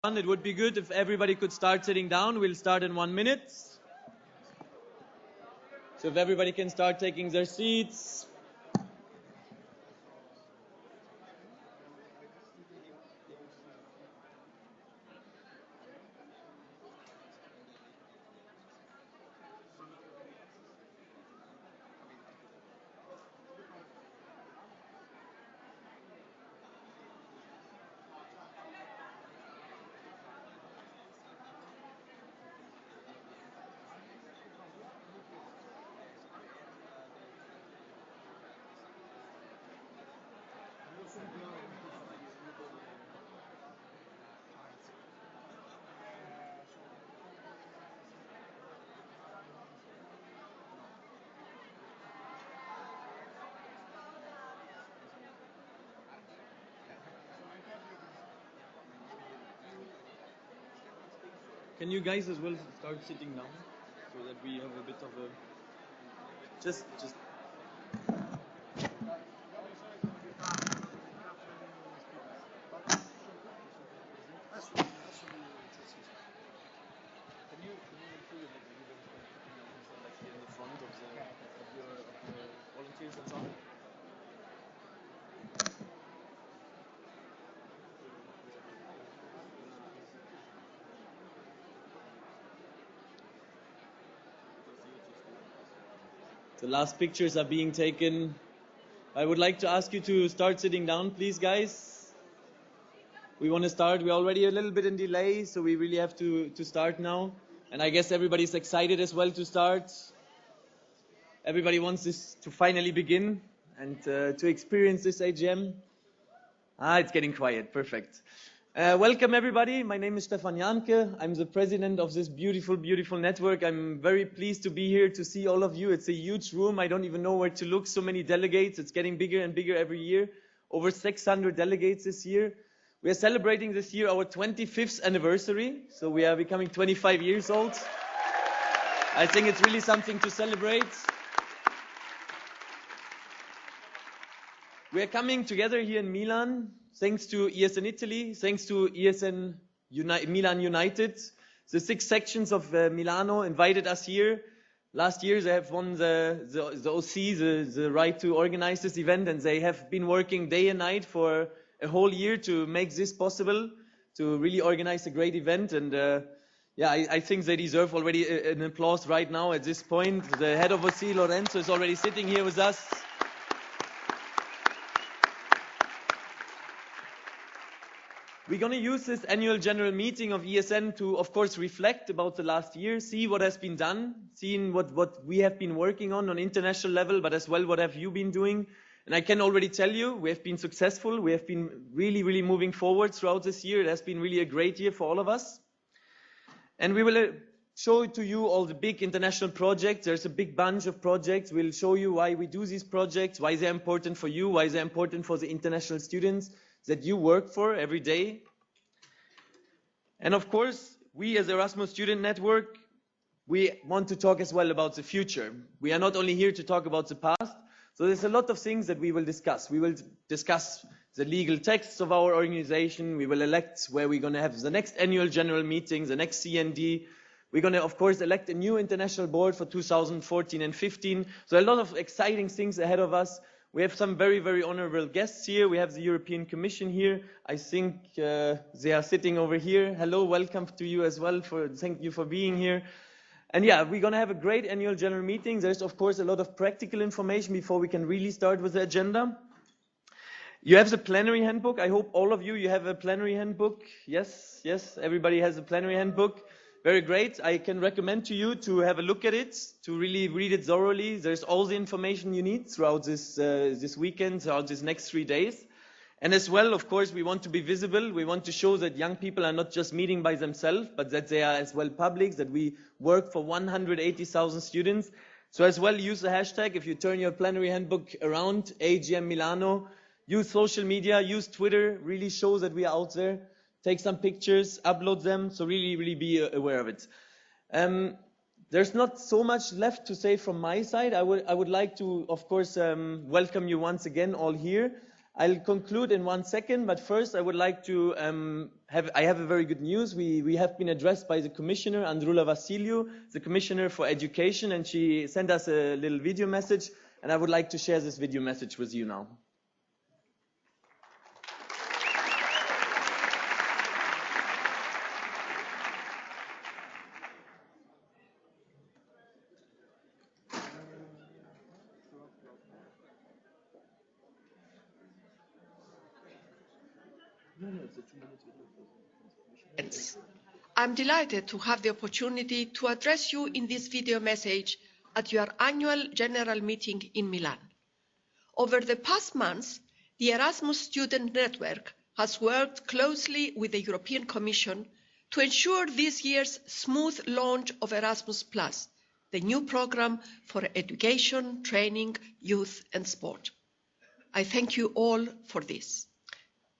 It would be good if everybody could start sitting down. We'll start in 1 minute. So if everybody can start taking their seats. Can you guys as well start sitting down so that we have a bit of a just volunteers and so on? The last pictures are being taken. I would like to ask you to start sitting down, please, guys. We want to start. We're already a little bit in delay, so we really have to start now. And I guess everybody's excited as well to start. Everybody wants this to finally begin and to experience this AGM. It's getting quiet. Perfect. Welcome, everybody. My name is Stefan Janke. I'm the president of this beautiful, beautiful network. I'm very pleased to be here to see all of you. It's a huge room. I don't even know where to look. So many delegates. It's getting bigger and bigger every year. Over 600 delegates this year. We are celebrating this year our 25th anniversary. So we are becoming 25 years old. I think it's really something to celebrate. We are coming together here in Milan, thanks to ESN Italy, thanks to ESN Milan United. The 6 sections of Milano invited us here. Last year they have won the OC, the right to organize this event, and they have been working day and night for a whole year to make this possible, to really organize a great event. And I think they deserve already an applause right now at this point. The head of OC, Lorenzo, is already sitting here with us. We're going to use this annual general meeting of ESN to, of course, reflect about the last year, see what has been done, seeing what we have been working on international level, but as well what have you been doing. And I can already tell you, we have been successful. We have been really, really moving forward throughout this year. It has been really a great year for all of us. And we will show to you all the big international projects. There's a big bunch of projects. We'll show you why we do these projects, why they're important for you, why they're important for the international students that you work for every day. And of course, we as Erasmus Student Network, we want to talk as well about the future. We are not only here to talk about the past, so there's a lot of things that we will discuss. We will discuss the legal texts of our organization. We will elect where we're going to have the next annual general meeting, the next CND. We're going to, of course, elect a new international board for 2014 and 15. So a lot of exciting things ahead of us. We have some very, very honorable guests here. We have the European Commission here. I think they are sitting over here. Hello, welcome to you as well. Thank you for being here. And yeah, we're going to have a great annual general meeting. There's, of course, a lot of practical information before we can really start with the agenda. You have the plenary handbook. I hope all of you have a plenary handbook. Yes, everybody has a plenary handbook. Very great. I can recommend to you to have a look at it, to really read it thoroughly. There's all the information you need throughout this weekend, throughout these next 3 days. And as well, of course, we want to be visible. We want to show that young people are not just meeting by themselves, but that they are as well public, that we work for 180,000 students. So as well, use the hashtag. If you turn your plenary handbook around, AGM Milano, use social media, use Twitter, really show that we are out there. Take some pictures, upload them, so really, really be aware of it. There's not so much left to say from my side. I would like to, of course, welcome you once again all here. I'll conclude in 1 second, but first I would like to I have a very good news. We have been addressed by the Commissioner, Andrula Vassiliou, the Commissioner for Education, and she sent us a little video message, and I would like to share this video message with you now. I'm delighted to have the opportunity to address you in this video message at your annual general meeting in Milan. Over the past months, the Erasmus Student Network has worked closely with the European Commission to ensure this year's smooth launch of Erasmus+, the new programme for education, training, youth and sport. I thank you all for this.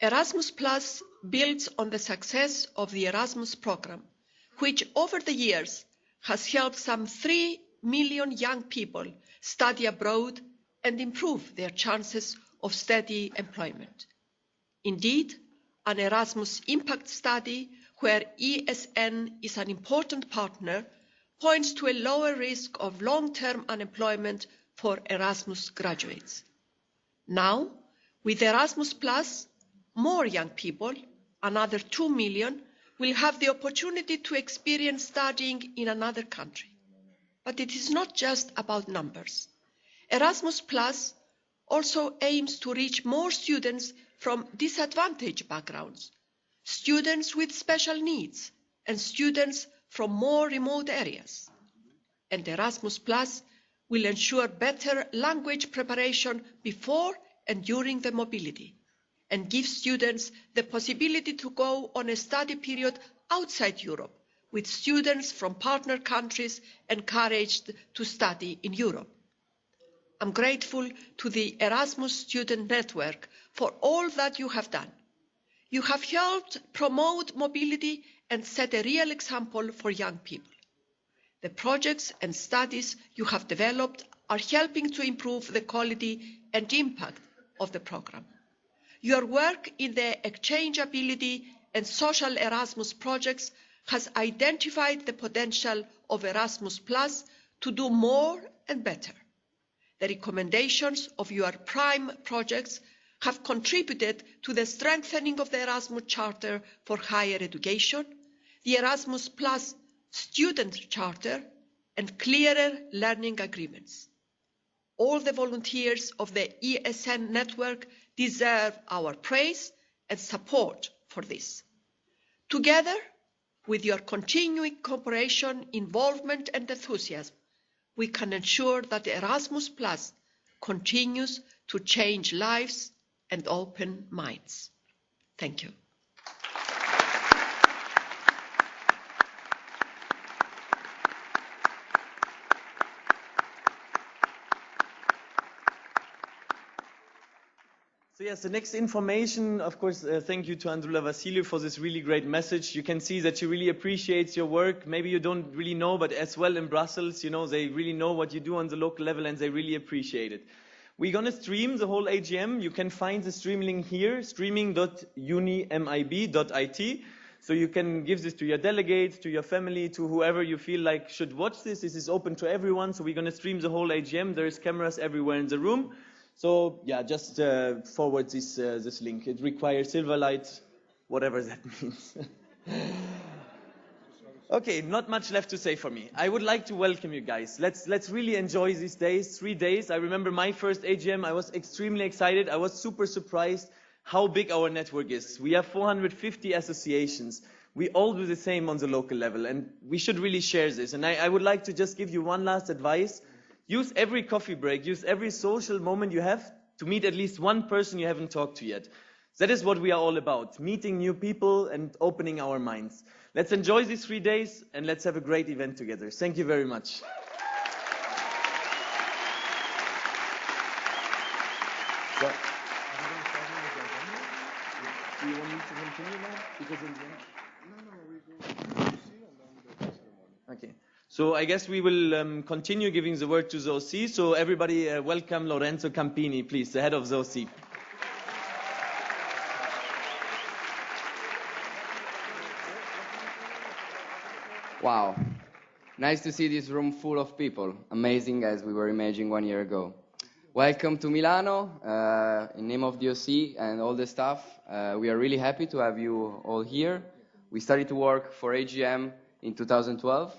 Erasmus Plus builds on the success of the Erasmus programme, which over the years has helped some 3 million young people study abroad and improve their chances of steady employment. Indeed, an Erasmus impact study, where ESN is an important partner, points to a lower risk of long-term unemployment for Erasmus graduates. Now, with Erasmus+, more young people, another 2 million, will have the opportunity to experience studying in another country. But it is not just about numbers. Erasmus Plus also aims to reach more students from disadvantaged backgrounds, students with special needs, and students from more remote areas. And Erasmus Plus will ensure better language preparation before and during the mobility, and give students the possibility to go on a study period outside Europe, with students from partner countries encouraged to study in Europe. I'm grateful to the Erasmus Student Network for all that you have done. You have helped promote mobility and set a real example for young people. The projects and studies you have developed are helping to improve the quality and impact of the programme. Your work in the exchangeability and social Erasmus projects has identified the potential of Erasmus Plus to do more and better. The recommendations of your prime projects have contributed to the strengthening of the Erasmus Charter for Higher Education, the Erasmus Plus Student Charter, and clearer learning agreements. All the volunteers of the ESN network deserve our praise and support for this. Together, with your continuing cooperation, involvement and enthusiasm, we can ensure that Erasmus Plus continues to change lives and open minds. Thank you. So yes, the next information, of course, thank you to Andrula Vassiliou for this really great message. You can see that she really appreciates your work. Maybe you don't really know, but as well in Brussels, you know, they really know what you do on the local level and they really appreciate it. We're going to stream the whole AGM. You can find the stream link here, streaming.Unimib.It. So you can give this to your delegates, to your family, to whoever you feel like should watch this. This is open to everyone. So we're going to stream the whole AGM. There's cameras everywhere in the room. So yeah, just forward this link. It requires Silverlight, whatever that means. Okay, not much left to say for me. I would like to welcome you guys. Let's really enjoy these days, 3 days. I remember my first AGM. I was extremely excited. I was super surprised how big our network is. We have 450 associations. We all do the same on the local level, and we should really share this. And I would like to just give you one last advice. Use every coffee break, use every social moment you have to meet at least one person you haven't talked to yet. That is what we are all about, meeting new people and opening our minds. Let's enjoy these 3 days and let's have a great event together. Thank you very much. So, do you want me to continue now? Because in the end... No, we go see and then the ceremony. Okay. So I guess we will continue giving the word to the OC. So everybody welcome Lorenzo Campini, please, the head of the OC. Wow. Nice to see this room full of people. Amazing as we were imagining 1 year ago. Welcome to Milano, in name of DOC and all the staff. We are really happy to have you all here. We started to work for AGM in 2012,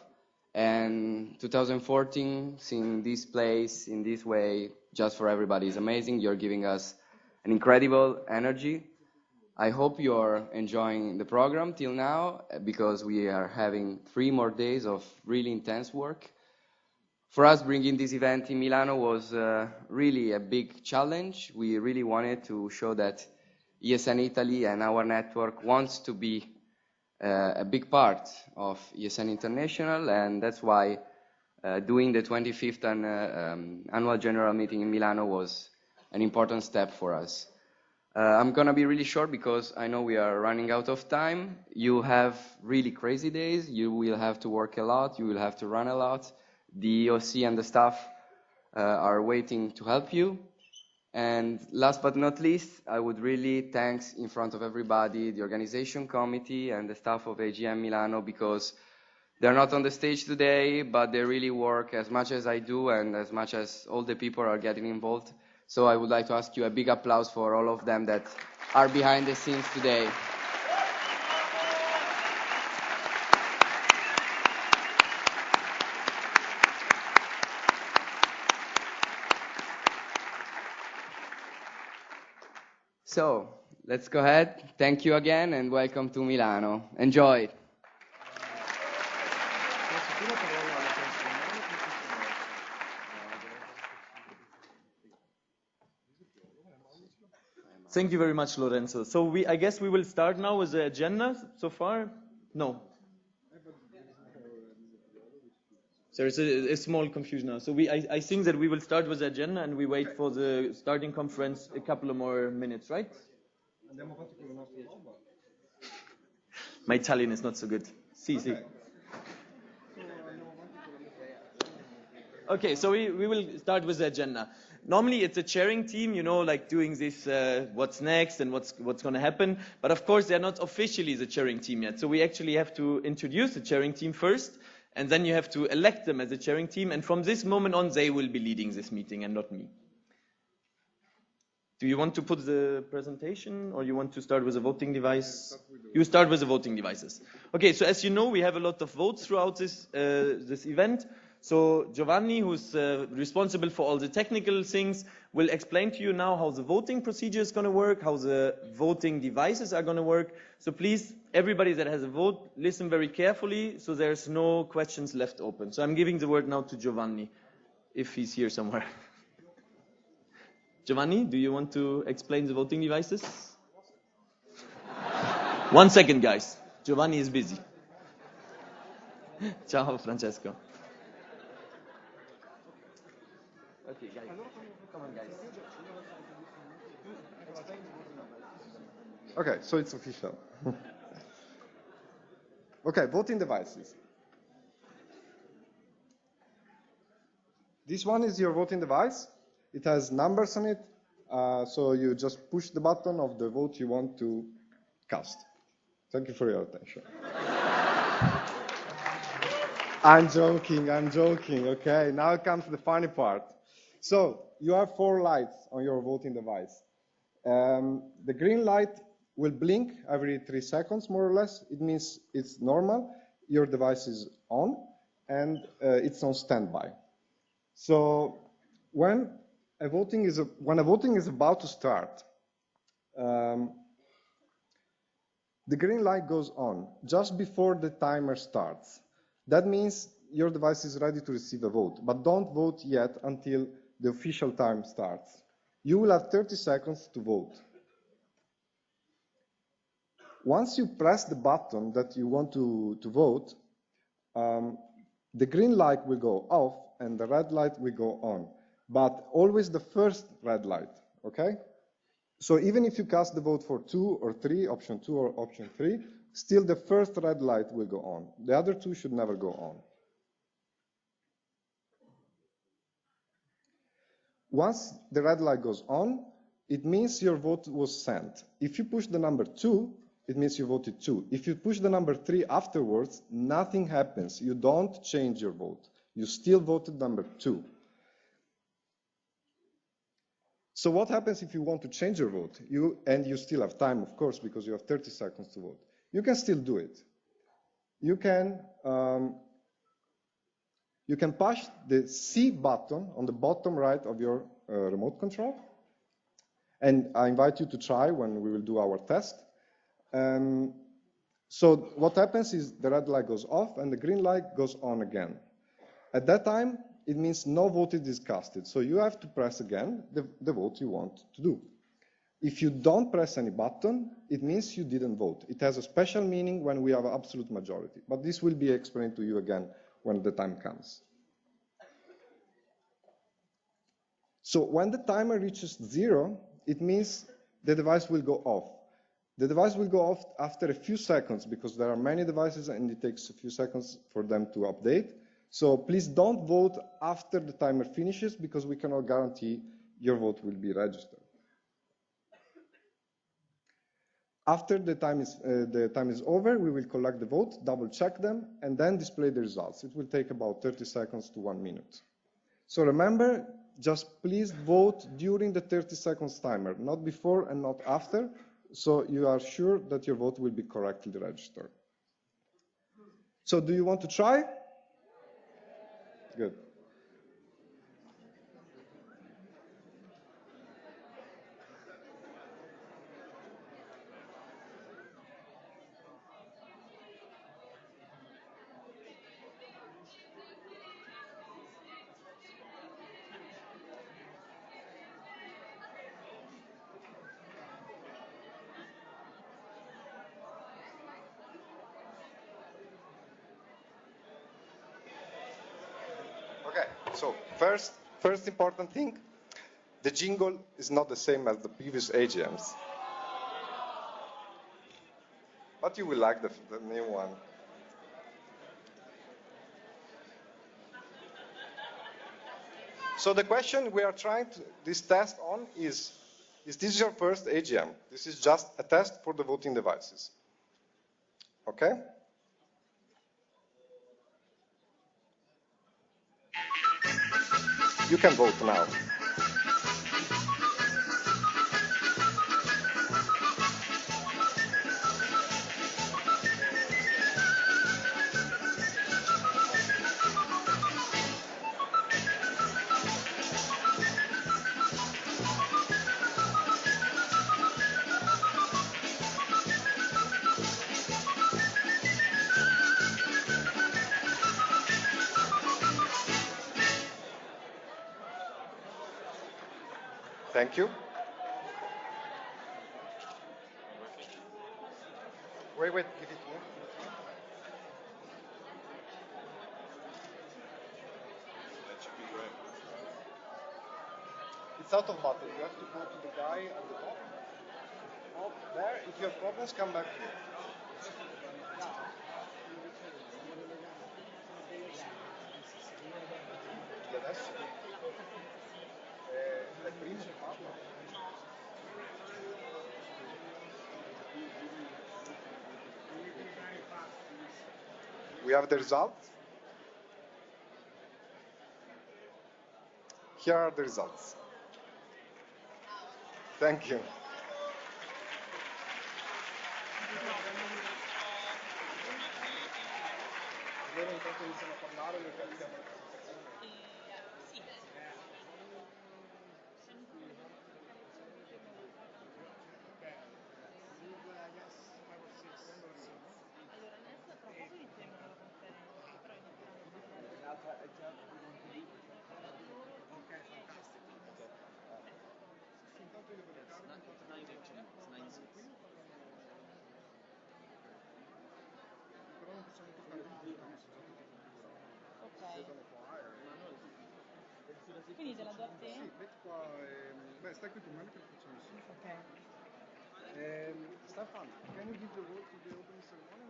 and 2014, seeing this place in this way, just for everybody, is amazing. You're giving us an incredible energy. I hope you're enjoying the program till now, because we are having 3 more days of really intense work. For us, bringing this event in Milano was really a big challenge. We really wanted to show that ESN Italy and our network wants to be a big part of ESN International, and that's why doing the 25th annual general meeting in Milano was an important step for us. I'm going to be really short because I know we are running out of time. You have really crazy days. You will have to work a lot. You will have to run a lot. The EOC and the staff are waiting to help you. And last but not least, I would really thank in front of everybody the organization committee and the staff of AGM Milano, because they're not on the stage today, but they really work as much as I do and as much as all the people are getting involved. So I would like to ask you a big applause for all of them that are behind the scenes today. So let's go ahead. Thank you again and welcome to Milano. Enjoy. Thank you very much, Lorenzo. So I guess we will start now with the agenda so far. No. There's a small confusion now. So I think that we will start with the agenda and we wait for the starting conference a couple of more minutes, right? My Italian is not so good. Sì, sì. Okay, so we will start with the agenda. Normally it's a chairing team, like doing this, what's next and what's going to happen. But of course they're not officially the chairing team yet. So we actually have to introduce the chairing team first, and then you have to elect them as a chairing team. And from this moment on, they will be leading this meeting and not me. Do you want to put the presentation, or you want to start with the voting device? You start with the voting devices. Okay, so as you know, we have a lot of votes throughout this event. So Giovanni, who's responsible for all the technical things, will explain to you now how the voting procedure is going to work, how the voting devices are going to work. So please, everybody that has a vote, listen very carefully so there's no questions left open. So I'm giving the word now to Giovanni, if he's here somewhere. Giovanni, do you want to explain the voting devices? 1 second, guys. Giovanni is busy. Ciao, Francesco. Okay, guys. Come on, guys. Okay, so it's official. Okay, voting devices. This one is your voting device. It has numbers on it, so you just push the button of the vote you want to cast. Thank you for your attention. I'm joking, okay? Now comes the funny part. So, you have 4 lights on your voting device. The green light will blink every 3 seconds, more or less. It means it's normal, your device is on, and it's on standby. So, when a voting is about to start, the green light goes on just before the timer starts. That means your device is ready to receive a vote, but don't vote yet until the official time starts. You will have 30 seconds to vote. Once you press the button that you want to vote, the green light will go off and the red light will go on, but always the first red light, okay? So even if you cast the vote for 2 or 3, option 2 or option 3, still the first red light will go on. The other 2 should never go on. Once the red light goes on, it means your vote was sent. If you push the number 2, it means you voted 2. If you push the number 3 afterwards, nothing happens. You don't change your vote. You still voted number 2. So what happens if you want to change your vote? And you still have time, of course, because you have 30 seconds to vote. You can still do it. You can push the C button on the bottom right of your remote control. And I invite you to try when we will do our test. So what happens is the red light goes off and the green light goes on again. At that time, it means no vote is casted. So you have to press again the vote you want to do. If you don't press any button, it means you didn't vote. It has a special meaning when we have absolute majority. But this will be explained to you again when the time comes. So when the timer reaches 0, it means the device will go off. The device will go off after a few seconds because there are many devices and it takes a few seconds for them to update. So please don't vote after the timer finishes because we cannot guarantee your vote will be registered. After the time is over, we will collect the vote, double check them, and then display the results. It will take about 30 seconds to 1 minute. So remember, just please vote during the 30 seconds timer, not before and not after, so you are sure that your vote will be correctly registered. So do you want to try? Good. Okay, so first important thing, the jingle is not the same as the previous AGMs. But you will like the new one. So the question we are trying this test on is this your first AGM? This is just a test for the voting devices. Okay? You can vote now. Thank you. Wait, give it here. That should be great. It's out of button. You have to go to the guy at the top. Up there. If you have problems, come back here. E adesso? È prima che parla. We have the results. Here are the results. Thank you. Loro intanto iniziano a parlare, noi carichiamo la presentazione. Sì. Allora, adesso tra poco iniziamo la conferenza, però iniziamo a parlare. Ok, fantastico. Intanto io vedo però non possiamo toccare tutto, perché sono già tutti Ok. qua. Quindi te la do a te? Sì, metti qua. Beh, stai qui con me che lo facciamo insieme. Ok. Stefan, can you give the word to the opening ceremony?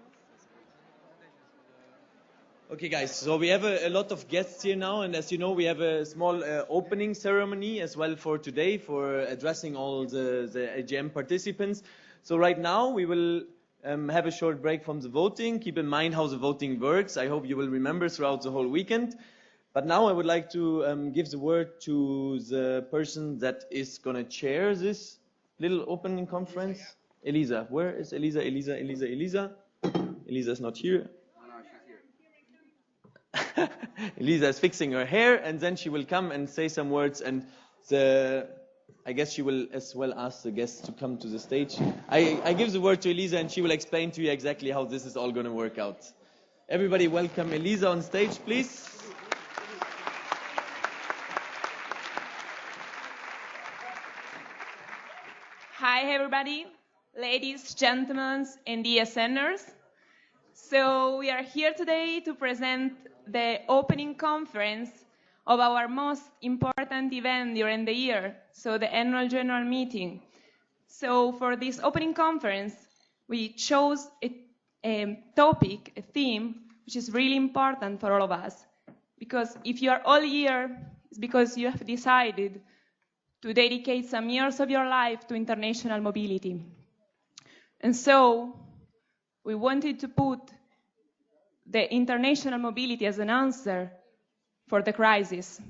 Okay, guys, so we have a lot of guests here now, and as you know, we have a small opening ceremony as well for today for addressing all the AGM participants. So right now, we will have a short break from the voting. Keep in mind how the voting works. I hope you will remember throughout the whole weekend. But now I would like to give the word to the person that is going to chair this little opening conference. Elisa. Where is Elisa? Elisa is not here. Elisa is fixing her hair, and then she will come and say some words, and I guess she will as well ask the guests to come to the stage. I give the word to Elisa, and she will explain to you exactly how this is all going to work out. Everybody welcome Elisa on stage, please. Hi everybody, ladies, gentlemen, and ESNers. So we are here today to present the opening conference of our most important event during the year, so the annual general meeting. So for this opening conference, we chose a topic, a theme, which is really important for all of us. Because if you are all here, it's because you have decided to dedicate some years of your life to international mobility. And so we wanted to put the international mobility as an answer for the crisis.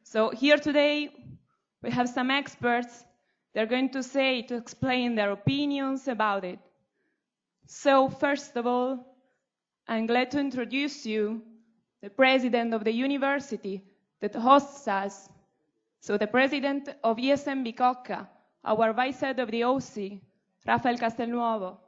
So here today, we have some experts. They're going to explain their opinions about it. So first of all, I'm glad to introduce you the president of the university that hosts us. So the president of ESN Bicocca, our vice head of the OC, Rafael Castelnuovo.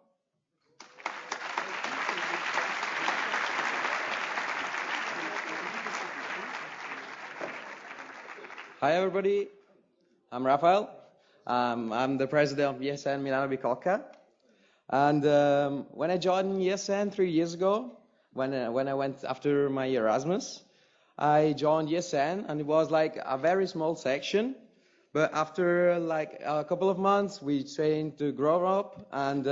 Hi everybody, I'm Rafael. I'm the president of ESN Milano Bicocca. And when I joined ESN 3 years ago, when I went after my Erasmus, I joined ESN and it was like a very small section. But after like a couple of months, we trained to grow up. And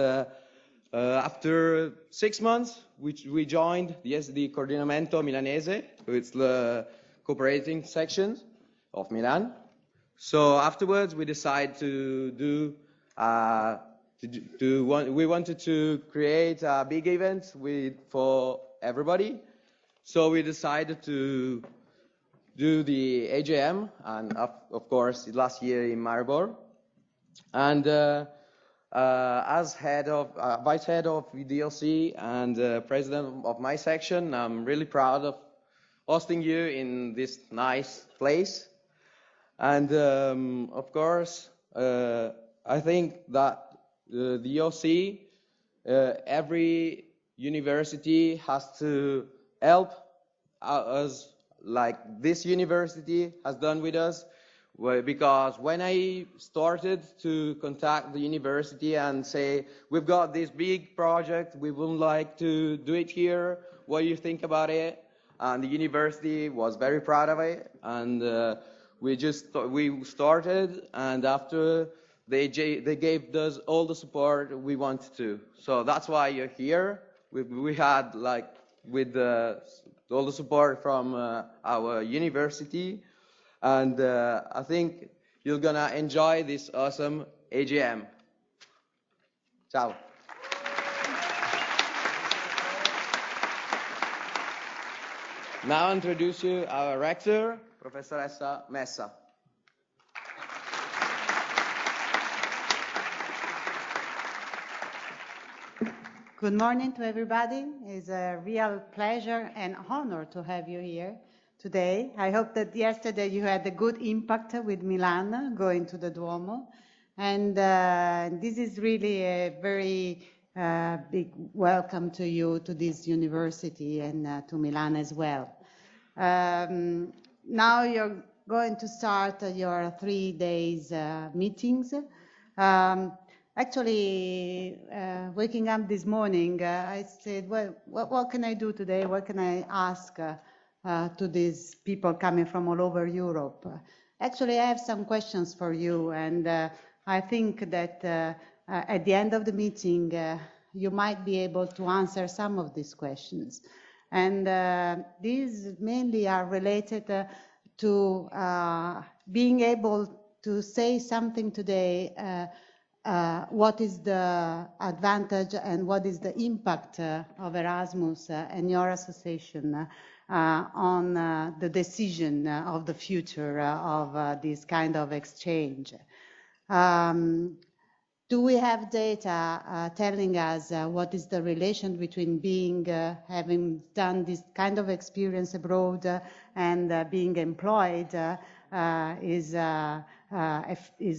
after 6 months, we joined the Coordinamento Milanese, it's the cooperating section of Milan. So afterwards, we decided we wanted to create a big event for everybody. So we decided to do the AGM, and of course, last year in Maribor. And as vice head of the DLC and president of my section, I'm really proud of hosting you in this nice place. And of course, I think that the OC, every university has to help us like this university has done with us. Because when I started to contact the university and say, we've got this big project, we would like to do it here, what do you think about it? And the university was very proud of it. And we started, and after they gave us all the support we wanted to. So that's why you're here. We had like with all the support from our university, and I think you're gonna enjoy this awesome AGM. Ciao. Now I introduce you our rector, Professoressa Messa. Good morning to everybody. It's a real pleasure and honor to have you here today. I hope that yesterday you had a good impact with Milan, going to the Duomo. And this is really a very big welcome to you, to this university, and to Milan as well. Now you're going to start your 3 days meetings. Actually, waking up this morning, I said, well, what can I do today? What can I ask to these people coming from all over Europe? Actually, I have some questions for you, and I think that at the end of the meeting, you might be able to answer some of these questions. And these mainly are related to being able to say something today what is the advantage and what is the impact of Erasmus and your association on the decision of the future of this kind of exchange. Do we have data telling us what is the relation between having done this kind of experience abroad and being employed is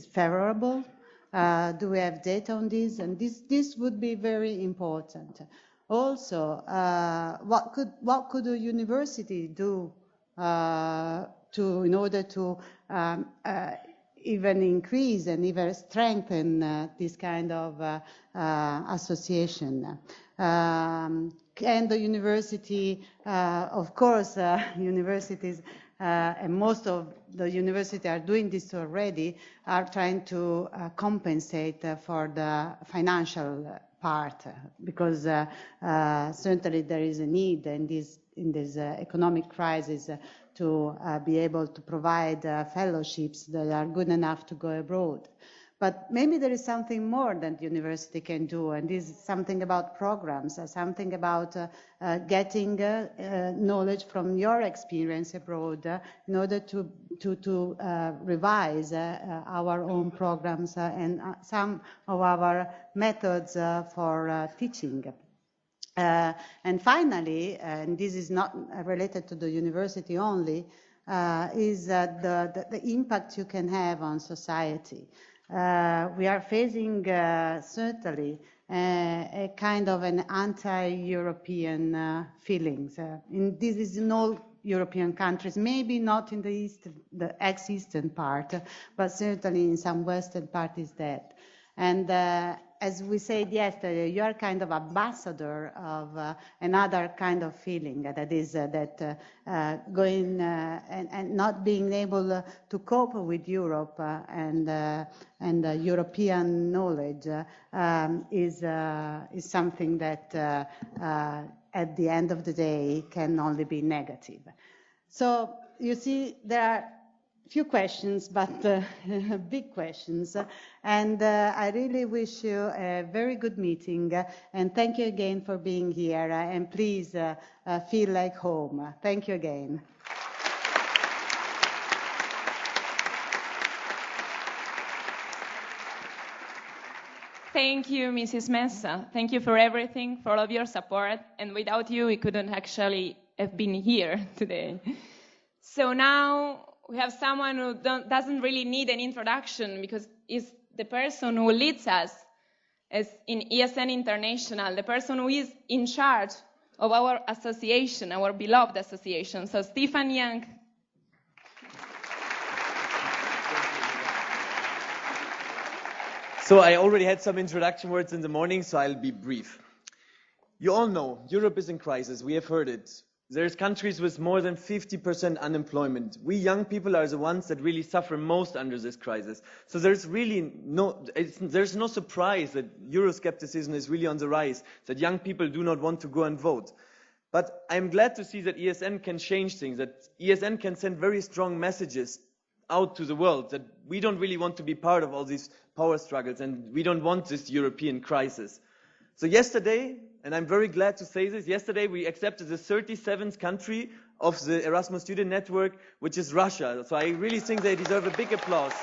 favorable? Do we have data on this? And this would be very important. Also, what could a university do in order to even increase and even strengthen this kind of association? Can the university, of course, universities, and most of the universities are doing this already, are trying to compensate for the financial part, because certainly there is a need in this economic crisis to be able to provide fellowships that are good enough to go abroad. But maybe there is something more that the university can do, and this is something about programs, something about getting knowledge from your experience abroad in order to revise our own programs and some of our methods for teaching. And finally, and this is not related to the university only, is the impact you can have on society. We are facing certainly a kind of an anti-European feelings. This is in all European countries, maybe not in the ex-Eastern part, but certainly in some Western part is that. And as we said yesterday, you are kind of ambassador of another kind of feeling, that is going and not being able to cope with Europe and European knowledge is something that at the end of the day can only be negative. So you see, there are few questions, but big questions. And I really wish you a very good meeting. And thank you again for being here. And please feel like home. Thank you again. Thank you, Mrs. Messa. Thank you for everything, for all of your support. And without you, we couldn't actually have been here today. So now we have someone who doesn't really need an introduction, because he's the person who leads us as in ESN International, the person who is in charge of our association, our beloved association. So Stefan Young. So I already had some introduction words in the morning, so I'll be brief. You all know Europe is in crisis. We have heard it. There's countries with more than 50% unemployment. We young people are the ones that really suffer most under this crisis. So there's really there's no surprise that Euroscepticism is really on the rise, that young people do not want to go and vote. But I'm glad to see that ESN can change things, that ESN can send very strong messages out to the world, that we don't really want to be part of all these power struggles and we don't want this European crisis. So yesterday, and I'm very glad to say this, yesterday we accepted the 37th country of the Erasmus Student Network, which is Russia. So I really think they deserve a big applause.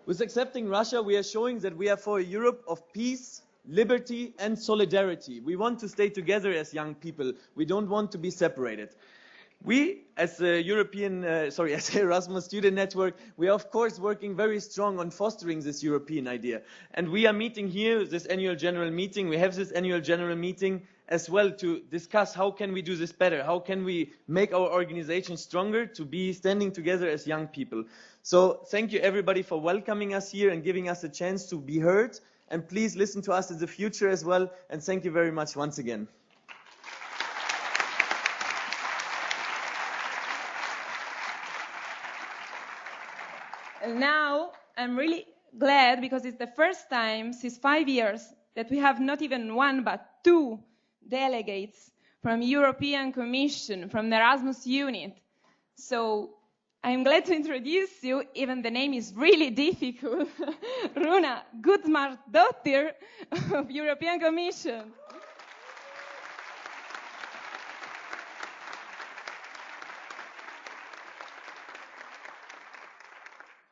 With accepting Russia, we are showing that we are for a Europe of peace, liberty, and solidarity. We want to stay together as young people. We don't want to be separated. We, as a as a Erasmus Student Network, we are of course working very strong on fostering this European idea. And we are meeting here, this annual general meeting. We have this annual general meeting as well to discuss how can we do this better? How can we make our organization stronger to be standing together as young people? So thank you everybody for welcoming us here and giving us a chance to be heard. And please listen to us in the future as well. And thank you very much once again. And now I'm really glad because it's the first time since 5 years that we have not even one but two delegates from European Commission, from the Erasmus unit. So I'm glad to introduce you, even the name is really difficult, Runa Gudmardóttir of European Commission.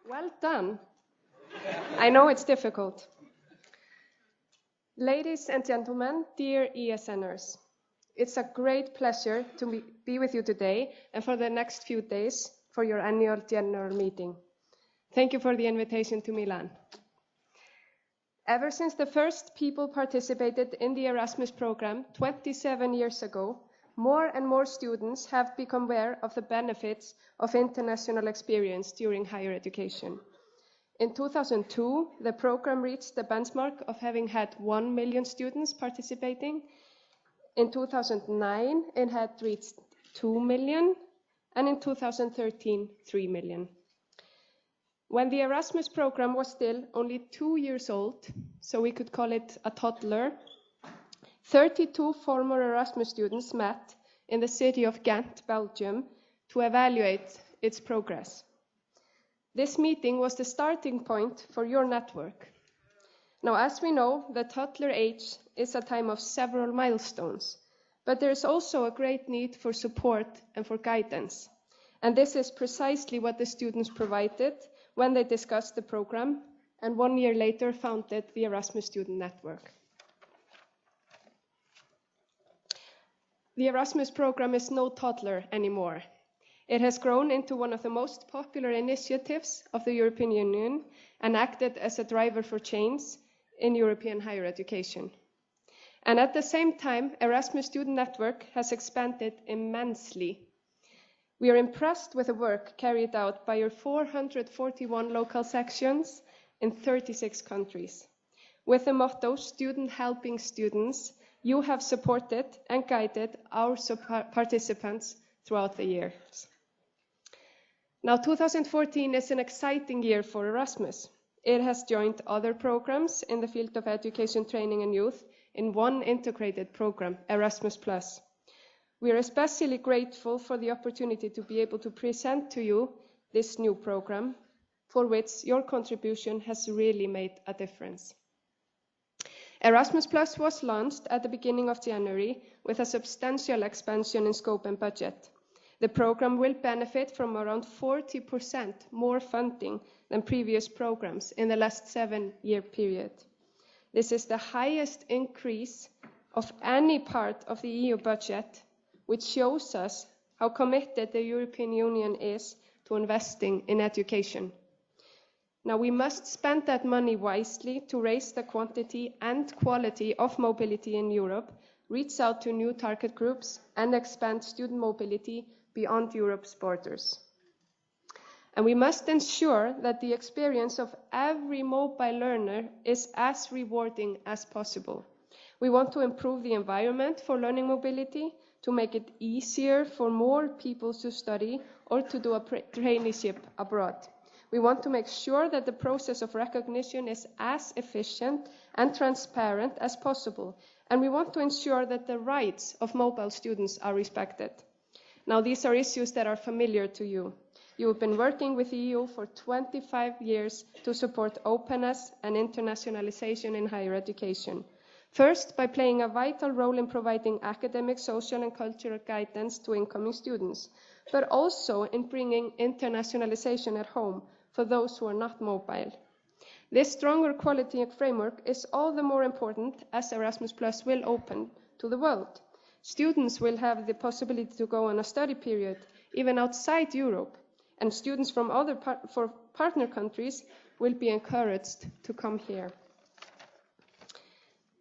Well done. I know it's difficult. Ladies and gentlemen, dear ESNers, it's a great pleasure to be with you today and for the next few days for your annual general meeting. Thank you for the invitation to Milan. Ever since the first people participated in the Erasmus program 27 years ago, more and more students have become aware of the benefits of international experience during higher education. In 2002, the program reached the benchmark of having had 1 million students participating. In 2009, it had reached 2 million, and in 2013, 3 million. When the Erasmus program was still only 2 years old, so we could call it a toddler, 32 former Erasmus students met in the city of Ghent, Belgium, to evaluate its progress. This meeting was the starting point for your network. Now, as we know, the toddler age is a time of several milestones, but there is also a great need for support and for guidance. And this is precisely what the students provided when they discussed the program and 1 year later founded the Erasmus Student Network. The Erasmus program is no toddler anymore. It has grown into one of the most popular initiatives of the European Union and acted as a driver for change in European higher education. And at the same time, Erasmus Student Network has expanded immensely. We are impressed with the work carried out by your 441 local sections in 36 countries. With the motto, Student Helping Students, you have supported and guided our participants throughout the years. Now, 2014 is an exciting year for Erasmus. It has joined other programs in the field of education, training, and youth in one integrated program, Erasmus+. We are especially grateful for the opportunity to be able to present to you this new program, for which your contribution has really made a difference. Erasmus Plus was launched at the beginning of January with a substantial expansion in scope and budget. The program will benefit from around 40% more funding than previous programs in the last 7-year period. This is the highest increase of any part of the EU budget, which shows us how committed the European Union is to investing in education. Now, we must spend that money wisely to raise the quantity and quality of mobility in Europe, reach out to new target groups, and expand student mobility beyond Europe's borders. And we must ensure that the experience of every mobile learner is as rewarding as possible. We want to improve the environment for learning mobility, to make it easier for more people to study or to do a traineeship abroad. We want to make sure that the process of recognition is as efficient and transparent as possible, and we want to ensure that the rights of mobile students are respected. Now, these are issues that are familiar to you. You have been working with the EU for 25 years to support openness and internationalization in higher education. First, by playing a vital role in providing academic, social, and cultural guidance to incoming students, but also in bringing internationalization at home for those who are not mobile. This stronger quality framework is all the more important as Erasmus Plus will open to the world. Students will have the possibility to go on a study period even outside Europe, and students from other partner countries will be encouraged to come here.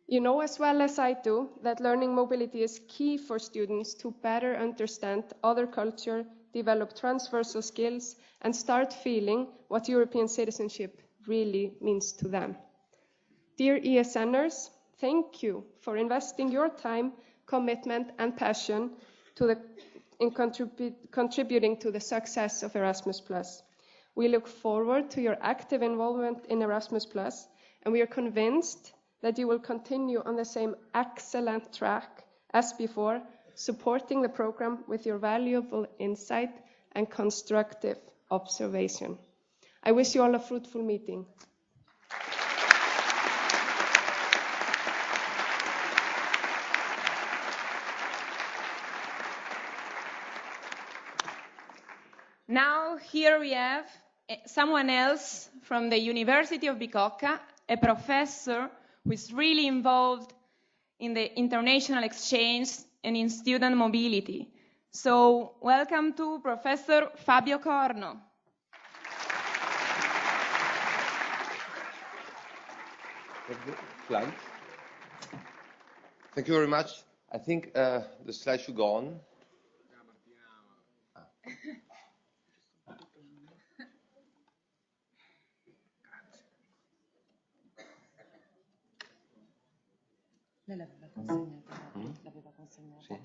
You know as well as I do that learning mobility is key for students to better understand other culture, develop transversal skills, and start feeling what European citizenship really means to them. Dear ESNers, thank you for investing your time, commitment, and passion in contributing to the success of Erasmus+. We look forward to your active involvement in Erasmus+, and we are convinced that you will continue on the same excellent track as before, supporting the program with your valuable insight and constructive observation. I wish you all a fruitful meeting. Now here we have someone else from the University of Bicocca, a professor who is really involved in the international exchange and in student mobility. So welcome to Professor Fabio Corno. Slide. Thank you very much. I think the slide should go on. Lei l'aveva consegnata. Sì.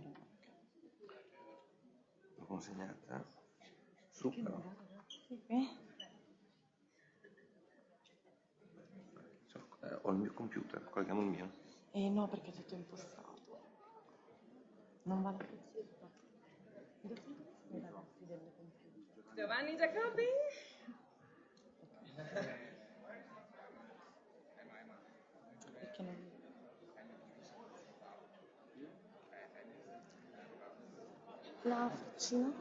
L'ho consegnata. Super. Ho il mio computer, colleghiamo il mio. No, perché è tutto impostato. Non vale più. I ragazzi del computer. Giovanni Giacobbi? Perché non... La faccina?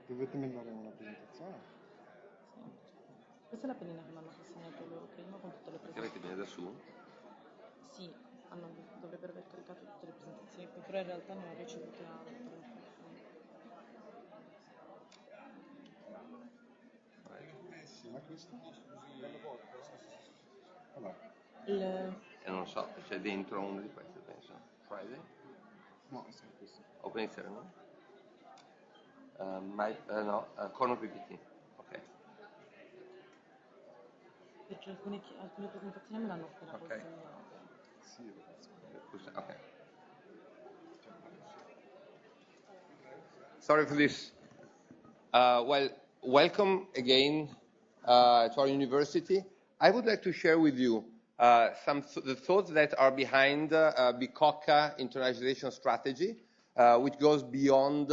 Dovete mandare una presentazione? Questa è la pennina che mi hanno consegnato loro prima con tutte le Perché avete viene da su? Sì, dovrebbero aver caricato tutte le presentazioni, però in realtà ne ho ricevute altre. Ma questo? Non lo so, c'è dentro uno di questi, penso. Friday? No, è sempre questo. Open it ceremony? Unimib.It. Ok. Perché alcune presentazioni me l'hanno appena consegnate. Sì, ragazzi. Ok. Sorry for this. Welcome again to our university. I would like to share with you the thoughts that are behind Bicocca internationalization strategy, which goes beyond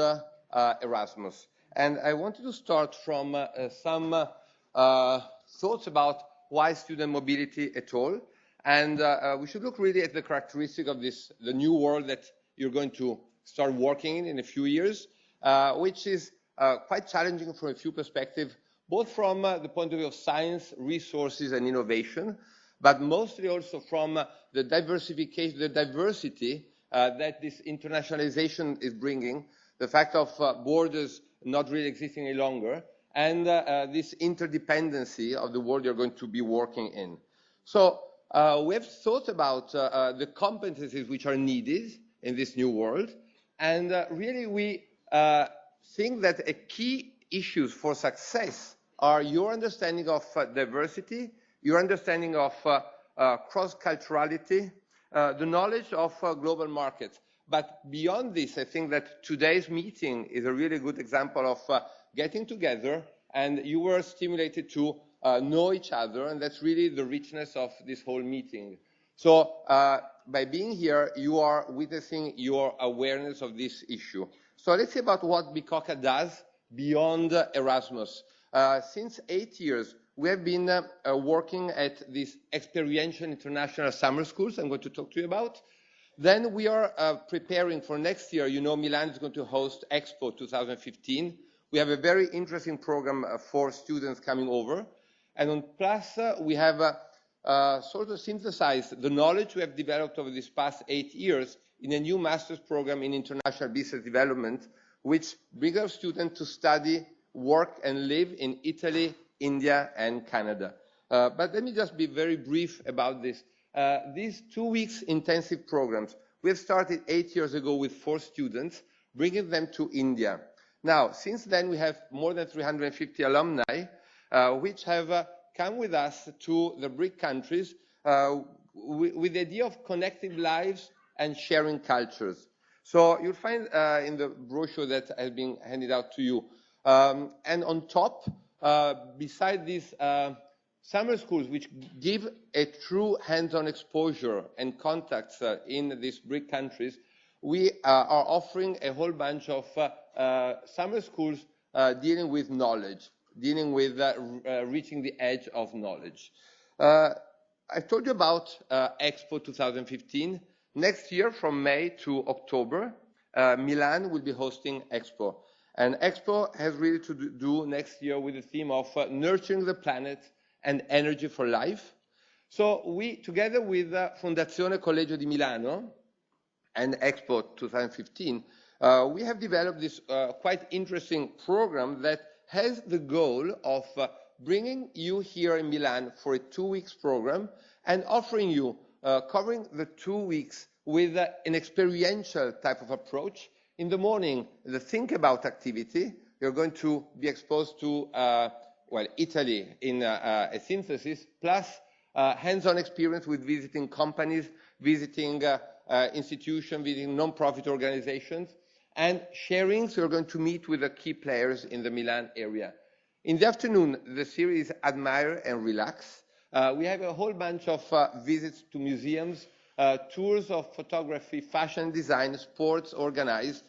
Erasmus. And I wanted to start from some thoughts about why student mobility at all. And we should look really at the characteristic of the new world that you're going to start working in a few years, which is quite challenging from a few perspectives, both from the point of view of science, resources, and innovation, but mostly also from the diversification, the diversity that this internationalization is bringing, the fact of borders not really existing any longer, and this interdependency of the world you're going to be working in. So we have thought about the competencies which are needed in this new world, and really we think that a key issues for success are your understanding of diversity, your understanding of cross-culturality, the knowledge of global markets. But beyond this, I think that today's meeting is a really good example of getting together, and you were stimulated to know each other, and that's really the richness of this whole meeting. So by being here, you are witnessing your awareness of this issue. So let's see about what Bicocca does beyond Erasmus. Since 8 years, we have been working at these experiential international summer schools I'm going to talk to you about. Then we are preparing for next year. You know, Milan is going to host Expo 2015. We have a very interesting program for students coming over. And on Plus, we have sort of synthesized the knowledge we have developed over these past 8 years in a new master's program in international business development, which brings our students to study, work, and live in Italy, India, and Canada. But let me just be very brief about this. These 2 weeks intensive programs, we have started 8 years ago with 4 students, bringing them to India. Now, since then, we have more than 350 alumni, which have come with us to the BRIC countries with the idea of connecting lives and sharing cultures. So you'll find in the brochure that has been handed out to you. And on top, beside these summer schools, which give a true hands-on exposure and contacts in these BRIC countries, we are offering a whole bunch of summer schools dealing with knowledge, dealing with reaching the edge of knowledge. I've told you about Expo 2015. Next year, from May to October, Milan will be hosting Expo. And Expo has really to do next year with the theme of nurturing the planet and energy for life. So we, together with Fondazione Collegio di Milano and Expo 2015, we have developed this quite interesting program that has the goal of bringing you here in Milan for a 2 weeks program and offering you, covering the 2 weeks with an experiential type of approach. In the morning, the Think About activity, you're going to be exposed to, well, Italy in a synthesis, plus hands-on experience with visiting companies, visiting institutions, visiting non-profit organizations, and sharing, so you're going to meet with the key players in the Milan area. In the afternoon, the series Admire and Relax. We have a whole bunch of visits to museums, tours of photography, fashion design, sports organized.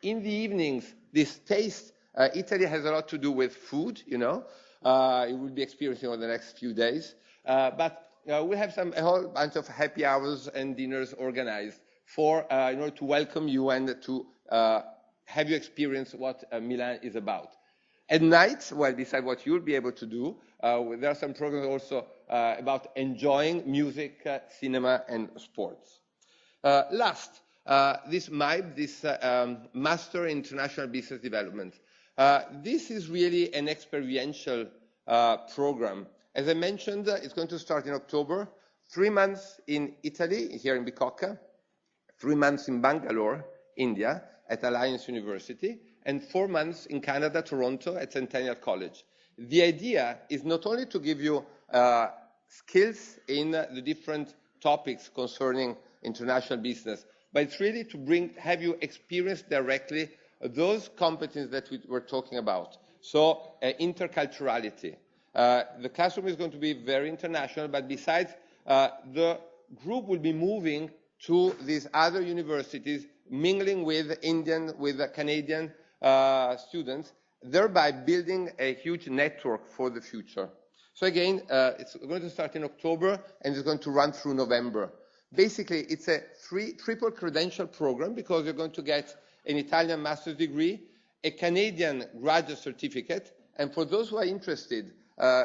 In the evenings, this taste, Italy has a lot to do with food, you know. You will be experiencing over the next few days. But we have a whole bunch of happy hours and dinners organized for, in order to welcome you and to have you experience what Milan is about. At night, well, besides what you'll be able to do, there are some programs also about enjoying music, cinema, and sports. Last, this MIB, this Master in International Business Development. This is really an experiential program. As I mentioned, it's going to start in October, 3 months in Italy, here in Bicocca, 3 months in Bangalore, India, at Alliance University, and 4 months in Canada, Toronto, at Centennial College. The idea is not only to give you skills in the different topics concerning international business, but it's really to have you experience directly those competencies that we were talking about. So interculturality. The classroom is going to be very international, but besides, the group will be moving to these other universities, mingling with Indian, with Canadian students, thereby building a huge network for the future. So again, it's going to start in October and it's going to run through November. Basically, it's a triple credential program because you're going to get an Italian master's degree, a Canadian graduate certificate, and for those who are interested,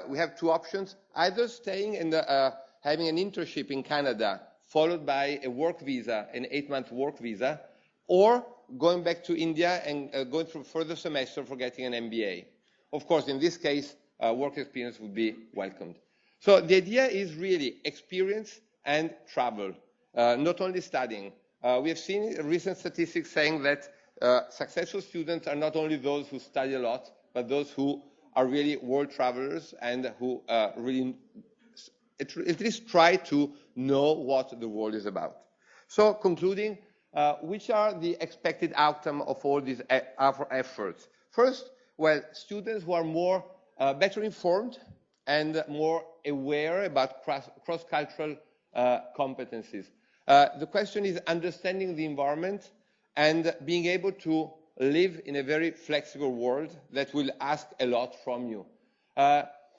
we have 2 options, either staying and having an internship in Canada, followed by a work visa, an 8-month work visa, or going back to India and going through further semester for getting an MBA. Of course, in this case, work experience would be welcomed. So the idea is really experience and travel, not only studying. We have seen recent statistics saying that successful students are not only those who study a lot, but those who are really world travelers and who really at least try to know what the world is about. So concluding, which are the expected outcome of all these efforts? First, well, students who are better informed and more aware about cross-cultural competencies. The question is understanding the environment and being able to live in a very flexible world that will ask a lot from you.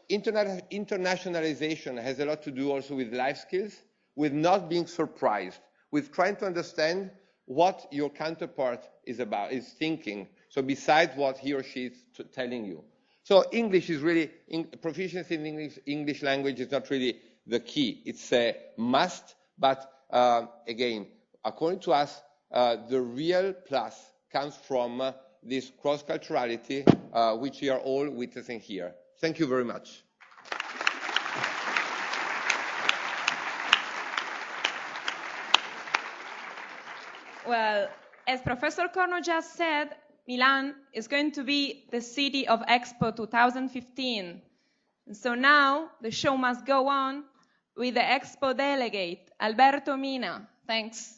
Internationalization has a lot to do also with life skills, with not being surprised, with trying to understand what your counterpart is thinking. So besides what he or she is telling you. So English is really, proficiency in English language is not really the key. It's a must, but again, according to us, the real plus comes from this cross-culturality which we are all witnessing here. Thank you very much. Well, as Professor Corno just said, Milan is going to be the city of Expo 2015. And so now the show must go on with the Expo delegate, Alberto Mina. Thanks.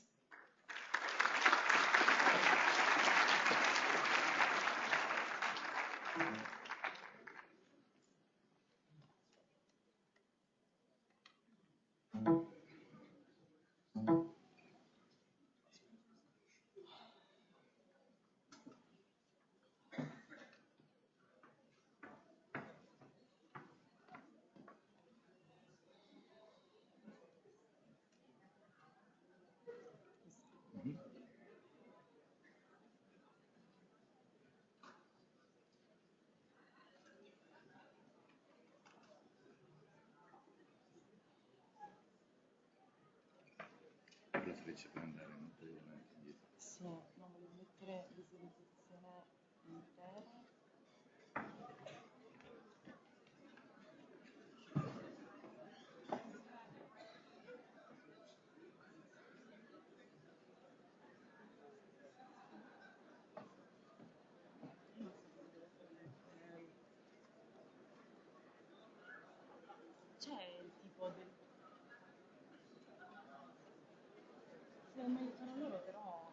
Sì, no, voglio mettere visualizzazione intera. C'è il tipo del... Se non aiutano loro però...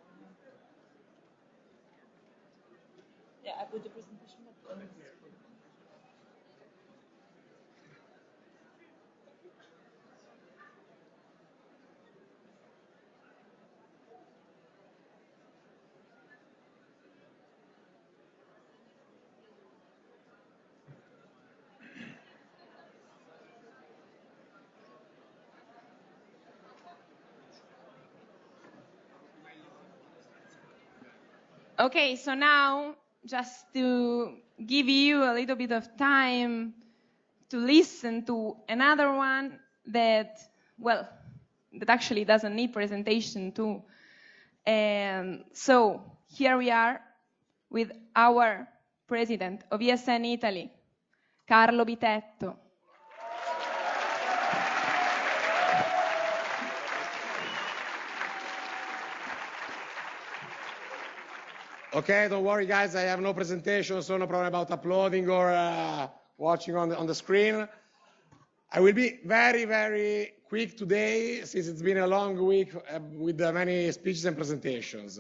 Yeah, I put the presentation on the screen. Okay, so now, just to give you a little bit of time to listen to another one that, well, that actually doesn't need presentation too. So here we are with our president of ESN Italy, Carlo Bitetto. Okay, don't worry guys, I have no presentation, so no problem about uploading or watching on the screen. I will be very, very quick today, since it's been a long week with many speeches and presentations.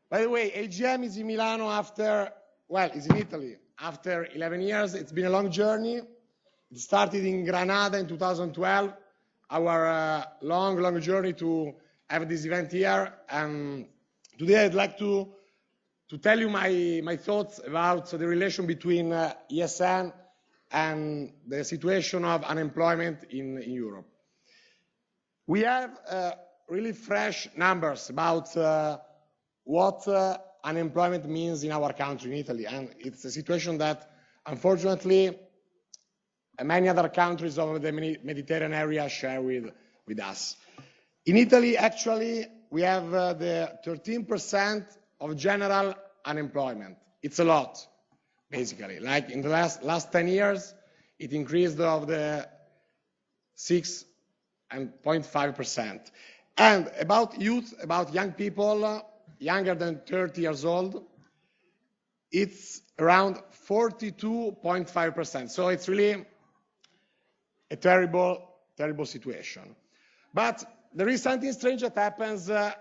By the way, AGM is in Milano after, well, it's in Italy. After 11 years, it's been a long journey. It started in Granada in 2012, our long journey to have this event here. And today I'd like to tell you my thoughts about the relation between ESN and the situation of unemployment in Europe. We have really fresh numbers about what unemployment means in our country, in Italy, and it's a situation that, unfortunately, many other countries of the Mediterranean area share with us. In Italy, actually, we have the 13% of general unemployment. It's a lot, basically. Like in the last 10 years, it increased of the 6.5%. And about youth, about young people, younger than 30 years old, it's around 42.5%. So it's really a terrible situation. But there is something strange that happens in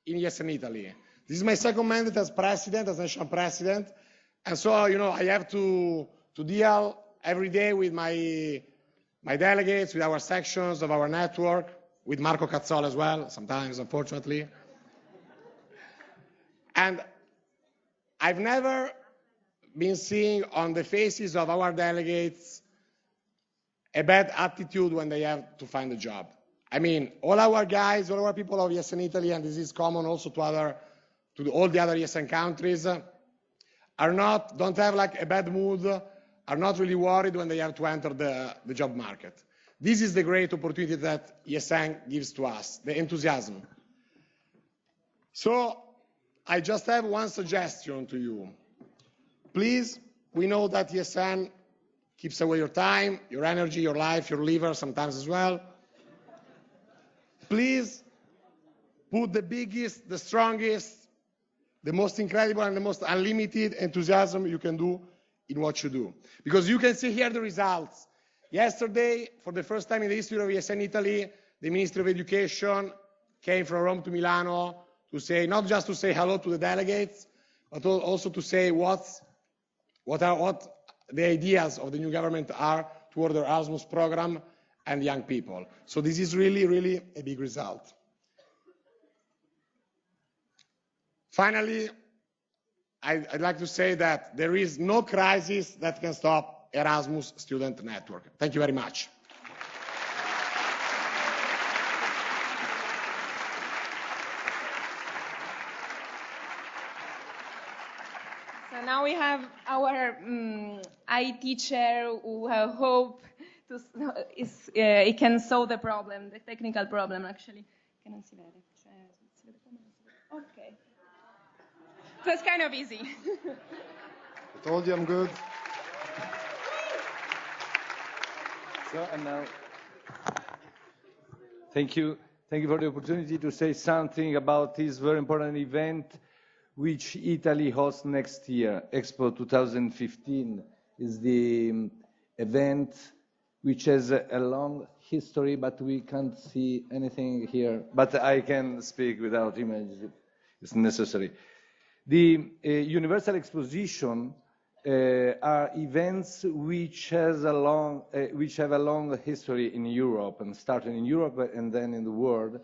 ESN Italy. This is my second mandate as president, as national president. And so, I have to deal every day with my delegates, with our sections of our network, with Marco Cazzola as well, sometimes, unfortunately. And I've never been seeing on the faces of our delegates a bad attitude when they have to find a job. I mean, all our guys, all our people of ESN Italy, and this is common also to all the other ESN countries, don't have like a bad mood, are not really worried when they have to enter the job market. This is the great opportunity that ESN gives to us, the enthusiasm. So I just have one suggestion to you. Please, we know that ESN keeps away your time, your energy, your life, your liver sometimes as well. Please put the biggest, the strongest, the most incredible and the most unlimited enthusiasm you can do in what you do. Because you can see here the results. Yesterday, for the first time in the history of ESN Italy, the Ministry of Education came from Rome to Milano to say, not just to say hello to the delegates, but also to say what the ideas of the new government are toward the Erasmus program and young people. So this is really, really a big result. Finally, I'd like to say that there is no crisis that can stop Erasmus Student Network. Thank you very much. So now we have our IT chair who hope to, it can solve the problem, the technical problem actually. Che non si vede. Si vede come non si vede. Okay. So it's kind of easy. I told you I'm good. So, and now, thank you for the opportunity to say something about this very important event which Italy hosts next year. Expo 2015 is the event which has a long history, but we can't see anything here. But I can speak without images if it's necessary. The Universal Exposition are events which have a long history in Europe, and started in Europe and then in the world,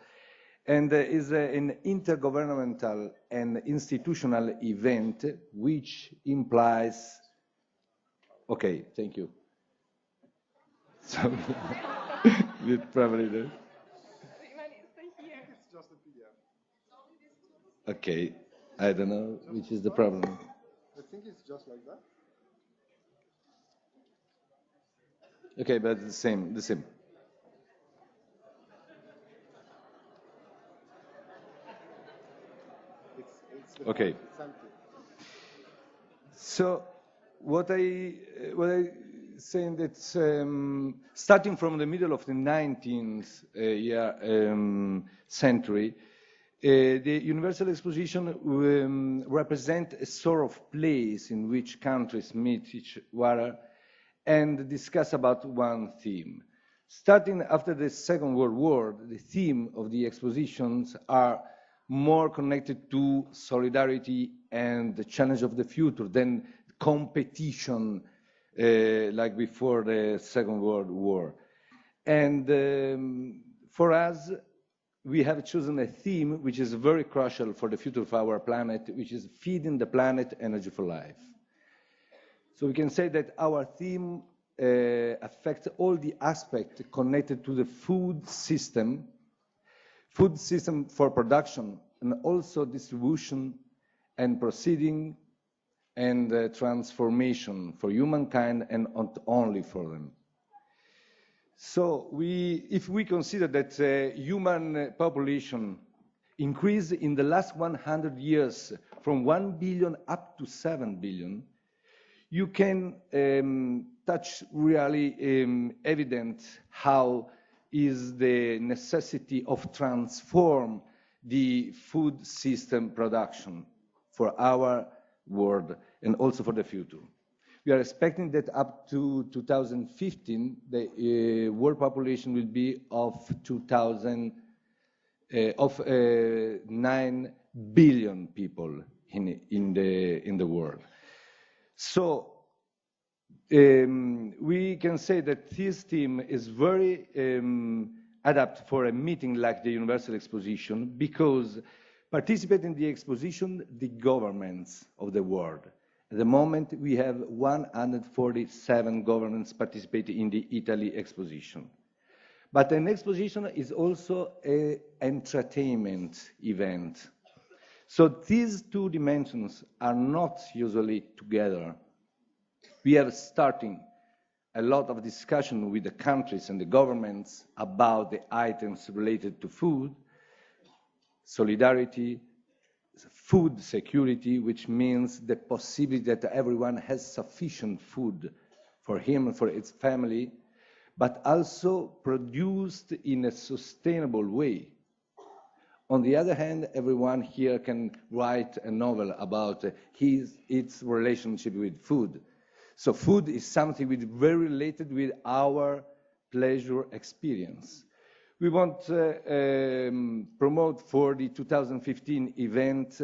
and is an intergovernmental and institutional event which implies. Okay, thank you. So you probably do. Okay, I don't know which is the problem. I think it's just like that. Okay, but the same. It's okay. It's empty. So what I saying that starting from the middle of the 19th century, the Universal Exposition represent a sort of place in which countries meet each other and discuss about one theme. Starting after the Second World War, the theme of the expositions are more connected to solidarity and the challenge of the future than competition like before the Second World War. And for us, we have chosen a theme which is very crucial for the future of our planet, which is feeding the planet energy for life. So we can say that our theme affects all the aspects connected to the food system for production, and also distribution and proceeding and transformation for humankind and not only for them. So if we consider that human population increased in the last 100 years from 1 billion up to 7 billion, you can touch really evident how is the necessity of transform the food system production for our world and also for the future. We are expecting that up to 2015, the world population will be of 9 billion people in the world. So we can say that this theme is very adapt for a meeting like the Universal Exposition, because participate in the exposition the governments of the world. At the moment, we have 147 governments participating in the Italy exposition. But an exposition is also an entertainment event. So these two dimensions are not usually together. We are starting a lot of discussion with the countries and the governments about the items related to food, solidarity, food security, which means the possibility that everyone has sufficient food for him and for his family, but also produced in a sustainable way. On the other hand, everyone here can write a novel about its relationship with food. So food is something which is very related with our pleasure experience. We want to promote for the 2015 event,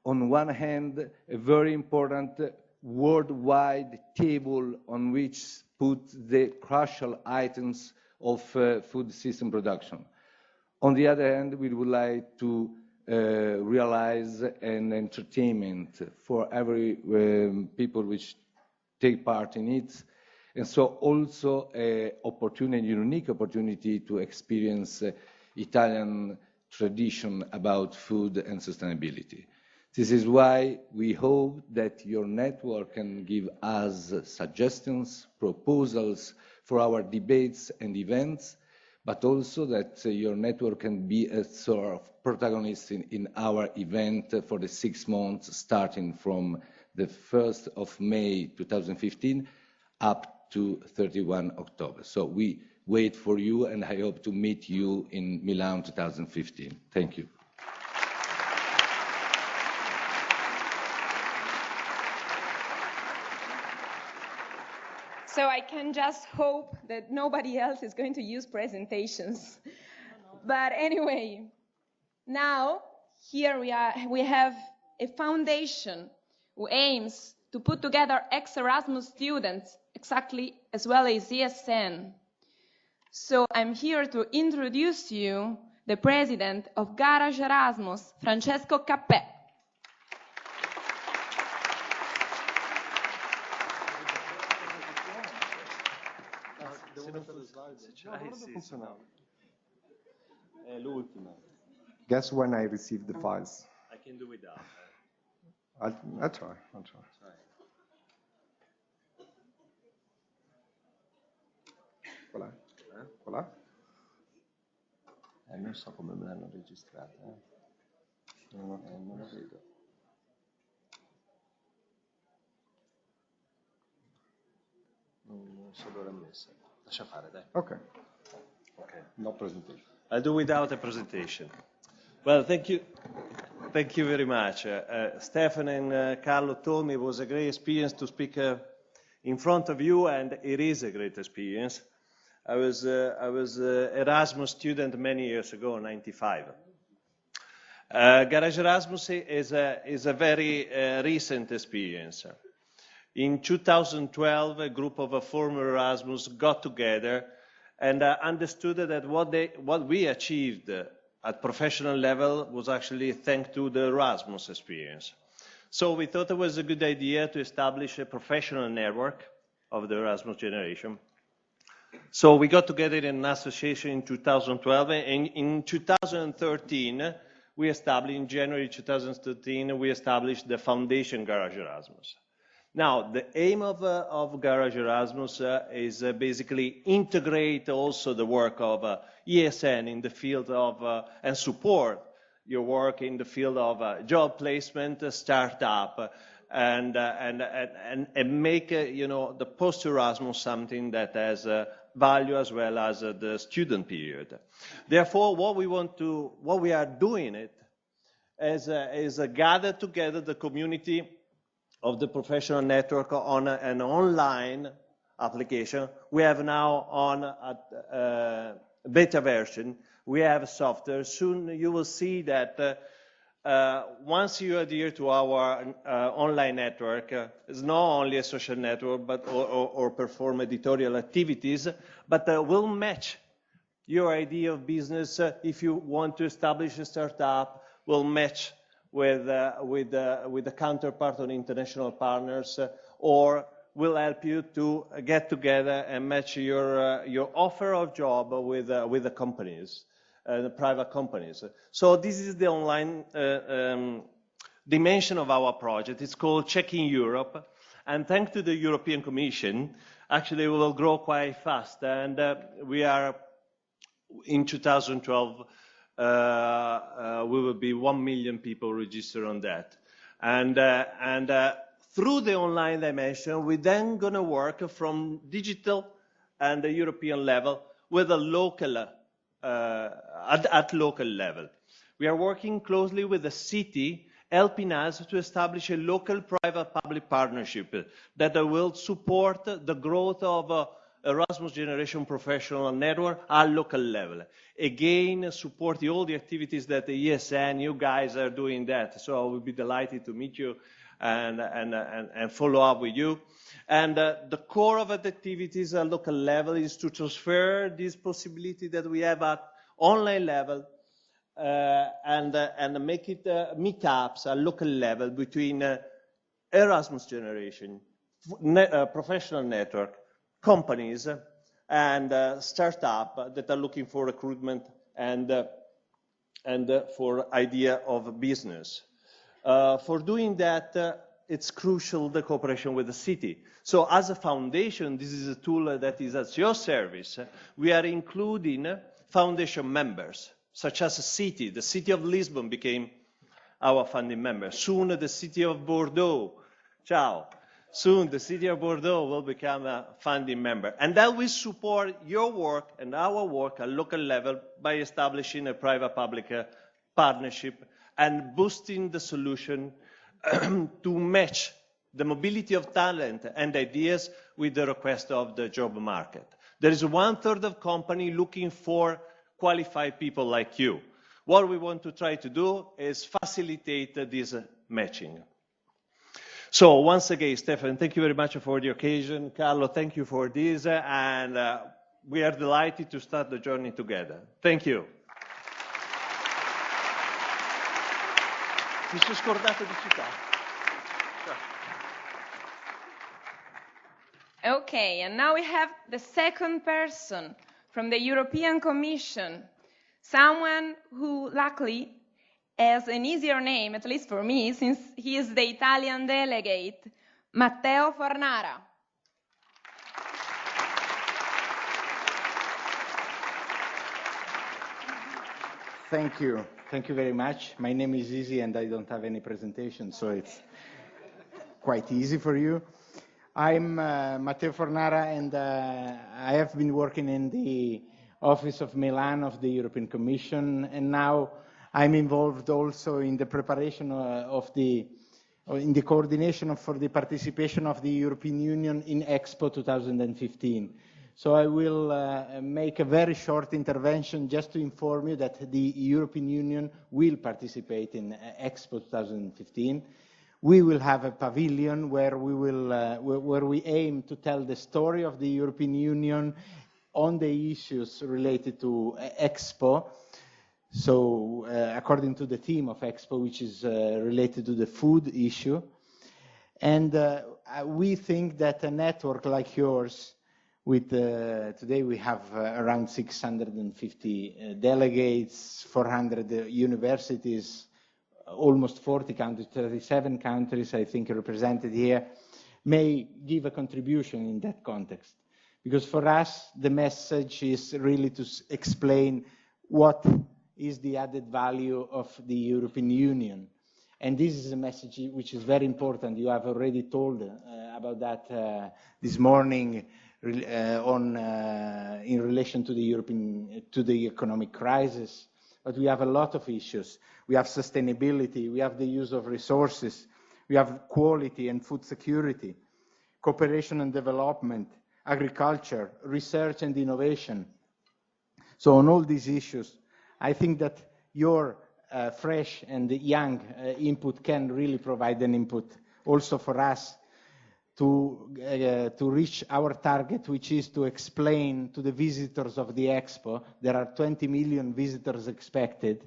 on one hand, a very important worldwide table on which put the crucial items of food system production. On the other hand, we would like to realize an entertainment for every people which take part in it, and so also a unique opportunity to experience Italian tradition about food and sustainability. This is why we hope that your network can give us suggestions, proposals for our debates and events, but also that your network can be a sort of protagonist in our event for the 6 months, starting from the 1st of May 2015 up to 31 October. So we wait for you, and I hope to meet you in Milan 2015. Thank you. So I can just hope that nobody else is going to use presentations. But anyway, now here we have a foundation who aims to put together ex-Erasmus students exactly as well as ESN. So I'm here to introduce you the president of Garage Erasmus, Francesco Cappè. Guess when I received the files? I can do without. I'll try. Voilà. Voilà. Non so come me l'hanno registrata. Non la vedo. Non so dove l'ho messa. Lascia fare, dai. Okay. No presentation. I'll do without a presentation. Well, thank you. Thank you very much. Stefan and Carlo told me it was a great experience to speak in front of you, and it is a great experience. I was Erasmus student many years ago, 95. Garage Erasmus is a very recent experience. In 2012, a group of former Erasmus got together and understood that what we achieved at professional level was actually thanks to the Erasmus experience. So we thought it was a good idea to establish a professional network of the Erasmus generation. So we got together in an association in 2012, and in 2013, in January 2013, we established the Foundation Garage Erasmus. Now, the aim of Garage Erasmus is basically integrate also the work of ESN in the field of, and support your work in the field of job placement, startup, and make the post-Erasmus something that has value as well as the student period. Therefore, what we are doing is gather together the community of the professional network on an online application. We have now on a beta version. We have software. Soon you will see that once you adhere to our online network, it's not only a social network or perform editorial activities, but will match your idea of business. If you want to establish a startup, will match with a counterpart on international partners, or will help you to get together and match your offer of job with the companies, the private companies. So this is the online dimension of our project. It's called Checking Europe, and thanks to the European Commission, actually we will grow quite fast, and we are in 2012 we will be 1 million people registered on that. And through the online dimension, we're then going to work from digital and the European level with a local, at local level. We are working closely with the city, helping us to establish a local private-public partnership that will support the growth of Erasmus Generation Professional Network at local level. Again, supporting all the activities that the ESN, you guys are doing that. So I will be delighted to meet you and follow up with you. And the core of the activities at local level is to transfer this possibility that we have at online level and make it meetups at local level between Erasmus Generation, professional network, companies, and startups that are looking for recruitment and for idea of business. For doing that, it's crucial the cooperation with the city. So as a foundation, this is a tool that is at your service. We are including foundation members, such as a city. The city of Lisbon became our funding member. Soon the city of Bordeaux, ciao. Soon the city of Bordeaux will become a funding member. And that will support your work and our work at local level by establishing a private-public partnership and boosting the solution to match the mobility of talent and ideas with the request of the job market. There is 1/3 of companies looking for qualified people like you. What we want to try to do is facilitate this matching. So once again, Stefan, thank you very much for the occasion. Carlo, thank you for this, and we are delighted to start the journey together. Thank you. Mi sono scordato di citare. Okay, and now we have the second person from the European Commission, someone who luckily has an easier name, at least for me, since he is the Italian delegate, Matteo Fornara. Thank you. Thank you very much. My name is Easy and I don't have any presentation, so it's quite easy for you. I'm Matteo Fornara and I have been working in the Office of Milan of the European Commission, and now I'm involved also in the preparation in the coordination for the participation of the European Union in Expo 2015. So I will make a very short intervention just to inform you that the European Union will participate in Expo 2015. We will have a pavilion where we aim to tell the story of the European Union on the issues related to Expo. So according to the theme of Expo, which is related to the food issue. And we think that a network like yours, with today we have around 650 delegates, 400 universities, almost 40 countries, 37 countries, I think, represented here, may give a contribution in that context. Because for us, the message is really to explain what is the added value of the European Union. And this is a message which is very important. You have already told about that this morning in relation to the economic crisis. But we have a lot of issues. We have sustainability, we have the use of resources, we have quality and food security, cooperation and development, agriculture, research and innovation. So on all these issues, I think that your fresh and young input can really provide an input also for us to reach our target, which is to explain to the visitors of the Expo. There are 20 million visitors expected.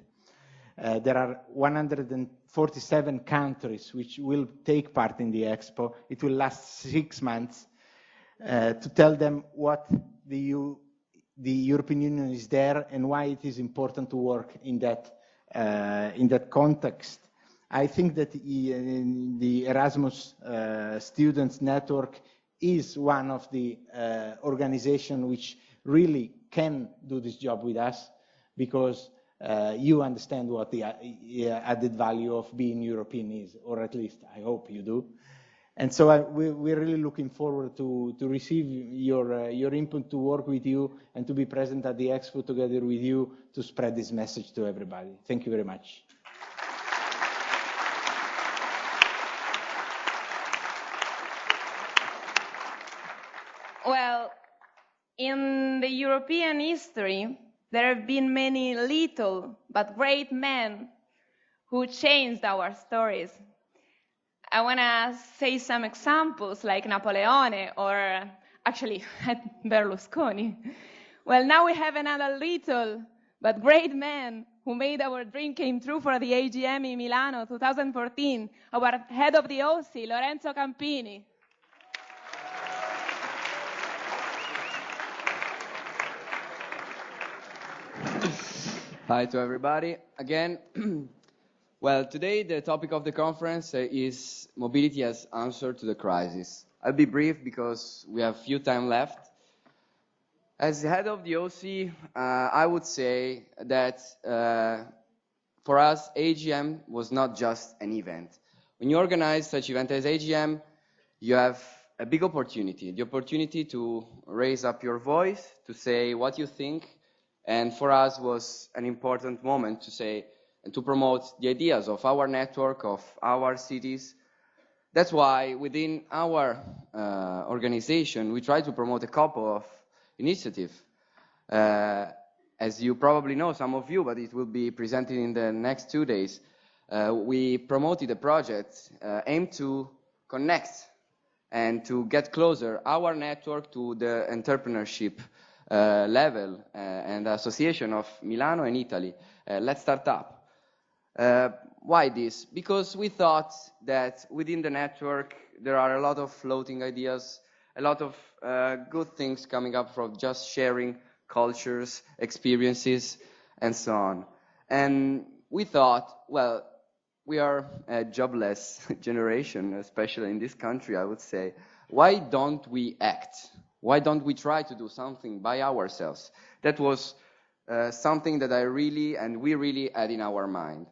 There are 147 countries which will take part in the Expo. It will last 6 months to tell them what the European Union is there and why it is important to work in that context. I think that the Erasmus Students Network is one of the organizations which really can do this job with us, because you understand what the added value of being European is, or at least I hope you do. And so we're really looking forward to receive your input, to work with you, and to be present at the Expo together with you to spread this message to everybody. Thank you very much. Well, in the European history, there have been many little but great men who changed our stories. I want to say some examples like Napoleone or actually Berlusconi. Well, now we have another little but great man who made our dream came true for the AGM in Milano 2014, our head of the OC, Lorenzo Campini. Hi to everybody again. Well, today the topic of the conference is mobility as answer to the crisis. I'll be brief because we have few time left. As head of the OC, I would say that for us, AGM was not just an event. When you organize such event as AGM, you have a big opportunity, the opportunity to raise up your voice, to say what you think, and for us was an important moment to say and to promote the ideas of our network, of our cities. That's why within our organization, we try to promote a couple of initiatives. As you probably know, some of you, but it will be presented in the next 2 days, we promoted a project aimed to connect and to get closer our network to the entrepreneurship level and association of Milano and Italy. Let's Start Up. Why this? Because we thought that within the network there are a lot of floating ideas, a lot of good things coming up from just sharing cultures, experiences, and so on. And we thought, well, we are a jobless generation, especially in this country, I would say. Why don't we act? Why don't we try to do something by ourselves? That was something that we really had in our mind.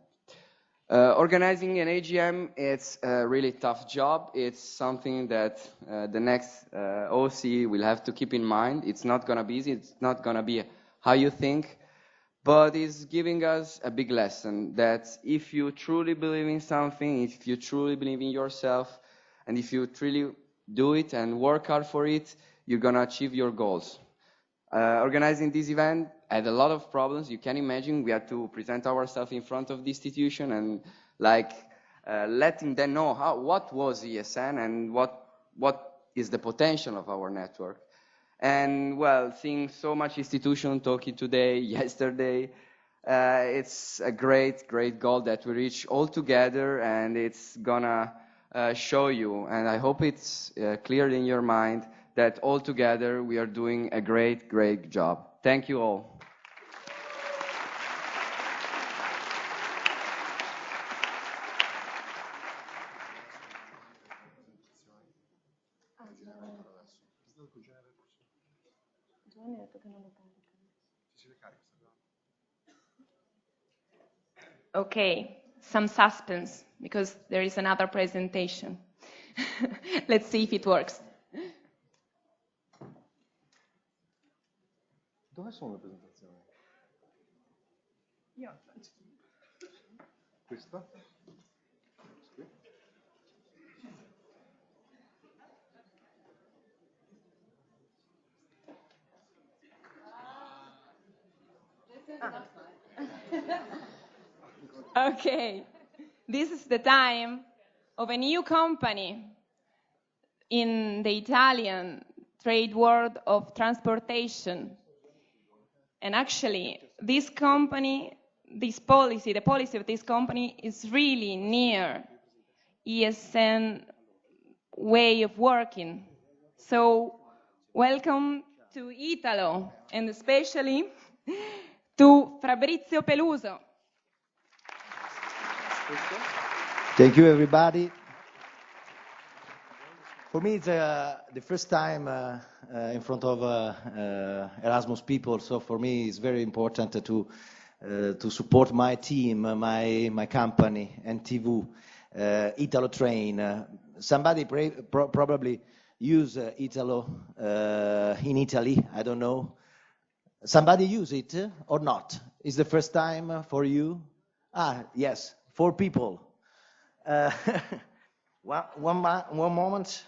Organizing an AGM, it's a really tough job. It's something that the next OC will have to keep in mind. It's not going to be easy. It's not going to be how you think. But it's giving us a big lesson that if you truly believe in something, if you truly believe in yourself, and if you truly do it and work hard for it, you're going to achieve your goals. Organizing this event had a lot of problems. You can imagine we had to present ourselves in front of the institution and letting them know what was ESN and what is the potential of our network. And well, seeing so much institution talking today, yesterday, it's a great, great goal that we reach all together, and it's gonna show you, and I hope it's clear in your mind that all together we are doing a great, great job. Thank you all. Okay, some suspense because there is another presentation. Let's see if it works. Dove sono le presentazioni? Questa? Okay, this is the time of a new company in the Italian trade world of transportation. And actually, this company, the policy of this company is really near ESN way of working. So welcome to Italo, and especially to Fabrizio Peluso. Thank you, everybody. For me, it's the first time in front of Erasmus people, so for me it's very important to to support my team, my company, NTV, Italo Train. Somebody probably use Italo in Italy, I don't know. Somebody use it or not? Is the first time for you? Yes, 4 people. One moment.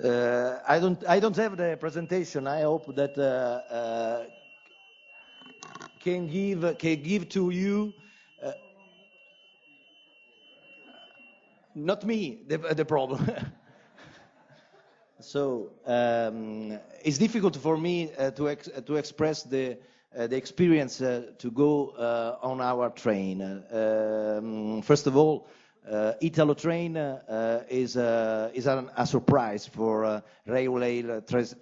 I don't have the presentation. I hope that can give to you. Not me, the problem. So it's difficult for me to express the experience to go on our train. First of all, Italo Train is a surprise for railway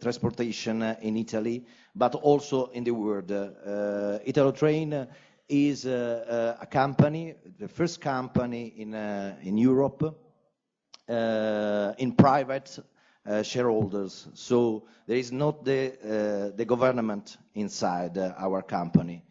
transportation in Italy, but also in the world. Italo Train is a company, the first company in Europe, in private shareholders. So there is not the government inside our company.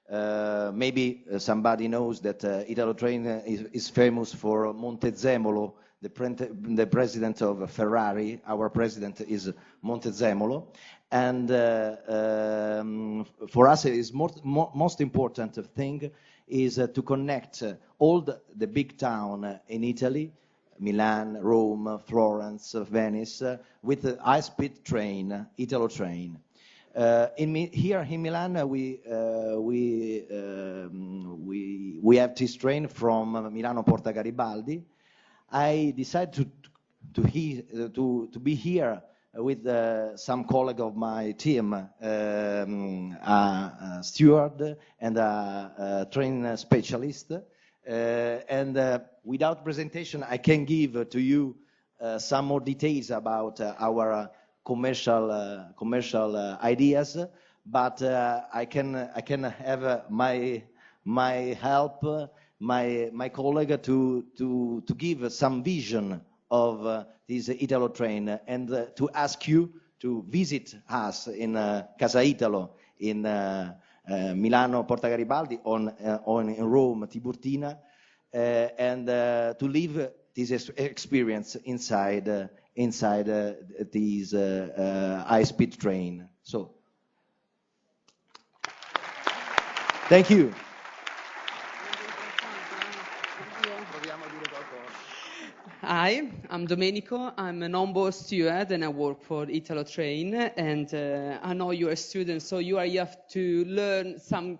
Maybe somebody knows that Italo Train is famous for Montezemolo, the president of Ferrari. Our president is Montezemolo. And for us, is most important thing is to connect all the big town in Italy, Milan, Rome, Florence, Venice, with the high-speed train, Italo Train. Here in Milan, we have this train from Milano Porta Garibaldi. I decided to be here with some colleague of my team, a steward and a train specialist. And without presentation, I can give to you some more details about our commercial ideas, but I can have my help, my colleague to give some vision of this Italo Train and to ask you to visit us in Casa Italo in Milano Porta Garibaldi on in Rome Tiburtina and to live this experience inside this high-speed train. So, thank you. Hi, I'm Domenico. I'm an onboard steward and I work for Italo Train. And I know you're a student, so you are here to learn some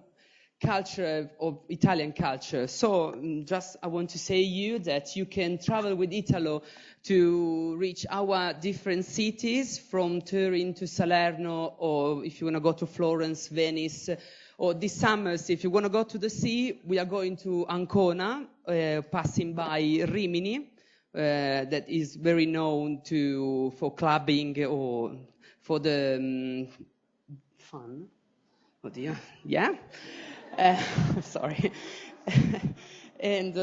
culture of Italian culture. So just I want to say you that you can travel with Italo to reach our different cities from Turin to Salerno, or if you want to go to Florence, Venice, or this summer, if you want to go to the sea, we are going to Ancona, passing by Rimini. That is very known for clubbing or for the fun. Oh dear, yeah. Sorry. And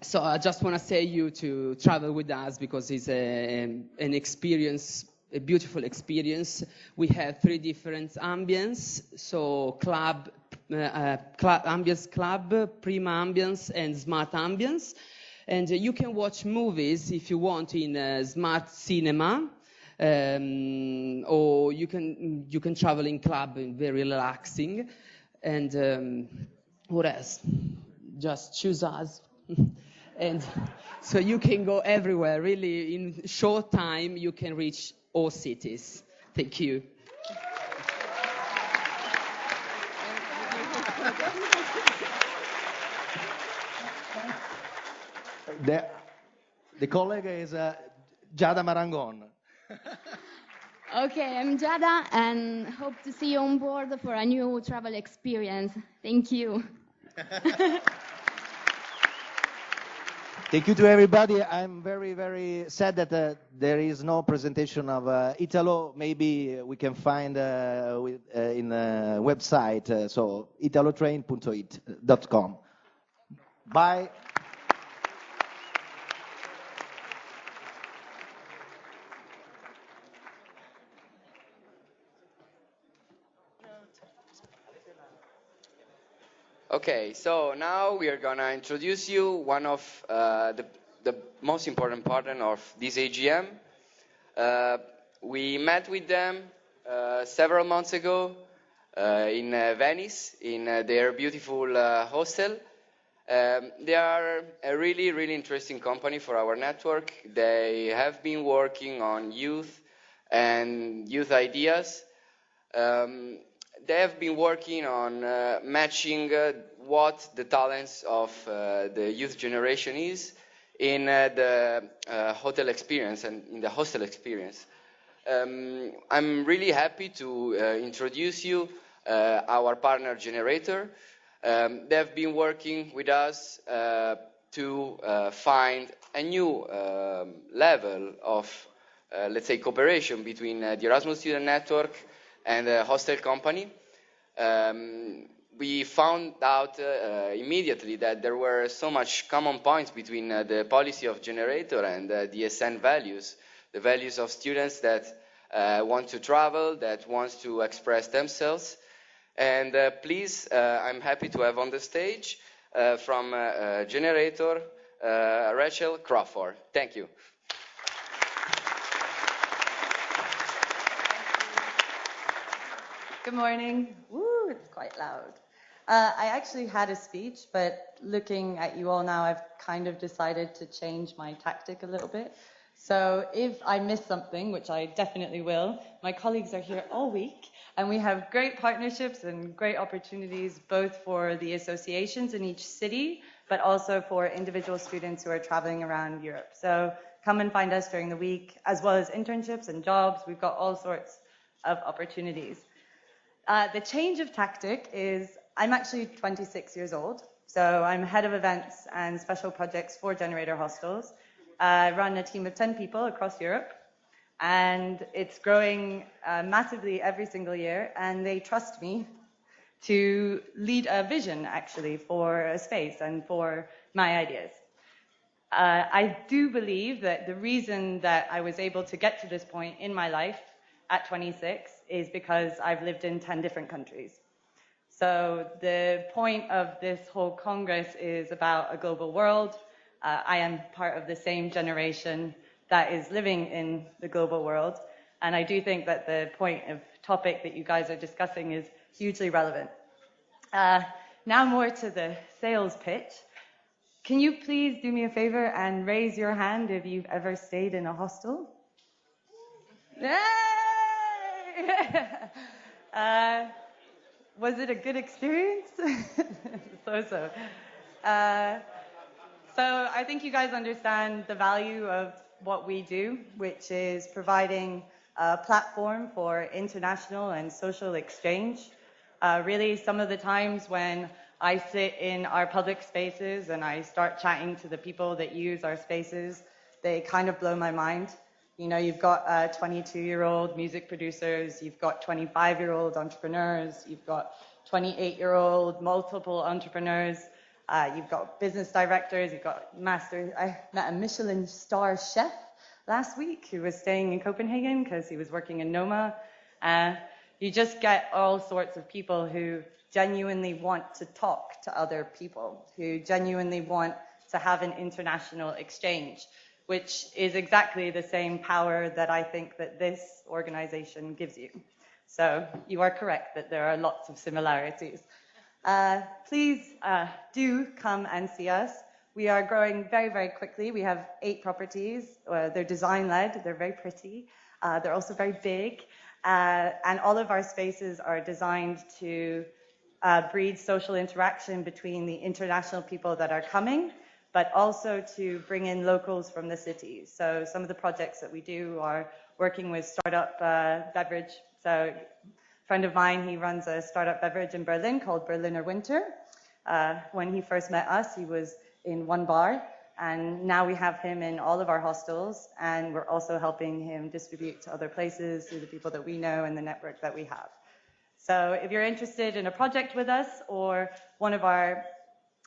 so I just want to say you to travel with us because it's an experience, a beautiful experience. We have 3 different ambience, so club, ambience club, prima ambience, and smart ambience. And you can watch movies if you want in smart cinema, or you can travel in club, very relaxing. And what else? Just choose us. And so you can go everywhere. Really, in short time, you can reach all cities. Thank you. The colleague is Giada Marangon. Okay, I'm Giada and hope to see you on board for a new travel experience. Thank you. Thank you to everybody. I'm very, very sad that there is no presentation of Italo. Maybe we can find in the website, so italotrain.it.com. Bye. Okay, so now we are gonna introduce you one of the most important partner of this AGM. We met with them several months ago in Venice, in their beautiful hostel. They are a really, really interesting company for our network. They have been working on youth and youth ideas. They have been working on matching what the talents of the youth generation is in the hotel experience and in the hostel experience. I'm really happy to introduce you our partner Generator. They have been working with us to find a new level of, let's say, cooperation between the Erasmus Student Network and the hostel company. We found out immediately that there were so much common points between the policy of Generator and the ESN values, the values of students that want to travel, that want to express themselves. And please, I'm happy to have on the stage from Generator, Rachel Crawford. Thank you. Good morning. Woo, it's quite loud. I actually had a speech, but looking at you all now, I've kind of decided to change my tactic a little bit. So if I miss something, which I definitely will, my colleagues are here all week, and we have great partnerships and great opportunities both for the associations in each city, but also for individual students who are traveling around Europe. So come and find us during the week, as well as internships and jobs. We've got all sorts of opportunities. The change of tactic is, I'm actually 26 years old, so I'm head of events and special projects for Generator Hostels. I run a team of 10 people across Europe, and it's growing massively every single year, and they trust me to lead a vision, actually, for a space and for my ideas. I do believe that the reason that I was able to get to this point in my life at 26 is because I've lived in 10 different countries. So the point of this whole Congress is about a global world. I am part of the same generation that is living in the global world. And I do think that the topic that you guys are discussing is hugely relevant. Now more to the sales pitch. Can you please do me a favor and raise your hand if you've ever stayed in a hostel? Yay! Was it a good experience? So. So I think you guys understand the value of what we do, which is providing a platform for international and social exchange. Really, some of the times when I sit in our public spaces and I start chatting to the people that use our spaces, they kind of blow my mind. You know, you've got 22-year-old music producers, you've got 25-year-old entrepreneurs, you've got 28-year-old multiple entrepreneurs, you've got business directors, you've got masters. I met a Michelin star chef last week who was staying in Copenhagen because he was working in Noma. You just get all sorts of people who genuinely want to talk to other people, who genuinely want to have an international exchange, which is exactly the same power that I think that this organization gives you. So you are correct that there are lots of similarities. Please do come and see us. We are growing very, very quickly. We have 8 properties. They're design-led. They're very pretty. They're also very big. And all of our spaces are designed to breed social interaction between the international people that are coming, but also to bring in locals from the cities. So some of the projects that we do are working with startup beverage. So a friend of mine, he runs a startup beverage in Berlin called Berliner Winter. When he first met us, he was in one bar, and now we have him in all of our hostels, and we're also helping him distribute to other places through the people that we know and the network that we have. So if you're interested in a project with us, or one of our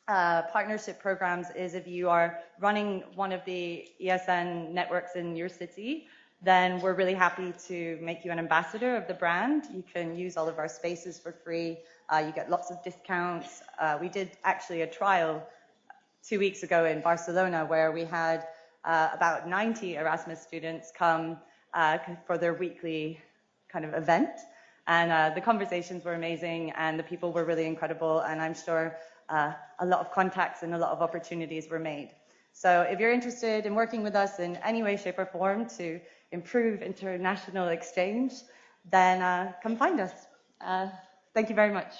partnership programs is if you are running one of the ESN networks in your city, then we're really happy to make you an ambassador of the brand. You can use all of our spaces for free, You get lots of discounts. We did actually a trial 2 weeks ago in Barcelona where we had about 90 Erasmus students come for their weekly kind of event. And the conversations were amazing and the people were really incredible. And I'm sure a lot of contacts and a lot of opportunities were made. So if you're interested in working with us in any way, shape or form to improve international exchange, then come find us. Thank you very much.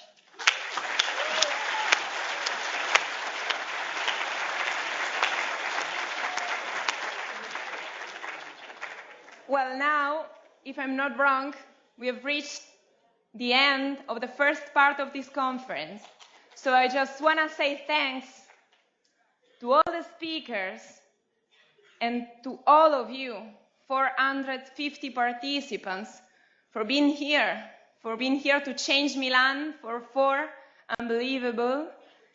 Well, now, if I'm not wrong, we have reached the end of the first part of this conference. So I just want to say thanks to all the speakers and to all of you, 450 participants, for being here to change Milan for 4 unbelievable,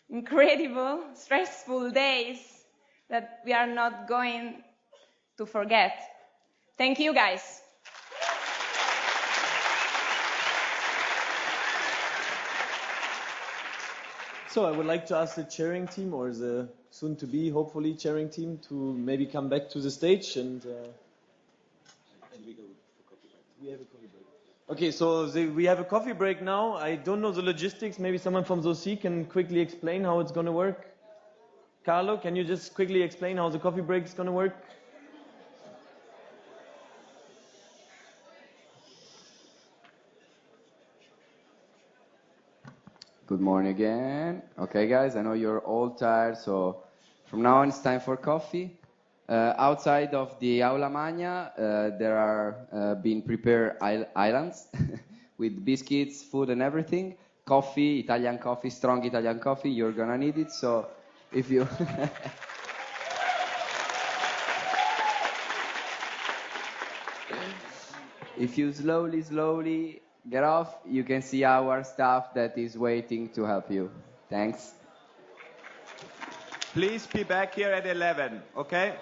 incredible, stressful days that we are not going to forget. Thank you, guys. So I would like to ask the chairing team, or the soon-to-be, hopefully, chairing team, to maybe come back to the stage and we go for coffee break. We have a coffee break. Okay, so we have a coffee break now. I don't know the logistics. Maybe someone from ZOC can quickly explain how it's going to work. Carlo, can you just quickly explain how the coffee break is going to work? Good morning again. Okay, guys, I know you're all tired, so from now on it's time for coffee. Outside of the Aula Magna, there are being prepared islands with biscuits, food, and everything. Coffee, Italian coffee, strong Italian coffee. You're gonna need it. So if you if you slowly get off, you can see our staff that is waiting to help you. Thanks. Please be back here at 11, okay?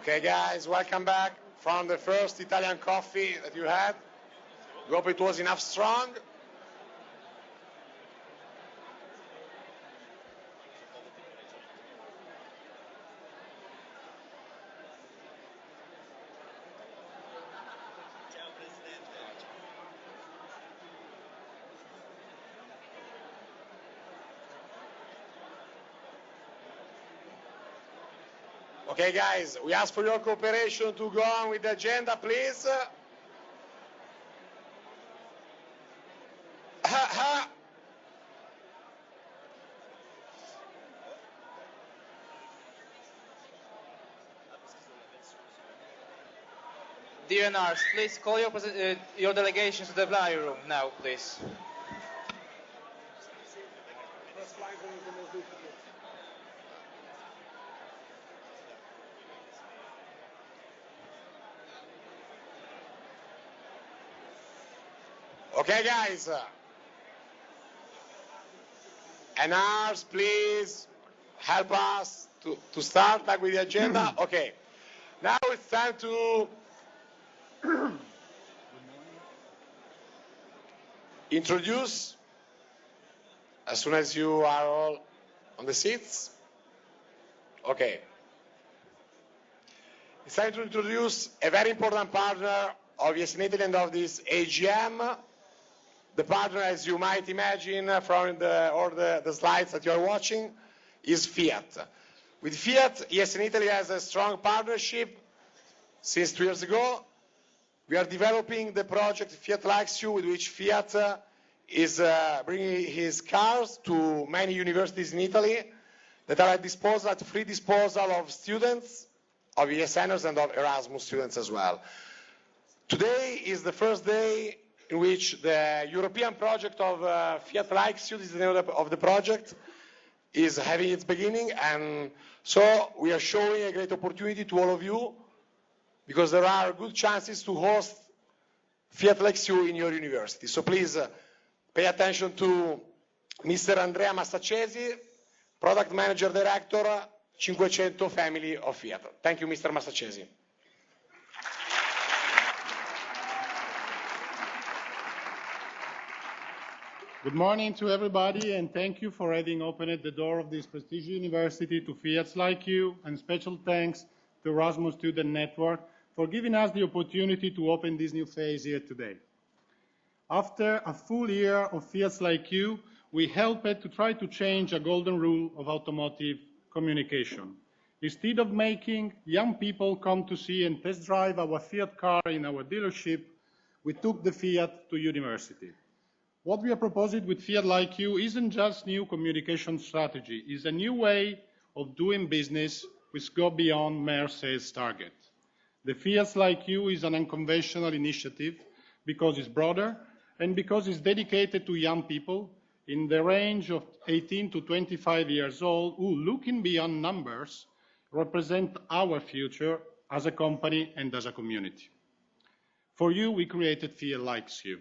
Okay, guys, welcome back from the first Italian coffee that you had. We hope it was enough strong. Okay, guys, we ask for your cooperation to go on with the agenda, please. DNRs, please call your delegations to the plenary room now, please. Okay, guys. NRs, please help us to start back with the agenda. Okay. Now it's time to introduce, as soon as you are all on the seats. Okay. It's time to introduce a very important partner of ESN Italy and of this AGM. The partner, as you might imagine from the slides that you are watching, is Fiat. With Fiat, ESN Italy has a strong partnership since 2 years ago. We are developing the project Fiat Likes You, with which Fiat is bringing his cars to many universities in Italy that are at free disposal of students, of ESNers and of Erasmus students as well. Today is the first day in which the European project of Fiat Likes You, this is the name of the project, is having its beginning, and so we are showing a great opportunity to all of you, because there are good chances to host Fiat Likes You in your university. So please pay attention to Mr. Andrea Massacesi, Product Manager Director, 500 Family of Fiat. Thank you, Mr. Massacesi. Good morning to everybody, and thank you for having opened the door of this prestigious university to Fiats like you, and special thanks to Erasmus Student Network for giving us the opportunity to open this new phase here today. After a full year of Fiats like you, we helped to try to change a golden rule of automotive communication. Instead of making young people come to see and test drive our Fiat car in our dealership, we took the Fiat to university. What we are proposing with Fiat Like You isn't just new communication strategy, it's a new way of doing business which go beyond mere sales target. The Fiat Like You is an unconventional initiative because it's broader and because it's dedicated to young people in the range of 18 to 25 years old who, looking beyond numbers, represent our future as a company and as a community. For you, we created Fiat Likes You.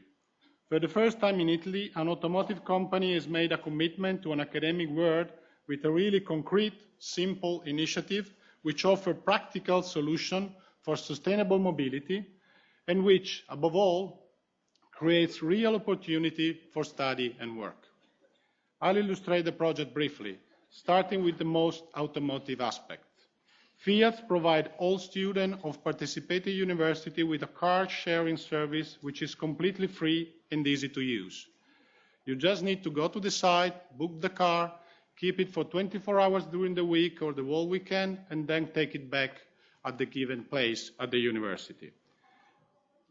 For the first time in Italy, an automotive company has made a commitment to an academic world with a really concrete, simple initiative which offers practical solutions for sustainable mobility and which, above all, creates real opportunity for study and work. I'll illustrate the project briefly, starting with the most automotive aspect. Fiat provide all students of participating university with a car sharing service which is completely free and easy to use. You just need to go to the site, book the car, keep it for 24 hours during the week or the whole weekend, and then take it back at the given place at the university.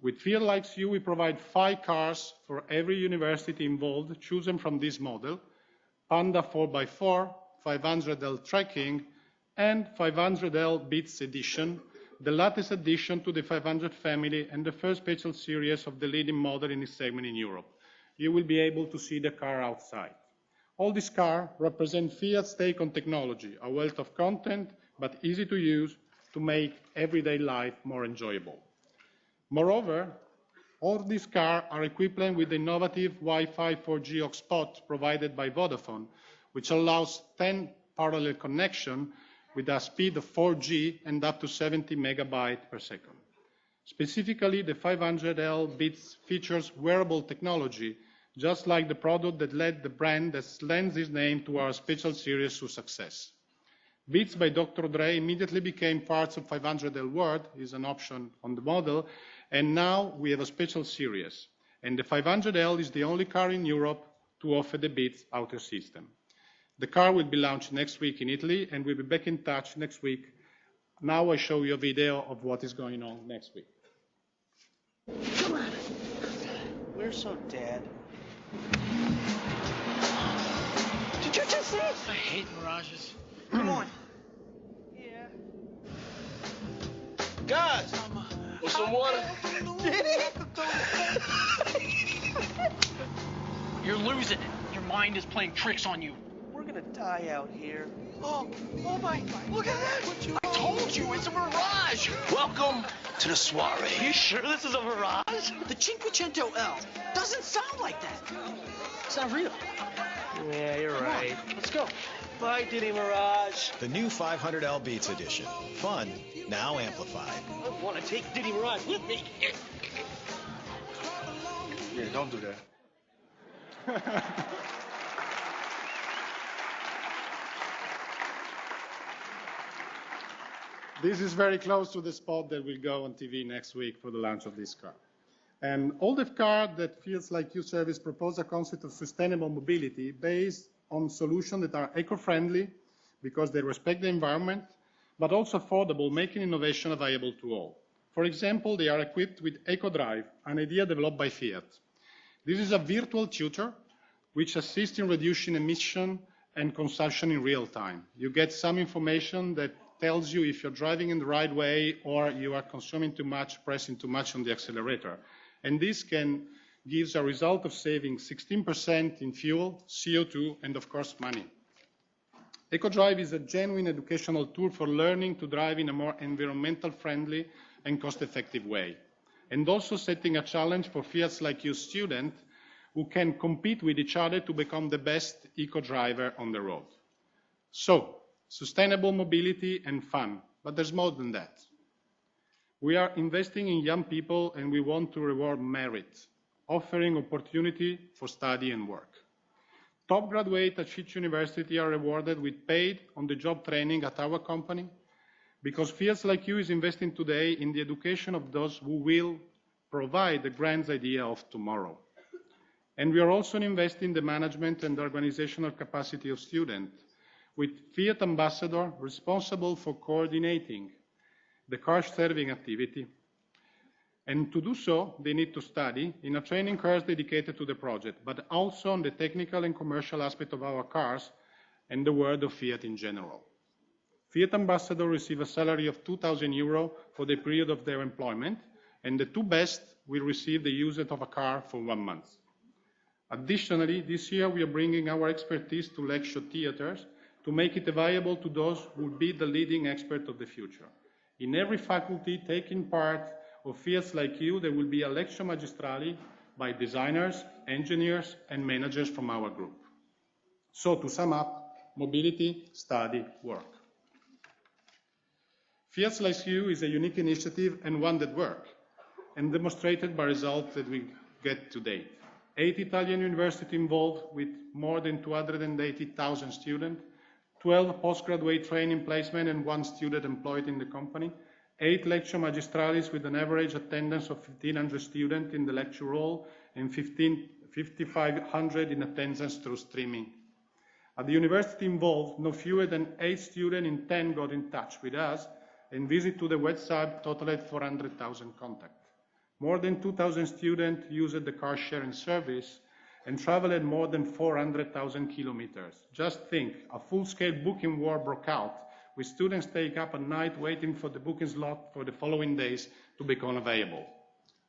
With Fiat Likes You, we provide 5 cars for every university involved, chosen from this model: Panda 4x4, 500L Trekking, and 500L.It edition, the latest addition to the 500 family and the first special series of the leading model in its segment in Europe. You will be able to see the car outside. All these cars represent Fiat's take on technology, a wealth of content, but easy to use to make everyday life more enjoyable. Moreover, all these cars are equipped with the innovative Wi-Fi 4G hotspot provided by Vodafone, which allows 10 parallel connection with a speed of 4G and up to 70 megabytes per second. Specifically, the 500L.It features wearable technology, just like the product that led the brand that lends its name to our special series to success. Beats by Dr. Dre immediately became parts of 500L World, is an option on the model, and now we have a special series. And the 500L is the only car in Europe to offer the Beats audio system. The car will be launched next week in Italy, and we'll be back in touch next week. Now I show you a video of what is going on next week. Come on. We're so dead. Did you just see it? I hate mirages. Come on. Yeah. Guys, want some water? Did it? You're losing it. Your mind is playing tricks on you. We're gonna die out here. Oh my, look at that! I told you, it's a mirage! Welcome to the soiree. Are you sure this is a mirage? The Cinquecento L doesn't sound like that. It's not real. Yeah, you're right. Let's go. Bye, Diddy Mirage. The new 500L Beats edition. Fun, now amplified. I want to take Diddy Mirage with me. Yeah, don't do that. This is very close to the spot that will go on TV next week for the launch of this car. And all the car that Feels Like You service propose a concept of sustainable mobility based on solutions that are eco-friendly because they respect the environment, but also affordable, making innovation available to all. For example, they are equipped with EcoDrive, an idea developed by Fiat. This is a virtual tutor which assists in reducing emission and consumption in real time. You get some information that tells you if you're driving in the right way or you are consuming too much, pressing too much on the accelerator. And this gives a result of saving 16% in fuel, CO2, and of course money. EcoDrive is a genuine educational tool for learning to drive in a more environmental friendly and cost-effective way. And also setting a challenge for Fiats Like You students who can compete with each other to become the best eco-driver on the road. So, sustainable mobility and fun, but there's more than that. We are investing in young people and we want to reward merit, offering opportunity for study and work. Top graduates at each university are rewarded with paid on-the-job training at our company because Fiats Like You is investing today in the education of those who will provide the grand idea of tomorrow. And we are also investing in the management and organizational capacity of students, with Fiat Ambassador responsible for coordinating the car serving activity. And to do so, they need to study in a training course dedicated to the project, but also on the technical and commercial aspect of our cars and the world of Fiat in general. Fiat Ambassador receive a salary of €2,000 for the period of their employment, and the 2 best will receive the use of a car for 1 month. Additionally, this year we are bringing our expertise to lecture theaters to make it available to those who will be the leading expert of the future. In every faculty taking part of Fiats Like You, there will be a lecture magistrale by designers, engineers, and managers from our group. So to sum up, mobility, study, work. Fiats Like You is a unique initiative and one that works, and demonstrated by results that we get to date. 8 Italian universities involved with more than 280,000 students, 12 postgraduate training placement and 1 student employed in the company, 8 lecture magistralis with an average attendance of 1,500 students in the lecture hall and 5,500 in attendance through streaming. At the university involved, no fewer than 8 students in 10 got in touch with us, and visit to the website totaled 400,000 contacts. More than 2,000 students used the car sharing service and traveled more than 400,000 kilometers. Just think, a full-scale booking war broke out, with students staying up at night waiting for the booking slot for the following days to become available.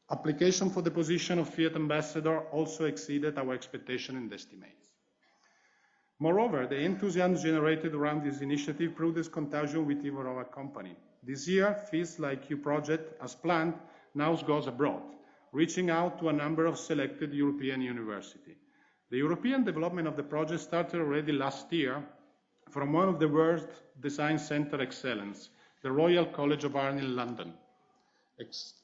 Application for the position of Fiat Ambassador also exceeded our expectation and estimates. Moreover, the enthusiasm generated around this initiative proved its contagion within our company. This year, Fiat Like You project, as planned, now goes abroad, reaching out to a number of selected European universities. The European development of the project started already last year from one of the world's design center excellence, the Royal College of Art in London,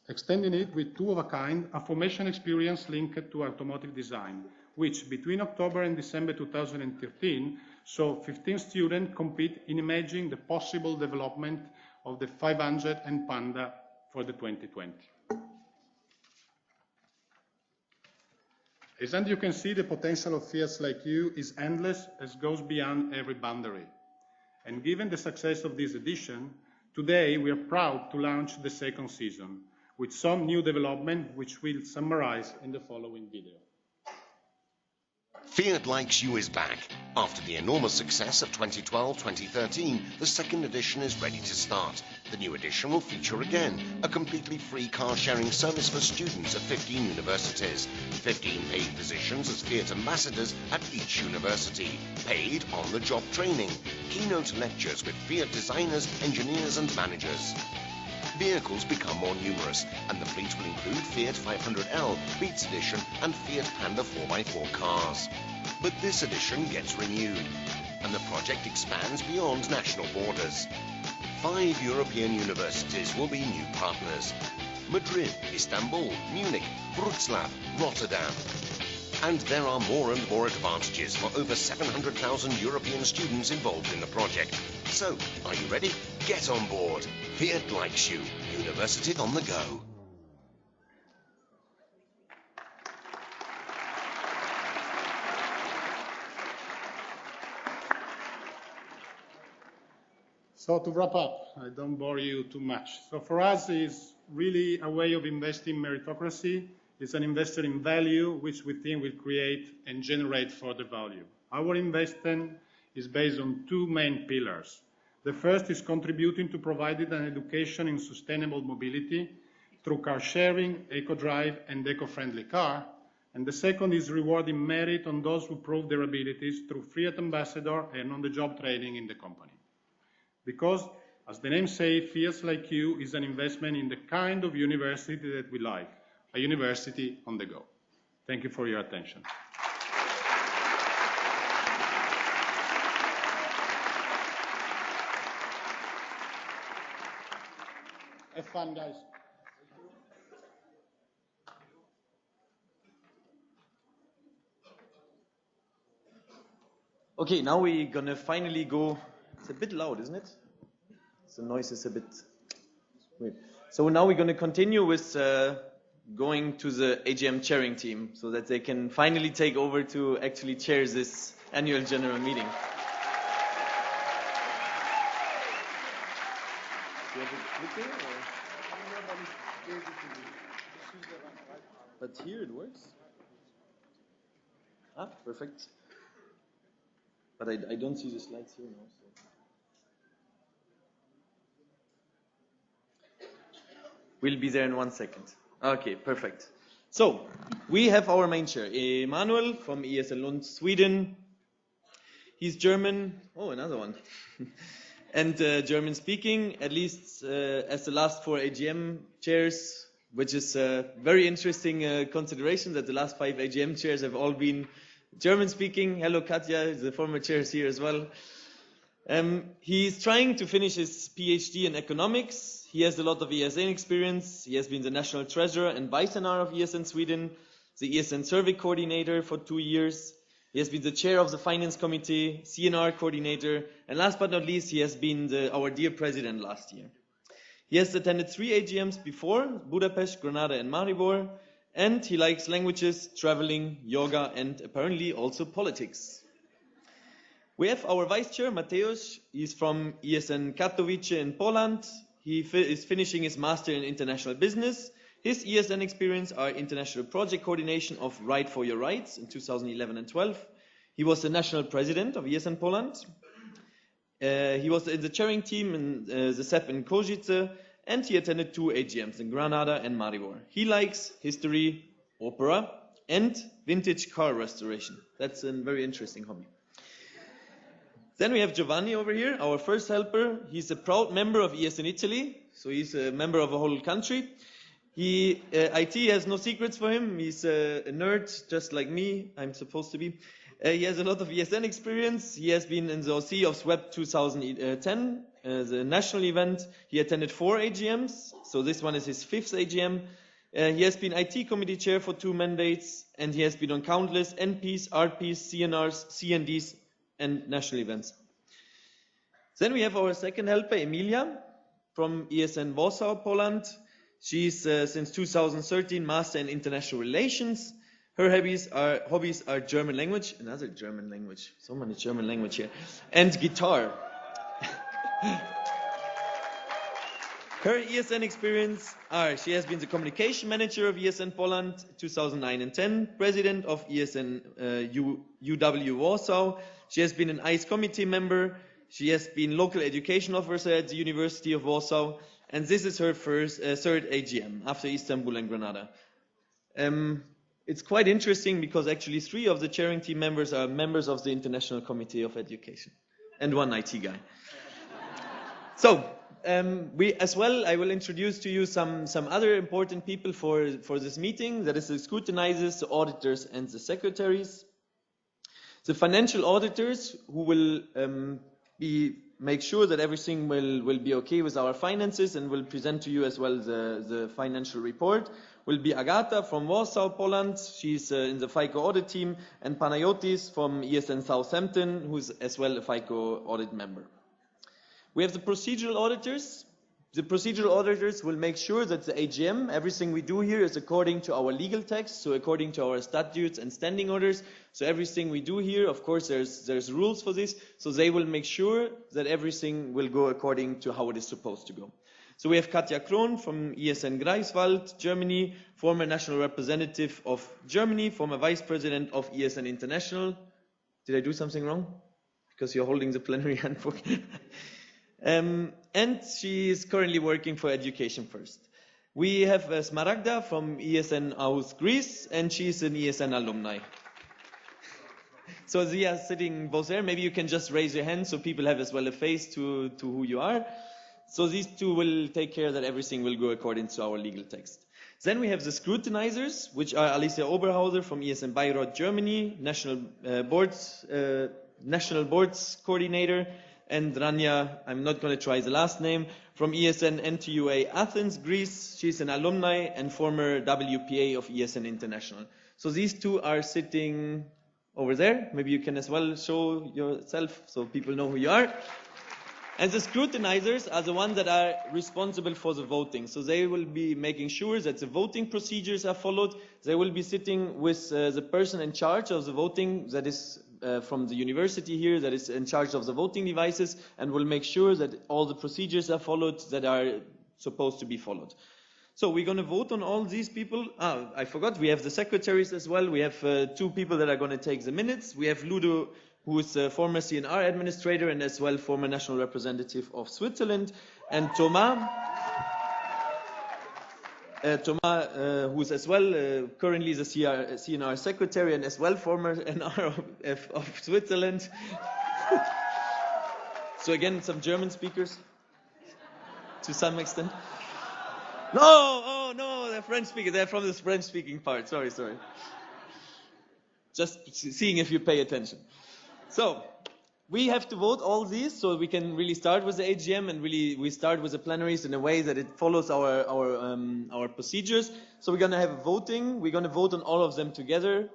extending it with 2 of a kind, a formation experience linked to automotive design, which between October and December 2013 saw 15 students compete in imagining the possible development of the 500 and Panda for the 2020. As you can see, the potential of Fiat Like You is endless as goes beyond every boundary. And given the success of this edition, today we are proud to launch the second season with some new development which we'll summarize in the following video. Fiat Likes You is back. After the enormous success of 2012-2013, the second edition is ready to start. The new edition will feature again a completely free car-sharing service for students at 15 universities, 15 paid positions as Fiat ambassadors at each university, paid on-the-job training, keynote lectures with Fiat designers, engineers and managers. Vehicles become more numerous, and the fleet will include Fiat 500L, Beats Edition, and Fiat Panda 4x4 cars. But this edition gets renewed, and the project expands beyond national borders. 5 European universities will be new partners: Madrid, Istanbul, Munich, Wrocław, Rotterdam. And there are more and more advantages for over 700,000 European students involved in the project. So, are you ready? Get on board. Fiat Likes You. University on the go. So to wrap up, I don't bore you too much. So for us, it's really a way of investing in meritocracy. It's an investor in value, which we think will create and generate further value. Our investment is based on 2 main pillars. The first is contributing to providing an education in sustainable mobility through car sharing, eco-drive, and eco-friendly car. And the second is rewarding merit on those who prove their abilities through Fiat Ambassador and on-the-job training in the company. Because, as the name says, Fiat Like You is an investment in the kind of university that we like, a university on the go. Thank you for your attention. Have fun, guys. Okay, now we're gonna finally go. It's a bit loud, isn't it? The noise is a bit weird. So now we're gonna continue with going to the AGM chairing team so that they can finally take over to actually chair this annual general meeting. Do you have a clicker or? But here it works. Ah, perfect. But I don't see the slides here now. So. We'll be there in 1 second. Okay, perfect. So, we have our main chair, Emanuel from ESN Lund, Sweden. He's German. Oh, another one. And German speaking, at least as the last 4 AGM chairs, which is a very interesting consideration that the last 5 AGM chairs have all been German speaking. Hello, Katja, the former chair is here as well. He's trying to finish his PhD in economics. He has a lot of ESN experience. He has been the national treasurer and vice-senar of ESN Sweden, the ESN survey coordinator for 2 years. He He has been the chair of the finance committee, CNR coordinator, and last but not least, he has been our dear president last year. He has attended 3 AGMs before, Budapest, Granada, and Maribor, and he likes languages, traveling, yoga, and apparently also politics. We have our vice chair, Mateusz. He's from ESN Katowice in Poland. He is finishing his master in international business. His ESN experience are international project coordination of Right for Your Rights in 2011 and 12. He was the national president of ESN Poland. He was in the chairing team in the CEP in Košice, and he attended 2 AGMs in Granada and Maribor. He likes history, opera, and vintage car restoration. That's a very interesting hobby. Then we have Giovanni over here, our first helper. He's a proud member of ESN Italy, so he's a member of a whole country. IT has no secrets for him. He's a nerd, just like me. I'm supposed to be. He has a lot of ESN experience. He has been in the OC of SWEP 2010, the national event. He attended 4 AGMs, so this one is his 5th AGM. He has been IT committee chair for 2 mandates, and he has been on countless NPs, RPs, CNRs, CNDs, and national events. Then we have our second helper, Emilia, from ESN Warsaw, Poland. She's since 2013 master in international relations. Her hobbies are German language, another German language, so many German language here, and guitar. Her ESN experience are, she has been the communication manager of ESN Poland 2009 and 10, president of ESN UW Warsaw. She has been an ICE committee member. She has been local education officer at the University of Warsaw. And this is her third AGM after Istanbul and Granada. It's quite interesting because actually 3 of the chairing team members are members of the International Committee of Education and 1 IT guy. So I will introduce to you some other important people for this meeting. That is the scrutinizers, the auditors, and the secretaries. The financial auditors who will make sure that everything will be okay with our finances and will present to you as well the financial report will be Agata from Warsaw, Poland. She's in the FICO audit team, and Panayotis from ESN Southampton, who's as well a FICO audit member. We have the procedural auditors. The procedural auditors will make sure that the AGM, everything we do here is according to our legal text, so according to our statutes and standing orders. So everything we do here, of course, there's rules for this. So they will make sure that everything will go according to how it is supposed to go. So we have Katja Krohn from ESN Greifswald, Germany, former national representative of Germany, former vice president of ESN International. Did I do something wrong? Because you're holding the plenary handbook. And she is currently working for Education First. We have Smaragda from ESN Aus Greece, and she's an ESN alumni. So they are sitting both there. Maybe you can just raise your hand so people have as well a face to who you are. So these 2 will take care that everything will go according to our legal text. Then we have the scrutinizers, which are Alicia Oberhauser from ESN Bayreuth, Germany, national boards coordinator, and Rania, I'm not going to try the last name, from ESN NTUA Athens, Greece. She's an alumni and former WPA of ESN International. So these 2 are sitting over there. Maybe you can as well show yourself so people know who you are. And the scrutinizers are the ones that are responsible for the voting. So they will be making sure that the voting procedures are followed. They will be sitting with the person in charge of the voting, that is from the university here, that is in charge of the voting devices, and will make sure that all the procedures are followed that are supposed to be followed. So we're going to vote on all these people. I forgot, we have the secretaries as well. We have 2 people that are going to take the minutes. We have Ludo, who is a former CNR administrator and as well former national representative of Switzerland, and Thomas, who is as well currently the CNR secretary and as well former NR of Switzerland. So again, some German speakers to some extent. No, they're French speakers. They're from the French-speaking part. Sorry. Just seeing if you pay attention. So we have to vote all these so we can really start with the AGM, and really we start with the plenaries in a way that it follows our procedures. So we're going to have voting. We're going to vote on all of them together.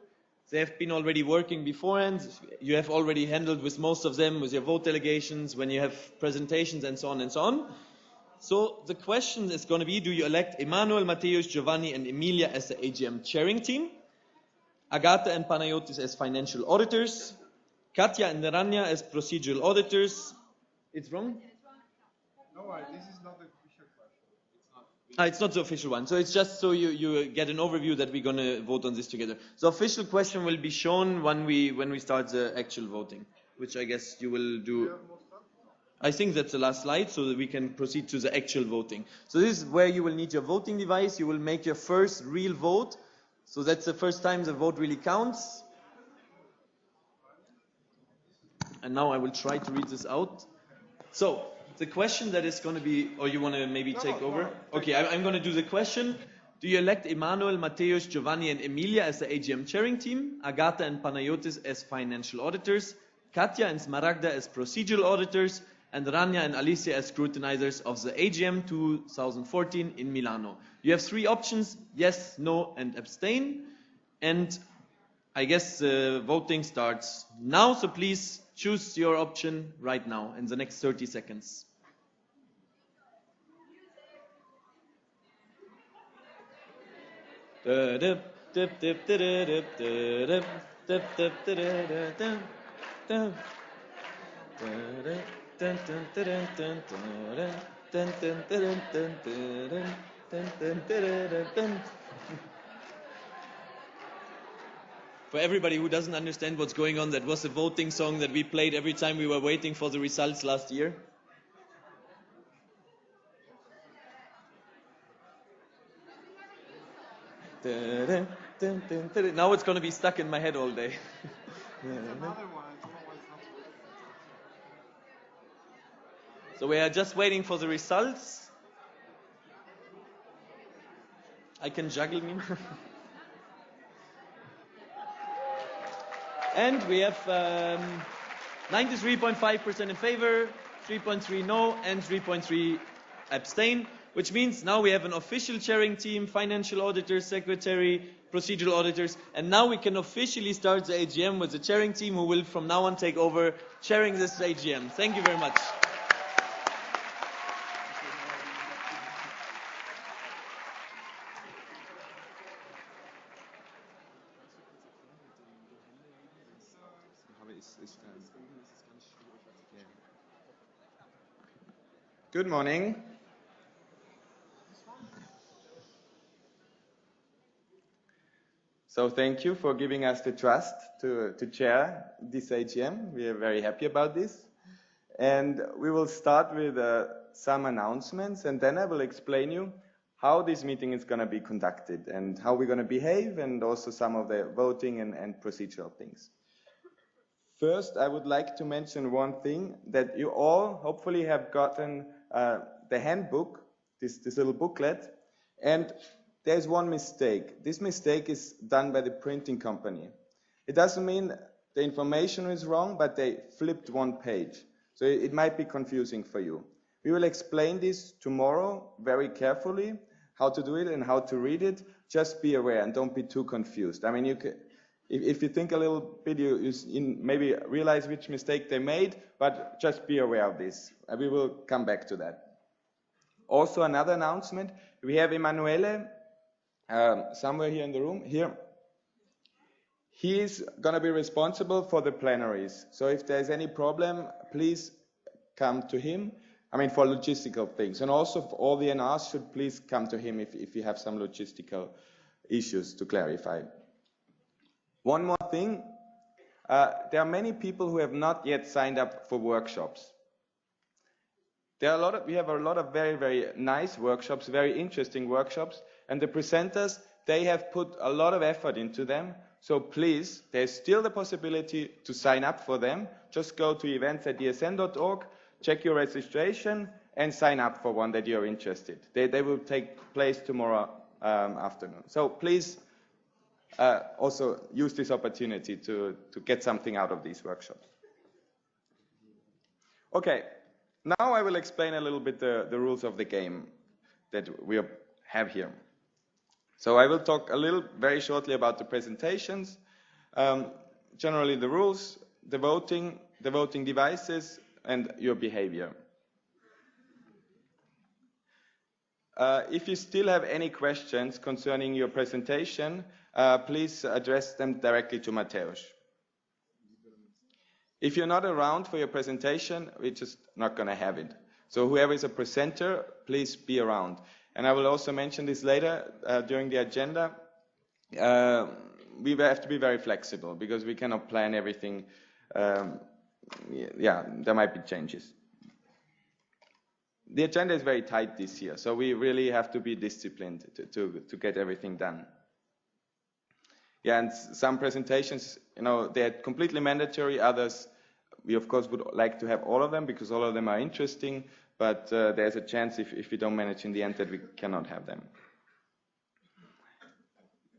They have been already working beforehand. You have already handled with most of them, with your vote delegations, when you have presentations and so on and so on. So the question is going to be, do you elect Emanuel, Mateusz, Giovanni and Emilia as the AGM chairing team? Agatha and Panayotis as financial auditors? Katja and Rania as procedural auditors? It's wrong? No, this is not the official question. It's not the official one. So it's just so you get an overview that we're going to vote on this together. The official question will be shown when we start the actual voting, which I guess you will do. I think that's the last slide so that we can proceed to the actual voting. So this is where you will need your voting device. You will make your first real vote. So that's the first time the vote really counts. And now I will try to read this out. So the question that is going to be, or you want to maybe take over? Okay, I'm going to do the question. Do you elect Emanuel, Mateusz, Giovanni and Emilia as the AGM chairing team? Agatha and Panayotis as financial auditors? Katja and Smaragda as procedural auditors? And Rania and Alicia as scrutinizers of the AGM 2014 in Milano. You have three options, yes, no, and abstain. And I guess the voting starts now, so please choose your option right now in the next 30 seconds. For everybody who doesn't understand what's going on, that was a voting song that we played every time we were waiting for the results last year. Now it's going to be stuck in my head all day. So we are just waiting for the results. I can juggle me. And we have 93.5% in favor, 3.3 no, and 3.3 abstain, which means now we have an official chairing team, financial auditors, secretary, procedural auditors, and now we can officially start the AGM with the chairing team who will from now on take over chairing this AGM. Thank you very much. Good morning. So thank you for giving us the trust to chair this AGM. We are very happy about this. And we will start with some announcements, and then I will explain you how this meeting is going to be conducted and how we're going to behave, and also some of the voting and procedural things. First, I would like to mention one thing, that you all hopefully have gotten the handbook, this little booklet, and there's one mistake. This mistake is done by the printing company. It doesn't mean the information is wrong, but they flipped one page. So it might be confusing for you. We will explain this tomorrow very carefully, how to do it and how to read it. Just be aware and don't be too confused. I mean, you can, if you think a little bit, you maybe realize which mistake they made, but just be aware of this. We will come back to that. Also, another announcement, we have Emanuele somewhere here in the room. Here, he is going to be responsible for the plenaries. So if there's any problem, please come to him. I mean, for logistical things. And also, for all the NRs should please come to him if you have some logistical issues to clarify. One more thing, there are many people who have not yet signed up for workshops. We have a lot of very, very nice workshops, very interesting workshops, and the presenters, they have put a lot of effort into them. So please, there's still the possibility to sign up for them. Just go to events@esn.org, check your registration, and sign up for one that you're interested. They will take place tomorrow afternoon. So please also use this opportunity to get something out of these workshops. Okay. Now I will explain a little bit the rules of the game that we have here. So I will talk very shortly about the presentations. Generally the rules, the voting devices, and your behavior. If you still have any questions concerning your presentation, please address them directly to Mateusz. If you're not around for your presentation, we're just not going to have it. So whoever is a presenter, please be around. And I will also mention this later during the agenda. We have to be very flexible because we cannot plan everything. Yeah, there might be changes. The agenda is very tight this year, so we really have to be disciplined to get everything done. Yeah, and some presentations, you know, they're completely mandatory. Others, we of course would like to have all of them because all of them are interesting, but there's a chance if we don't manage in the end that we cannot have them.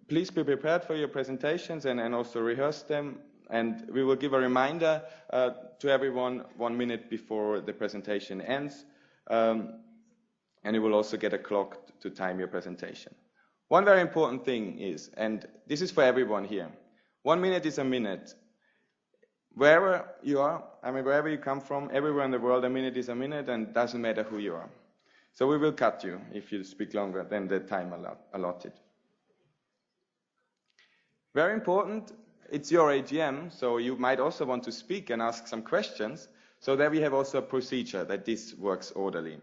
Please be prepared for your presentations and also rehearse them. And we will give a reminder to everyone 1 minute before the presentation ends. And you will also get a clock to time your presentation. One very important thing is, and this is for everyone here, 1 minute is a minute. Wherever you are, I mean, wherever you come from, everywhere in the world, a minute is a minute, and it doesn't matter who you are. So we will cut you if you speak longer than the time allotted. Very important, it's your AGM, so you might also want to speak and ask some questions. So there we have also a procedure that this works orderly.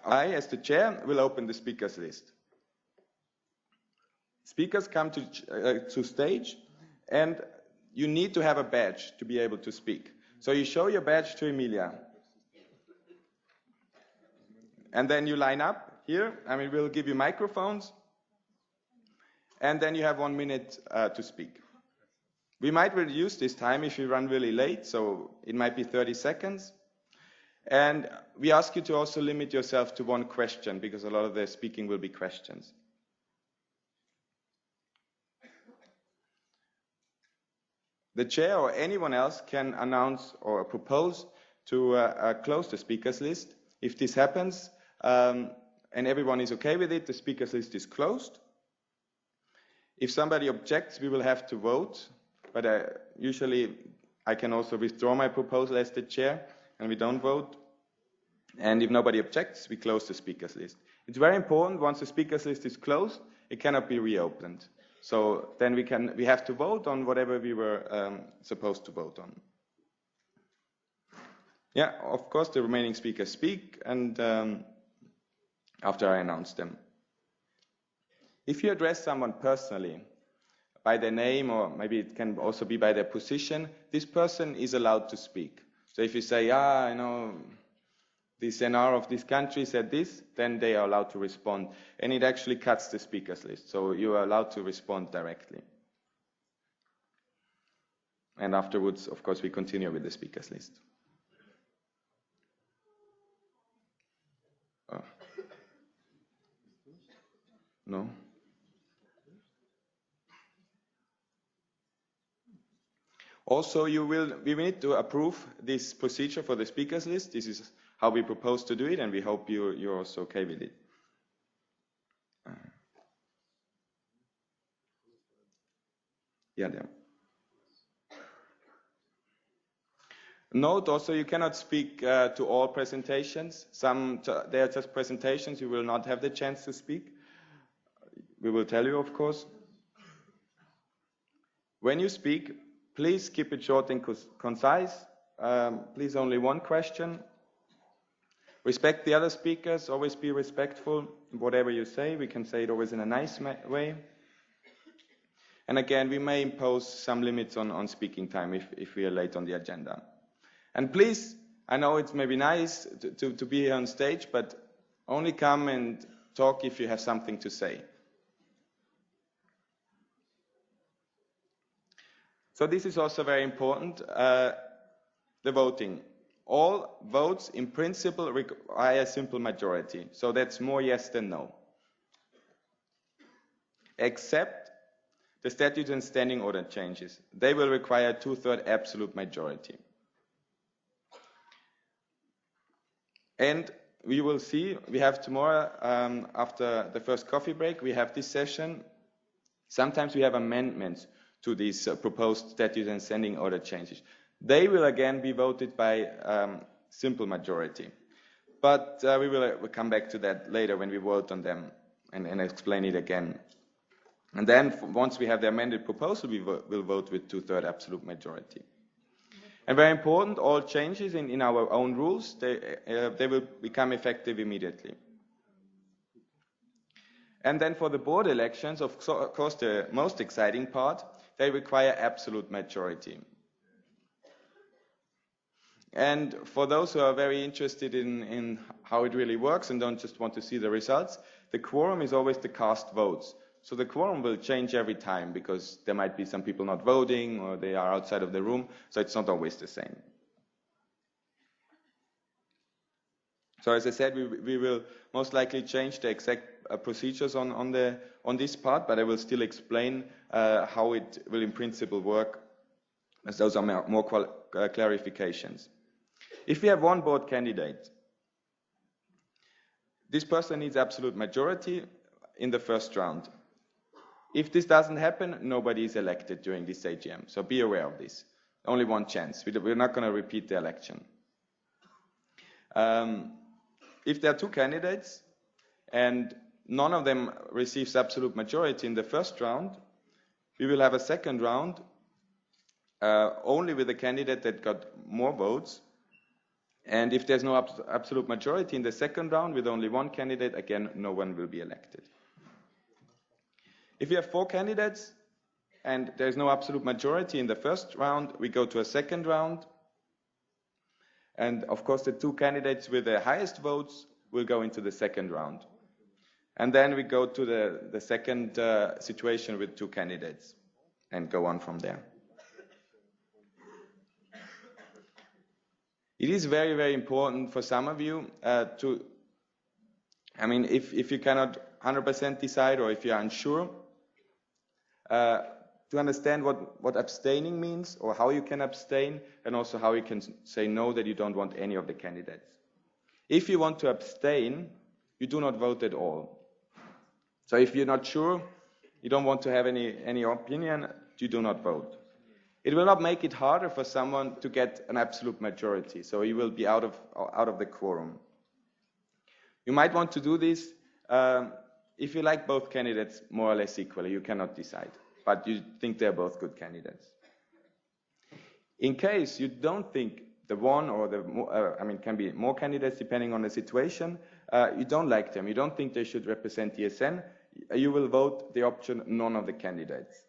I, as the chair, will open the speakers list. Speakers come to stage, and you need to have a badge to be able to speak. So you show your badge to Emilia. And then you line up here. I mean, we'll give you microphones. And then you have 1 minute to speak. We might reduce this time if you run really late, so it might be 30 seconds. And we ask you to also limit yourself to one question, because a lot of the speaking will be questions. The chair or anyone else can announce or propose to close the speakers list. If this happens and everyone is okay with it, the speakers list is closed. If somebody objects, we will have to vote. But usually I can also withdraw my proposal as the chair, and we don't vote. And if nobody objects, we close the speakers list. It's very important, once the speakers list is closed, it cannot be reopened. So then we have to vote on whatever we were supposed to vote on. Yeah, of course, the remaining speakers speak, and after I announce them. If you address someone personally, by their name, or maybe it can also be by their position, this person is allowed to speak. So if you say, I know the NR of this country said this, then they are allowed to respond. And it actually cuts the speakers list, so you are allowed to respond directly. And afterwards, of course, we continue with the speakers list. No? Also, we need to approve this procedure for the speakers list. This is how we propose to do it, and we hope you're also okay with it. Yeah, there. Note also, you cannot speak to all presentations. They are just presentations. You will not have the chance to speak. We will tell you, of course. When you speak, please keep it short and concise. Please only one question. Respect the other speakers. Always be respectful. Whatever you say, we can say it always in a nice way. And again, we may impose some limits on speaking time if we are late on the agenda. And please, I know it's maybe nice to be here on stage, but only come and talk if you have something to say. So this is also very important, the voting. All votes in principle require a simple majority. So that's more yes than no. Except the statute and standing order changes. They will require a 2/3 absolute majority. And we will see, we have tomorrow, after the first coffee break, we have this session Sometimes we have amendments to these proposed statutes and sending order changes. They will again be voted by simple majority. But we'll come back to that later when we vote on them and explain it again. And then once we have the amended proposal, we'll vote with 2/3 absolute majority. And very important, all changes in our own rules, they will become effective immediately. And then for the board elections, of course, the most exciting part, they require absolute majority. And for those who are very interested in how it really works and don't just want to see the results, the quorum is always the cast votes. So the quorum will change every time because there might be some people not voting or they are outside of the room, so it's not always the same. So as I said, we will most likely change the exact procedures on this part, but I will still explain how it will in principle work, as those are more clarifications. If we have one board candidate, this person needs absolute majority in the first round. If this doesn't happen, nobody is elected during this AGM, so be aware of this. Only one chance. We're not going to repeat the election. If there are two candidates and none of them receives absolute majority in the first round, we will have a second round only with the candidate that got more votes. And if there's no absolute majority in the second round with only one candidate, again, no one will be elected. If you have 4 candidates and there's no absolute majority in the first round, we go to a second round. And of course, the 2 candidates with the highest votes will go into the second round. And then we go to the second situation with 2 candidates and go on from there. It is very, very important for some of you if you cannot 100% decide or if you're unsure, to understand what abstaining means or how you can abstain and also how you can say no, that you don't want any of the candidates. If you want to abstain, you do not vote at all. So if you're not sure, you don't want to have any opinion, you do not vote. It will not make it harder for someone to get an absolute majority, so you will be out of the quorum. You might want to do this if you like both candidates more or less equally. You cannot decide, but you think they're both good candidates. In case you don't think the one or can be more candidates depending on the situation, you don't like them, you don't think they should represent ESN, you will vote the option none of the candidates.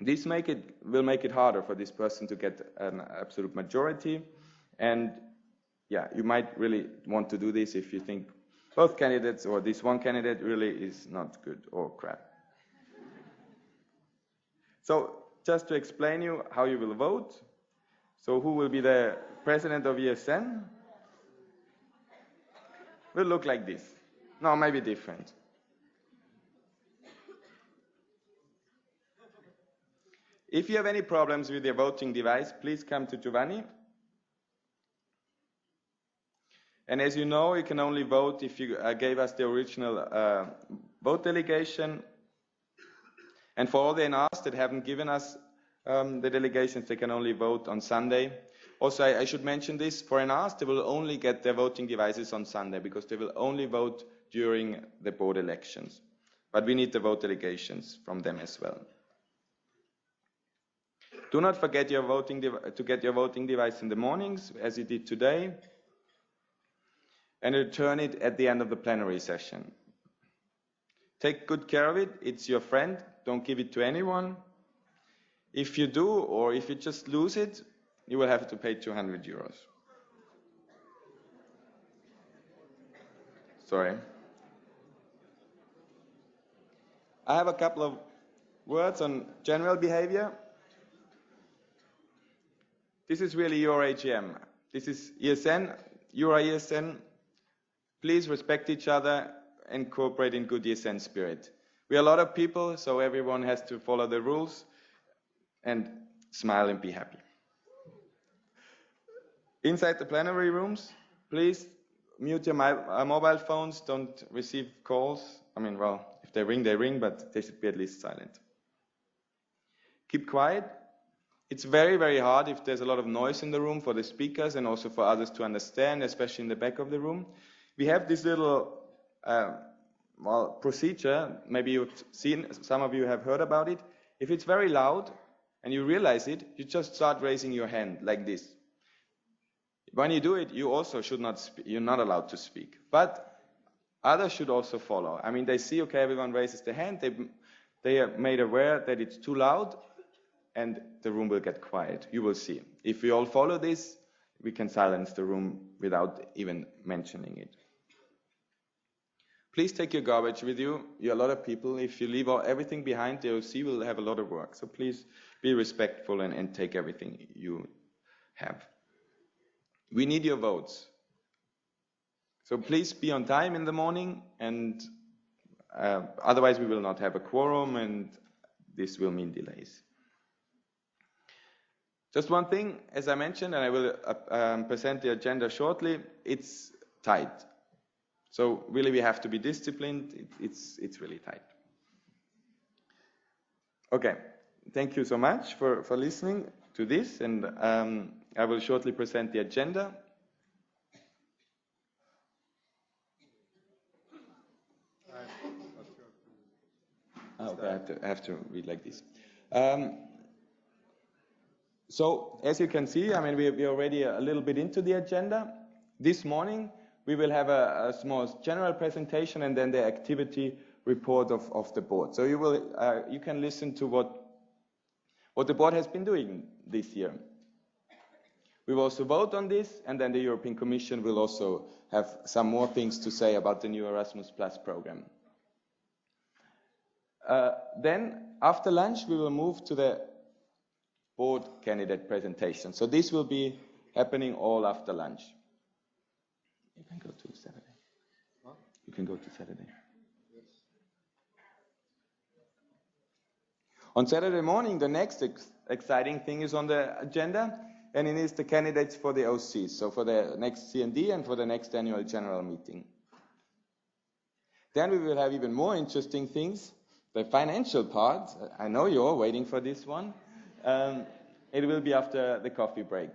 This will make it harder for this person to get an absolute majority, and yeah, you might really want to do this if you think both candidates or this one candidate really is not good or crap. So just to explain you how you will vote. So who will be the president of ESN? Will look like this. No, maybe different. If you have any problems with your voting device, please come to Giovanni. And as you know, you can only vote if you gave us the original vote delegation. And for all the NRs that haven't given us the delegations, they can only vote on Sunday. Also, I should mention this, for NRs, they will only get their voting devices on Sunday because they will only vote during the board elections. But we need the vote delegations from them as well. Do not forget to get your voting device in the mornings, as you did today, and return it at the end of the plenary session. Take good care of it. It's your friend. Don't give it to anyone. If you do, or if you just lose it, you will have to pay 200 euros. Sorry. I have a couple of words on general behavior. This is really your AGM. This is ESN. You are ESN. Please respect each other and cooperate in good ESN spirit. We are a lot of people, so everyone has to follow the rules and smile and be happy. Inside the plenary rooms, please mute your mobile phones, don't receive calls, I mean, well, if they ring, but they should be at least silent. Keep quiet. It's very, very hard if there's a lot of noise in the room for the speakers and also for others to understand, especially in the back of the room. We have this little procedure. Maybe you've seen, some of you have heard about it. If it's very loud and you realize it, you just start raising your hand like this. When you do it, you also should not you're not allowed to speak. But others should also follow. I mean, they see, okay, everyone raises their hand. They are made aware that it's too loud, and the room will get quiet. You will see. If we all follow this, we can silence the room without even mentioning it. Please take your garbage with you. You're a lot of people. If you leave everything behind, the OC will have a lot of work. So please be respectful and take everything you have. We need your votes. So please be on time in the morning, and otherwise we will not have a quorum, and this will mean delays. Just one thing, as I mentioned, and I will present the agenda shortly, it's tight. So really we have to be disciplined. It's really tight. Okay, thank you so much for listening to this, and I will shortly present the agenda. Okay, I have to read like this. So as you can see, I mean, we're already a little bit into the agenda. This morning we will have a small general presentation and then the activity report of the board. So you can listen to what the board has been doing this year. We will also vote on this, and then the European Commission will also have some more things to say about the new Erasmus Plus program. Then, after lunch, we will move to the board candidate presentation. So this will be happening all after lunch. You can go to Saturday. What? You can go to Saturday. Yes. On Saturday morning, the next exciting thing is on the agenda, and it is the candidates for the OC, so for the next CND and for the next annual general meeting. Then we will have even more interesting things. The financial part, I know you're all waiting for this one. It will be after the coffee break.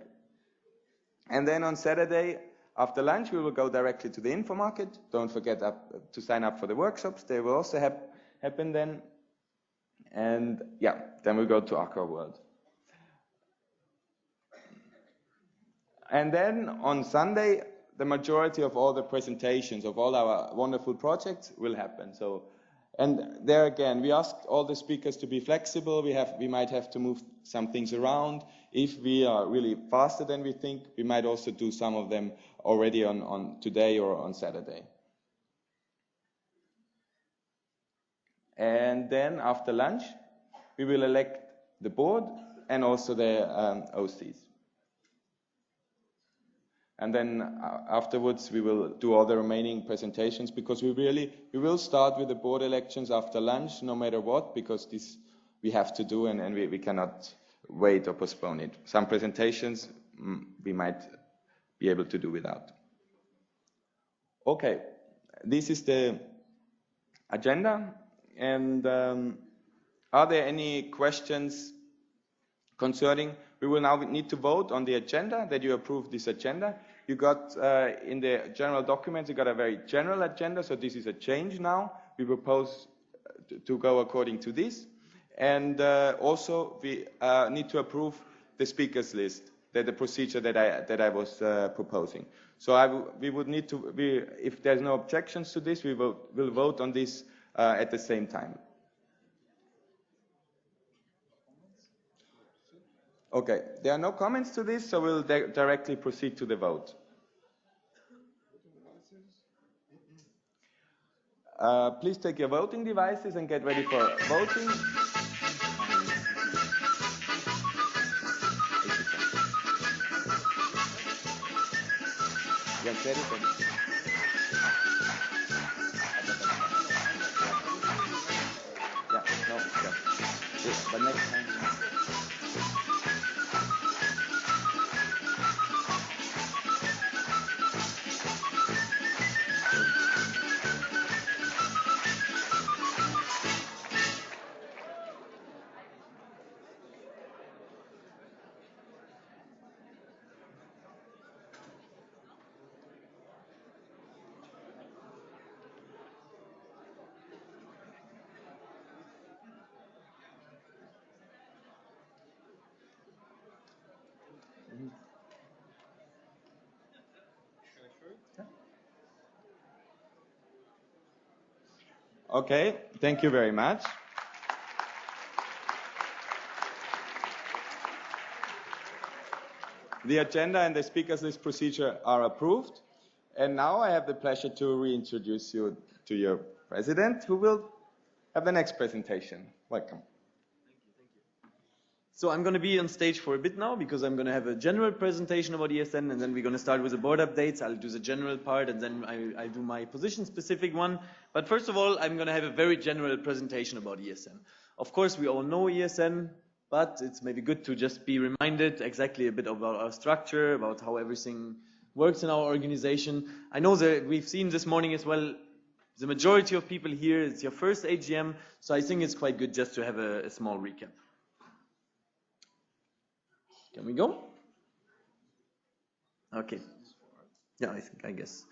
And then on Saturday, after lunch, we will go directly to the info market. Don't forget to sign up for the workshops. They will also happen then. And yeah, then we'll go to Aqua World. And then on Sunday, the majority of all the presentations of all our wonderful projects will happen. And there again, we asked all the speakers to be flexible. We might have to move some things around. If we are really faster than we think, we might also do some of them already on today or on Saturday. And then after lunch, we will elect the board and also the OCs. And then afterwards, we will do all the remaining presentations, because we will start with the board elections after lunch, no matter what, because this we have to do, and we cannot wait or postpone it. Some presentations we might be able to do without. Okay, this is the agenda. And are there any questions concerning? We will now need to vote on the agenda, that you approve this agenda. You got in the general documents, you got a very general agenda, so this is a change now. We propose to go according to this. And also we need to approve the speakers list, the procedure that I was proposing. So we would need to, if there's no objections to this, we'll vote on this at the same time. Okay, there are no comments to this, so we'll directly proceed to the vote. Please take your voting devices and get ready for voting. Get ready for this. Yeah, no, yeah. Yes, but next time. Okay, thank you very much. The agenda and the speakers list procedure are approved. And now I have the pleasure to reintroduce you to your president, who will have the next presentation. Welcome. So I'm going to be on stage for a bit now because I'm going to have a general presentation about ESN, and then we're going to start with the board updates. I'll do the general part, and then I'll do my position-specific one. But first of all, I'm going to have a very general presentation about ESN. Of course, we all know ESN, but it's maybe good to just be reminded exactly a bit about our structure, about how everything works in our organization. I know that we've seen this morning as well, the majority of people here, it's your first AGM, so I think it's quite good just to have a small recap. Can we go? Okay. Yeah, I guess.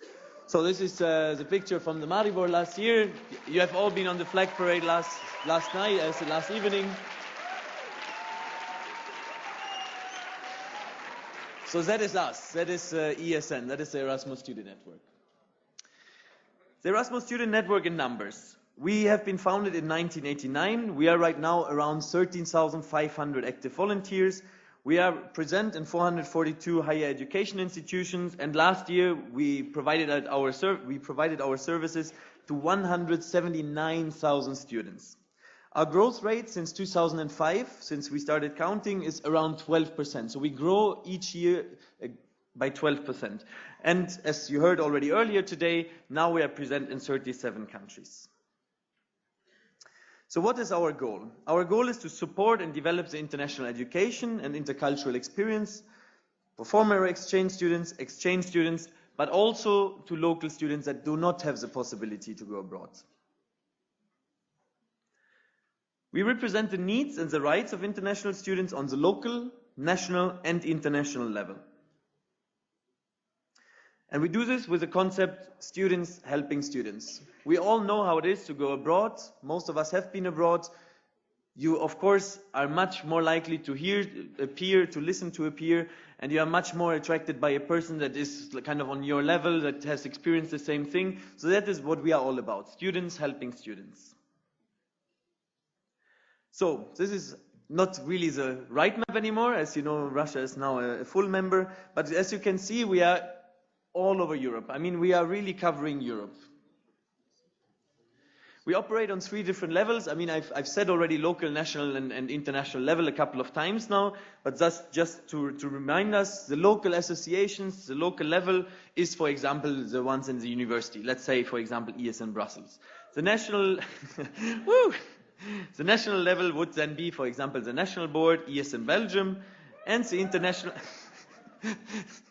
So this is the picture from the Maribor last year. You have all been on the flag parade last night, last evening. So that is us. That is ESN. That is the Erasmus Student Network. The Erasmus Student Network in numbers. We have been founded in 1989. We are right now around 13,500 active volunteers. We are present in 442 higher education institutions, and last year we provided our services to 179,000 students. Our growth rate since 2005, since we started counting, is around 12%. So we grow each year by 12%. And as you heard already earlier today, now we are present in 37 countries. So what is our goal? Our goal is to support and develop the international education and intercultural experience for former exchange students, but also to local students that do not have the possibility to go abroad. We represent the needs and the rights of international students on the local, national, and international level. And we do this with the concept students helping students. We all know how it is to go abroad. Most of us have been abroad. You, of course, are much more likely to hear a peer, to listen to a peer, and you are much more attracted by a person that is kind of on your level, that has experienced the same thing. So that is what we are all about, students helping students. So this is not really the right map anymore. As you know, Russia is now a full member. But as you can see, we are all over Europe. I mean, we are really covering Europe. We operate on 3 different levels. I mean, I've said already local, national, and international level a couple of times now. But that's just to remind us, the local associations, the local level is, for example, the ones in the university. Let's say, for example, ESN Brussels. The national... Woo! The national level would then be, for example, the national board, ESN Belgium, and the international...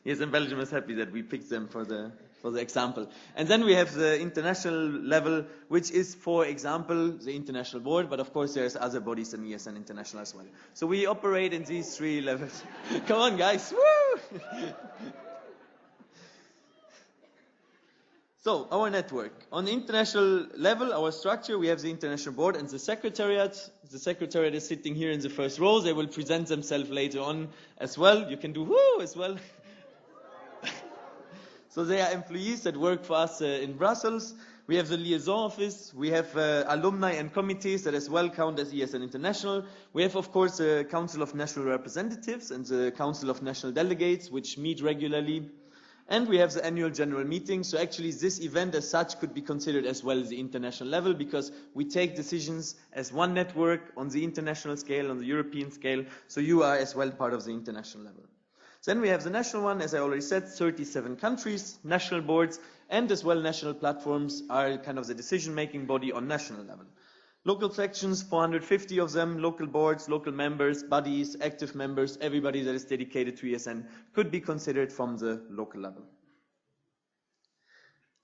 ESN Belgium is happy that we picked them for the example. And then we have the international level, which is, for example, the international board, but of course there's other bodies than ESN International as well. So we operate in these 3 levels. Come on, guys. Woo! So, our network. On the international level, our structure, we have the international board and the secretariat. The secretariat is sitting here in the first row. They will present themselves later on as well. You can do woo as well. So they are employees that work for us in Brussels. We have the liaison office. We have alumni and committees that as well count as ESN International. We have, of course, the Council of National Representatives and the Council of National Delegates, which meet regularly. And we have the annual general meeting. So actually this event as such could be considered as well as the international level, because we take decisions as one network on the international scale, on the European scale. So you are as well part of the international level. Then we have the national one, as I already said, 37 countries, national boards, and as well national platforms are kind of the decision-making body on national level. Local sections, 450 of them, local boards, local members, bodies, active members, everybody that is dedicated to ESN could be considered from the local level.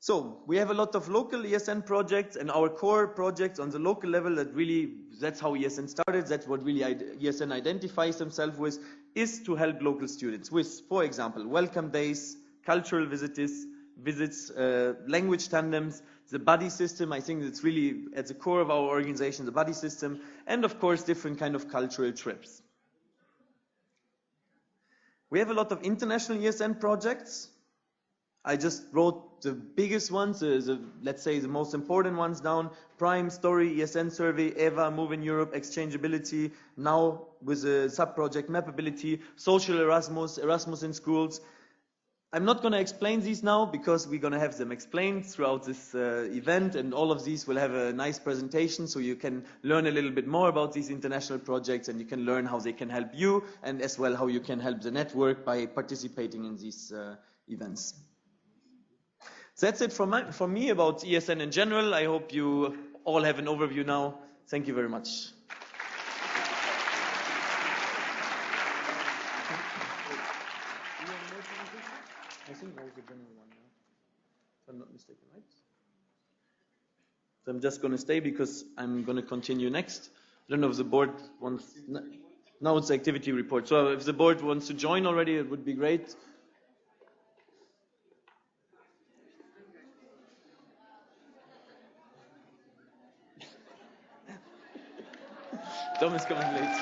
So we have a lot of local ESN projects, and our core projects on the local level that's how ESN started, that's what really ESN identifies themselves with, is to help local students with, for example, welcome days, cultural visits, language tandems, the buddy system. I think it's really at the core of our organization, the buddy system, and of course different kind of cultural trips. We have a lot of international ESN projects. I just wrote the biggest ones, let's say the most important ones down. Prime, Story, ESN Survey, EVA, Move in Europe, Exchangeability, now with a sub-project Mapability, Social Erasmus, Erasmus in Schools. I'm not going to explain these now because we're going to have them explained throughout this event, and all of these will have a nice presentation so you can learn a little bit more about these international projects, and you can learn how they can help you and as well how you can help the network by participating in these events. So that's it from me about ESN in general. I hope you all have an overview now. Thank you very much. I think that was the general one now, if I'm not mistaken, right? So I'm just going to stay because I'm going to continue next. I don't know if the board wants... Now it's the activity report. So if the board wants to join already, it would be great. Tom is coming late.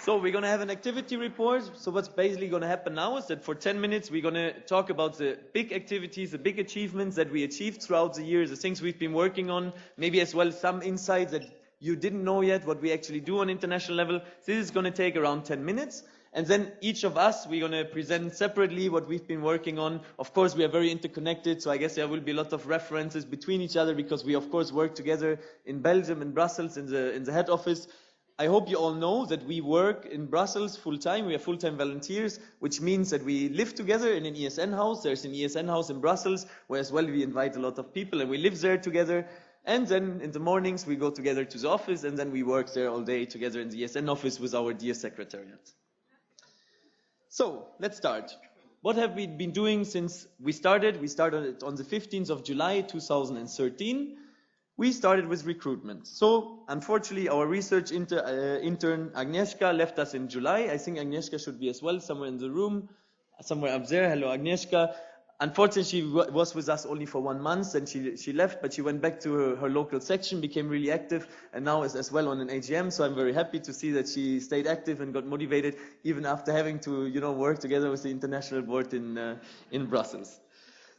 So we're going to have an activity report. So what's basically going to happen now is that for 10 minutes, we're going to talk about the big activities, the big achievements that we achieved throughout the years, the things we've been working on, maybe as well some insights that you didn't know yet, what we actually do on international level. This is going to take around 10 minutes. And then each of us, we're going to present separately what we've been working on. Of course, we are very interconnected, so I guess there will be a lot of references between each other because we, of course, work together in Belgium, in Brussels, in the head office. I hope you all know that we work in Brussels full-time. We are full-time volunteers, which means that we live together in an ESN house. There's an ESN house in Brussels, where as well we invite a lot of people, and we live there together. And then in the mornings, we go together to the office, and then we work there all day together in the ESN office with our dear secretariat. So, let's start. What have we been doing since we started? We started on the 15th of July, 2013. We started with recruitment. So, unfortunately, our research intern Agnieszka left us in July. I think Agnieszka should be as well somewhere in the room, somewhere up there. Hello, Agnieszka. Unfortunately, she was with us only for 1 month, and she left, but she went back to her local section, became really active, and now is as well on an AGM. So I'm very happy to see that she stayed active and got motivated, even after having to, work together with the international board in Brussels.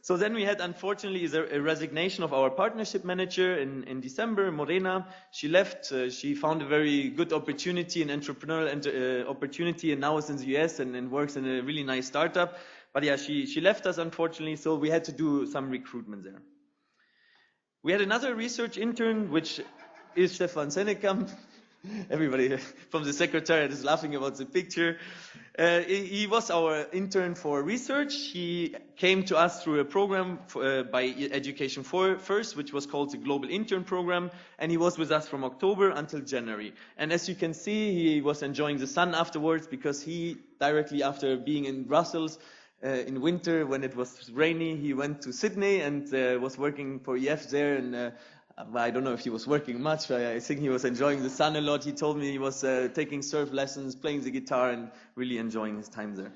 So then we had, unfortunately, a resignation of our partnership manager in December, Morena. She left. She found a very good opportunity, an entrepreneurial opportunity, and now is in the US and works in a really nice startup. But yeah, she left us, unfortunately, so we had to do some recruitment there. We had another research intern, which is Stefan Sennekamp. Everybody from the secretariat is laughing about the picture. He was our intern for research. He came to us through a program by Education First, which was called the Global Intern Program, and he was with us from October until January. And as you can see, he was enjoying the sun afterwards because he, directly after being in Brussels, in winter when it was rainy, he went to Sydney and was working for EF there, and I don't know if he was working much. I think he was enjoying the sun a lot. He told me he was taking surf lessons, playing the guitar, and really enjoying his time there.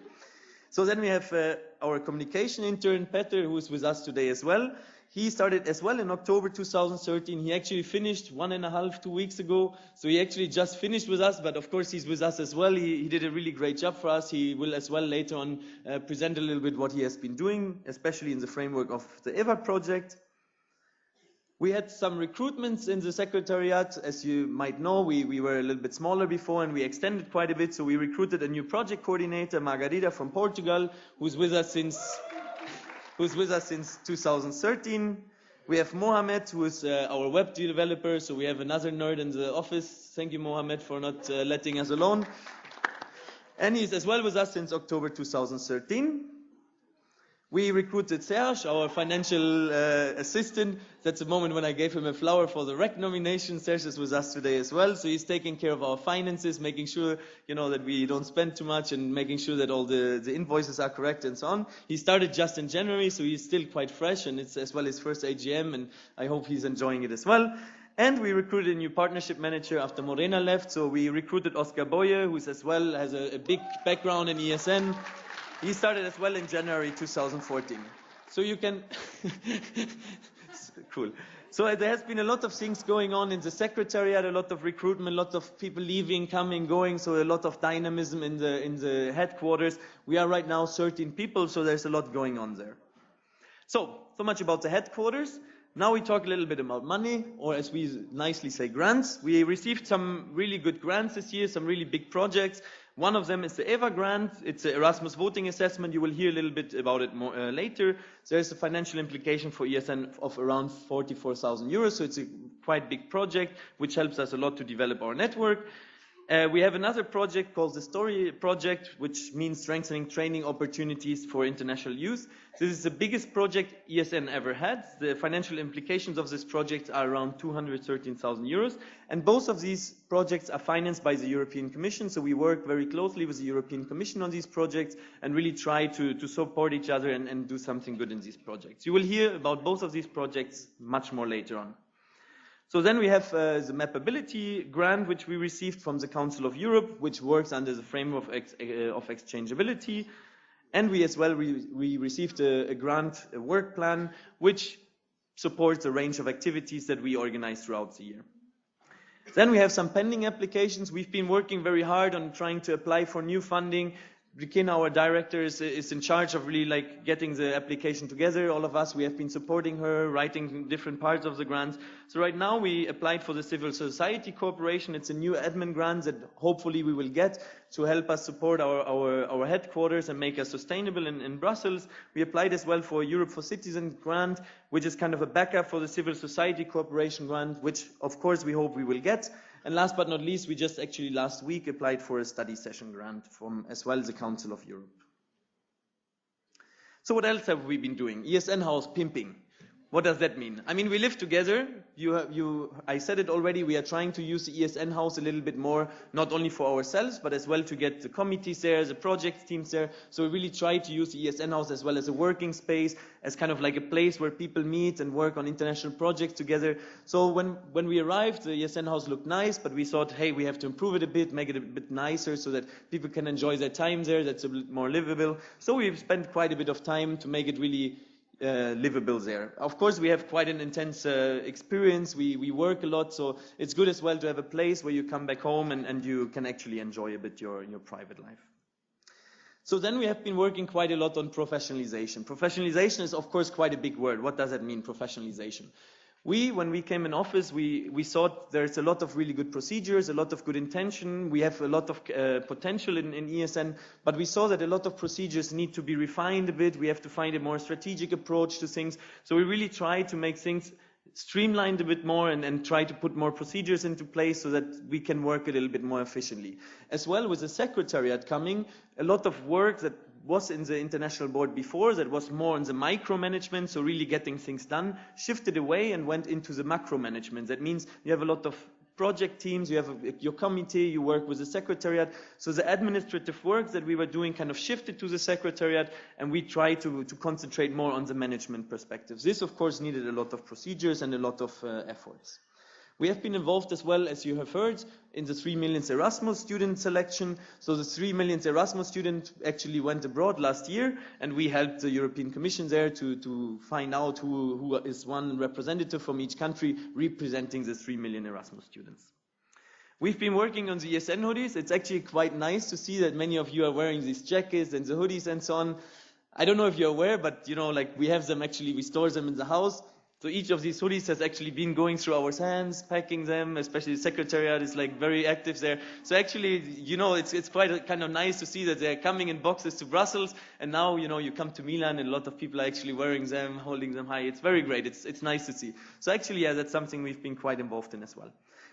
So then we have our communication intern, Peter, who is with us today as well. He started as well in October 2013. He actually finished 1.5, 2 weeks ago. So he actually just finished with us, but of course he's with us as well. He did a really great job for us. He will as well later on present a little bit what he has been doing, especially in the framework of the EVA project. We had some recruitments in the secretariat. As you might know, we were a little bit smaller before and we extended quite a bit. So we recruited a new project coordinator, Margarida from Portugal, who's with us since 2013. We have Mohamed, who is our web developer. So we have another nerd in the office. Thank you, Mohamed, for not letting us alone. And he's as well with us since October 2013. We recruited Serge, our financial assistant. That's the moment when I gave him a flower for the REC nomination. Serge is with us today as well. So he's taking care of our finances, making sure, that we don't spend too much and making sure that all the invoices are correct and so on. He started just in January, so he's still quite fresh, and it's as well his first AGM, and I hope he's enjoying it as well. And we recruited a new partnership manager after Morena left. So we recruited Oscar Boye, who as well has a big background in ESN. He started as well in January 2014. So you can... Cool. So there has been a lot of things going on in the secretariat, a lot of recruitment, a lot of people leaving, coming, going, so a lot of dynamism in the headquarters. We are right now 13 people, so there's a lot going on there. So much about the headquarters. Now we talk a little bit about money, or as we nicely say, grants. We received some really good grants this year, some really big projects. One of them is the EVA grant. It's the Erasmus voting assessment. You will hear a little bit about it more later. There's a financial implication for ESN of around 44,000 euros, so it's a quite big project, which helps us a lot to develop our network. We have another project called the Story Project, which means strengthening training opportunities for international youth. This is the biggest project ESN ever had. The financial implications of this project are around 213,000 euros. And both of these projects are financed by the European Commission. So we work very closely with the European Commission on these projects and really try to support each other and do something good in these projects. You will hear about both of these projects much more later on. So then we have the Mapability grant, which we received from the Council of Europe, which works under the framework of exchangeability. And we as well, we received a grant, a work plan, which supports a range of activities that we organize throughout the year. Then we have some pending applications. We've been working very hard on trying to apply for new funding. Rikin, our director, is in charge of really like getting the application together. All of us, we have been supporting her, writing different parts of the grants. So right now we applied for the Civil Society Corporation. It's a new admin grant that hopefully we will get to help us support our headquarters and make us sustainable in Brussels. We applied as well for Europe for Citizens grant, which is kind of a backup for the Civil Society Corporation grant, which of course we hope we will get. And last but not least, we just actually last week applied for a study session grant from as well as the Council of Europe. So what else have we been doing? ESN House pimping. What does that mean? I mean, we live together. I said it already, we are trying to use the ESN House a little bit more, not only for ourselves, but as well to get the committees there, the project teams there. So we really try to use the ESN House as well as a working space, as kind of like a place where people meet and work on international projects together. So when we arrived, the ESN House looked nice, but we thought, hey, we have to improve it a bit, make it a bit nicer so that people can enjoy their time there, that's a bit more livable. So we've spent quite a bit of time to make it really livable there. Of course, we have quite an intense experience. We work a lot, so it's good as well to have a place where you come back home and you can actually enjoy a bit your private life. So then we have been working quite a lot on professionalization. Professionalization is, of course, quite a big word. What does that mean, professionalization? When we came in office, we thought there's a lot of really good procedures, a lot of good intention. We have a lot of potential in ESN, but we saw that a lot of procedures need to be refined a bit. We have to find a more strategic approach to things. So we really try to make things streamlined a bit more and try to put more procedures into place so that we can work a little bit more efficiently. As well, with the secretariat coming, a lot of work that was in the international board before, that was more on the micromanagement, so really getting things done, shifted away and went into the macro management. That means you have a lot of project teams, you have your committee, you work with the secretariat. So the administrative work that we were doing kind of shifted to the secretariat, and we try to concentrate more on the management perspectives. This, of course, needed a lot of procedures and a lot of efforts. We have been involved as well, as you have heard, in the 3 millionth Erasmus student selection. So the 3 millionth Erasmus student actually went abroad last year, and we helped the European Commission there to find out who is one representative from each country representing the 3 million Erasmus students. We've been working on the ESN hoodies. It's actually quite nice to see that many of you are wearing these jackets and the hoodies and so on. I don't know if you're aware, but like we have them actually, we store them in the house. So each of these hoodies has actually been going through our hands, packing them, especially the secretariat is like very active there. So actually, it's quite kind of nice to see that they're coming in boxes to Brussels, and now, you come to Milan and a lot of people are actually wearing them, holding them high. It's very great. It's nice to see. So actually, yeah, that's something we've been quite involved in as well.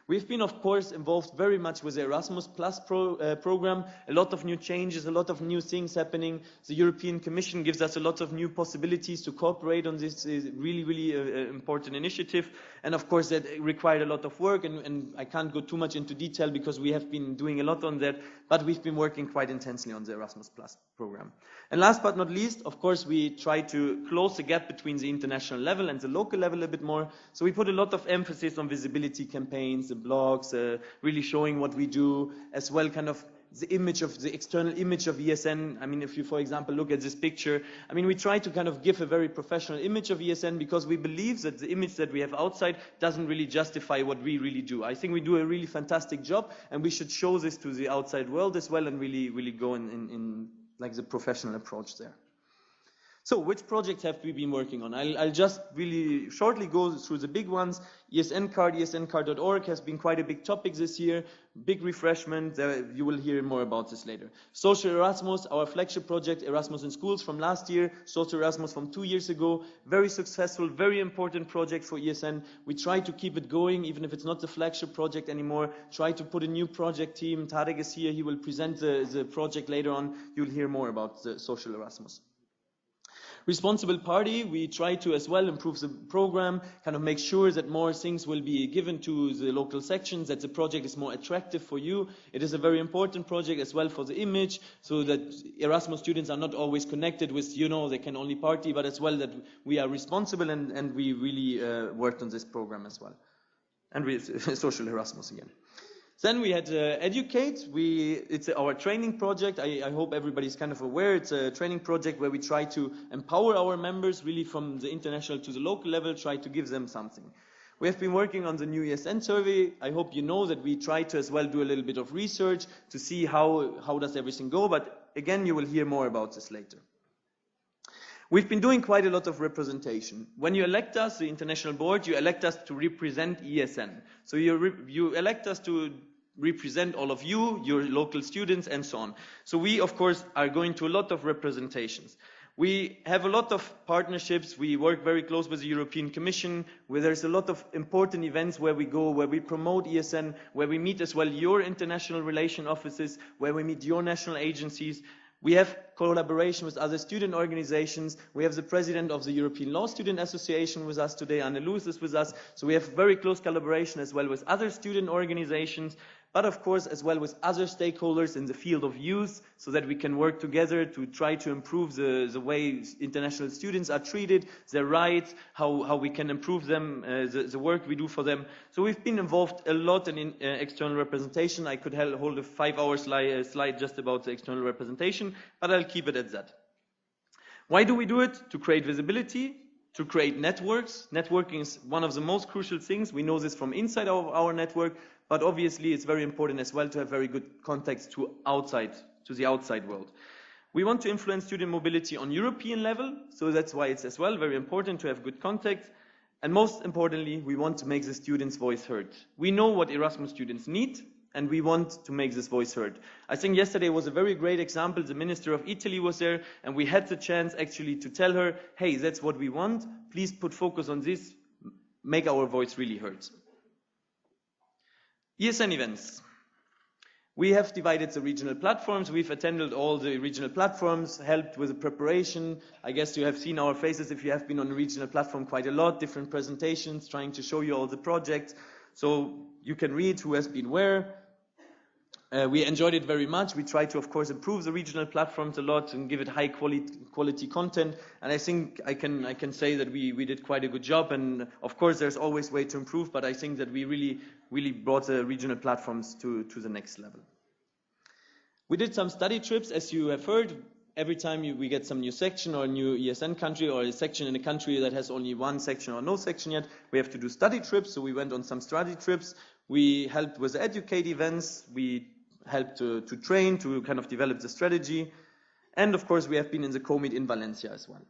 We've been, of course, involved very much with the Erasmus Plus program. A lot of new changes, a lot of new things happening. The European Commission gives us a lot of new possibilities to cooperate on this really, really important initiative. And of course, that required a lot of work, and I can't go too much into detail because we have been doing a lot on that, but we've been working quite intensely on the Erasmus Plus program. And last but not least, of course, we try to close the gap between the international level and the local level a bit more. So we put a lot of emphasis on visibility campaigns, the blogs, really showing what we do, as well kind of the external image of ESN. I mean, if you, for example, look at this picture, I mean, we try to kind of give a very professional image of ESN because we believe that the image that we have outside doesn't really justify what we really do. I think we do a really fantastic job, and we should show this to the outside world as well, and really go in like the professional approach there. So, which projects have we been working on? I'll just really shortly go through the big ones. ESN card, esncard.org has been quite a big topic this year. Big refreshment. You will hear more about this later. Social Erasmus, our flagship project, Erasmus in Schools from last year. Social Erasmus from 2 years ago. Very successful, very important project for ESN. We try to keep it going, even if it's not the flagship project anymore. Try to put a new project team. Tarek is here. He will present the project later on. You'll hear more about the Social Erasmus. Responsible party, we try to as well improve the program, kind of make sure that more things will be given to the local sections, that the project is more attractive for you. It is a very important project as well for the image, so that Erasmus students are not always connected with, they can only party, but as well that we are responsible and we really worked on this program as well. And with Social Erasmus again. Then we had Educate. It's our training project. I hope everybody's kind of aware. It's a training project where we try to empower our members really from the international to the local level, try to give them something. We have been working on the new ESN survey. I hope you know that we try to as well do a little bit of research to see how does everything go. But again, you will hear more about this later. We've been doing quite a lot of representation. When you elect us, the international board, you elect us to represent ESN. So you elect us to represent all of you, your local students, and so on. So we, of course, are going to a lot of representations. We have a lot of partnerships. We work very close with the European Commission, where there's a lot of important events where we go, where we promote ESN, where we meet as well your international relation offices, where we meet your national agencies. We have collaboration with other student organizations. We have the president of the European Law Student Association with us today, Anne Lewis is with us. So we have very close collaboration as well with other student organizations, but of course as well with other stakeholders in the field of youth, so that we can work together to try to improve the way international students are treated, their rights, how we can improve them, the work we do for them. So we've been involved a lot in external representation. I could hold a 5-hour slide just about the external representation, but I'll keep it at that. Why do we do it? To create visibility, to create networks. Networking is one of the most crucial things. We know this from inside of our network, but obviously it's very important as well to have very good contacts to the outside world. We want to influence student mobility on European level, so that's why it's as well very important to have good contacts. And most importantly, we want to make the students' voice heard. We know what Erasmus students need, and we want to make this voice heard. I think yesterday was a very great example. The Minister of Italy was there, and we had the chance actually to tell her, hey, that's what we want. Please put focus on this. Make our voice really heard. ESN events. We have divided the regional platforms. We've attended all the regional platforms, helped with the preparation. I guess you have seen our faces if you have been on the regional platform quite a lot, different presentations, trying to show you all the projects. So you can read who has been where. We enjoyed it very much. We try to, of course, improve the regional platforms a lot and give it high quality content. And I think I can say that we did quite a good job. And of course, there's always way to improve, but I think that we really brought the regional platforms to the next level. We did some study trips, as you have heard. Every time we get some new section or a new ESN country or a section in a country that has only one section or no section yet, we have to do study trips. So we went on some study trips. We helped with the Educate events. We helped to train, to kind of develop the strategy. And of course, we have been in the COMIT in Valencia as well.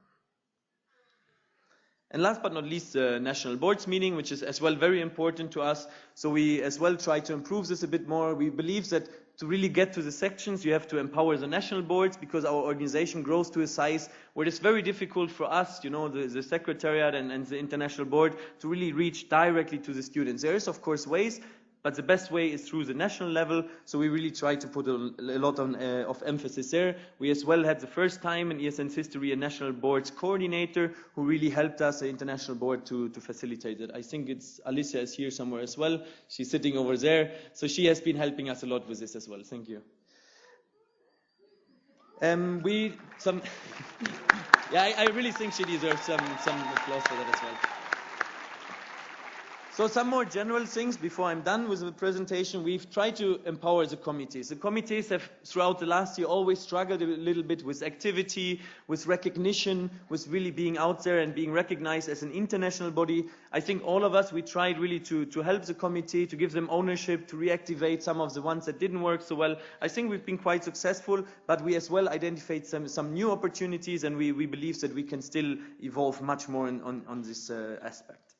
And last but not least, the national boards meeting, which is as well very important to us. So we as well try to improve this a bit more. We believe that to really get to the sections, you have to empower the national boards, because our organization grows to a size where it's very difficult for us, the secretariat and the international board, to really reach directly to the students. There is, of course, ways, but the best way is through the national level, so we really try to put a lot of emphasis there. We as well had the first time in ESN's history a national boards coordinator who really helped us, the international board, to facilitate it. I think it's Alicia is here somewhere as well. She's sitting over there. So she has been helping us a lot with this as well. Thank you. Yeah, I really think she deserves some applause for that as well. So some more general things before I'm done with the presentation. We've tried to empower the committees. The committees have, throughout the last year, always struggled a little bit with activity, with recognition, with really being out there and being recognized as an international body. I think all of us, we tried really to help the committee, to give them ownership, to reactivate some of the ones that didn't work so well. I think we've been quite successful, but we as well identified some new opportunities, and we believe that we can still evolve much more on this aspect.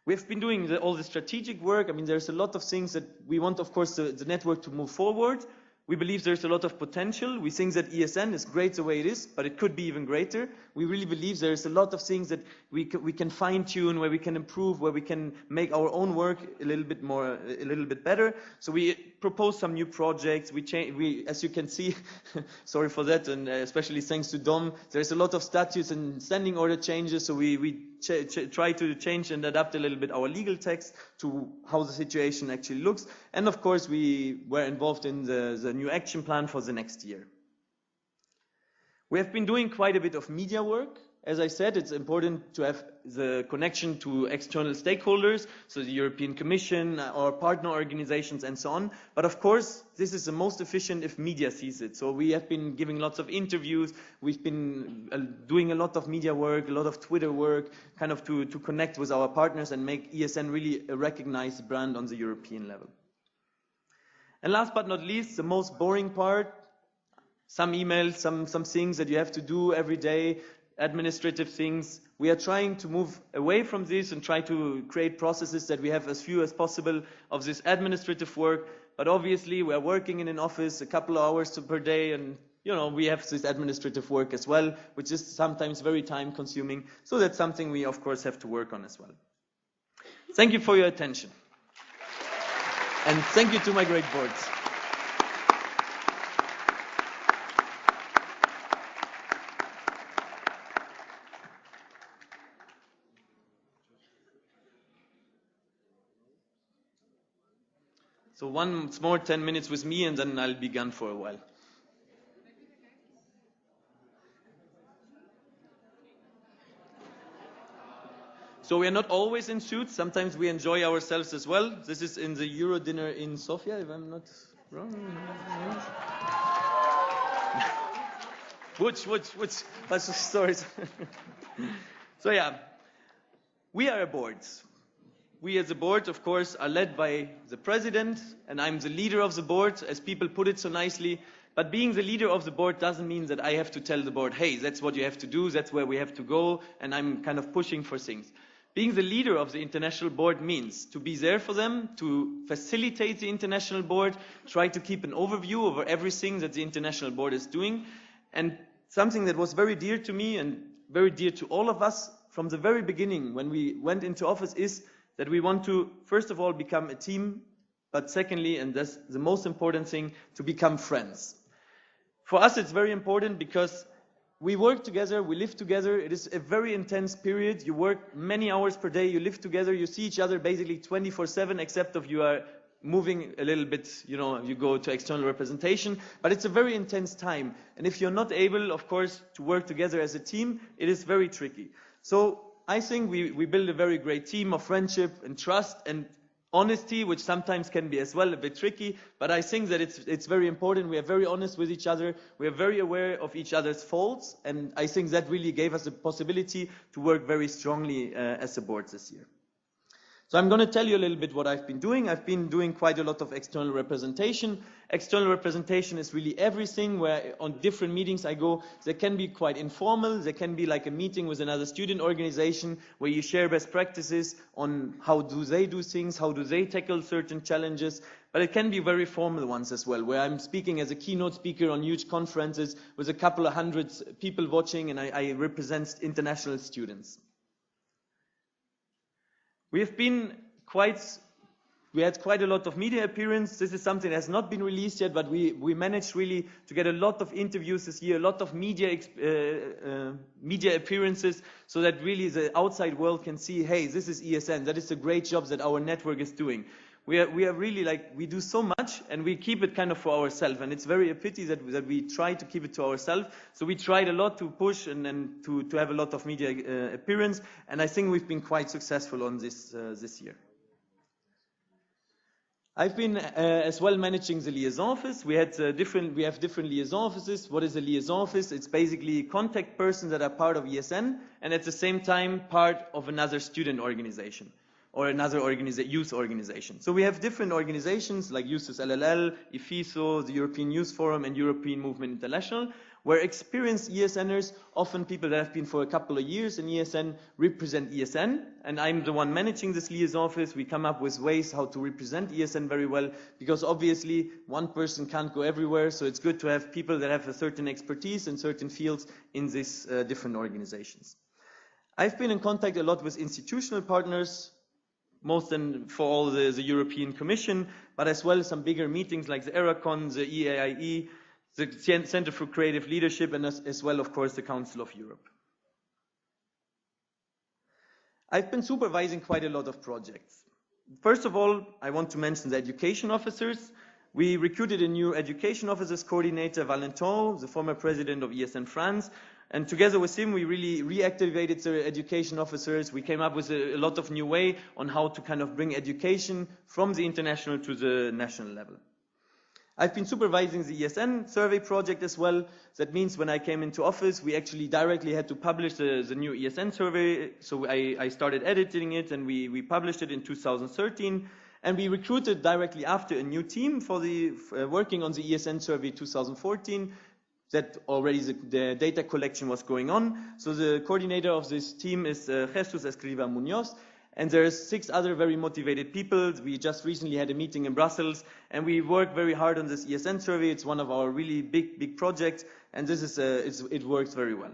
We've been doing all the strategic work. I mean, there's a lot of things that we want, of course, the network to move forward. We believe there's a lot of potential. We think that ESN is great the way it is, but it could be even greater. We really believe there's a lot of things that we can fine-tune, where we can improve, where we can make our own work a little bit better. So we propose some new projects. We as you can see, sorry for that, and especially thanks to Dom, there's a lot of statutes and standing order changes. So we try to change and adapt a little bit our legal text to how the situation actually looks. And of course, we were involved in the new action plan for the next year. We have been doing quite a bit of media work. As I said, it's important to have the connection to external stakeholders, so the European Commission, our partner organizations, and so on. But of course, this is the most efficient if media sees it. So we have been giving lots of interviews. We've been doing a lot of media work, a lot of Twitter work, kind of to connect with our partners and make ESN really a recognized brand on the European level. And last but not least, the most boring part, some emails, some things that you have to do every day, administrative things. We are trying to move away from this and try to create processes that we have as few as possible of this administrative work. But obviously, we are working in an office a couple of hours per day, and we have this administrative work as well, which is sometimes very time consuming. So that's something we, of course, have to work on as well. Thank you for your attention. And thank you to my great boards. So once more 10 minutes with me, and then I'll be gone for a while. So we are not always in suits. Sometimes we enjoy ourselves as well. This is in the Euro dinner in Sofia, if I'm not wrong. Which? Sorry. So yeah, we are a board. We as a board, of course, are led by the president, and I'm the leader of the board, as people put it so nicely. But being the leader of the board doesn't mean that I have to tell the board, hey, that's what you have to do, that's where we have to go, and I'm kind of pushing for things. Being the leader of the international board means to be there for them, to facilitate the international board, try to keep an overview over everything that the international board is doing. And something that was very dear to me and very dear to all of us from the very beginning when we went into office is that we want to, first of all, become a team, but secondly, and that's the most important thing, to become friends. For us, it's very important because we work together, we live together. It is a very intense period. You work many hours per day, you live together, you see each other basically 24/7, except if you are moving a little bit, you go to external representation. But it's a very intense time. And if you're not able, of course, to work together as a team, it is very tricky. So I think we build a very great team of friendship and trust and honesty, which sometimes can be as well a bit tricky, but I think that it's very important. We are very honest with each other. We are very aware of each other's faults, and I think that really gave us the possibility to work very strongly as a board this year. So I'm going to tell you a little bit what I've been doing. I've been doing quite a lot of external representation. External representation is really everything where on different meetings I go. They can be quite informal. They can be like a meeting with another student organization where you share best practices on how do they do things, how do they tackle certain challenges. But it can be very formal ones as well, where I'm speaking as a keynote speaker on huge conferences with a couple of hundred people watching, and I represent international students. We had quite a lot of media appearance. This is something that has not been released yet, but we managed really to get a lot of interviews this year, a lot of media appearances, so that really the outside world can see, hey, this is ESN. That is a great job that our network is doing. we are really like, we do so much and we keep it kind of for ourselves, and it's very a pity that we try to keep it to ourselves. So we tried a lot to push and to have a lot of media appearance, and I think we've been quite successful on this this year. I've been as well managing the liaison office. We have different liaison offices. What is a liaison office? It's basically contact persons that are part of ESN and at the same time part of another student organization or another youth organization. So we have different organizations like Youth LLL, IFISO, the European Youth Forum, and European Movement International, where experienced ESNers, often people that have been for a couple of years in ESN, represent ESN, and I'm the one managing this liaison office. We come up with ways how to represent ESN very well, because obviously one person can't go everywhere, so it's good to have people that have a certain expertise in certain fields in these different organizations. I've been in contact a lot with institutional partners, most for all the European Commission, but as well as some bigger meetings like the ERACON, the EAIE, the Center for Creative Leadership, and as well, of course, the Council of Europe. I've been supervising quite a lot of projects. First of all, I want to mention the education officers. We recruited a new education officers coordinator, Valentin, the former president of ESN France, and together with him, we really reactivated the education officers. We came up with a lot of new way on how to kind of bring education from the international to the national level. I've been supervising the ESN survey project as well. That means when I came into office, we actually directly had to publish the new ESN survey. So I started editing it and we published it in 2013. And we recruited directly after a new team for the working on the ESN survey 2014. That already the data collection was going on. So the coordinator of this team is Jesus Escriva Munoz. And there's 6 other very motivated people. We just recently had a meeting in Brussels, and we worked very hard on this ESN survey. It's one of our really big projects, and this is it works very well.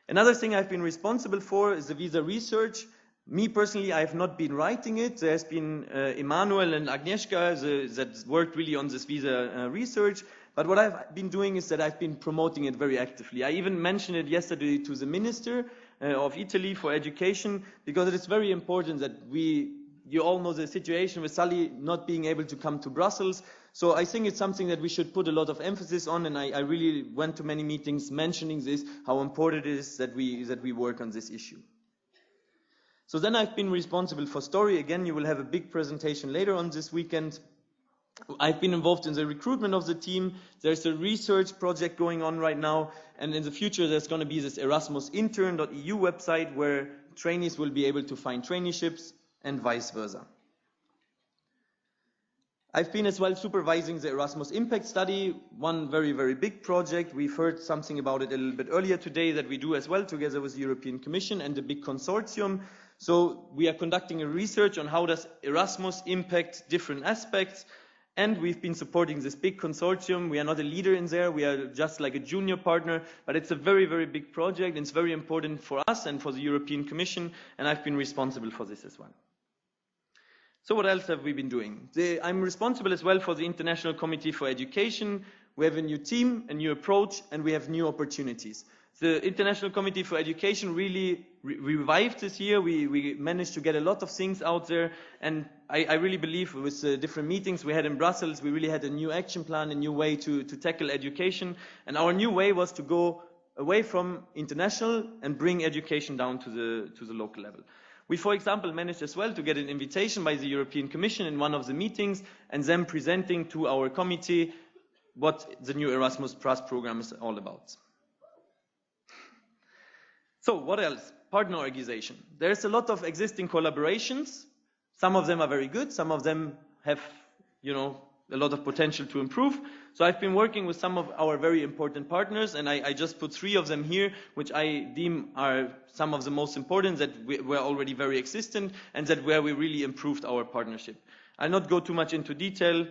Another thing I've been responsible for is the visa research. Me personally, I have not been writing it. There's been Emanuel and Agnieszka that worked really on this visa research. But what I've been doing is that I've been promoting it very actively. I even mentioned it yesterday to the minister of Italy for education, because it is very important that you all know the situation with Sally not being able to come to Brussels. So I think it's something that we should put a lot of emphasis on, and I really went to many meetings mentioning this, how important it is that we work on this issue. So then I've been responsible for story. Again, you will have a big presentation later on this weekend. I've been involved in the recruitment of the team. There's a research project going on right now, and in the future there's going to be this erasmusintern.eu website where trainees will be able to find traineeships and vice versa. I've been as well supervising the Erasmus Impact Study, one very, very big project. We've heard something about it a little bit earlier today that we do as well together with the European Commission and the big consortium. So we are conducting a research on how does Erasmus impact different aspects. And we've been supporting this big consortium. We are not a leader in there. We are just like a junior partner. But it's a very, very big project. And it's very important for us and for the European Commission. And I've been responsible for this as well. So what else have we been doing? I'm responsible as well for the International Committee for Education. We have a new team, a new approach, and we have new opportunities. The International Committee for Education really revived this year. We managed to get a lot of things out there, and I really believe with the different meetings we had in Brussels, we really had a new action plan, a new way to tackle education. And our new way was to go away from international and bring education down to the local level. We, for example, managed as well to get an invitation by the European Commission in one of the meetings, and them presenting to our committee what the new Erasmus Plus program is all about. So what else? Partner organization. There's a lot of existing collaborations. Some of them are very good. Some of them have, a lot of potential to improve. So I've been working with some of our very important partners, and I just put 3 of them here, which I deem are some of the most important, that were already very existent, and that where we really improved our partnership. I'll not go too much into detail.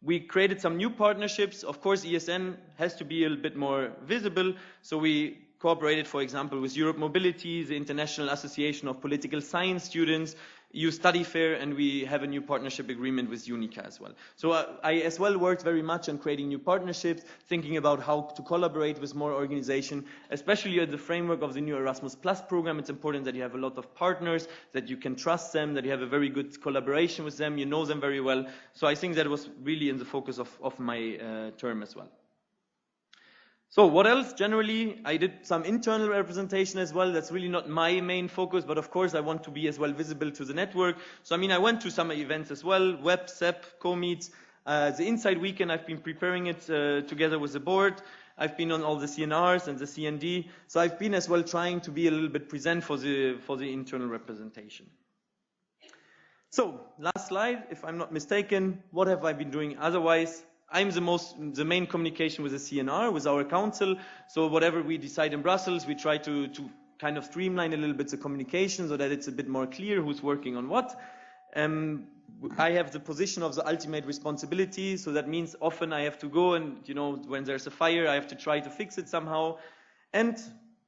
We created some new partnerships. Of course, ESN has to be a little bit more visible, so we cooperated, for example, with Europe Mobility, the International Association of Political Science Students, EU Study Fair, and we have a new partnership agreement with UNICA as well. So I as well worked very much on creating new partnerships, thinking about how to collaborate with more organizations, especially in the framework of the new Erasmus Plus program. It's important that you have a lot of partners, that you can trust them, that you have a very good collaboration with them, you know them very well. So I think that was really in the focus of my term as well. So what else? Generally, I did some internal representation as well. That's really not my main focus, but of course I want to be as well visible to the network. So I mean, I went to some events as well, Web, CEP, Co-Meets. The Inside Weekend, I've been preparing it together with the board. I've been on all the CNRs and the CND. So I've been as well trying to be a little bit present for the internal representation. So last slide, if I'm not mistaken, what have I been doing otherwise? I'm the main communication with the CNR, with our council. So whatever we decide in Brussels, we try to kind of streamline a little bit the communication so that it's a bit more clear who's working on what. I have the position of the ultimate responsibility. So that means often I have to go and, you know, when there's a fire, I have to try to fix it somehow. And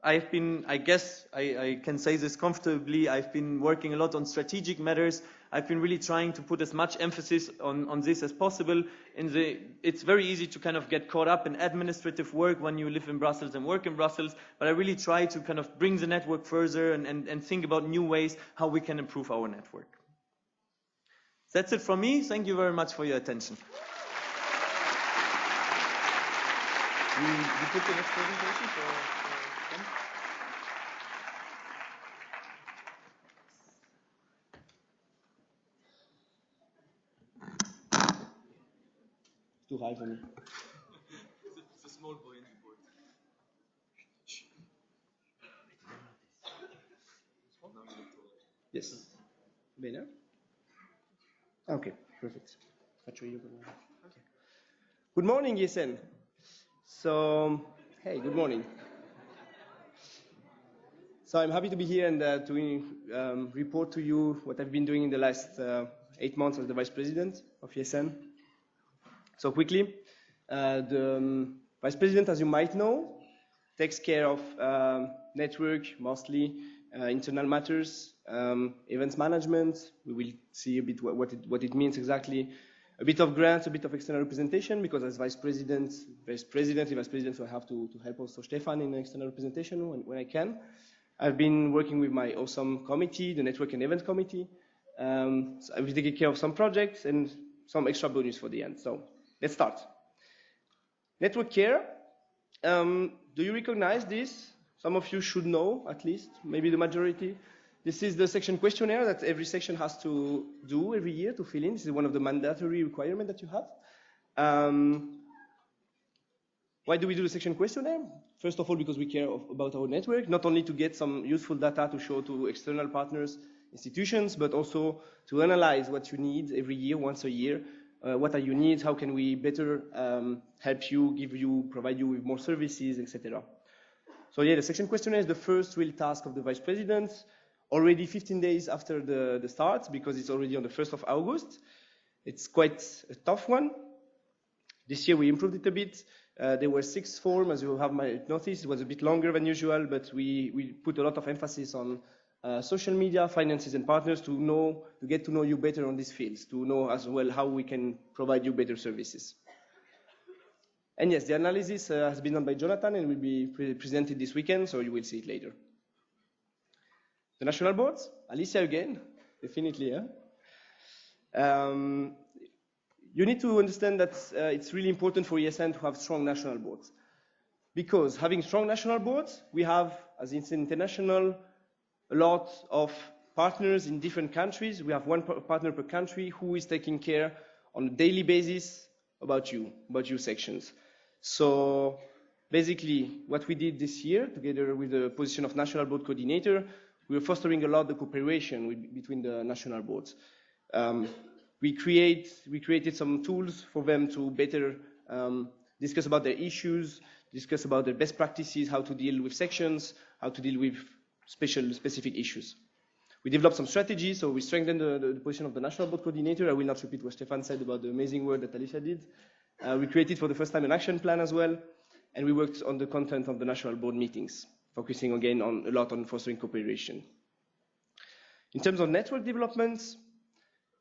I've been, I guess I can say this comfortably, I've been working a lot on strategic matters. I've been really trying to put as much emphasis on this as possible. It's very easy to kind of get caught up in administrative work when you live in Brussels and work in Brussels, but I really try to kind of bring the network further and think about new ways how we can improve our network. That's it from me. Thank you very much for your attention. You put the next presentation for too high for me. It's a small boy in the board. Yes. Bene. Okay, perfect. Faccio io. Okay. Good morning, ESN. So, hey, good morning. So I'm happy to be here and to report to you what I've been doing in the last 8 months as the Vice President of ESN. So quickly, the Vice President, as you might know, takes care of network, mostly internal matters, events management. We will see a bit what it means exactly. A bit of grants, a bit of external representation, because as Vice President, so I have to help also Stefan in external representation when I can. I've been working with my awesome committee, the Network and Event Committee. So I've been taking care of some projects and some extra bonus for the end. So let's start. Network care. Do you recognize this? Some of you should know, at least, maybe the majority. This is the section questionnaire that every section has to do every year to fill in. This is one of the mandatory requirements that you have. Why do we do the section questionnaire? First of all, because we care about our network, not only to get some useful data to show to external partners, institutions, but also to analyze what you need every year, once a year. What are your needs? How can we better help you, provide you with more services, etc. So yeah, the section questionnaire is the first real task of the Vice President, already 15 days after the start, because it's already on the 1st of August. It's quite a tough one. This year we improved it a bit. There were 6 forms, as you have might notice. It was a bit longer than usual, but we put a lot of emphasis on social media, finances, and partners to get to know you better on these fields, to know as well how we can provide you better services. And yes, the analysis has been done by Jonathan and will be presented this weekend, so you will see it later. The national boards, Alicia again, definitely. You need to understand that it's really important for ESN to have strong national boards. Because having strong national boards, we have, as it's international, a lot of partners in different countries. We have one partner per country who is taking care on a daily basis about your sections. So basically, what we did this year, together with the position of National Board Coordinator, we were fostering a lot the cooperation between the national boards. We created some tools for them to better discuss about their issues, discuss about their best practices, how to deal with sections, how to deal with specific issues. We developed some strategies, so we strengthened the position of the National Board Coordinator. I will not repeat what Stefan said about the amazing work that Alicia did. We created for the first time an action plan as well, and we worked on the content of the National Board meetings. focusing again a lot on fostering cooperation. In terms of network development,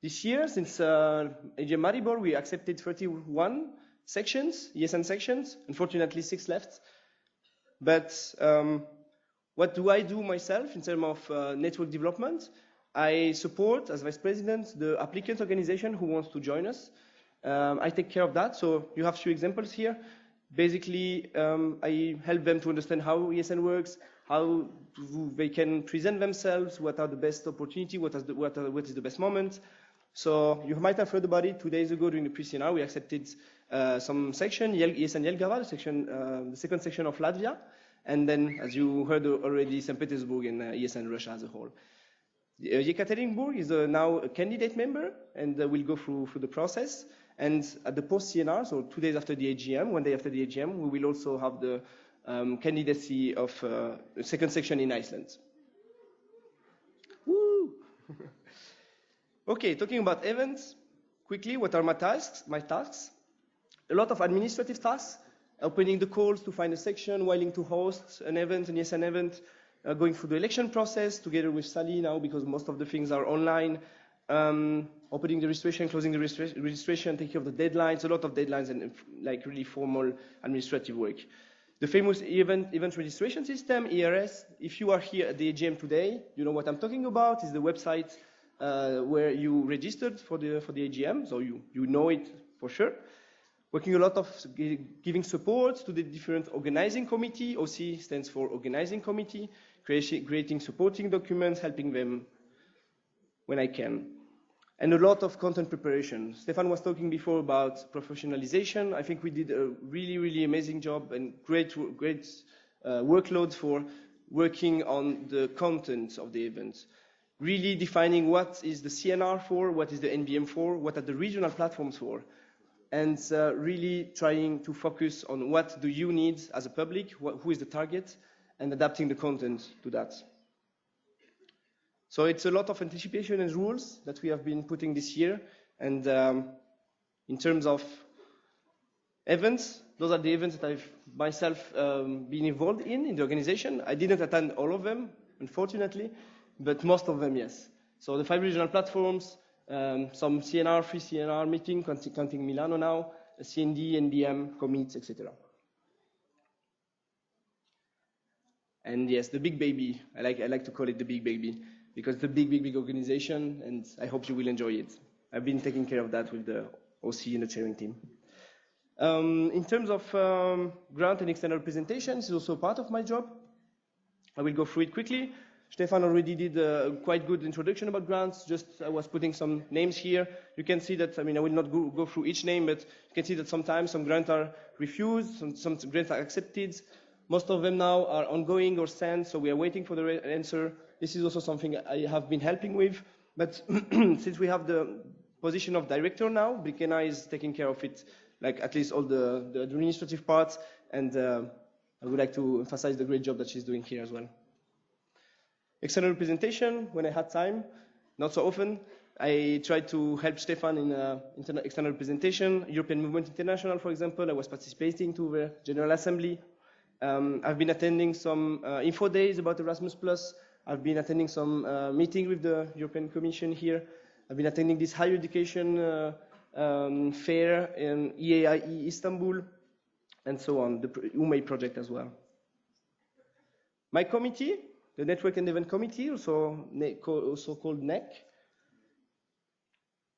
this year, since AGM Maribor, we accepted 31 sections, ESN sections, unfortunately 6 left. But what do I do myself in terms of network development? I support, as Vice President, the applicant organization who wants to join us. I take care of that, so you have 2 examples here. Basically, I help them to understand how ESN works, how they can present themselves, what are the best opportunities, what is the best moment. So you might have heard about it 2 days ago during the pre-CNR. We accepted some section, ESN Jelgava, the second section of Latvia, and then, as you heard already, St. Petersburg and ESN Russia as a whole. Yekaterinburg is now a candidate member and will go through the process. And at the post-CNR, so 2 days after the AGM, 1 day after the AGM, we will also have the candidacy of the second section in Iceland. Woo! Okay, talking about events, quickly, what are my tasks? A lot of administrative tasks, opening the calls to find a section, willing to host an event, an ESN event, going through the election process together with Sally now because most of the things are online, opening the registration, closing the registration, taking care of the deadlines, a lot of deadlines and like really formal administrative work. The famous event registration system, ERS, if you are here at the AGM today, you know what I'm talking about, is the website where you registered for the AGM, so you know it for sure. Working a lot of giving support to the different organizing committee. OC stands for organizing committee, creating supporting documents, helping them when I can. And a lot of content preparation. Stefan was talking before about professionalization. I think we did a really, really amazing job and great workload for working on the content of the event. Really defining what is the CNR for, what is the NBM for, what are the regional platforms for. And really trying to focus on what do you need as a public, who is the target, and adapting the content to that. So it's a lot of anticipation and rules that we have been putting this year. And in terms of events, those are the events that I've myself been involved in the organization. I didn't attend all of them, unfortunately, but most of them, yes. So the 5 regional platforms, some CNR, free CNR meeting, counting Milano now, CND, NBM, commits, etc. And yes, the big baby, I like to call it the big baby, because it's a big organization, and I hope you will enjoy it. I've been taking care of that with the OC and the chairing team. In terms of grant and external presentations, it's also part of my job. I will go through it quickly. Stefan already did a quite good introduction about grants. Just I was putting some names here. You can see that, I mean, I will not go through each name, but you can see that sometimes some grants are refused, some grants are accepted. Most of them now are ongoing or sent, so we are waiting for the answer. This is also something I have been helping with. But since we have the position of director now, Brikena is taking care of it, like at least all the administrative parts, and I would like to emphasize the great job that she's doing here as well. External representation, when I had time, not so often. I tried to help Stefan in external representation. European Movement International, for example, I was participating to the General Assembly. I've been attending some info days about Erasmus+. I've been attending some meetings with the European Commission here. I've been attending this higher education fair in EAIE Istanbul, and so on, the UME project as well. My committee, the Network and Event Committee, also called NEC.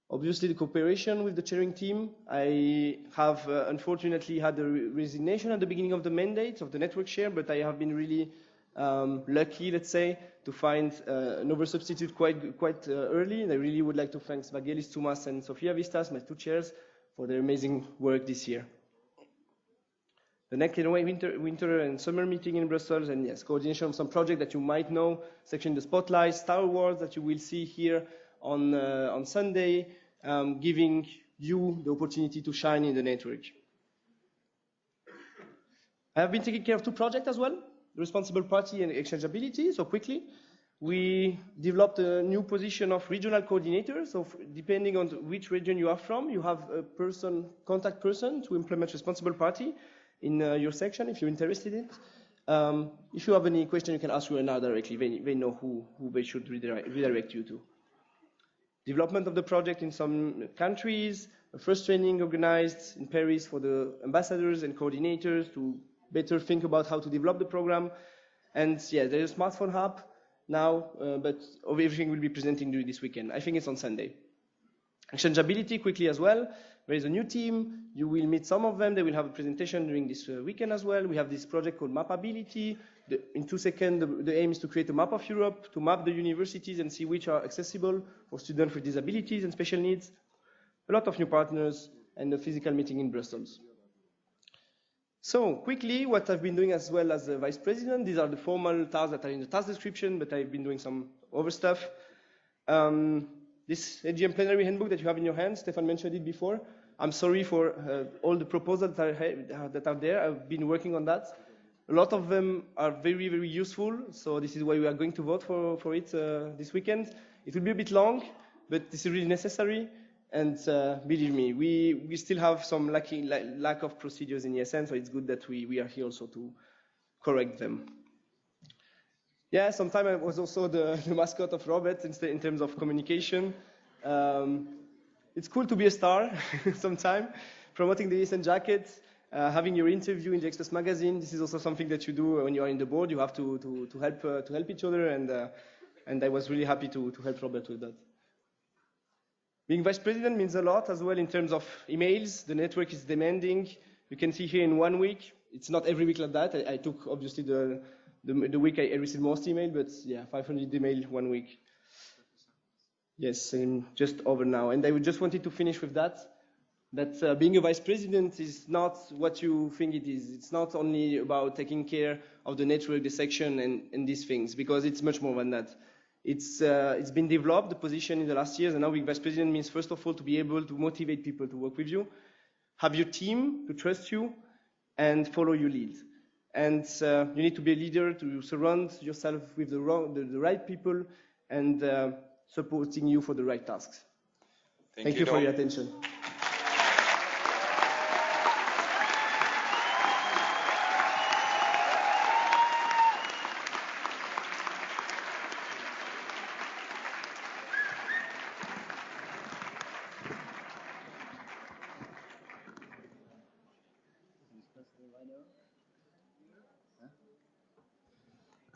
Obviously, the cooperation with the chairing team. I have unfortunately had a resignation at the beginning of the mandate of the network chair, but I have been really lucky, let's say, to find another substitute quite early. And I really would like to thank Vagelis Tumas and Sofia Vistas, my 2 chairs, for their amazing work this year. The next winter and summer meeting in Brussels, and yes, coordination of some project that you might know, section the spotlight, Star Awards that you will see here on Sunday, giving you the opportunity to shine in the network. I have been taking care of 2 projects as well, the responsible party and exchangeability. So quickly, we developed a new position of regional coordinator. So depending on which region you are from, you have a contact person to implement responsible party in your section if you're interested in it. If you have any question, you can ask UNR directly. They know who they should redirect you to. Development of the project in some countries, a first training organized in Paris for the ambassadors and coordinators to better think about how to develop the program. And yeah, there's a smartphone hub now, but everything will be presented during this weekend. I think it's on Sunday. Exchangeability quickly as well. There is a new team. You will meet some of them. They will have a presentation during this weekend as well. We have this project called Mapability. In 2 seconds, the aim is to create a map of Europe, to map the universities and see which are accessible for students with disabilities and special needs. A lot of new partners and a physical meeting in Brussels. So quickly, what I've been doing as well as the vice president, these are the formal tasks that are in the task description, but I've been doing some other stuff. This AGM plenary handbook that you have in your hands, Stefan mentioned it before. I'm sorry for all the proposals that are there. I've been working on that. A lot of them are very, very useful, so this is why we are going to vote for it this weekend. It will be a bit long, but this is really necessary. And believe me, we still have some lack of procedures in ESN, so it's good that we are here also to correct them. Yeah, sometimes I was also the mascot of Robert in terms of communication. It's cool to be a star sometime, promoting the ESN jacket, having your interview in the Express magazine. This is also something that you do when you are in the board. You have to help each other, and I was really happy to help Robert with that. Being vice president means a lot as well in terms of emails. The network is demanding. You can see here in 1 week. It's not every week like that. I took obviously the week I received most email, but yeah, 500 email 1 week. Yes, I'm just over now. And I just wanted to finish with that being a vice president is not what you think it is. It's not only about taking care of the network, the section, and these things, because it's much more than that. It's been developed, the position in the last years, and now being vice president means, first of all, to be able to motivate people to work with you, have your team to trust you, and follow your lead. And you need to be a leader, to surround yourself with the right people, and supporting you for the right tasks. Thank you for your attention.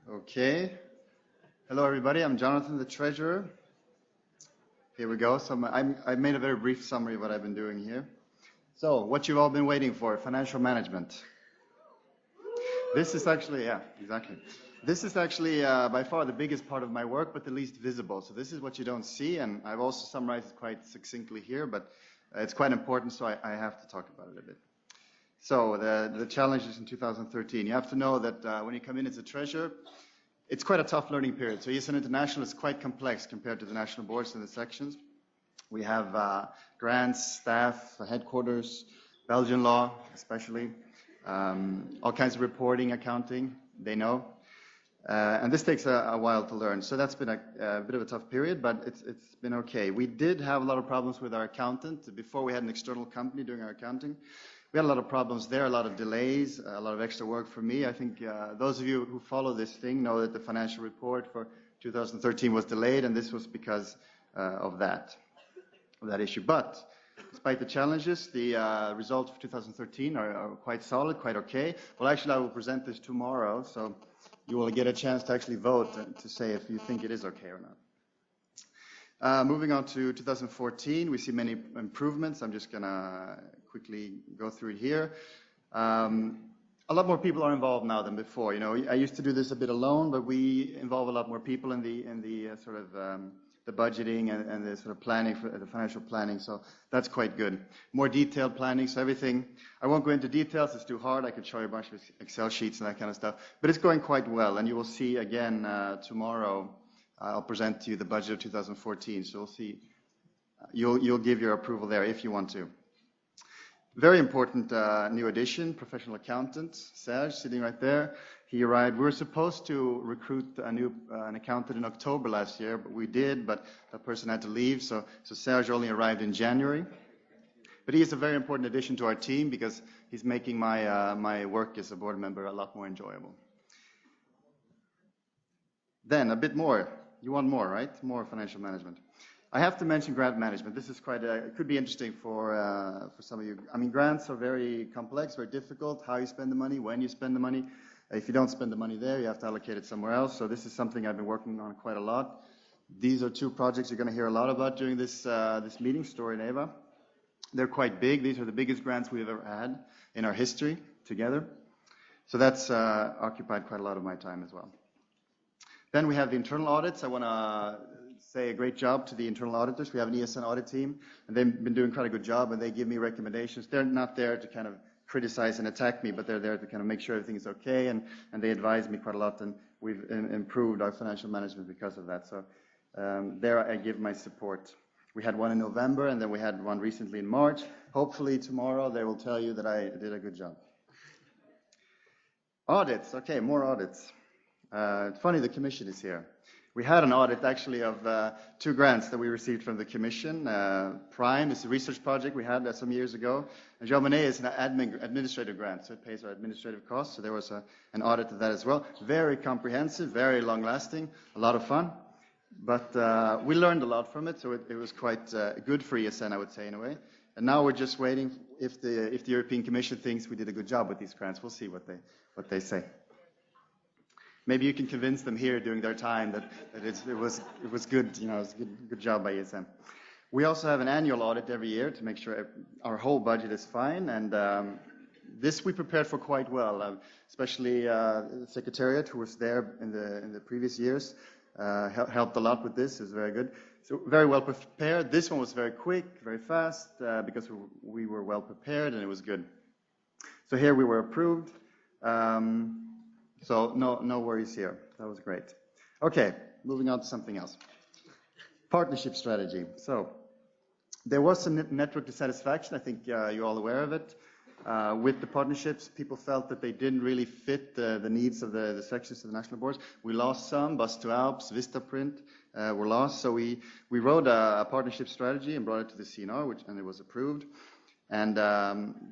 Okay. Hello, everybody. I'm Jonathan, the treasurer. Here we go. So I made a very brief summary of what I've been doing here. So what you've all been waiting for, financial management. This is actually, yeah, exactly. This is actually by far the biggest part of my work, but the least visible. So this is what you don't see, and I've also summarized it quite succinctly here, but it's quite important, so I have to talk about it a bit. So the challenges in 2013. You have to know that when you come in as a treasurer, it's quite a tough learning period. So ESN International is quite complex compared to the national boards and the sections. We have grants, staff, headquarters, Belgian law especially, all kinds of reporting, accounting, they know. And this takes a while to learn. So that's been a bit of a tough period, but it's been okay. We did have a lot of problems with our accountant. Before we had an external company doing our accounting. We had a lot of problems there, a lot of delays, a lot of extra work for me. I think those of you who follow this thing know that the financial report for 2013 was delayed, and this was because of that issue. But despite the challenges, the results for 2013 are quite solid, quite okay. Well, actually, I will present this tomorrow, so you will get a chance to actually vote to say if you think it is okay or not. Moving on to 2014, we see many improvements. I'm just going to quickly go through it here. A lot more people are involved now than before. You know, I used to do this a bit alone, but we involve a lot more people in the sort of the budgeting and the sort of planning, for the financial planning. So that's quite good. More detailed planning. So everything. I won't go into details. It's too hard. I could show you a bunch of Excel sheets and that kind of stuff. But it's going quite well, and you will see again tomorrow. I'll present to you the budget of 2014. So we'll see. You'll give your approval there if you want to. Very important new addition, professional accountant, Serge, sitting right there. He arrived. We were supposed to recruit an accountant in October last year, but we did, but that person had to leave, so Serge only arrived in January. But he is a very important addition to our team because he's making my work as a board member a lot more enjoyable. Then a bit more. You want more, right? More financial management. I have to mention grant management. This is it could be interesting for some of you. I mean, grants are very complex, very difficult. How you spend the money, when you spend the money. If you don't spend the money there, you have to allocate it somewhere else. So this is something I've been working on quite a lot. These are two projects you're going to hear a lot about during this meeting, Story and Eva. They're quite big. These are the biggest grants we've ever had in our history together. So that's occupied quite a lot of my time as well. Then we have the internal audits. I want to say a great job to the internal auditors. We have an ESN audit team, and they've been doing quite a good job, and they give me recommendations. They're not there to kind of criticize and attack me, but they're there to kind of make sure everything is okay, and they advise me quite a lot, and we've improved our financial management because of that. So there I give my support. We had one in November, and then we had one recently in March. Hopefully tomorrow they will tell you that I did a good job. Audits, okay, more audits. It's funny the Commission is here. We had an audit actually of 2 grants that we received from the Commission. Prime is a research project we had some years ago. And Jean Monnet is an administrative grant, so it pays our administrative costs. So there was an audit of that as well. Very comprehensive, very long-lasting, a lot of fun. But we learned a lot from it, so it was quite good for ESN, I would say, in a way. And now we're just waiting if the European Commission thinks we did a good job with these grants. We'll see what they say. Maybe you can convince them here during their time that it was good, you know, it was a good job by ESN. We also have an annual audit every year to make sure our whole budget is fine, and this we prepared for quite well, especially the Secretariat, who was there in the previous years, helped a lot with this. It was very good. So very well prepared. This one was very quick, very fast, because we were well prepared, and it was good. So here we were approved. So no worries here. That was great. Okay, moving on to something else. Partnership strategy. So there was some network dissatisfaction. I think you're all aware of it. With the partnerships, people felt that they didn't really fit the needs of the sections of the national boards. We lost some. Bus to Alps, Vistaprint were lost. So we wrote a partnership strategy and brought it to the CNR, and it was approved. And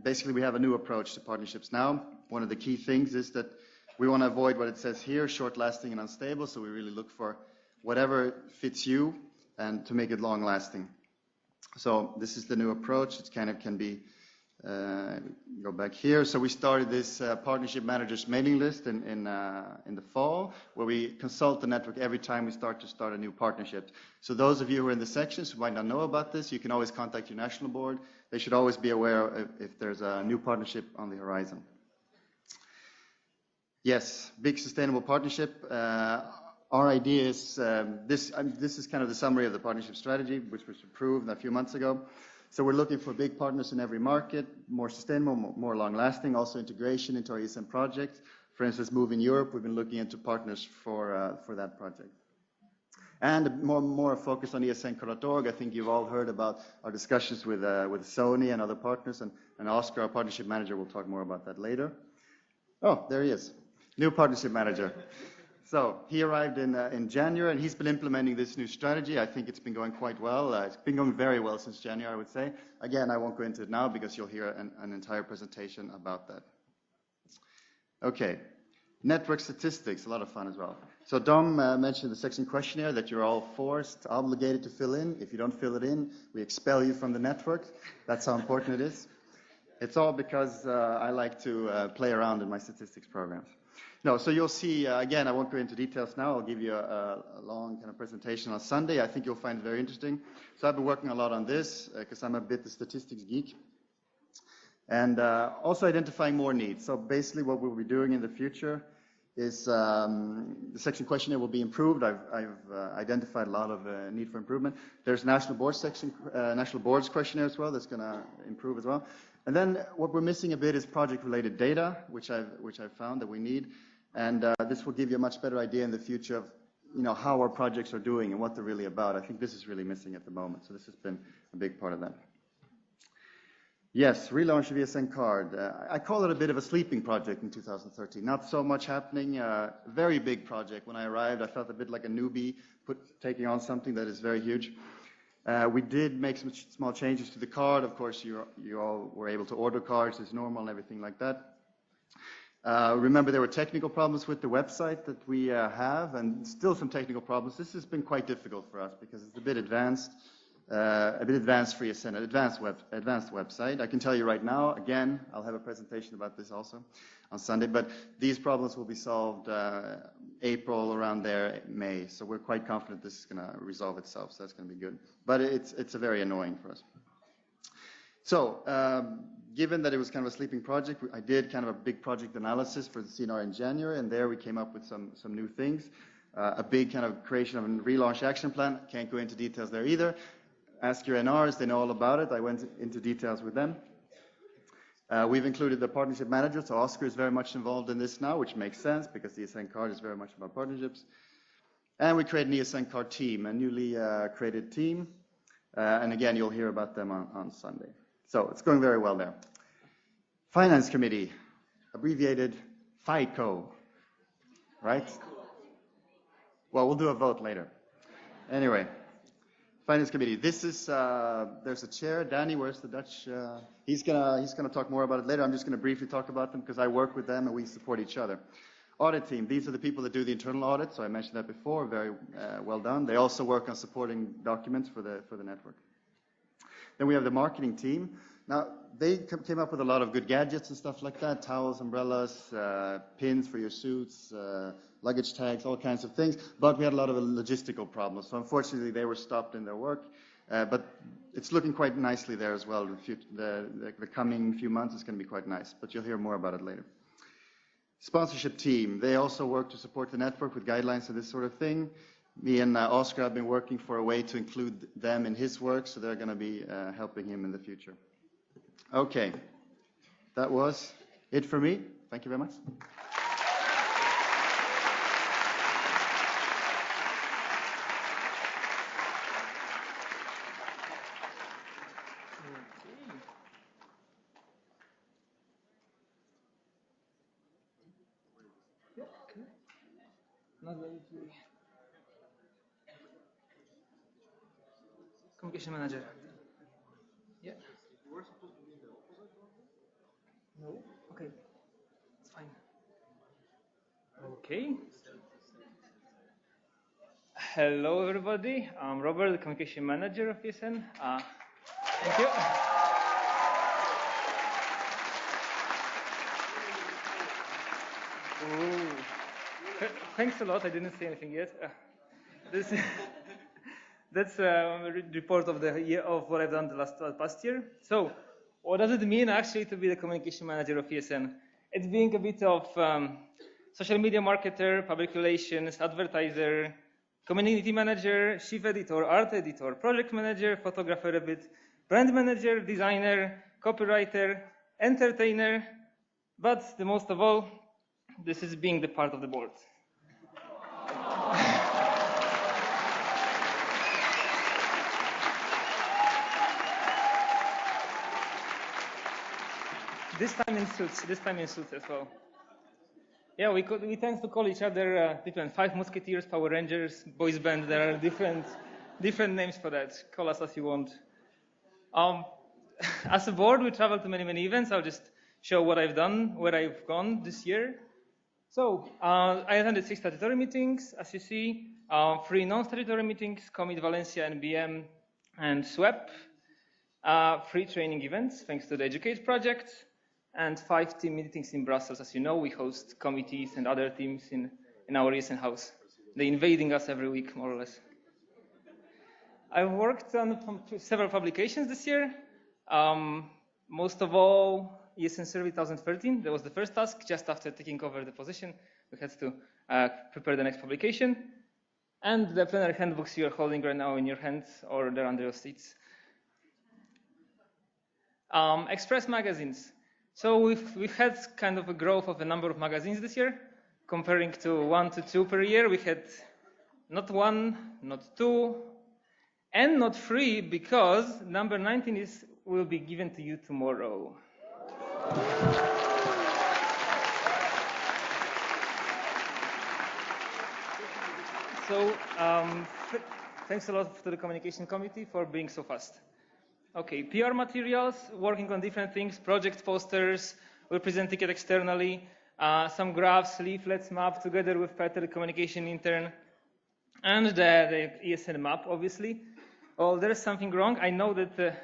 basically, we have a new approach to partnerships now. One of the key things is that we want to avoid what it says here, short-lasting and unstable, so we really look for whatever fits you and to make it long-lasting. So this is the new approach. It kind of can be, go back here. So we started this partnership managers mailing list in the fall, where we consult the network every time we start a new partnership. So those of you who are in the sections who might not know about this, you can always contact your national board. They should always be aware if there's a new partnership on the horizon. Yes, big sustainable partnership. Our idea is, this is kind of the summary of the partnership strategy, which was approved a few months ago. So we're looking for big partners in every market, more sustainable, more long-lasting, also integration into our ESN projects. For instance, Move in Europe, we've been looking into partners for that project. And more focus on ESN.org. I think you've all heard about our discussions with Sony and other partners, and Oscar, our partnership manager, will talk more about that later. Oh, there he is. New partnership manager. So he arrived in January, and he's been implementing this new strategy. I think it's been going quite well. It's been going very well since January, I would say. Again, I won't go into it now because you'll hear an entire presentation about that. Okay, network statistics, a lot of fun as well. So Dom mentioned the section questionnaire that you're all forced, obligated to fill in. If you don't fill it in, we expel you from the network. That's how important it is. It's all because I like to play around in my statistics programs. No, so you'll see, again, I won't go into details now. I'll give you a long kind of presentation on Sunday. I think you'll find it very interesting. So I've been working a lot on this because I'm a bit the statistics geek. And also identifying more needs. So basically what we'll be doing in the future is the section questionnaire will be improved. I've identified a lot of need for improvement. There's national board section, national boards questionnaire as well that's going to improve as well. And then what we're missing a bit is project-related data, which I've found that we need. And this will give you a much better idea in the future of, how our projects are doing and what they're really about. I think this is really missing at the moment. So this has been a big part of that. Yes, relaunch of ESN card. I call it a bit of a sleeping project in 2013. Not so much happening. Very big project. When I arrived, I felt a bit like a newbie taking on something that is very huge. We did make some small changes to the card. Of course, you all were able to order cards as normal and everything like that. Remember, there were technical problems with the website that we have, and still some technical problems. This has been quite difficult for us because it's a bit advanced for ESN, an advanced website. I can tell you right now, again, I'll have a presentation about this also on Sunday, but these problems will be solved April, around there, May. So we're quite confident this is going to resolve itself, so that's going to be good. But it's a very annoying for us. So, given that it was kind of a sleeping project, I did kind of a big project analysis for the CNR in January, and there we came up with some new things. A big kind of creation of a relaunch action plan. Can't go into details there either. Ask your NRs, they know all about it. I went into details with them. We've included the partnership manager, so Oscar is very much involved in this now, which makes sense because the ESN card is very much about partnerships. And we created an ESN card team, a newly created team. And again, you'll hear about them on Sunday. So it's going very well there. Finance Committee, abbreviated FICO, right? Well, we'll do a vote later. Anyway, Finance Committee. This is there's a chair. Danny, where's the Dutch? He's gonna talk more about it later. I'm just gonna briefly talk about them because I work with them and we support each other. Audit team. These are the people that do the internal audit. So I mentioned that before. Very well done. They also work on supporting documents for the network. Then we have the marketing team. Now, they came up with a lot of good gadgets and stuff like that, towels, umbrellas, pins for your suits, luggage tags, all kinds of things, but we had a lot of logistical problems. So unfortunately, they were stopped in their work, but it's looking quite nicely there as well. The coming few months is going to be quite nice, but you'll hear more about it later. Sponsorship team, they also work to support the network with guidelines and this sort of thing. Me and Oscar have been working for a way to include them in his work, so they're going to be helping him in the future. Okay, that was it for me. Thank you very much. Communication manager. Yeah. No? Okay. It's fine. Okay. Hello, everybody. I'm Robert, the communication manager of ESN. Thank you. Ooh. Thanks a lot. I didn't say anything yet. That's a report of the year of what I've done the past year. So, what does it mean actually to be the communication manager of ESN? It's being a bit of social media marketer, public relations, advertiser, community manager, chief editor, art editor, project manager, photographer a bit, brand manager, designer, copywriter, entertainer, but the most of all, this is being the part of the board. This time in suits as well. Yeah, we tend to call each other different 5 Musketeers, Power Rangers, boys band. There are different names for that. Call us as you want. As a board, we travel to many events. I'll just show what I've done, where I've gone this year. So I attended 6 statutory meetings, as you see, 3 non-statutory meetings, Commit Valencia, NBM, and SWEP, 3 training events, thanks to the Educate project, and 5 team meetings in Brussels. As you know, we host committees and other teams in our ESN house. They're invading us every week, more or less. I've worked on several publications this year. Most of all, ESN Survey 2013. That was the first task. Just after taking over the position, we had to prepare the next publication. And the plenary handbooks you're holding right now in your hands, or they're under your seats. Express magazines. So we've had kind of a growth of the number of magazines this year. Comparing to 1 to 2 per year, we had not 1, not 2, and not 3, because number 19 will be given to you tomorrow. So thanks a lot to the communication committee for being so fast. Okay, PR materials, working on different things, project posters, we're presenting it externally, some graphs, leaflets, map together with Peter, communication intern, and the ESN map, obviously. Oh, there's something wrong. I know that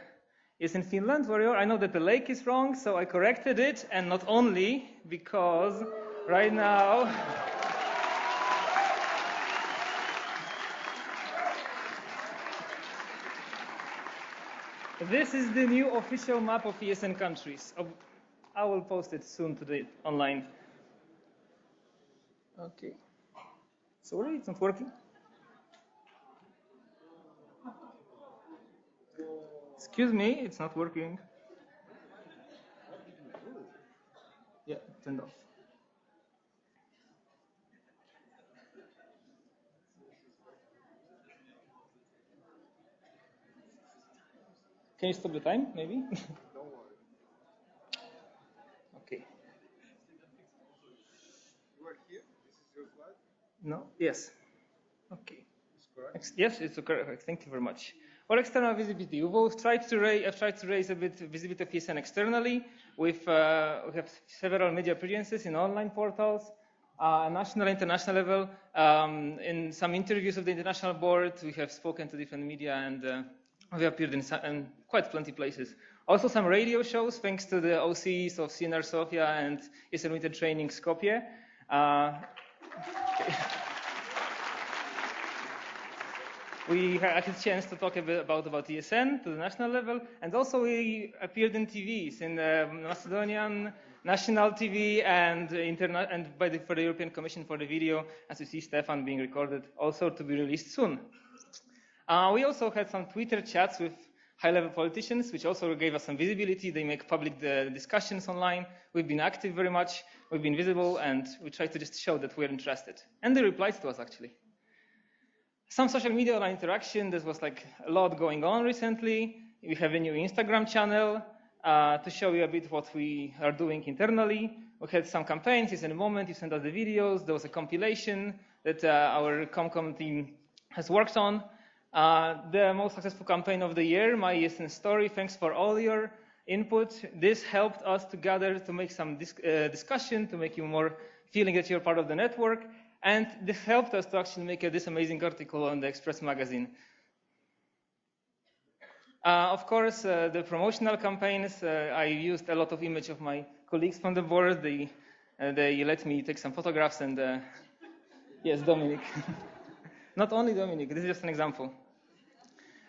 it's in Finland, where you are. I know that the lake is wrong, so I corrected it, and not only because right now... This is the new official map of ESN countries. I will post it soon today online. Okay. Sorry, it's not working. Excuse me, it's not working. Yeah, turned off. Can you stop the time, maybe? Don't worry. Okay. You are here? This is your slide? No? Yes. Okay. It's correct? Yes, it's correct. Thank you very much. Well, external visibility. I've tried to raise a bit visibility of ESN externally. We have several media appearances in online portals, national, international level. In some interviews of the international board, we have spoken to different media, and we appeared in quite plenty places. Also some radio shows, thanks to the OCs of CNR Sofia and ESN Winter Training Skopje. We had a chance to talk a bit about ESN to the national level, and also we appeared in TVs, in Macedonian national TV and for the European Commission for the video, as you see Stefan being recorded, also to be released soon. We also had some Twitter chats with high-level politicians, which also gave us some visibility. They make public discussions online. We've been active very much. We've been visible, and we try to just show that we're interested. And they replied to us, actually. Some social media online interaction. There was like a lot going on recently. We have a new Instagram channel to show you a bit what we are doing internally. We had some campaigns. It's in a moment. You sent us the videos. There was a compilation that our Comcom team has worked on. The most successful campaign of the year, My ESN Story. Thanks for all your input. This helped us to gather, to make some discussion, to make you more feeling that you're part of the network. And this helped us to actually make this amazing article on the Express magazine. Of course, the promotional campaigns, I used a lot of image of my colleagues from the board. They let me take some photographs, and yes, Dominic. Not only Dominic, this is just an example.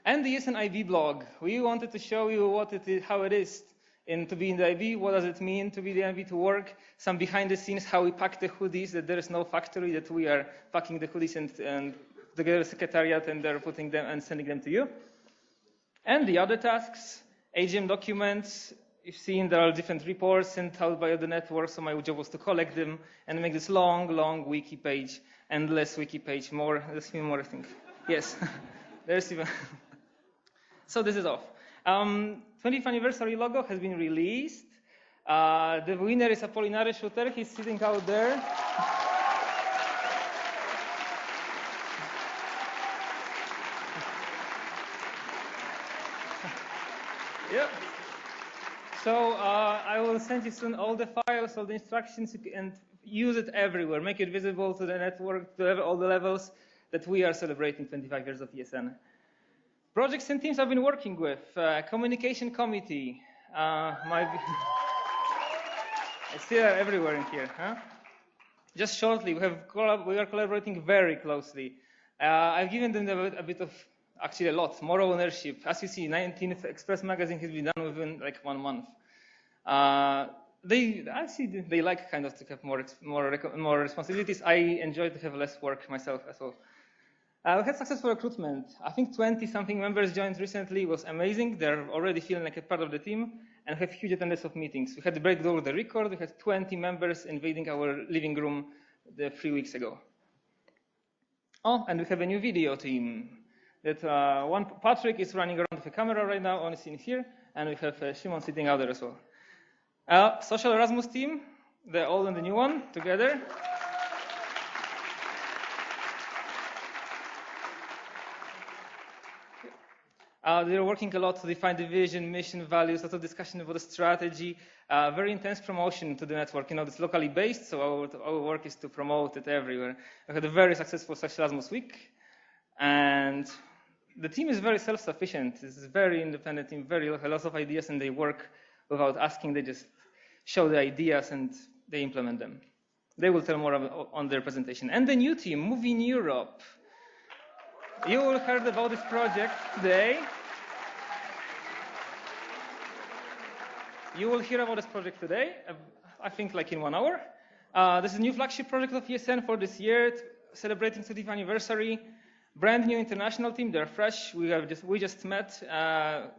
And the ESN IB blog. We wanted to show you what it is, how it is to be in the IB, what does it mean to be the IB, to work, some behind the scenes, how we pack the hoodies, that there is no factory, that we are packing the hoodies and together with secretariat, and they're putting them and sending them to you. And the other tasks, AGM documents. You've seen there are different reports sent out by the network, so my job was to collect them and make this long wiki page, endless wiki page, there's even more, I think. Yes, there's even. So this is off. 20th anniversary logo has been released. The winner is Apolinare Shooter. He's sitting out there. Yeah. So I will send you soon all the files, all the instructions, and use it everywhere. Make it visible to the network, to all the levels, that we are celebrating 25 years of ESN. Projects and teams I've been working with. Communication committee. I see that everywhere in here. Huh? Just shortly, we are collaborating very closely. I've given them a bit of, actually a lot, more ownership. As you see, 19th Express magazine has been done within like 1 month. They like kind of to have more responsibilities. I enjoy to have less work myself as well. We had successful recruitment. I think 20-something members joined recently. It was amazing. They're already feeling like a part of the team, and have huge attendance of meetings. We had to break the record. We had 20 members invading our living room 3 weeks ago. Oh, and we have a new video team. Patrick is running around with a camera right now, only seen here, and we have Shimon sitting out there as well. Social Erasmus team, the old and the new one together. They're working a lot to define the vision, mission, values, a lot of discussion about the strategy, very intense promotion to the network. It's locally based, so our work is to promote it everywhere. We had a very successful Erasmus Week, and the team is very self-sufficient. It's a very independent team, a lot of ideas, and they work without asking. They just show the ideas and they implement them. They will tell more on their presentation. And the new team, Move in Europe. You all heard about this project today. You will hear about this project today, I think like in 1 hour. This is a new flagship project of ESN for this year, celebrating 30th anniversary. Brand new international team, they're fresh. We just met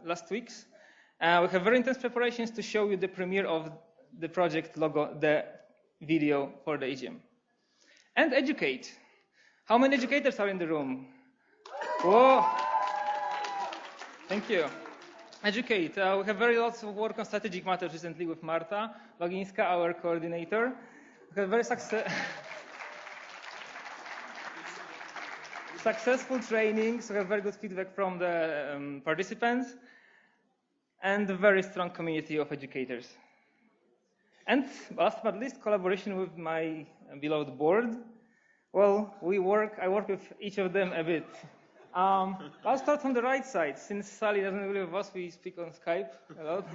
last week. We have very intense preparations to show you the premiere of the project logo, the video for the AGM. And educate. How many educators are in the room? Whoa. Thank you. Educate. We have very lots of work on strategic matters recently with Marta Wagińska, our coordinator. We have very successful trainings. We have very good feedback from the participants and a very strong community of educators. And last but not least, collaboration with my beloved board. Well, I work with each of them a bit. I'll start from the right side. Since Sally doesn't live with us, we speak on Skype a lot.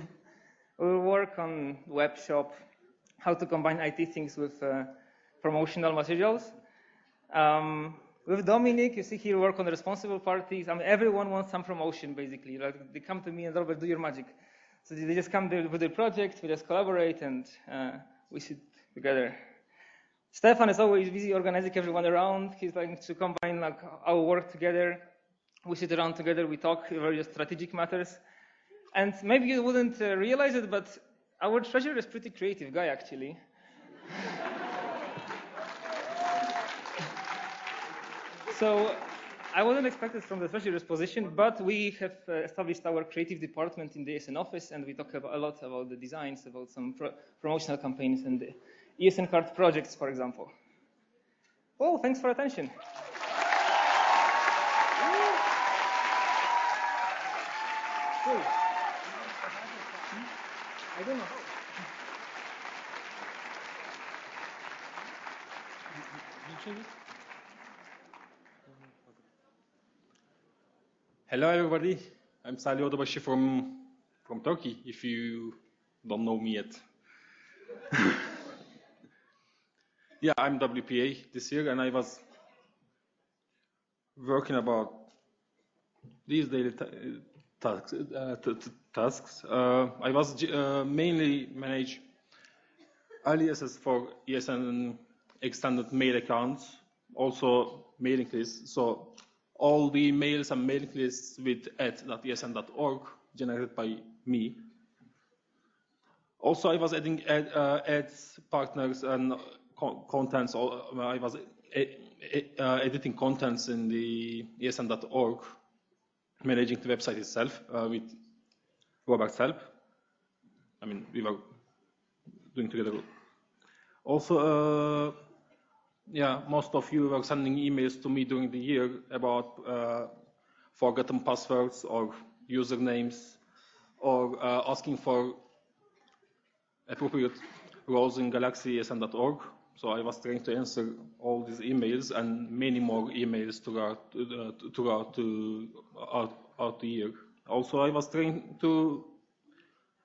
We'll work on web shop, how to combine IT things with promotional materials. With Dominic, you see here, work on the responsible parties. I mean, everyone wants some promotion, basically. Like, they come to me and Robert, do your magic. So they just come there with their project, we just collaborate, and we sit together. Stefan is always busy organizing everyone around. He's like to combine like our work together. We sit around together, we talk various strategic matters. And maybe you wouldn't realize it, but our treasurer is a pretty creative guy, actually. So I wasn't expected from the treasurer's position, but we have established our creative department in the ESN office, and we talk a lot about the designs, about some promotional campaigns and the ESN card projects, for example. Well, thanks for attention. I don't know. Hello, everybody. I'm Salih Odabashi from Turkey, if you don't know me yet. Yeah, I'm WPA this year, and I was working about these daily tasks. I was mainly manage aliases for ESN extended mail accounts, also mailing lists. So all the mails and mailing lists with @esn.org generated by me. Also, I was adding ads, partners, and contents. I was editing contents in the ESN.org, managing the website itself with Robert's help. I mean, we were doing together. Also, yeah, most of you were sending emails to me during the year about forgotten passwords or usernames, or asking for appropriate roles in Galaxy ESN.org. So I was trying to answer all these emails and many more emails throughout the year. Also, I was trying to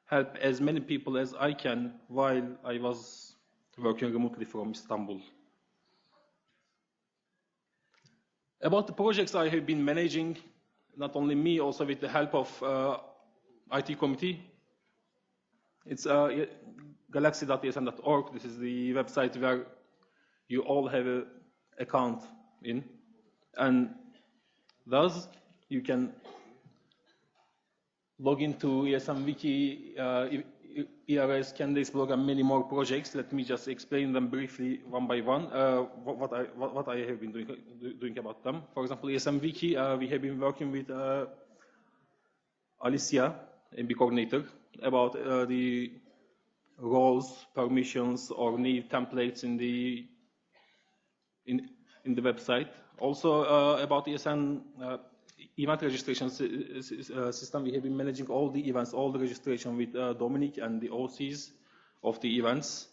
help as many people as I can while I was working remotely from Istanbul. About the projects I have been managing, not only me, also with the help of IT committee. It's galaxy.esn.org. This is the website where you all have an account in. And thus, you can log into ESN Wiki, ERS, Candice blog, and many more projects. Let me just explain them briefly one by one, what I have been doing about them. For example, ESN Wiki, we have been working with Alicia, MB coordinator, about the roles, permissions, or need templates in the website. Also about ESN event registration system. We have been managing all the events, all the registration with Dominic and the OCs of the events.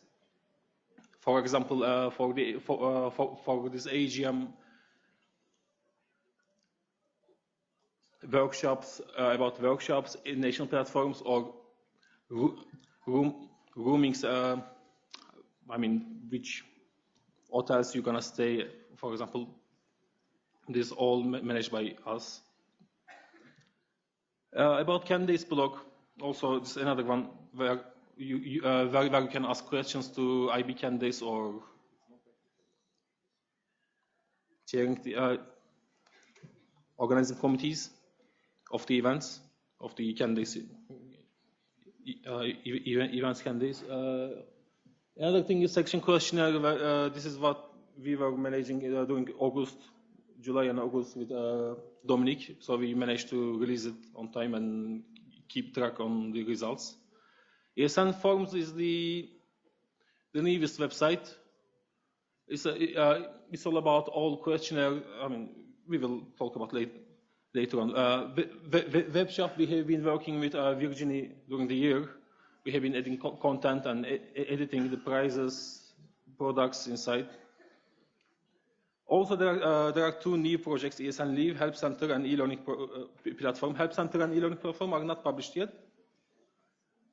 For example, for this AGM workshops, about workshops in national platforms or roomings, I mean, which hotels you're gonna stay, for example, this all managed by us. About candidates blog, also this is another one where where you can ask questions to IB candidates or chairing the organizing committees of the events, of the candidates, events candidates. Another thing is section questionnaire. This is what we were managing during August, July and August with Dominic. So we managed to release it on time and keep track on the results. ESN Forms is the newest website. It's all about all questionnaire. I mean, we will talk about later on. Web shop, we have been working with Virginie during the year. We have been adding content and editing the prices, products inside. Also, there are two new projects, ESN Live, Help Center and e-learning platform. Help Center and e-learning platform are not published yet.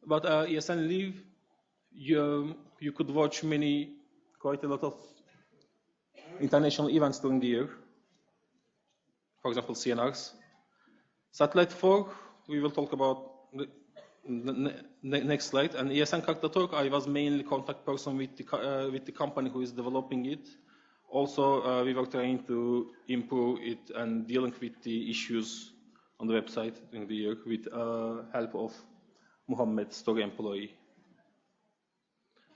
But ESN Live, you could watch quite a lot of international events during the year. For example, CNRs. Satellite 4, we will talk about next slide. And ESNCAC.org, I was mainly contact person with the company who is developing it. Also, we were trying to improve it and dealing with the issues on the website during the year with help of Mohammed, story employee.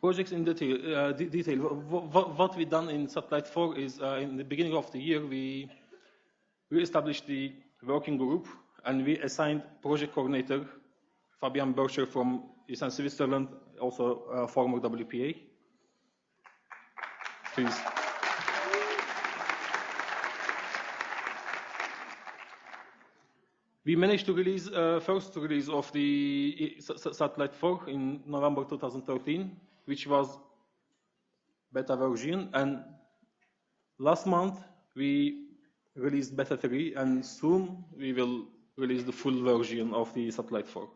Projects in detail. What we done in Satellite 4 is in the beginning of the year, we established the working group and we assigned project coordinator, Fabian Bircher from ESN Switzerland, also former WPA. Please. We managed to release first release of the Satellite 4 in November 2013, which was beta version, and last month we released beta 3, and soon we will release the full version of the Satellite 4.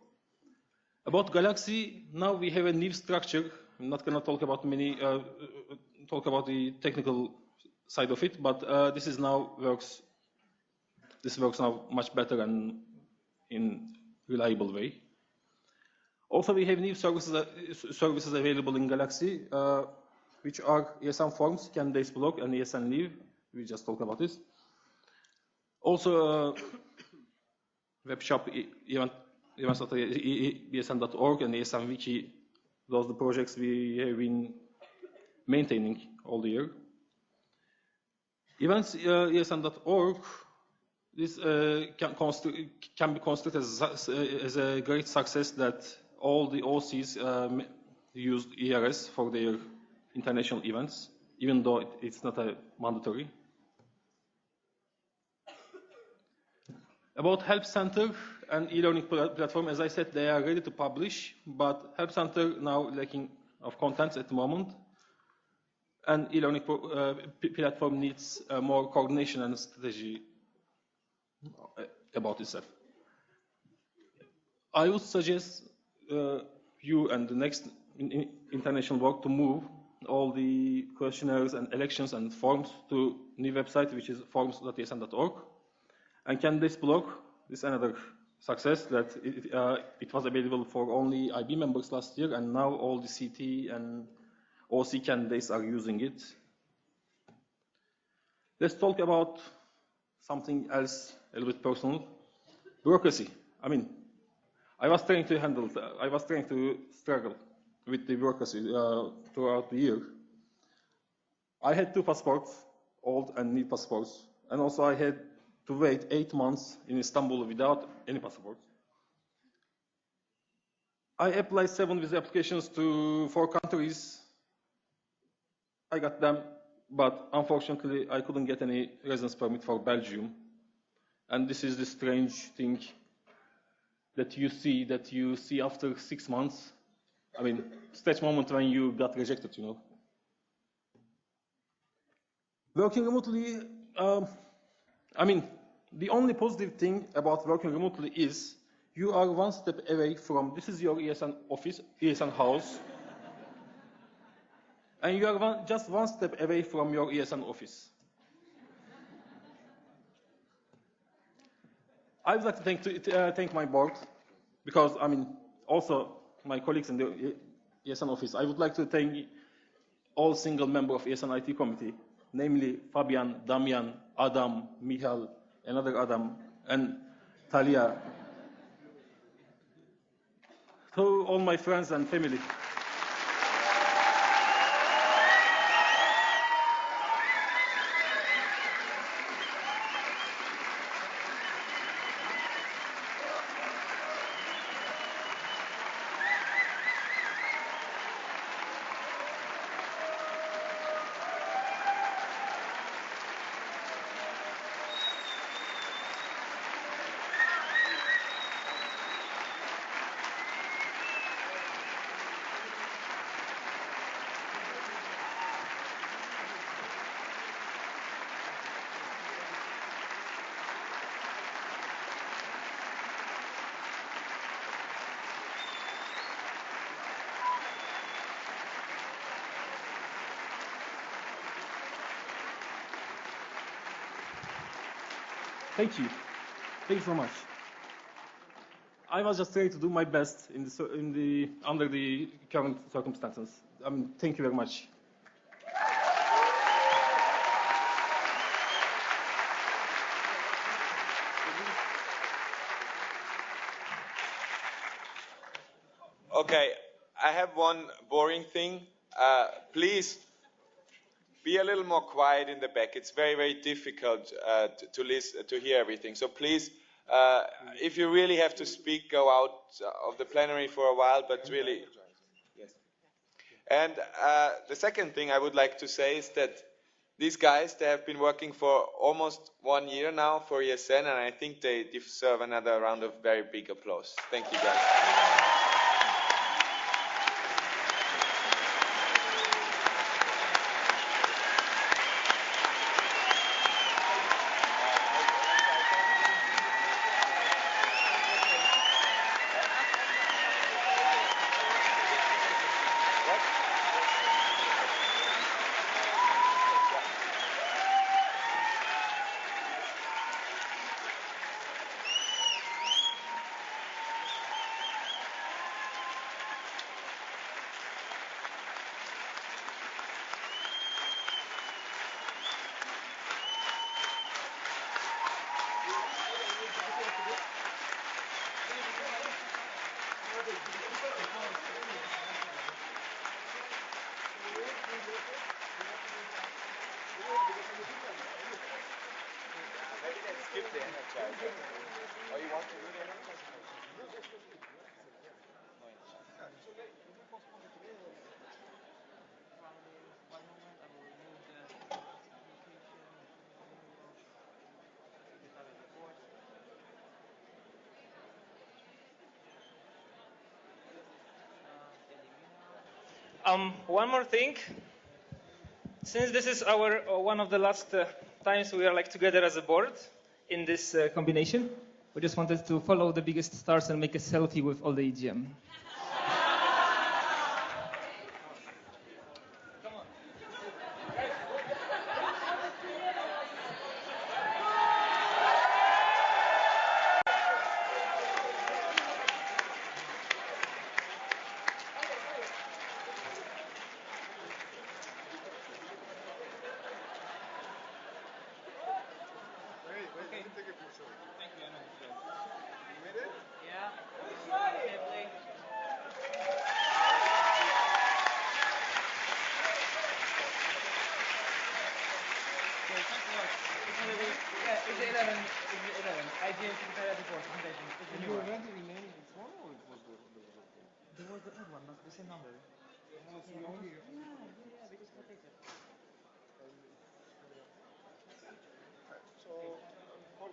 About Galaxy, now we have a new structure. I'm not going to talk about talk about the technical side of it, but this works now much better and in reliable way. Also, we have new services available in Galaxy, which are ESN Forms, Candidates Blog, and ESN Live. We just talked about this. Also, web shop, ESN.org and ESN Wiki. Those are the projects we have been maintaining all the year. Events, ESN.org, this can be considered as a great success that all the OCs used ERS for their international events, even though it's not a mandatory. About Help Center and e-learning platform, as I said, they are ready to publish, but Help Center now lacking of contents at the moment, and e-learning platform needs more coordination and strategy about itself. I would suggest you and the next international work to move all the questionnaires and elections and forms to new website, which is forms.esn.org. And Candidates blog is another success that it was available for only IB members last year, and now all the CT and OC candidates are using it. Let's talk about something else, a little bit personal. Bureaucracy. I mean, I was trying to struggle with the bureaucracy throughout the year. I had 2 passports, old and new passports, and also I had to wait 8 months in Istanbul without any passport. I applied 7 visa applications to 4 countries. I got them, but unfortunately I couldn't get any residence permit for Belgium. And this is the strange thing that you see after 6 months. I mean, strange moment when you got rejected, you know. Working remotely, I mean, the only positive thing about working remotely is you are one step away from, this is your ESN office, ESN house, and you are just one step away from your ESN office. I would like to thank my board, because, I mean, also my colleagues in the ESN office. I would like to thank all single members of ESN IT committee, namely Fabian, Damian, Adam, Michal, another Adam, and Talia. To all my friends and family. Thank you. Thank you so much. I was just trying to do my best under the current circumstances. Thank you very much. Okay, I have one boring thing. Please be a little more quiet in the back. It's very, very difficult to listen, to hear everything. So please, if you really have to speak, go out of the plenary for a while, but really. Yes. And the second thing I would like to say is that these guys, they have been working for almost 1 year now for ESN, and I think they deserve another round of very big applause. Thank you, guys. Skip the energizer. Or you want to do the energizer? One more thing. Since this is our one of the last times we are together as a board in this combination, we just wanted to follow the biggest stars and make a selfie with all the EGM.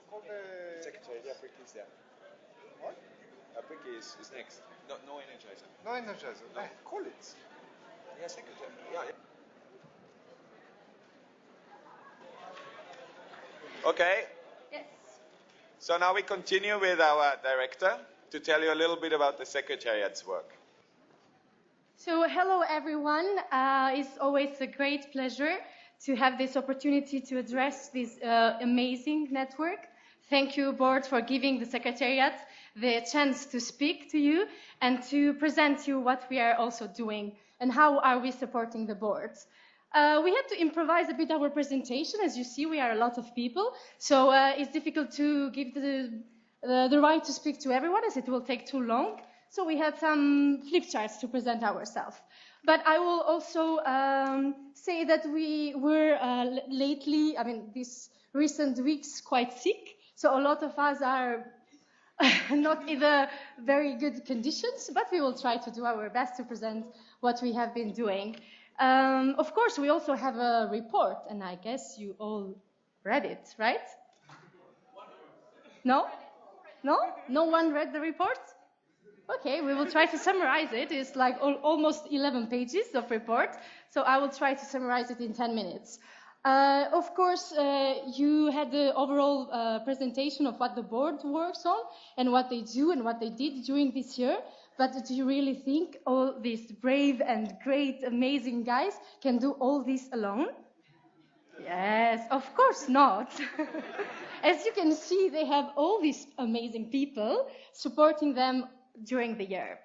Call the secretary. Yeah, Brick is there. What? Brick is next. No, no energizer. No energizer. No. Call it. Yeah, secretary. Yeah. Okay. Yes. So now we continue with our director to tell you a little bit about the Secretariat's work. So hello everyone. It's always a great pleasure to have this opportunity to address this amazing network. Thank you, board, for giving the Secretariat the chance to speak to you and to present you what we are also doing and how are we supporting the board. We had to improvise a bit our presentation. As you see, we are a lot of people, so it's difficult to give the right to speak to everyone as it will take too long. So we had some flip charts to present ourselves. But I will also say that we were lately, these recent weeks, quite sick. So a lot of us are not in the very good conditions, but we will try to do our best to present what we have been doing. Of course, we also have a report, and I guess you all read it, right? No? No? No one read the report? Okay, we will try to summarize it. It's like almost 11 pages of report, so I will try to summarize it in 10 minutes. Of course, you had the overall presentation of what the board works on and what they do and what they did during this year. But do you really think all these brave and great, amazing guys can do all this alone? Yes, of course not. As you can see, they have all these amazing people supporting them during the year.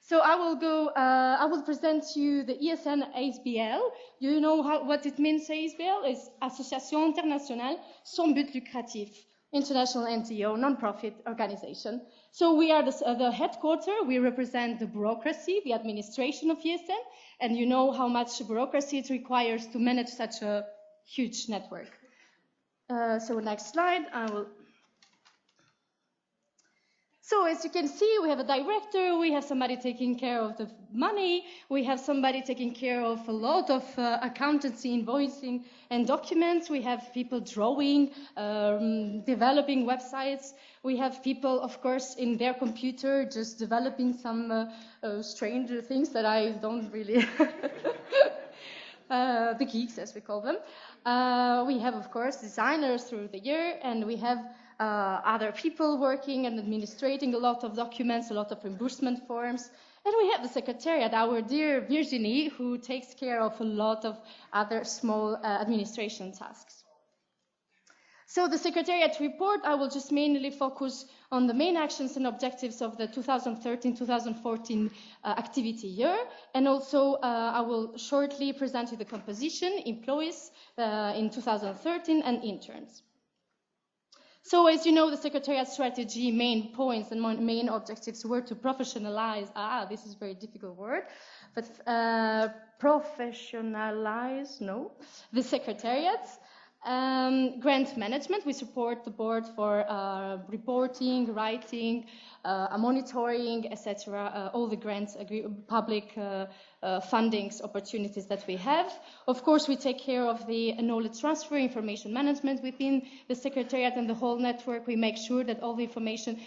So I will present you the ESN ASBL. You know what it means, ASBL? It's Association Internationale Sans But Lucratif, international NGO, non-profit organization. So we are the headquarter. We represent the bureaucracy, the administration of ESN, and you know how much bureaucracy it requires to manage such a huge network. So next slide, So as you can see, we have a director, we have somebody taking care of the money, we have somebody taking care of a lot of accountancy, invoicing, and documents. We have people drawing, developing websites. We have people, of course, in their computer just developing some strange things that I don't really... the geeks, as we call them. We have, of course, designers through the year, and we have other people working and administrating a lot of documents, a lot of reimbursement forms. And we have the Secretariat, our dear Virginie, who takes care of a lot of other small administration tasks. So the Secretariat report, I will just mainly focus on the main actions and objectives of the 2013-2014 activity year. And also I will shortly present you the composition, employees in 2013, and interns. So as you know, the Secretariat strategy main points and main objectives were to professionalize, this is a very difficult word, but professionalize, the Secretariat. Grant management, we support the board for reporting, writing, monitoring, etc. All the grants, public fundings opportunities that we have. Of course, we take care of the knowledge transfer, information management within the Secretariat and the whole network. We make sure that all the information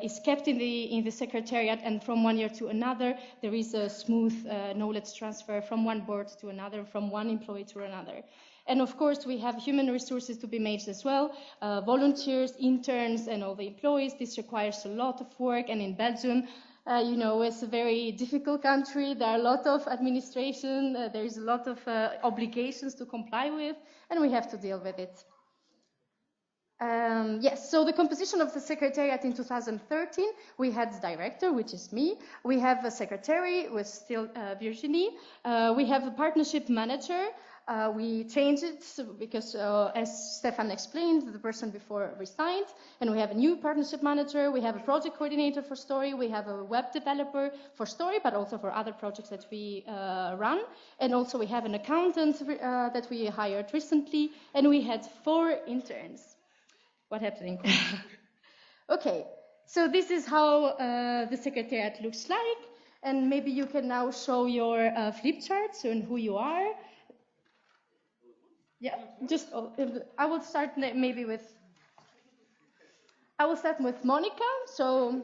is kept in the Secretariat, and from one year to another, there is a smooth knowledge transfer from one board to another, from one employee to another. And of course, we have human resources to be managed as well, volunteers, interns, and all the employees. This requires a lot of work, and in Belgium, you know, it's a very difficult country. There are a lot of administration, there is a lot of obligations to comply with, and we have to deal with it. Yes, so the composition of the Secretariat in 2013, we had the director, which is me. We have a secretary, with still Virginie. We have a partnership manager. We changed it because, as Stefan explained, the person before resigned, and we have a new partnership manager. We have a project coordinator for Story. We have a web developer for Story, but also for other projects that we run. And also we have an accountant that we hired recently, and we had 4 interns. What's happening? Okay, so this is how the Secretariat looks like, and maybe you can now show your flip charts and who you are. Yeah, just I will start maybe with I will start with Monica. So,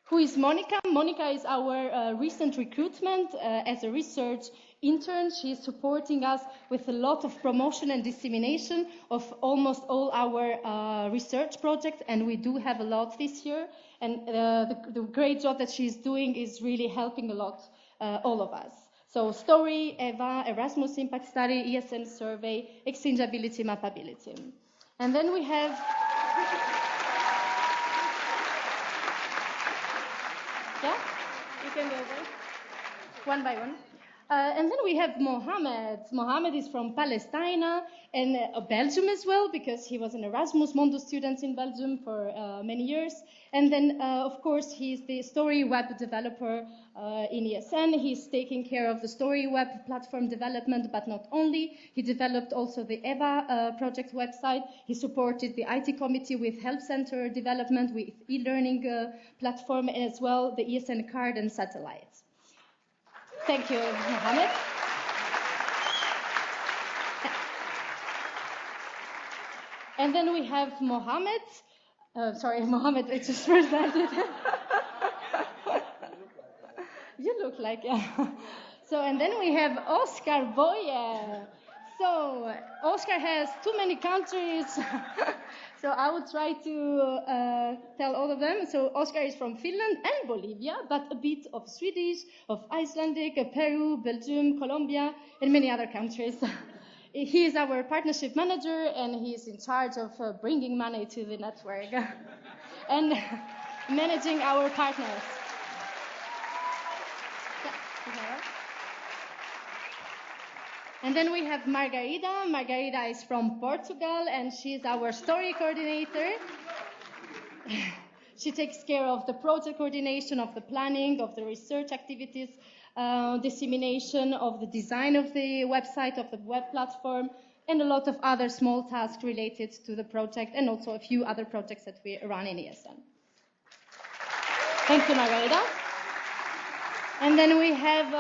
who is Monica? Monica is our recent recruitment as a research intern. She is supporting us with a lot of promotion and dissemination of almost all our research projects, and we do have a lot this year. And the great job that she's doing is really helping a lot all of us. So Story, EVA, Erasmus Impact Study, ESN Survey, Exchangeability, Mappability. And then we have... Yeah, you can go there. One by one. And then we have Mohammed. Mohammed is from Palestine and Belgium as well, because he was an Erasmus Mundus student in Belgium for many years. And then, of course, he's the Story web developer in ESN. He's taking care of the Story web platform development, but not only. He developed also the EVA project website. He supported the IT committee with help center development, with e-learning platform, and as well the ESN card and satellites. Thank you, Mohammed. And then we have Mohammed. Mohammed, I just presented. You look like, yeah. So, and then we have Oscar Boye. So, Oscar has too many countries. So I will try to tell all of them. So Oscar is from Finland and Bolivia, but a bit of Swedish, of Icelandic, Peru, Belgium, Colombia, and many other countries. He is our partnership manager, and he is in charge of bringing money to the network and managing our partners. And then we have Margarida. Margarida is from Portugal, and she's our story coordinator. She takes care of the project coordination, of the planning, of the research activities, dissemination of the design of the website, of the web platform, and a lot of other small tasks related to the project, and also a few other projects that we run in ESN. Thank you, Margarida. And then we have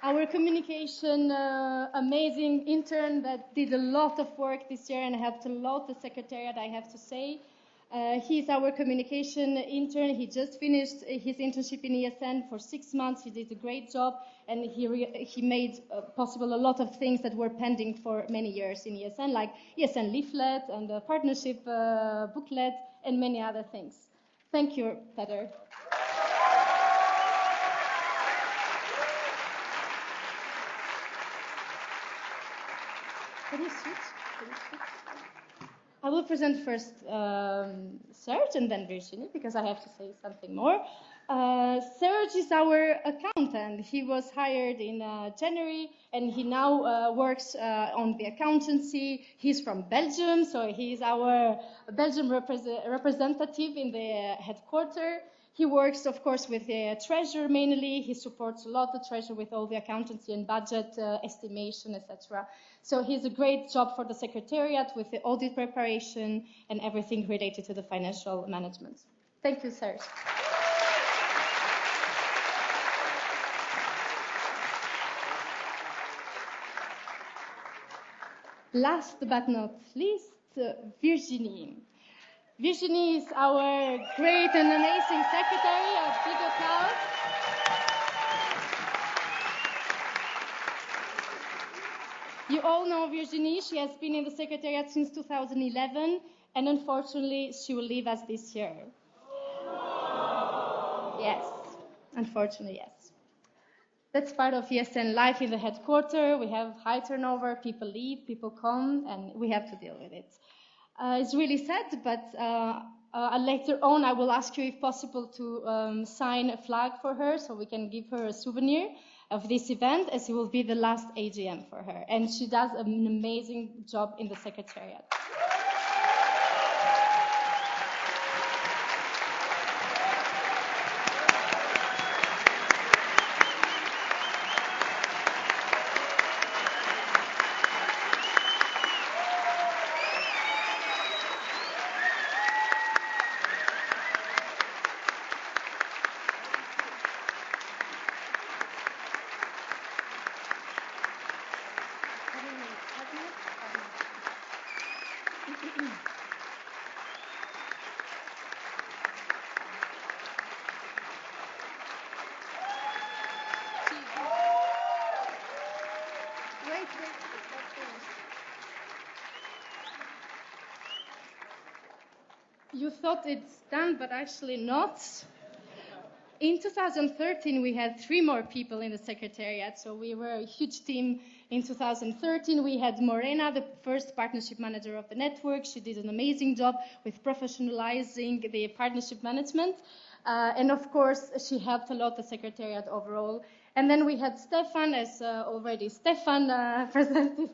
our communication amazing intern that did a lot of work this year and helped a lot the secretariat, I have to say. He's our communication intern. He just finished his internship in ESN for 6 months. He did a great job, and he made possible a lot of things that were pending for many years in ESN, like ESN leaflet and the partnership booklet and many other things. Thank you, Peter. Can you switch? I will present first Serge and then Virginie, because I have to say something more. Serge is our accountant. He was hired in January, and he now works on the accountancy. He's from Belgium, so he's our Belgium representative in the headquarters. He works, of course, with the treasurer mainly. He supports a lot the treasurer with all the accountancy and budget estimation, etc. So he's a great job for the secretariat with the audit preparation and everything related to the financial management. Thank you, Serge. Last but not least, Virginie. Virginie is our great and amazing secretary. A big applause. You all know Virginie. She has been in the secretariat since 2011, and unfortunately, she will leave us this year. Yes, unfortunately, yes. That's part of ESN life in the headquarters. We have high turnover, people leave, people come, and we have to deal with it. It's really sad, but later on I will ask you if possible to sign a flag for her so we can give her a souvenir of this event, as it will be the last AGM for her. And she does an amazing job in the secretariat. you thought it's done, but actually not. In 2013, we had 3 more people in the secretariat, so we were a huge team. In 2013, we had Morena, the first partnership manager of the network. She did an amazing job with professionalizing the partnership management. And of course, she helped a lot the secretariat overall. And then we had Stefan, as already Stefan presented.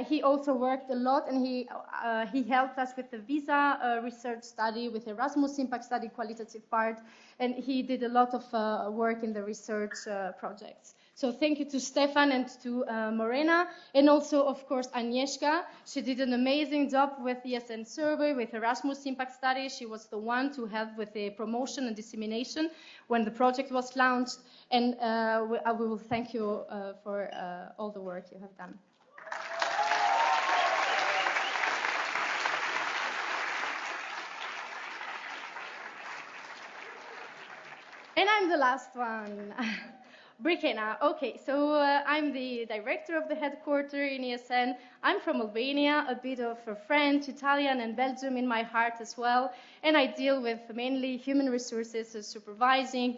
He also worked a lot, and he helped us with the visa research study, with Erasmus impact study qualitative part, and he did a lot of work in the research projects. So thank you to Stefan and to Morena, and also, of course, Agnieszka. She did an amazing job with ESN survey, with Erasmus impact study. She was the one to help with the promotion and dissemination when the project was launched, and we will thank you for all the work you have done. And I'm the last one. Brikena. Okay, so I'm the director of the headquarters in ESN. I'm from Albania, a bit of French, Italian, and Belgium in my heart as well. And I deal with mainly human resources, supervising,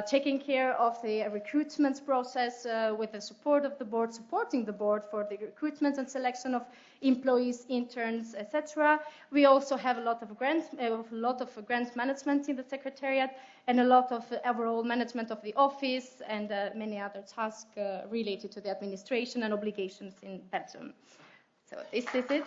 taking care of the recruitment process with the support of the board, supporting the board for the recruitment and selection of employees, interns, etc. We also have a lot of grant management in the secretariat, and a lot of overall management of the office, and many other tasks related to the administration and obligations in Belgium. So this is it.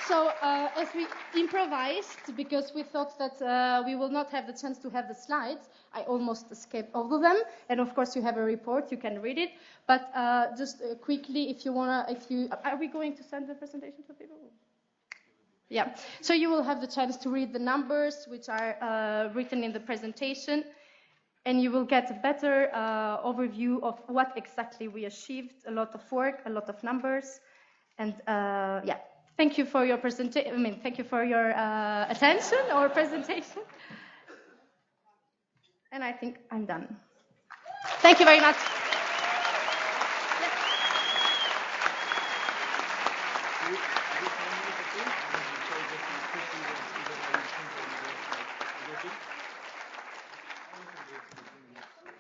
So as we improvised, because we thought that we will not have the chance to have the slides, I almost escaped all of them. And of course, you have a report, you can read it. But just quickly, if you wanna, are we going to send the presentation to people? Yeah. So you will have the chance to read the numbers, which are written in the presentation, and you will get a better overview of what exactly we achieved. A lot of work, a lot of numbers, and yeah. Thank you for your presentation. Thank you for your attention or presentation. And I think I'm done. Thank you very much.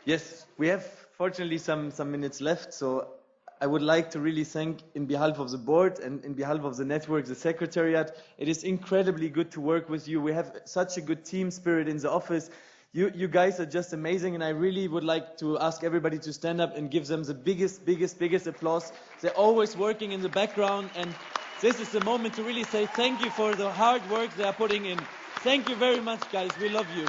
Yes, we have fortunately some minutes left, so I would like to really thank, in behalf of the board and in behalf of the network, the secretariat. It is incredibly good to work with you. We have such a good team spirit in the office. You guys are just amazing, and I really would like to ask everybody to stand up and give them the biggest applause. They're always working in the background, and this is the moment to really say thank you for the hard work they are putting in. Thank you very much, guys. We love you.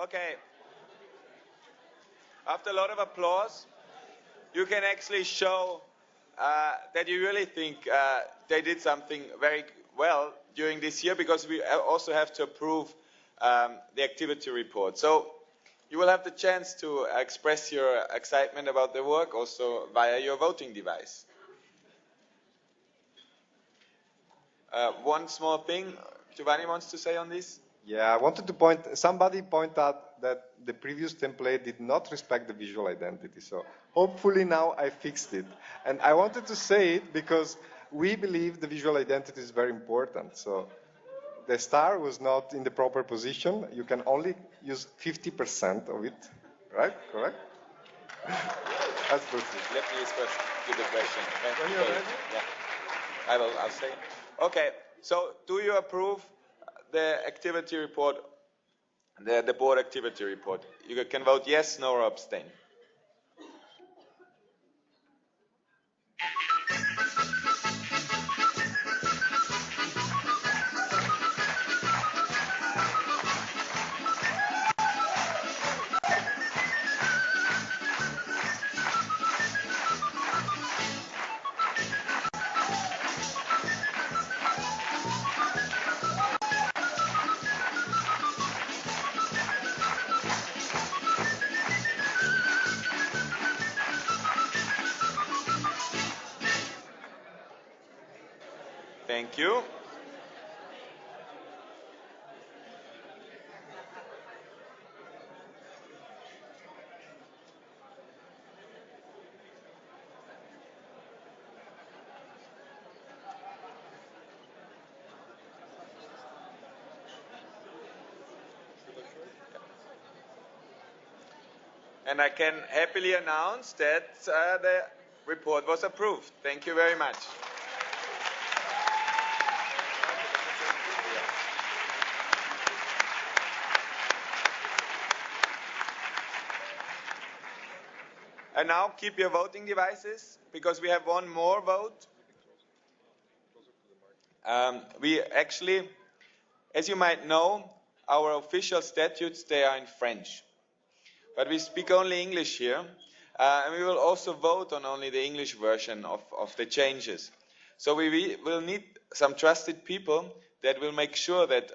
Okay. After a lot of applause, you can actually show that you really think they did something very well during this year, because we also have to approve the activity report. So you will have the chance to express your excitement about the work also via your voting device. One small thing Giovanni wants to say on this. Yeah, I wanted to somebody point out that the previous template did not respect the visual identity. So hopefully now I fixed it. And I wanted to say it because we believe the visual identity is very important. So the star was not in the proper position. You can only use 50% of it, right? Correct? That's perfect. Let me first give the question. When you're ready? Yeah. I'll say. Okay, so do you approve the activity report, the board activity report? You can vote yes, no, or abstain. Thank you. And I can happily announce that the report was approved. Thank you very much. And now keep your voting devices, because we have one more vote. We actually, as you might know, our official statutes, they are in French. But we speak only English here, and we will also vote on only the English version of the changes. So we will need some trusted people that will make sure that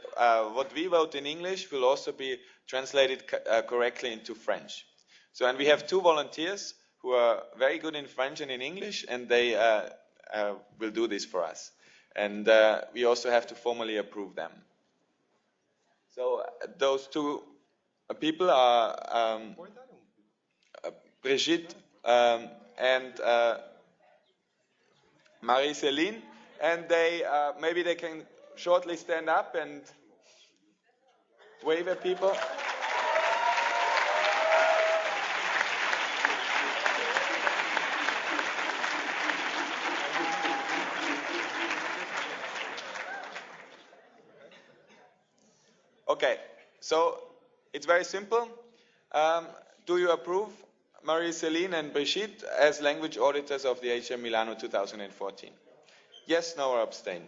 what we vote in English will also be translated correctly into French. So, and we have 2 volunteers who are very good in French and in English, and they will do this for us. And we also have to formally approve them. So those 2 people are Brigitte and Marie-Céline, and they maybe they can shortly stand up and wave at people. Okay, so it's very simple. Do you approve Marie-Céline and Brigitte as language auditors of the HM Milano 2014? Yes, no, or abstain?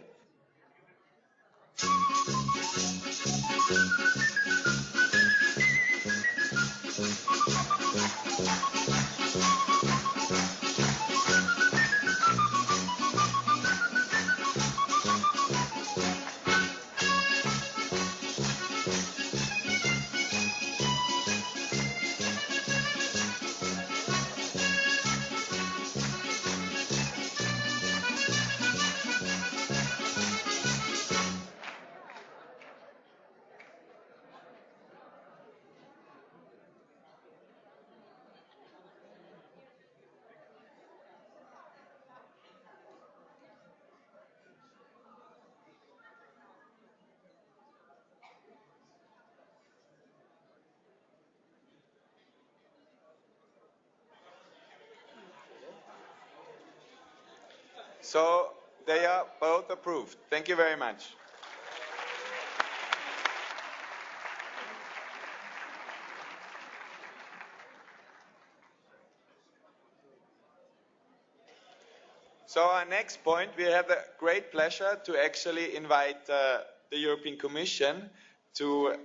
So they are both approved. Thank you very much. So our next point, we have the great pleasure to actually invite the European Commission to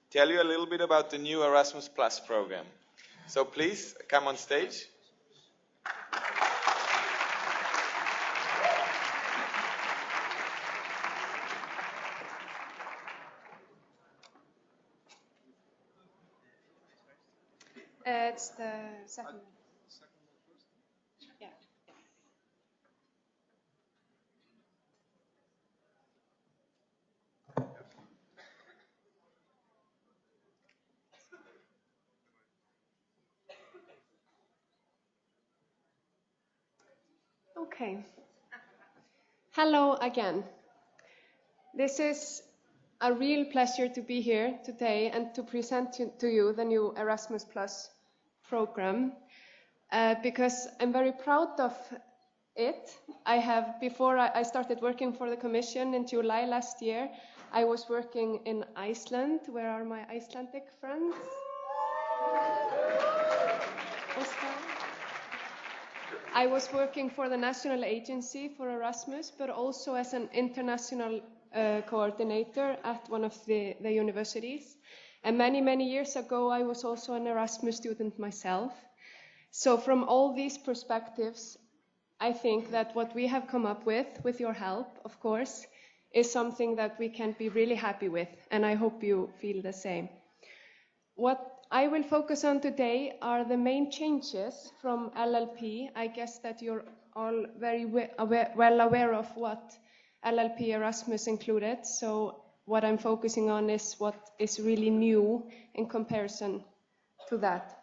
tell you a little bit about the new Erasmus Plus program. So please come on stage. It's the second one. Yeah. Okay. Hello again. This is a real pleasure to be here today and to present to you the new Erasmus Plus program, because I'm very proud of Before I started working for the Commission in July last year, I was working in Iceland. Where are my Icelandic friends? I was working for the National Agency for Erasmus, but also as an international coordinator at one of the universities. And many, many years ago, I was also an Erasmus student myself. So from all these perspectives, I think that what we have come up with your help, of course, is something that we can be really happy with, and I hope you feel the same. What I will focus on today are the main changes from LLP. I guess that you're all very well aware of what LLP Erasmus included, so what I'm focusing on is what is really new in comparison to that.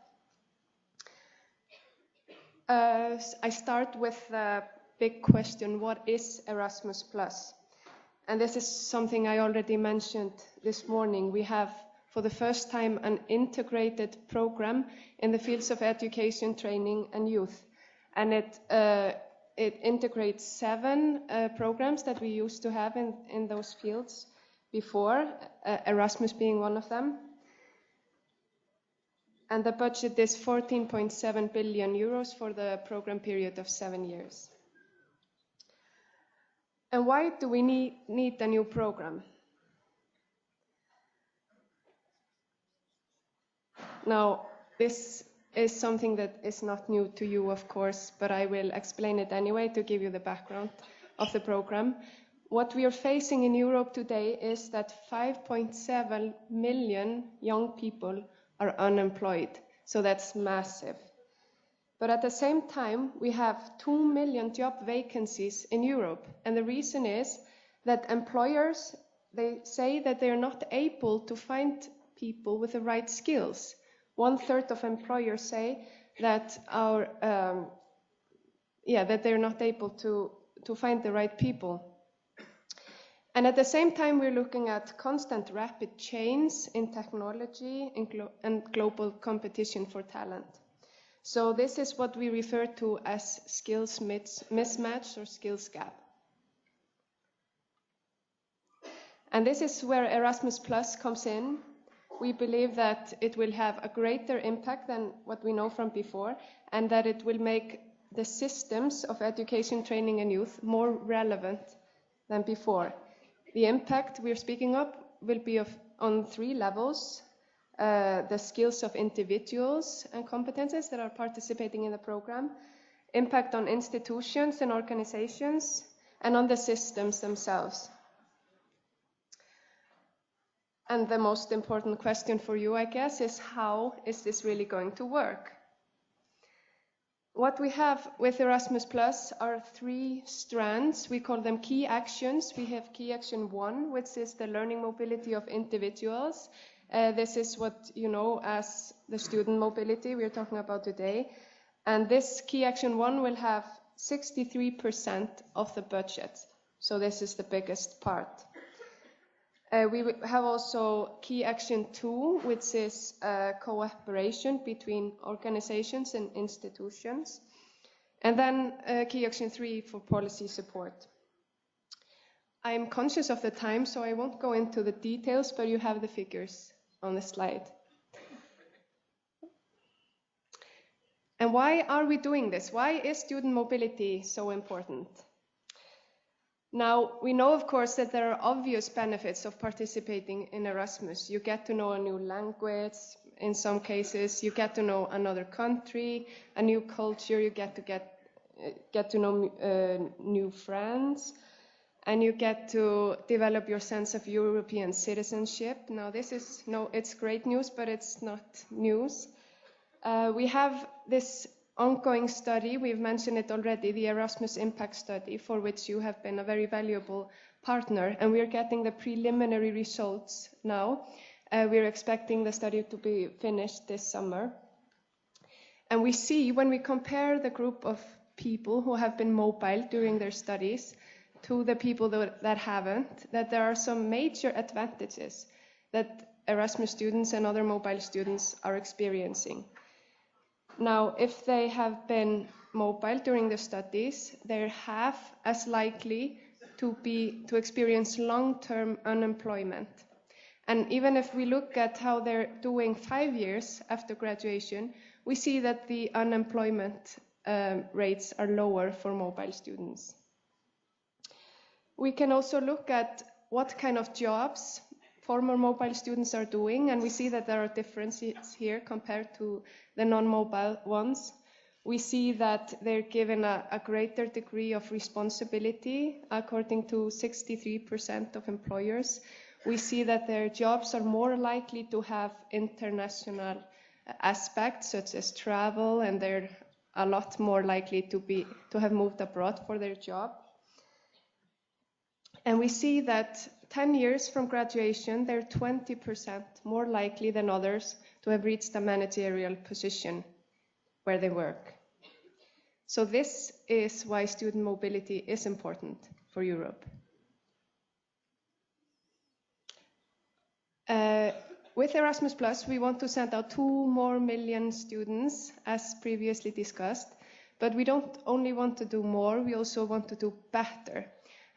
I start with the big question, what is Erasmus+? And this is something I already mentioned this morning. We have, for the first time, an integrated program in the fields of education, training, and youth. And it integrates 7 programs that we used to have in those fields before, Erasmus being one of them. And the budget is 14.7 billion euros for the program period of 7 years. And why do we need a new program? Now, this is something that is not new to you, of course, but I will explain it anyway to give you the background of the program. What we are facing in Europe today is that 5.7 million young people are unemployed, so that's massive. But at the same time, we have 2 million job vacancies in Europe, and the reason is that employers, they say that they are not able to find people with the right skills. 1/3 of employers say that that they're not able to find the right people. And at the same time, we're looking at constant rapid change in technology and global competition for talent. So this is what we refer to as skills mismatch or skills gap. And this is where Erasmus Plus comes in. We believe that it will have a greater impact than what we know from before, and that it will make the systems of education, training, and youth more relevant than before. The impact we're speaking of will be on 3 levels. The skills of individuals and competences that are participating in the program, impact on institutions and organizations, and on the systems themselves. And the most important question for you, I guess, is how is this really going to work? What we have with Erasmus Plus are 3 strands. We call them key actions. We have key action 1, which is the learning mobility of individuals. This is what you know as the student mobility we're talking about today. And this key action 1 will have 63% of the budget. So this is the biggest part. We have also key action 2, which is cooperation between organizations and institutions. And then key action 3 for policy support. I'm conscious of the time, so I won't go into the details, but you have the figures on the slide. And why are we doing this? Why is student mobility so important? Now, we know, of course, that there are obvious benefits of participating in Erasmus. You get to know a new language, in some cases, you get to know another country, a new culture, you get to know new friends, and you get to develop your sense of European citizenship. Now, it's great news, but it's not news. We have this ongoing study, we've mentioned it already, the Erasmus Impact Study, for which you have been a very valuable partner, and we're getting the preliminary results now. We're expecting the study to be finished this summer. And we see, when we compare the group of people who have been mobile during their studies to the people that haven't, that there are some major advantages that Erasmus students and other mobile students are experiencing. Now, if they have been mobile during the studies, they're half as likely to experience long-term unemployment. And even if we look at how they're doing 5 years after graduation, we see that the unemployment rates are lower for mobile students. We can also look at what kind of jobs former mobile students are doing, and we see that there are differences here compared to the non-mobile ones. We see that they're given a greater degree of responsibility, according to 63% of employers. We see that their jobs are more likely to have international aspects, such as travel, and they're a lot more likely to have moved abroad for their job. And we see that 10 years from graduation, they're 20% more likely than others to have reached a managerial position where they work. So this is why student mobility is important for Europe. With Erasmus+, we want to send out 2 more million students, as previously discussed. But we don't only want to do more, we also want to do better.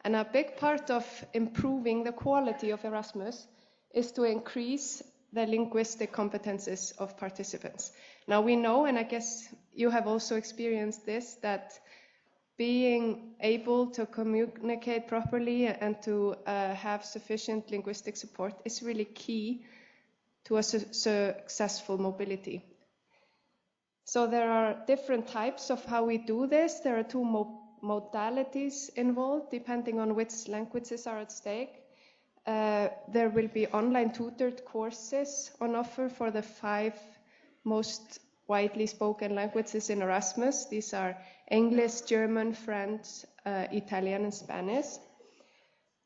And a big part of improving the quality of Erasmus is to increase the linguistic competences of participants. Now we know, and I guess you have also experienced this, that being able to communicate properly and to have sufficient linguistic support is really key to a successful mobility. So there are different types of how we do this. There are 2 modalities involved, depending on which languages are at stake. There will be online tutored courses on offer for the 5 most widely spoken languages in Erasmus. These are English, German, French, Italian, and Spanish.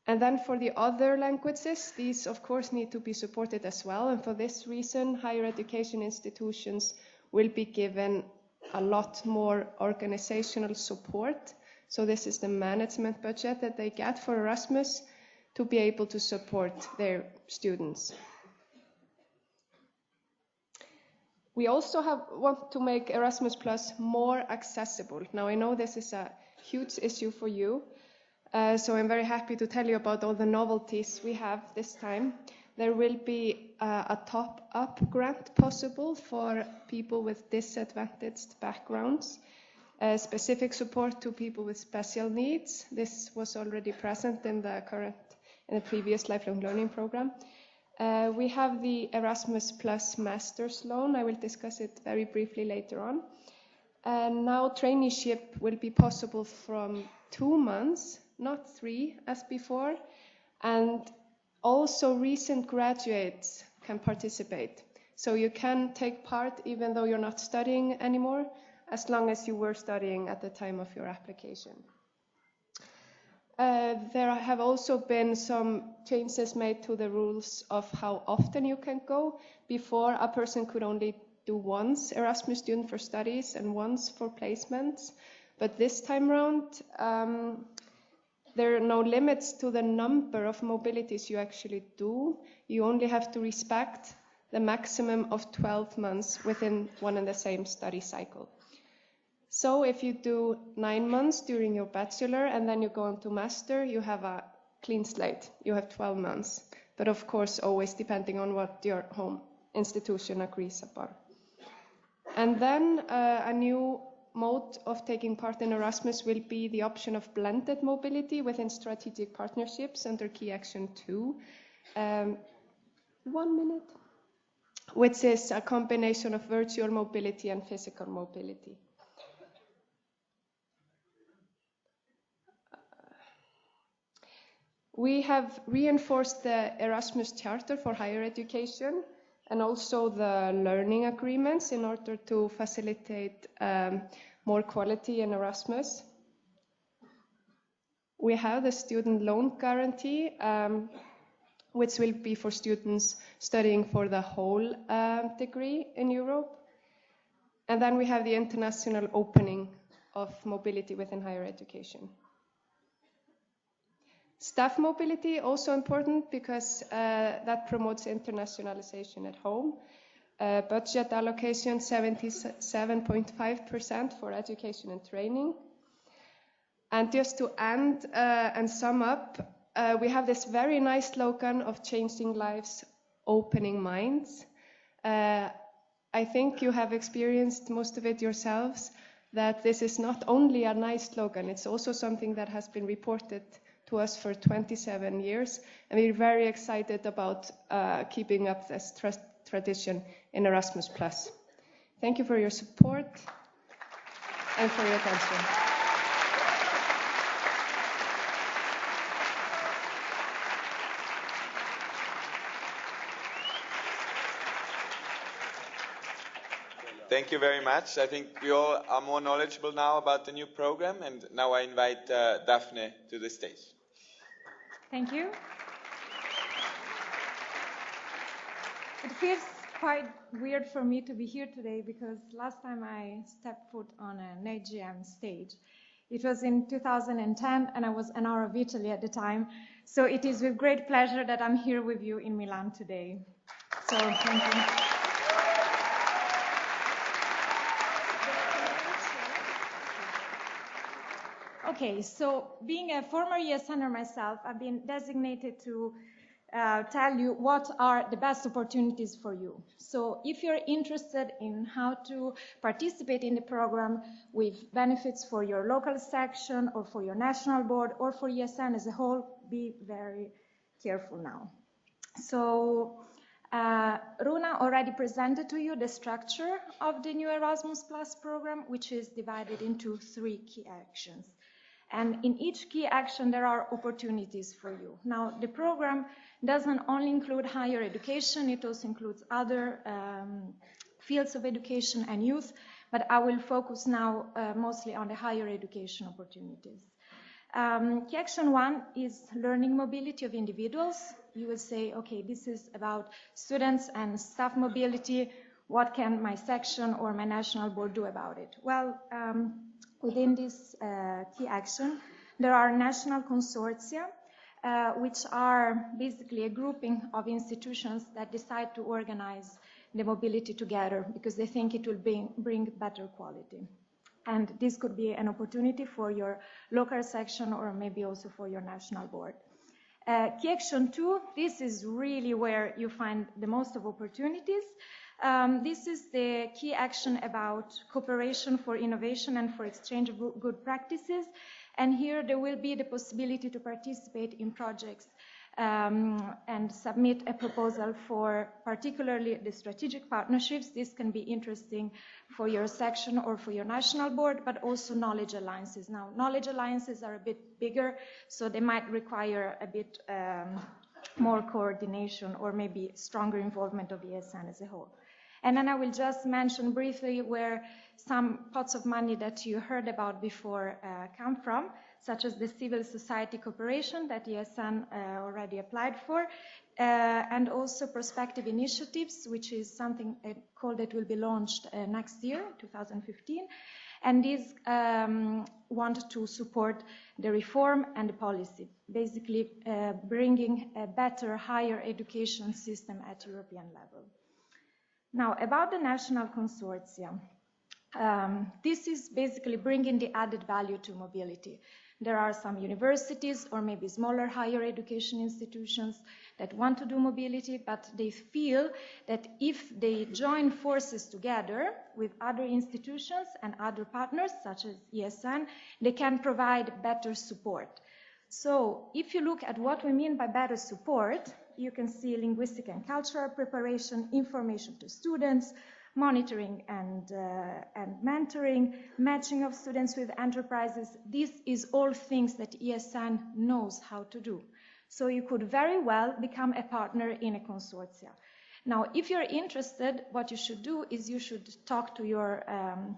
And then for the other languages, these of course need to be supported as well. And for this reason, higher education institutions will be given a lot more organizational support. So this is the management budget that they get for Erasmus to be able to support their students. We also want to make Erasmus Plus more accessible. Now I know this is a huge issue for you, so I'm very happy to tell you about all the novelties we have this time. There will be a top-up grant possible for people with disadvantaged backgrounds, specific support to people with special needs. This was already present in the previous lifelong learning program. We have the Erasmus Plus Master's Loan. I will discuss it very briefly later on. And now traineeship will be possible from 2 months, not 3 as before. And also recent graduates can participate. So you can take part even though you're not studying anymore, as long as you were studying at the time of your application. There have also been some changes made to the rules of how often you can go. Before, a person could only do once Erasmus student for studies and once for placements. But this time around, there are no limits to the number of mobilities you actually do. You only have to respect the maximum of 12 months within one and the same study cycle. So if you do 9 months during your bachelor and then you go on to master, you have a clean slate. You have 12 months, but of course always depending on what your home institution agrees upon. And then a new mode of taking part in Erasmus will be the option of blended mobility within strategic partnerships under Key Action 2. 1 minute. Which is a combination of virtual mobility and physical mobility. We have reinforced the Erasmus Charter for higher education and also the learning agreements in order to facilitate more quality in Erasmus. We have the student loan guarantee, which will be for students studying for the whole degree in Europe. And then we have the international opening of mobility within higher education. Staff mobility also important because that promotes internationalization at home. budget allocation 77.5% for education and training. And just to end and sum up, we have this very nice slogan of changing lives, opening minds. I think you have experienced most of it yourselves, that this is not only a nice slogan, it's also something that has been reported to us for 27 years, and we're very excited about keeping up this tradition in Erasmus+. Thank you for your support and for your attention. Thank you very much. I think we all are more knowledgeable now about the new program, and now I invite Daphne to the stage. Thank you. It feels quite weird for me to be here today because last time I stepped foot on an AGM stage, it was in 2010 and I was an hour of Italy at the time. So it is with great pleasure that I'm here with you in Milan today. So thank you. Okay, so being a former ESNer myself, I've been designated to tell you what are the best opportunities for you. So if you're interested in how to participate in the program with benefits for your local section or for your national board or for ESN as a whole, be very careful now. So Runa already presented to you the structure of the new Erasmus Plus program, which is divided into 3 key actions. And in each key action, there are opportunities for you. Now, the program doesn't only include higher education, it also includes other fields of education and youth, but I will focus now mostly on the higher education opportunities. Key action 1 is learning mobility of individuals. You will say, okay, this is about students and staff mobility. What can my section or my national board do about it? Well, within this key action, there are national consortia, which are basically a grouping of institutions that decide to organize the mobility together because they think it will bring better quality. And this could be an opportunity for your local section or maybe also for your national board. Key action 2, this is really where you find the most of opportunities. This is the key action about cooperation for innovation and for exchange of good practices. And here there will be the possibility to participate in projects and submit a proposal for particularly the strategic partnerships. This can be interesting for your section or for your national board, but also knowledge alliances. Now, knowledge alliances are a bit bigger, so they might require a bit more coordination or maybe stronger involvement of ESN as a whole. And then I will just mention briefly where some pots of money that you heard about before come from, such as the civil society cooperation that ESN already applied for, and also prospective initiatives, which is something called that will be launched next year, 2015. And these want to support the reform and the policy, basically bringing a better higher education system at European level. Now, about the national consortia, this is basically bringing the added value to mobility. There are some universities or maybe smaller higher education institutions that want to do mobility, but they feel that if they join forces together with other institutions and other partners, such as ESN, they can provide better support. So if you look at what we mean by better support, you can see linguistic and cultural preparation, information to students, monitoring and mentoring, matching of students with enterprises. This is all things that ESN knows how to do. So you could very well become a partner in a consortia. Now, if you're interested, what you should do is you should talk to your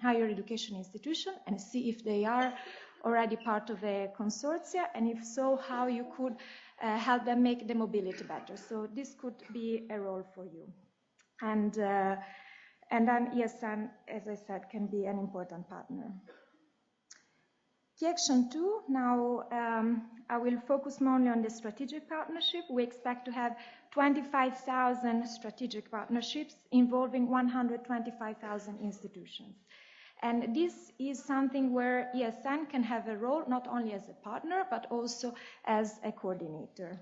higher education institution and see if they are already part of a consortia, and if so, how you could help them make the mobility better. So this could be a role for you. And then ESN, as I said, can be an important partner. Key action 2, now I will focus mainly on the strategic partnership. We expect to have 25,000 strategic partnerships involving 125,000 institutions. And this is something where ESN can have a role not only as a partner, but also as a coordinator.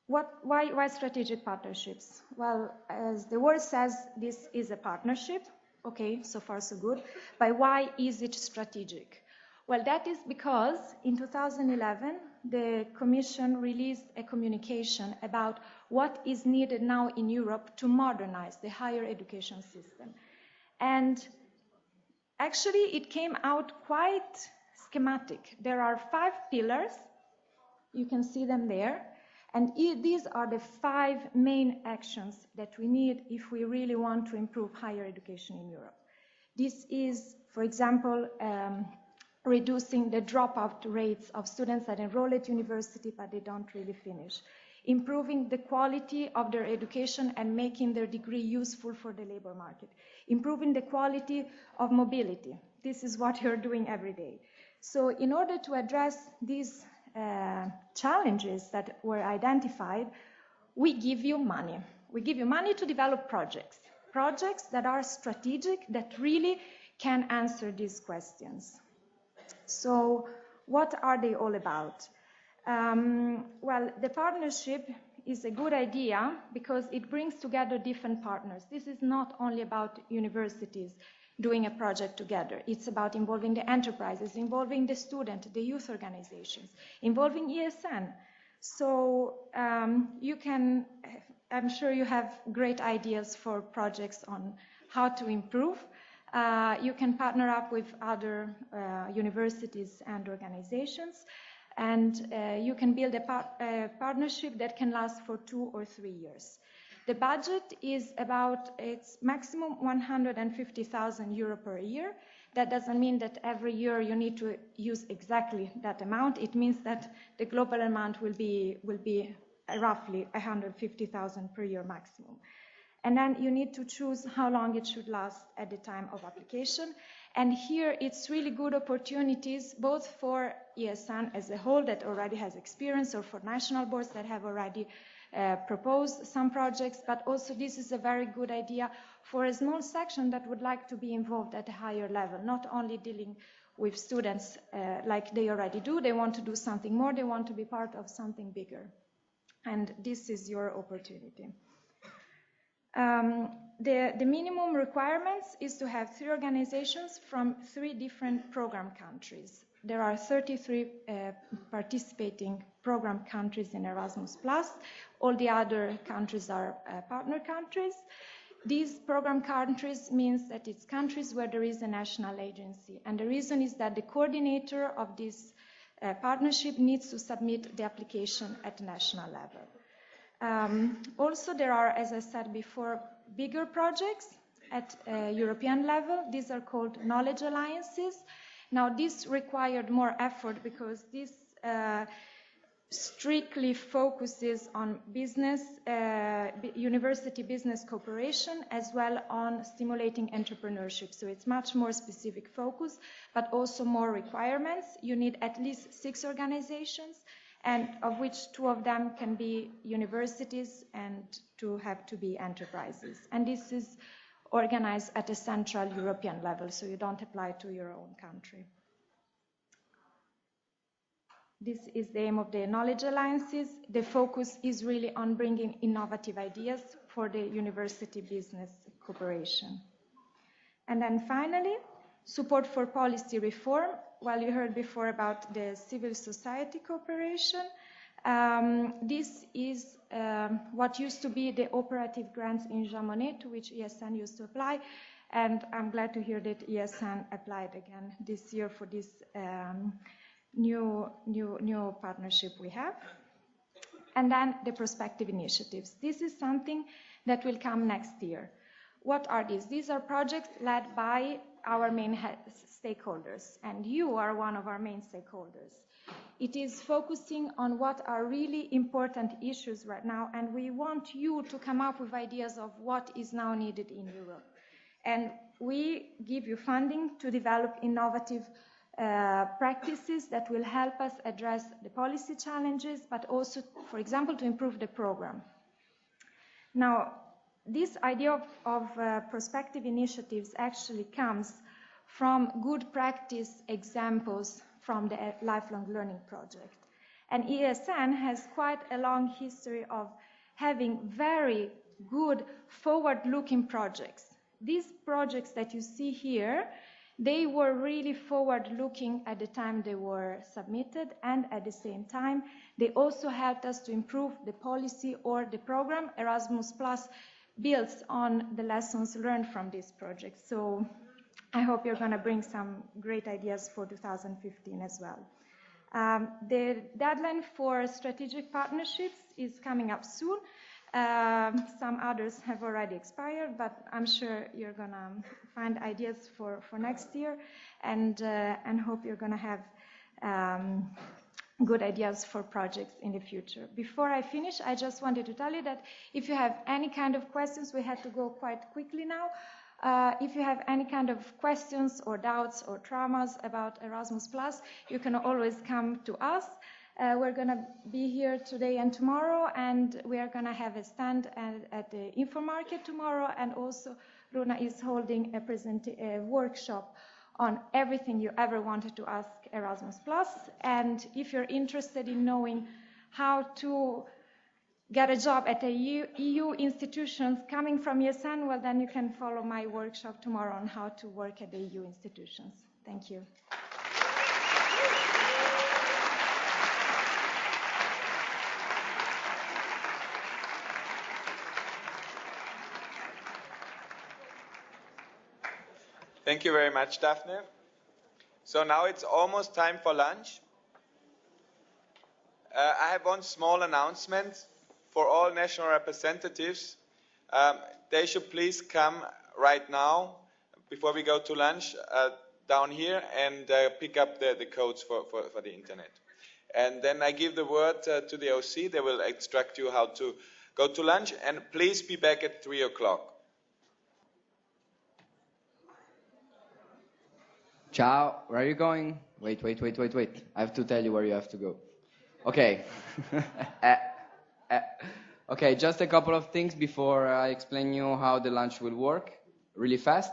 Why strategic partnerships? Well, as the word says, this is a partnership. Okay, so far so good. But why is it strategic? Well, that is because in 2011, the Commission released a communication about what is needed now in Europe to modernize the higher education system. And actually, it came out quite schematic. There are 5 pillars. You can see them there. And these are the 5 main actions that we need if we really want to improve higher education in Europe. This is, for example, reducing the dropout rates of students that enroll at university but they don't really finish. Improving the quality of their education and making their degree useful for the labor market. Improving the quality of mobility. This is what you're doing every day. So in order to address these challenges that were identified, we give you money. We give you money to develop projects that are strategic, that really can answer these questions. So what are they all about? Well, the partnership is a good idea because it brings together different partners. This is not only about universities doing a project together. It's about involving the enterprises, involving the student, the youth organizations, involving ESN. So I'm sure you have great ideas for projects on how to improve. You can partner up with other universities and organizations, and you can build a partnership that can last for 2 or 3 years. The budget is it's maximum 150,000 euro per year. That doesn't mean that every year you need to use exactly that amount. It means that the global amount will be roughly 150,000 per year maximum. And then you need to choose how long it should last at the time of application. And here it's really good opportunities both for ESN as a whole that already has experience, or for national boards that have already proposed some projects, but also this is a very good idea for a small section that would like to be involved at a higher level, not only dealing with students like they already do. They want to do something more, they want to be part of something bigger. And this is your opportunity. The minimum requirements is to have 3 organizations from 3 different program countries. There are 33 participating program countries in Erasmus+. All the other countries are partner countries. These program countries means that it's countries where there is a national agency. And the reason is that the coordinator of this partnership needs to submit the application at the national level. Also, there are, as I said before, bigger projects at European level. These are called knowledge alliances. Now, this required more effort because this strictly focuses on business, university business cooperation, as well on stimulating entrepreneurship. So it's much more specific focus, but also more requirements. You need at least 6 organizations, and of which 2 of them can be universities and 2 have to be enterprises. And this is organized at a central European level, so you don't apply to your own country. This is the aim of the knowledge alliances. The focus is really on bringing innovative ideas for the university business cooperation. And then finally, support for policy reform. Well, you heard before about the civil society cooperation. This is what used to be the operative grants in Jean Monnet, to which ESN used to apply. And I'm glad to hear that ESN applied again this year for this new partnership we have. And then the prospective initiatives. This is something that will come next year. What are these? These are projects led by our main stakeholders, and you are one of our main stakeholders. It is focusing on what are really important issues right now, and we want you to come up with ideas of what is now needed in Europe. And we give you funding to develop innovative practices that will help us address the policy challenges, but also, for example, to improve the program. Now, this idea of prospective initiatives actually comes from good practice examples from the Lifelong Learning Project. And ESN has quite a long history of having very good forward-looking projects. These projects that you see here, they were really forward-looking at the time they were submitted, and at the same time, they also helped us to improve the policy or the program. Erasmus Plus builds on the lessons learned from this project. So I hope you're going to bring some great ideas for 2015 as well. The deadline for strategic partnerships is coming up soon. Some others have already expired, but I'm sure you're going to find ideas for next year, and hope you're going to have good ideas for projects in the future. Before I finish, I just wanted to tell you that if you have any kind of questions, we had to go quite quickly now. If you have any kind of questions or doubts or traumas about Erasmus+, you can always come to us. We're going to be here today and tomorrow, and we are going to have a stand at the Info Market tomorrow, and also Runa is holding a workshop on everything you ever wanted to ask Erasmus+. And if you're interested in knowing how to get a job at a EU institutions coming from ESN, well, then you can follow my workshop tomorrow on how to work at the EU institutions. Thank you. Thank you very much, Daphne. So now it's almost time for lunch. I have one small announcement for all national representatives. They should please come right now, before we go to lunch, down here and pick up the codes for the internet. And then I give the word to the OC. They will instruct you how to go to lunch. And please be back at 3 o'clock. Ciao, where are you going? Wait. I have to tell you where you have to go. Okay. Okay, just a couple of things before I explain you how the lunch will work, really fast.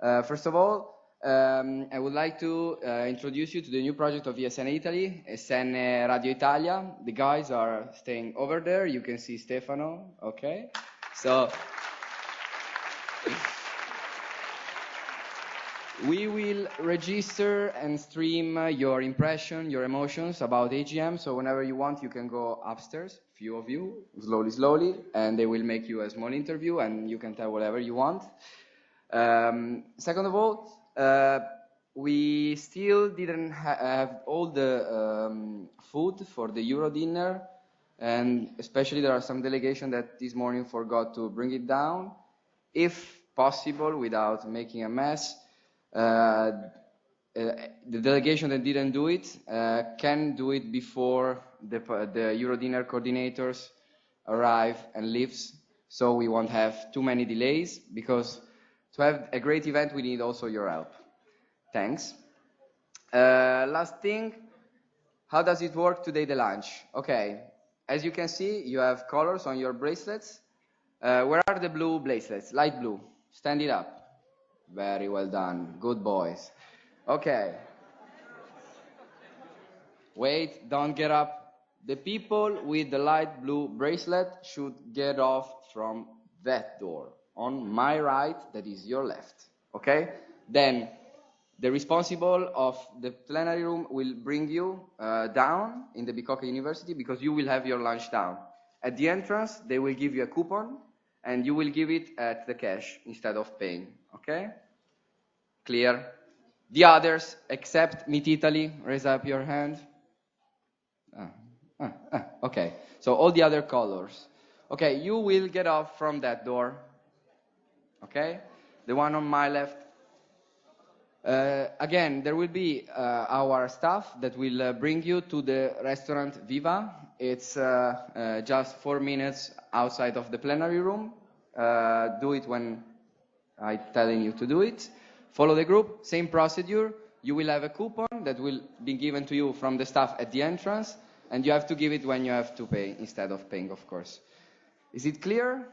First of all, I would like to introduce you to the new project of ESN Italy, ESN Radio Italia. The guys are staying over there. You can see Stefano, okay? So we will register and stream your impression, your emotions about AGM. So whenever you want, you can go upstairs, few of you, slowly, and they will make you a small interview, and you can tell whatever you want. Second of all, we still didn't have all the food for the Euro dinner, and especially there are some delegation that this morning forgot to bring it down. If possible, without making a mess, the delegation that didn't do it can do it before the Euro dinner coordinators arrive and leaves, so we won't have too many delays, because to have a great event we need also your help. Thanks. Last thing, how does it work today, the lunch? Okay, as you can see, you have colors on your bracelets. Where are the blue bracelets? Light blue. Stand it up. Very well done. Good boys. Okay. Wait, don't get up. The people with the light blue bracelet should get off from that door. On my right, that is your left. Okay? Then the responsible of the plenary room will bring you down in the Bicocca University, because you will have your lunch down. At the entrance, they will give you a coupon, and you will give it at the cash instead of paying. Okay? Clear? The others, except Meet Italy, raise up your hand. Okay, so all the other colors. Okay, you will get off from that door. Okay? The one on my left. Again, there will be our staff that will bring you to the restaurant Viva. It's just 4 minutes outside of the plenary room. Do it when I'm telling you to do it. Follow the group, same procedure. you will have a coupon that will be given to you from the staff at the entrance, and you have to give it when you have to pay instead of paying, of course. Is it clear?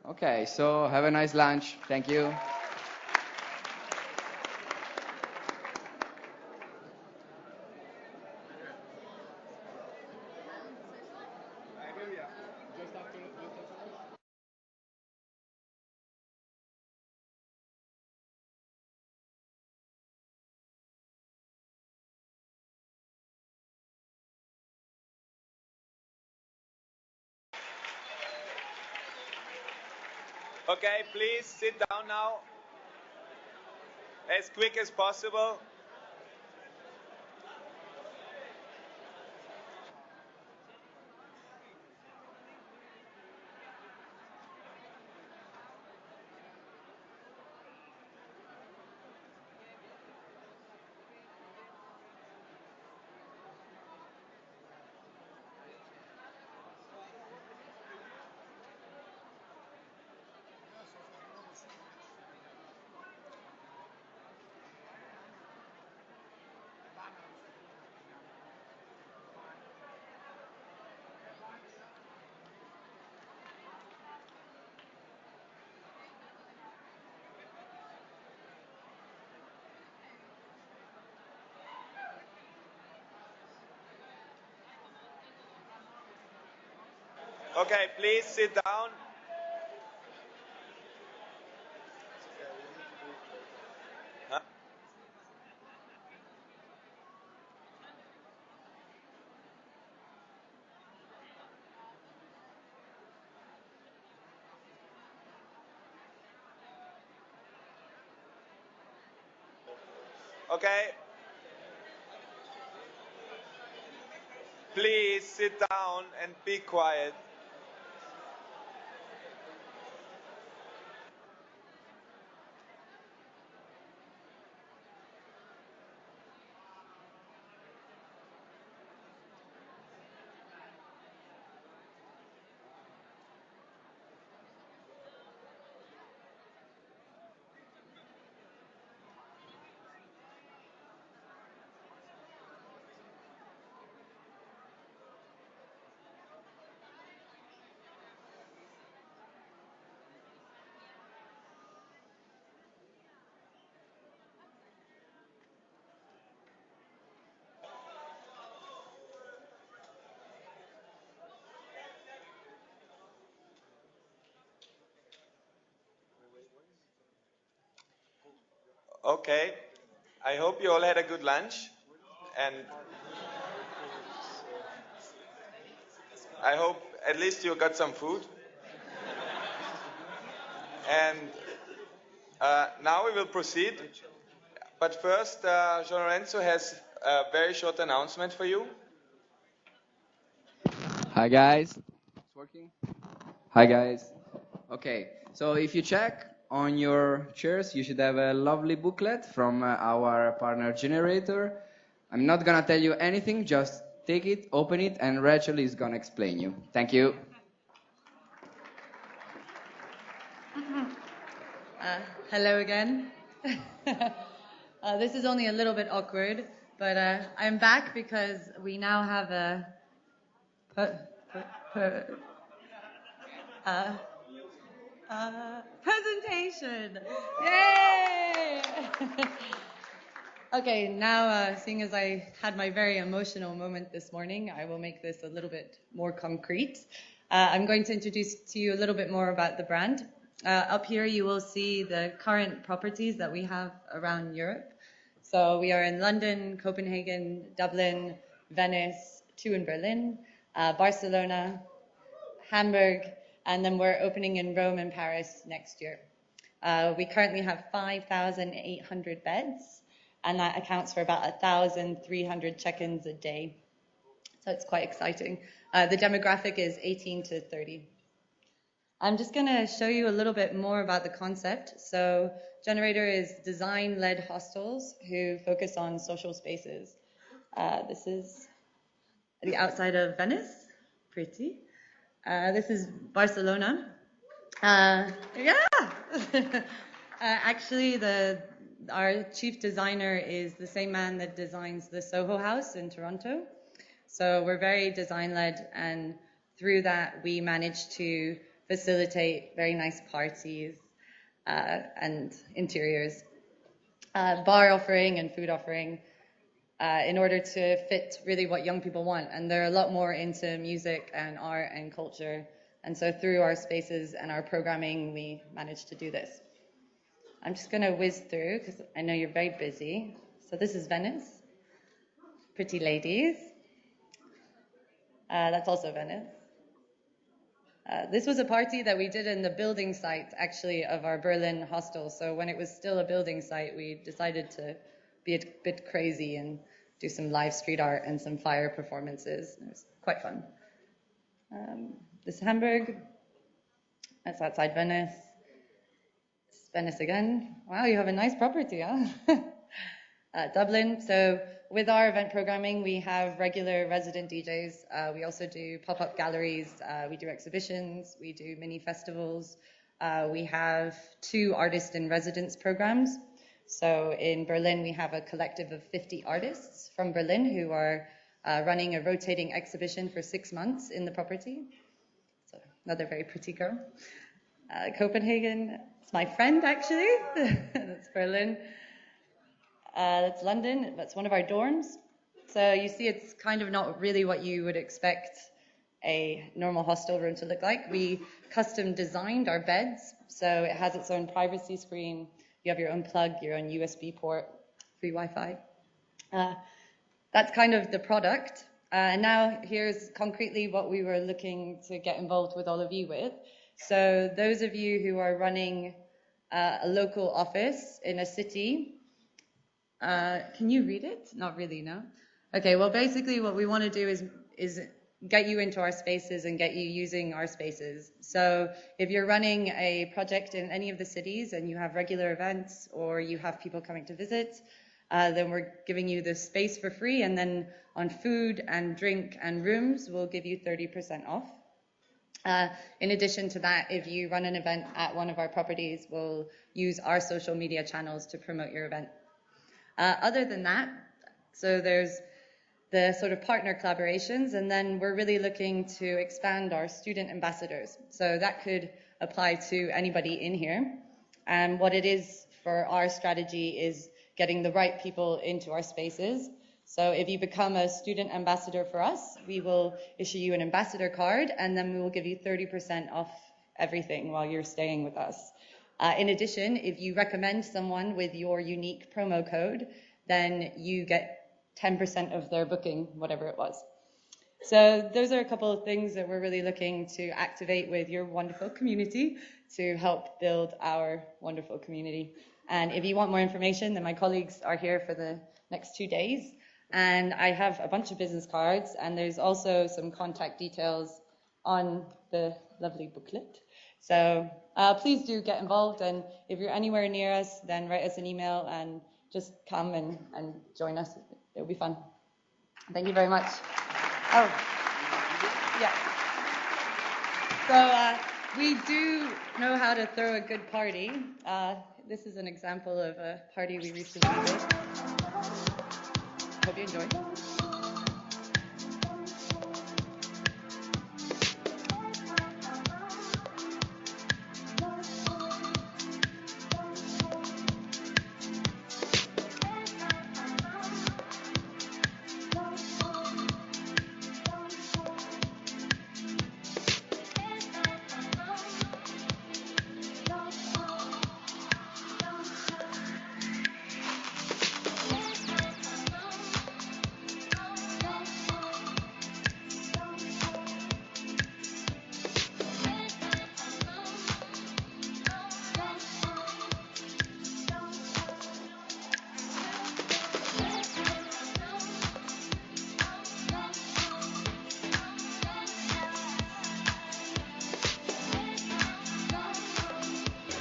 Okay, so have a nice lunch. Thank you. Okay, please sit down now. As quick as possible. Okay, please sit down. Huh? Okay. Please sit down and be quiet. Okay. I hope you all had a good lunch, and I hope at least you got some food. And now we will proceed. But first, Gian Lorenzo has a very short announcement for you. Hi guys. It's working? Hi guys. Okay, so if you check on your chairs, you should have a lovely booklet from our partner generator. I'm not gonna tell you anything, just take it, open it, and Rachel is gonna explain you. Thank you. Hello again. This is only a little bit awkward, but I'm back because we now have a presentation. Yay! Okay, now seeing as I had my very emotional moment this morning, I will make this a little bit more concrete. I'm going to introduce to you a little bit more about the brand. Up here you will see the current properties that we have around Europe. So we are in London, Copenhagen, Dublin, Venice, 2 in Berlin, Barcelona, Hamburg, and then we're opening in Rome and Paris next year. We currently have 5,800 beds, and that accounts for about 1,300 check-ins a day. So it's quite exciting. The demographic is 18 to 30. I'm just going to show you a little bit more about the concept. So Generator is design-led hostels who focus on social spaces. This is the outside of Venice. Pretty. This is Barcelona. Yeah! Actually, the Our chief designer is the same man that designs the Soho House in Toronto. So we're very design-led, and through that we managed to facilitate very nice parties and interiors, bar offering and food offering, in order to fit really what young people want. And they're a lot more into music and art and culture. And so through our spaces and our programming, we managed to do this. I'm just going to whiz through because I know you're very busy. So this is Venice. Pretty ladies. That's also Venice. This was a party that we did in the building site, actually, of our Berlin hostel. So when it was still a building site, we decided to be a bit crazy and do some live street art and some fire performances. It was quite fun. This is Hamburg. That's outside Venice. This is Venice again. Wow, you have a nice property, huh? Dublin. So with our event programming, we have regular resident DJs. We also do pop-up galleries. We do exhibitions. We do mini festivals. We have 2 artist in residence programs. So in Berlin, we have a collective of 50 artists from Berlin who are running a rotating exhibition for 6 months in the property. So another very pretty girl. Copenhagen, it's my friend actually. That's Berlin. That's London. That's one of our dorms. So you see, it's kind of not really what you would expect a normal hostel room to look like. We custom designed our beds, so it has its own privacy screen. You have your own plug, your own USB port, free Wi-Fi. That's kind of the product. And now here's concretely what we were looking to get involved with all of you with. So those of you who are running a local office in a city, can you read it? Not really, no? Okay, well, basically what we want to do is get you into our spaces and get you using our spaces. So if you're running a project in any of the cities and you have regular events or you have people coming to visit, then we're giving you the space for free, and then on food and drink and rooms, we'll give you 30% off. In addition to that, if you run an event at one of our properties, we'll use our social media channels to promote your event. Other than that, so there's the sort of partner collaborations, and then we're really looking to expand our student ambassadors. So that could apply to anybody in here. And what it is for our strategy is getting the right people into our spaces. So if you become a student ambassador for us, we will issue you an ambassador card, and then we will give you 30% off everything while you're staying with us. In addition, if you recommend someone with your unique promo code, then you get 10% of their booking, whatever it was. So those are a couple of things that we're really looking to activate with your wonderful community to help build our wonderful community. And if you want more information, then my colleagues are here for the next 2 days. And I have a bunch of business cards, and there's also some contact details on the lovely booklet. So please do get involved, and if you're anywhere near us, then write us an email and just come and join us. It'll be fun. Thank you very much. Oh, yeah. So we do know how to throw a good party. This is an example of a party we recently did. Hope you enjoy.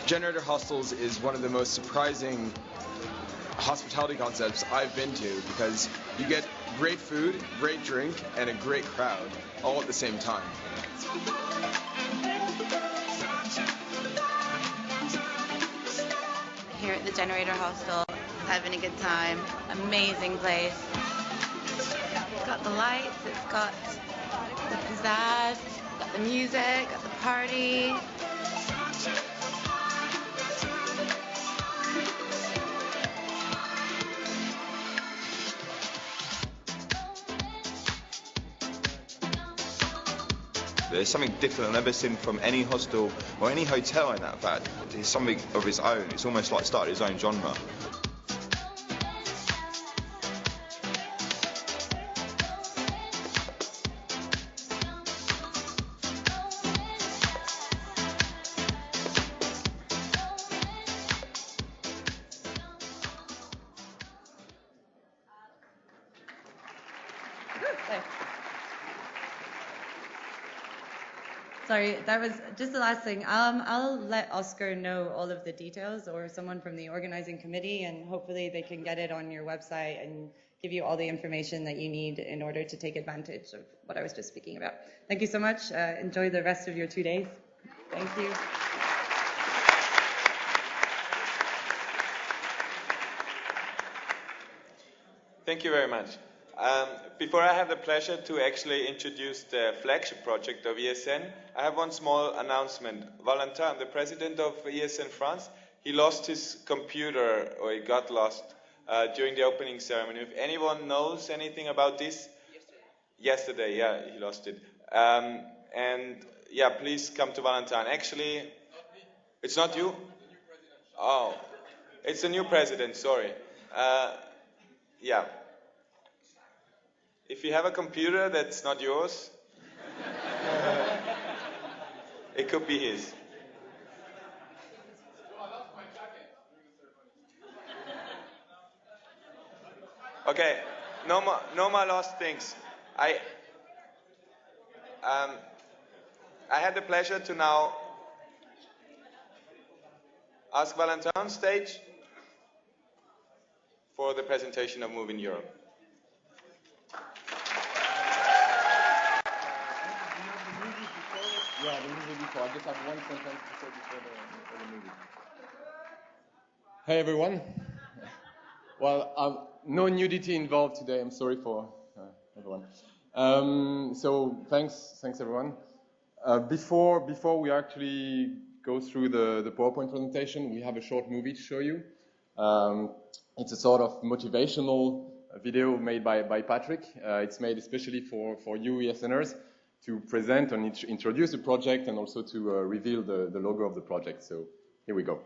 Generator hostels is one of the most surprising hospitality concepts I've been to, because you get great food, great drink, and a great crowd all at the same time. Here at the Generator Hostel, having a good time. Amazing place. It's got the lights, it's got the pizzazz, got the music, got the party. There's something different I've never seen from any hostel or any hotel in that fact. It's something of its own. It's almost like started its own genre. Sorry, that was just the last thing. I'll let Oscar know all of the details, or someone from the organizing committee, and hopefully they can get it on your website and give you all the information that you need in order to take advantage of what I was just speaking about. Thank you so much. Enjoy the rest of your 2 days. Thank you. Thank you very much. Before I have the pleasure to actually introduce the flagship project of ESN, I have one small announcement. Valentin, the president of ESN France, he lost his computer, or it got lost during the opening ceremony. If anyone knows anything about this? Yesterday, yeah, he lost it. And yeah, please come to Valentin. Actually, it's not you? Oh, it's the new president, sorry. Yeah. If you have a computer that's not yours, it could be his. Okay, no more lost things. I had the pleasure to now ask Valentin on stage for the presentation of Move in Europe. Yeah, the movie before. I just have one sentence to say before the movie. Hey everyone. Well, no nudity involved today. I'm sorry for everyone. So thanks everyone. Before we actually go through the PowerPoint presentation, we have a short movie to show you. It's a sort of motivational video made by Patrick. It's made especially for you ESNers to present and introduce the project, and also to reveal the logo of the project. So here we go.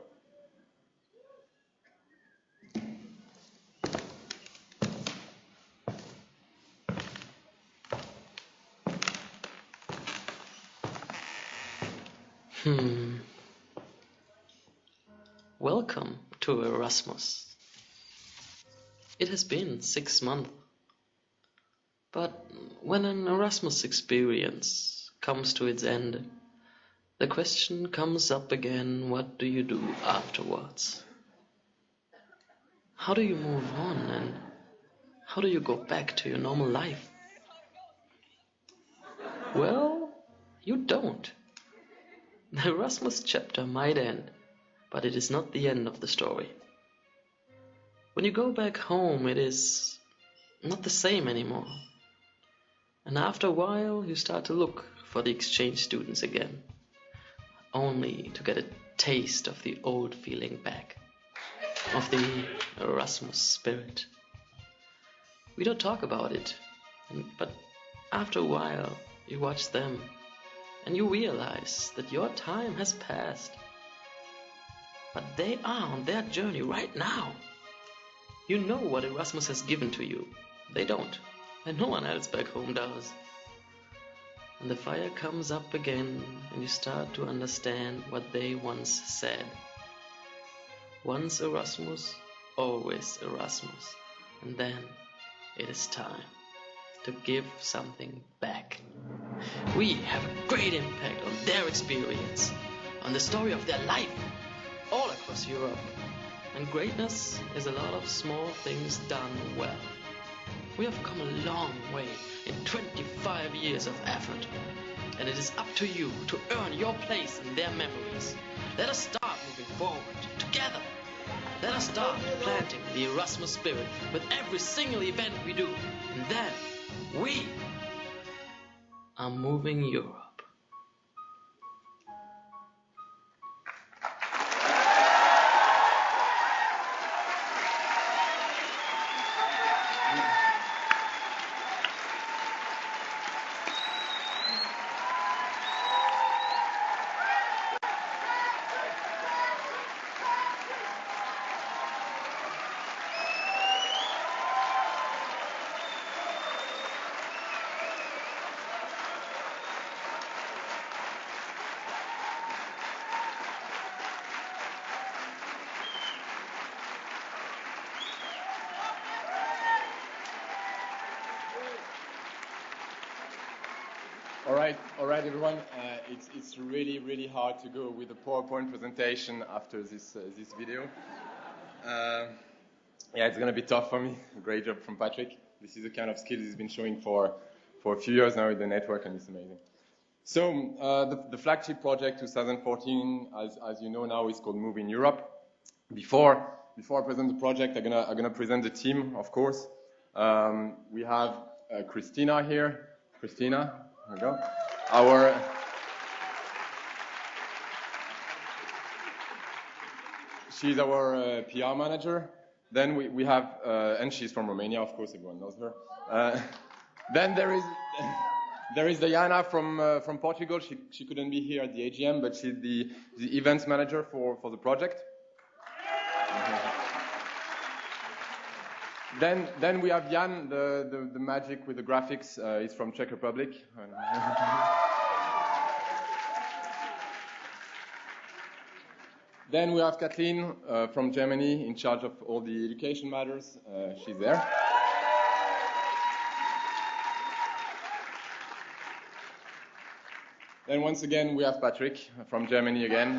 Welcome to Erasmus. It has been 6 months. But when an Erasmus experience comes to its end, the question comes up again, what do you do afterwards? How do you move on, and how do you go back to your normal life? Well, you don't. The Erasmus chapter might end, but it is not the end of the story. When you go back home, it is not the same anymore. And after a while, you start to look for the exchange students again, only to get a taste of the old feeling back, of the Erasmus spirit. We don't talk about it, but after a while, you watch them, and you realize that your time has passed. But they are on their journey right now. You know what Erasmus has given to you. They don't. And no one else back home does. And the fire comes up again, and you start to understand what they once said. Once Erasmus, always Erasmus. And then it is time to give something back. We have a great impact on their experience, on the story of their life, all across Europe. And greatness is a lot of small things done well. We have come a long way in 25 years of effort, and it is up to you to earn your place in their memories. Let us start moving forward together. Let us start planting the Erasmus spirit with every single event we do. And then we are moving Europe. All right, everyone. It's really hard to go with a PowerPoint presentation after this video. Yeah, it's gonna be tough for me. Great job from Patrick. This is the kind of skills he's been showing for a few years now in the network, and it's amazing. So the flagship project 2014, as you know now, is called Move in Europe. Before I present the project, I'm gonna present the team, of course. We have Christina here. Christina, there we go. She's our PR manager. Then we have, and she's from Romania, of course, everyone knows her. Then there is Diana from Portugal. She couldn't be here at the AGM, but she's the events manager for the project. Then we have Jan, the magic with the graphics. He's from Czech Republic. Then we have Kathleen from Germany, in charge of all the education matters. She's there. Then once again we have Patrick from Germany again.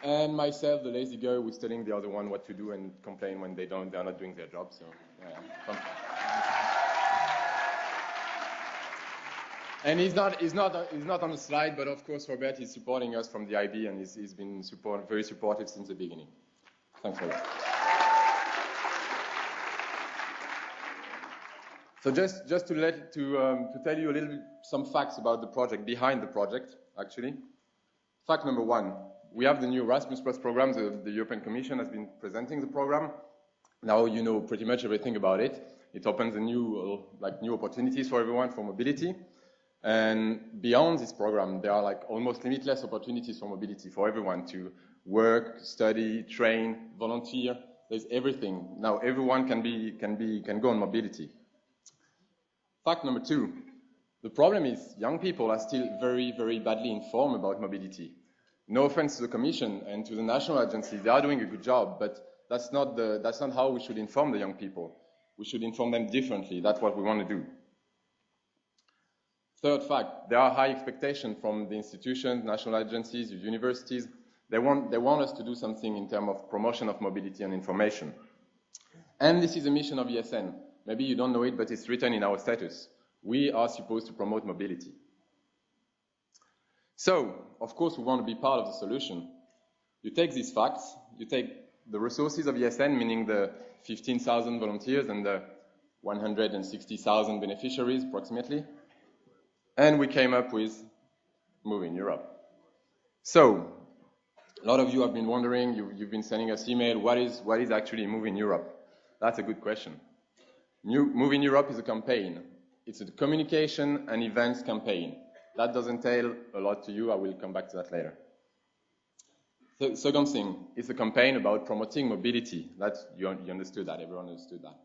And myself, the lazy guy, who's telling the other one what to do and complain when they're not doing their job. So, and he's not on the slide, but of course Robert is supporting us from the IB, and he's been very supportive since the beginning. Thanks for that. So just to tell you a little bit some facts about the project, behind the project, actually. Fact number one. We have the new Erasmus Plus program. The European Commission has been presenting the program. Now you know pretty much everything about it. It opens new opportunities for everyone for mobility. And beyond this program, there are almost limitless opportunities for mobility for everyone to work, study, train, volunteer. There's everything. Now everyone can go on mobility. Fact number two. The problem is young people are still very badly informed about mobility. No offense to the Commission and to the national agencies, they are doing a good job, but that's not how we should inform the young people. We should inform them differently. That's what we want to do. Third fact, there are high expectations from the institutions, national agencies, universities. They want us to do something in terms of promotion of mobility and information. And this is a mission of ESN. Maybe you don't know it, but it's written in our status. We are supposed to promote mobility. So, of course, we want to be part of the solution. You take these facts, you take the resources of ESN, meaning the 15,000 volunteers and the 160,000 beneficiaries, approximately, and we came up with Move in Europe. So, a lot of you have been wondering, you've been sending us email, what is actually Move in Europe? That's a good question. Move in Europe is a campaign. It's a communication and events campaign. That doesn't entail a lot to you. I will come back to that later. The second thing is a campaign about promoting mobility. You understood that. Everyone understood that.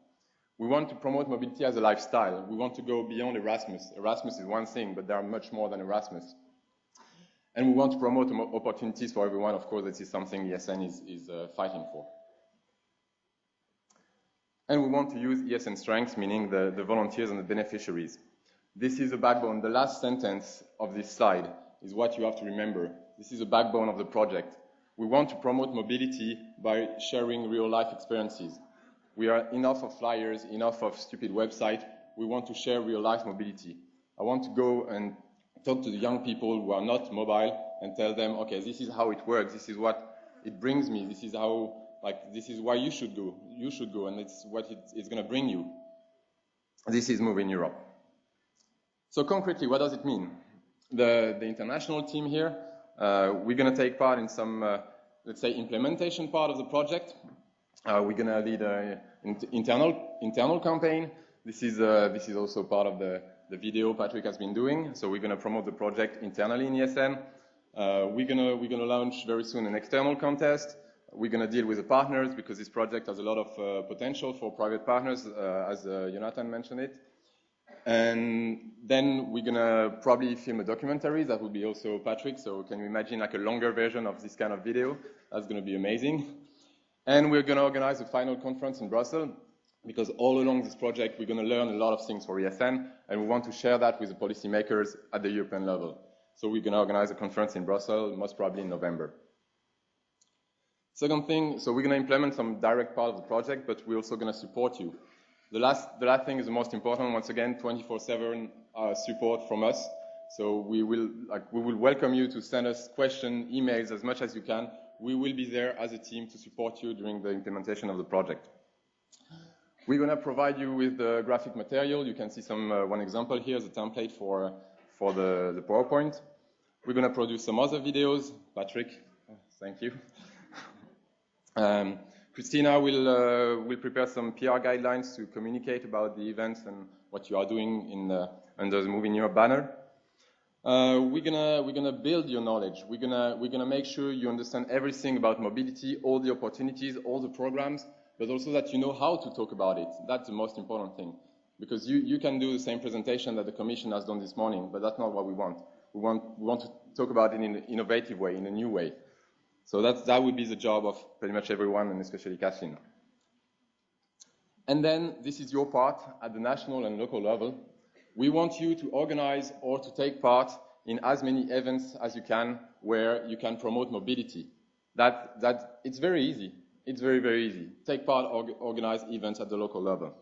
We want to promote mobility as a lifestyle. We want to go beyond Erasmus. Erasmus is one thing, but there are much more than Erasmus. And we want to promote opportunities for everyone. Of course, this is something ESN is fighting for. And we want to use ESN strengths, meaning the volunteers and the beneficiaries. This is a backbone. The last sentence of this slide is what you have to remember. This is a backbone of the project. We want to promote mobility by sharing real-life experiences. We are enough of flyers, enough of stupid websites. We want to share real-life mobility. I want to go and talk to the young people who are not mobile and tell them, okay, this is how it works, this is what it brings me, this is how, like, this is why you should go, and it's what it's going to bring you. This is Move in Europe. So concretely, what does it mean? The international team here, we're going to take part in some, let's say, implementation part of the project. We're going to lead an internal campaign. This is also part of the video Patrick has been doing. So we're going to promote the project internally in ESN. We're going to launch very soon an external contest. We're going to deal with the partners because this project has a lot of potential for private partners, as Jonathan mentioned it. And then we're going to probably film a documentary. That will be also Patrick. So can you imagine like a longer version of this kind of video? That's going to be amazing. And we're going to organize a final conference in Brussels because all along this project, we're going to learn a lot of things for ESN, and we want to share that with the policymakers at the European level. So we're going to organize a conference in Brussels, most probably in November. Second thing, so we're going to implement some direct part of the project, but we're also going to support you. The last thing is the most important. Once again, 24/7 support from us. So we will welcome you to send us questions, emails as much as you can. We will be there as a team to support you during the implementation of the project. We're going to provide you with the graphic material. You can see one example here, the template for the PowerPoint. We're going to produce some other videos. Patrick, thank you. Christina will prepare some PR guidelines to communicate about the events and what you are doing under the Move in Europe banner. We're gonna build your knowledge. We're gonna make sure you understand everything about mobility, all the opportunities, all the programs, but also that you know how to talk about it. That's the most important thing, because you can do the same presentation that the Commission has done this morning, but that's not what we want. We want to talk about it in an innovative way, in a new way. So that would be the job of pretty much everyone, and especially Kathleen. And then this is your part at the national and local level. We want you to organize or to take part in as many events as you can where you can promote mobility. It's very easy. It's very, very easy. Take part, organize events at the local level.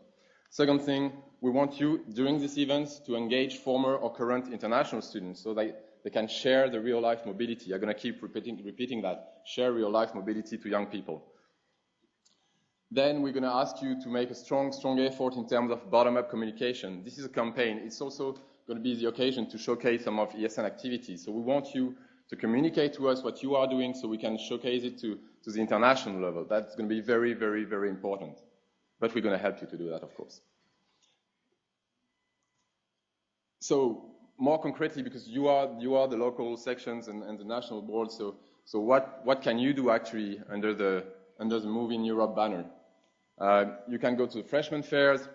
Second thing, we want you during these events to engage former or current international students so they can share the real-life mobility. I'm going to keep repeating that. Share real-life mobility to young people. Then we're going to ask you to make a strong effort in terms of bottom-up communication. This is a campaign. It's also going to be the occasion to showcase some of ESN activities. So we want you to communicate to us what you are doing so we can showcase it to the international level. That's going to be very, very, very important. But we're going to help you to do that, of course. So more concretely, because you are the local sections and the national board, so what can you do actually under the Move in Europe banner? You can go to freshman fairs,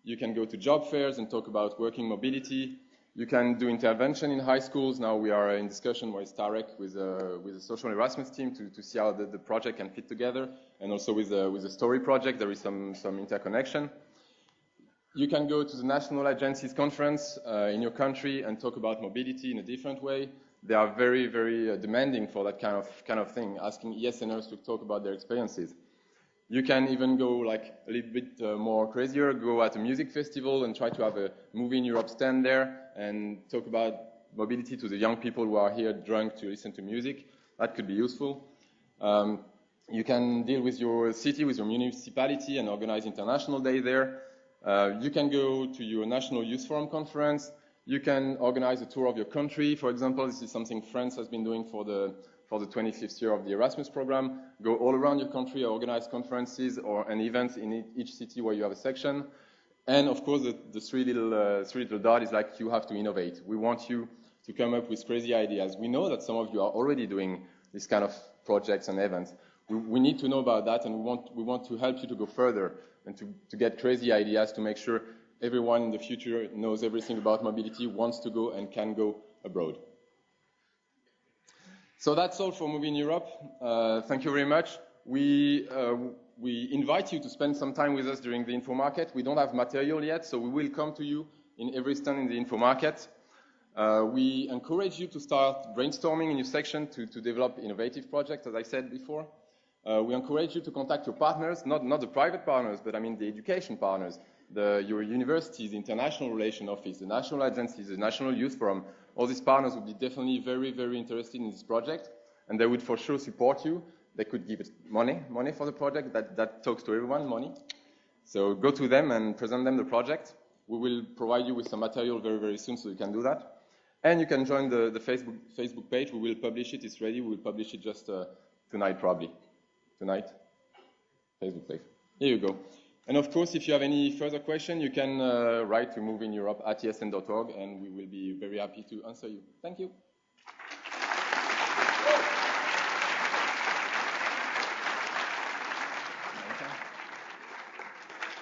you can go to job fairs and talk about working mobility. You can do intervention in high schools. Now we are in discussion with Tarek, with the Social Erasmus team to see how the project can fit together, and also with the Story project there is some interconnection. You can go to the national agencies conference in your country and talk about mobility in a different way. They are very, very demanding for that kind of thing, asking ESNers to talk about their experiences. You can even go like a little bit more crazier, go at a music festival and try to have a Move in Europe stand there and talk about mobility to the young people who are here drunk to listen to music. That could be useful. You can deal with your city, with your municipality and organize international day there. You can go to your National Youth Forum conference. You can organize a tour of your country. For example, this is something France has been doing for the 25th year of the Erasmus program. Go all around your country, organize conferences and events in each city where you have a section. And of course, the three little dot is like you have to innovate. We want you to come up with crazy ideas. We know that some of you are already doing this kind of projects and events. We need to know about that, and we want to help you to go further and to get crazy ideas to make sure everyone in the future knows everything about mobility, wants to go and can go abroad. So that's all for Move in Europe. Thank you very much. We invite you to spend some time with us during the info market. We don't have material yet, so we will come to you in every stand in the info market. We encourage you to start brainstorming in your section to develop innovative projects, as I said before. We encourage you to contact your partners, not the private partners, but I mean the education partners. your universities, the international relation office, the national agencies, the national youth forum, all these partners would be definitely very, very interested in this project, and they would for sure support you. They could give it money for the project. That talks to everyone, money. So go to them and present them the project. We will provide you with some material very, very soon, so you can do that. And you can join the Facebook page. We will publish it. It's ready. We will publish it just tonight, probably. Tonight, Facebook page. Here you go. And of course, if you have any further question, you can write to moveineurope@esn.org, and we will be very happy to answer you. Thank you.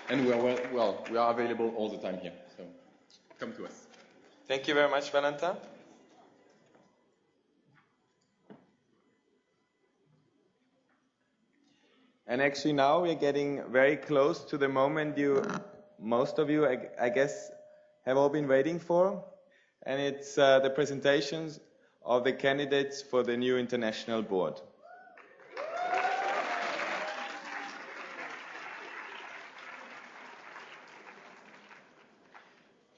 And we are available all the time here, so come to us. Thank you very much, Valentin. And actually now we're getting very close to the moment most of you, I guess, have all been waiting for. And it's the presentations of the candidates for the new international board.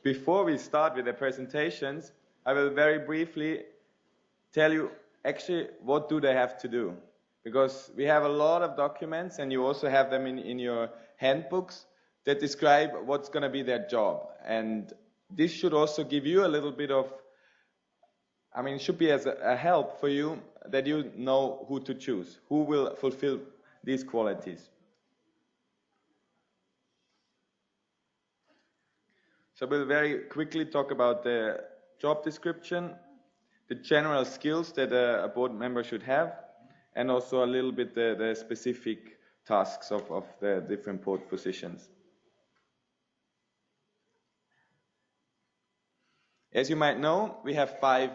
Before we start with the presentations, I will very briefly tell you actually what do they have to do. Because we have a lot of documents, and you also have them in your handbooks that describe what's going to be their job. And this should also give you a little bit of, it should be as a help for you that you know who to choose, who will fulfill these qualities. So we'll very quickly talk about the job description, the general skills that a board member should have, and also a little bit the specific tasks of the different board positions. As you might know, we have 5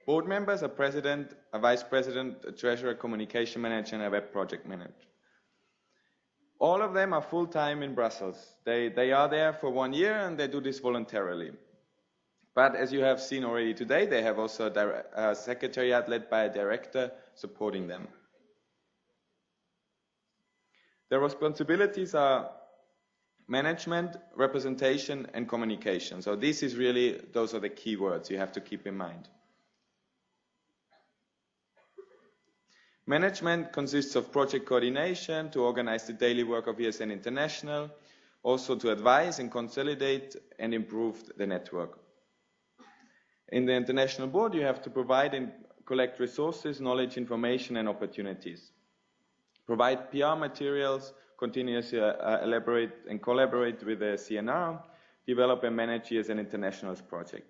board members, a president, a vice president, a treasurer, a communication manager, and a web project manager. All of them are full-time in Brussels. They are there for 1 year, and they do this voluntarily. But as you have seen already today, they have also a secretariat led by a director supporting them. Their responsibilities are management, representation, and communication. So those are the key words you have to keep in mind. Management consists of project coordination to organize the daily work of ESN International, also to advise and consolidate and improve the network. In the international board, you have to provide and collect resources, knowledge, information, and opportunities. Provide PR materials, continuously elaborate and collaborate with the CNR, develop and manage ESN International's project.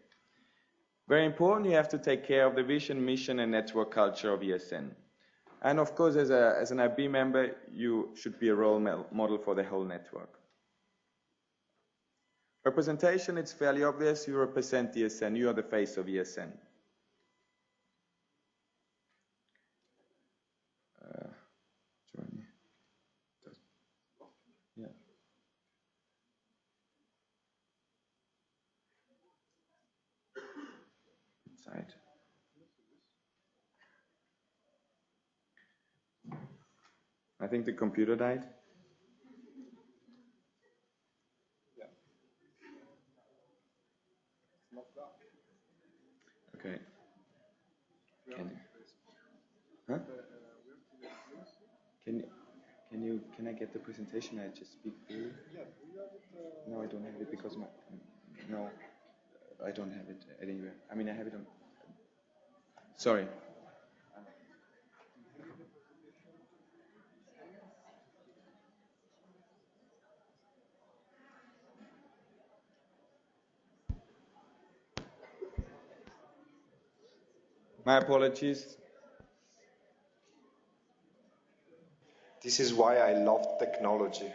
Very important, you have to take care of the vision, mission, and network culture of ESN. And of course, as an IB member, you should be a role model for the whole network. Representation, it's fairly obvious. You represent ESN. You are the face of ESN. Yeah. Inside. I think the computer died. Okay. Can I get the presentation? I just speak freely. No, I don't have it because no, I don't have it anywhere. I have it on. Sorry. My apologies. This is why I love technology.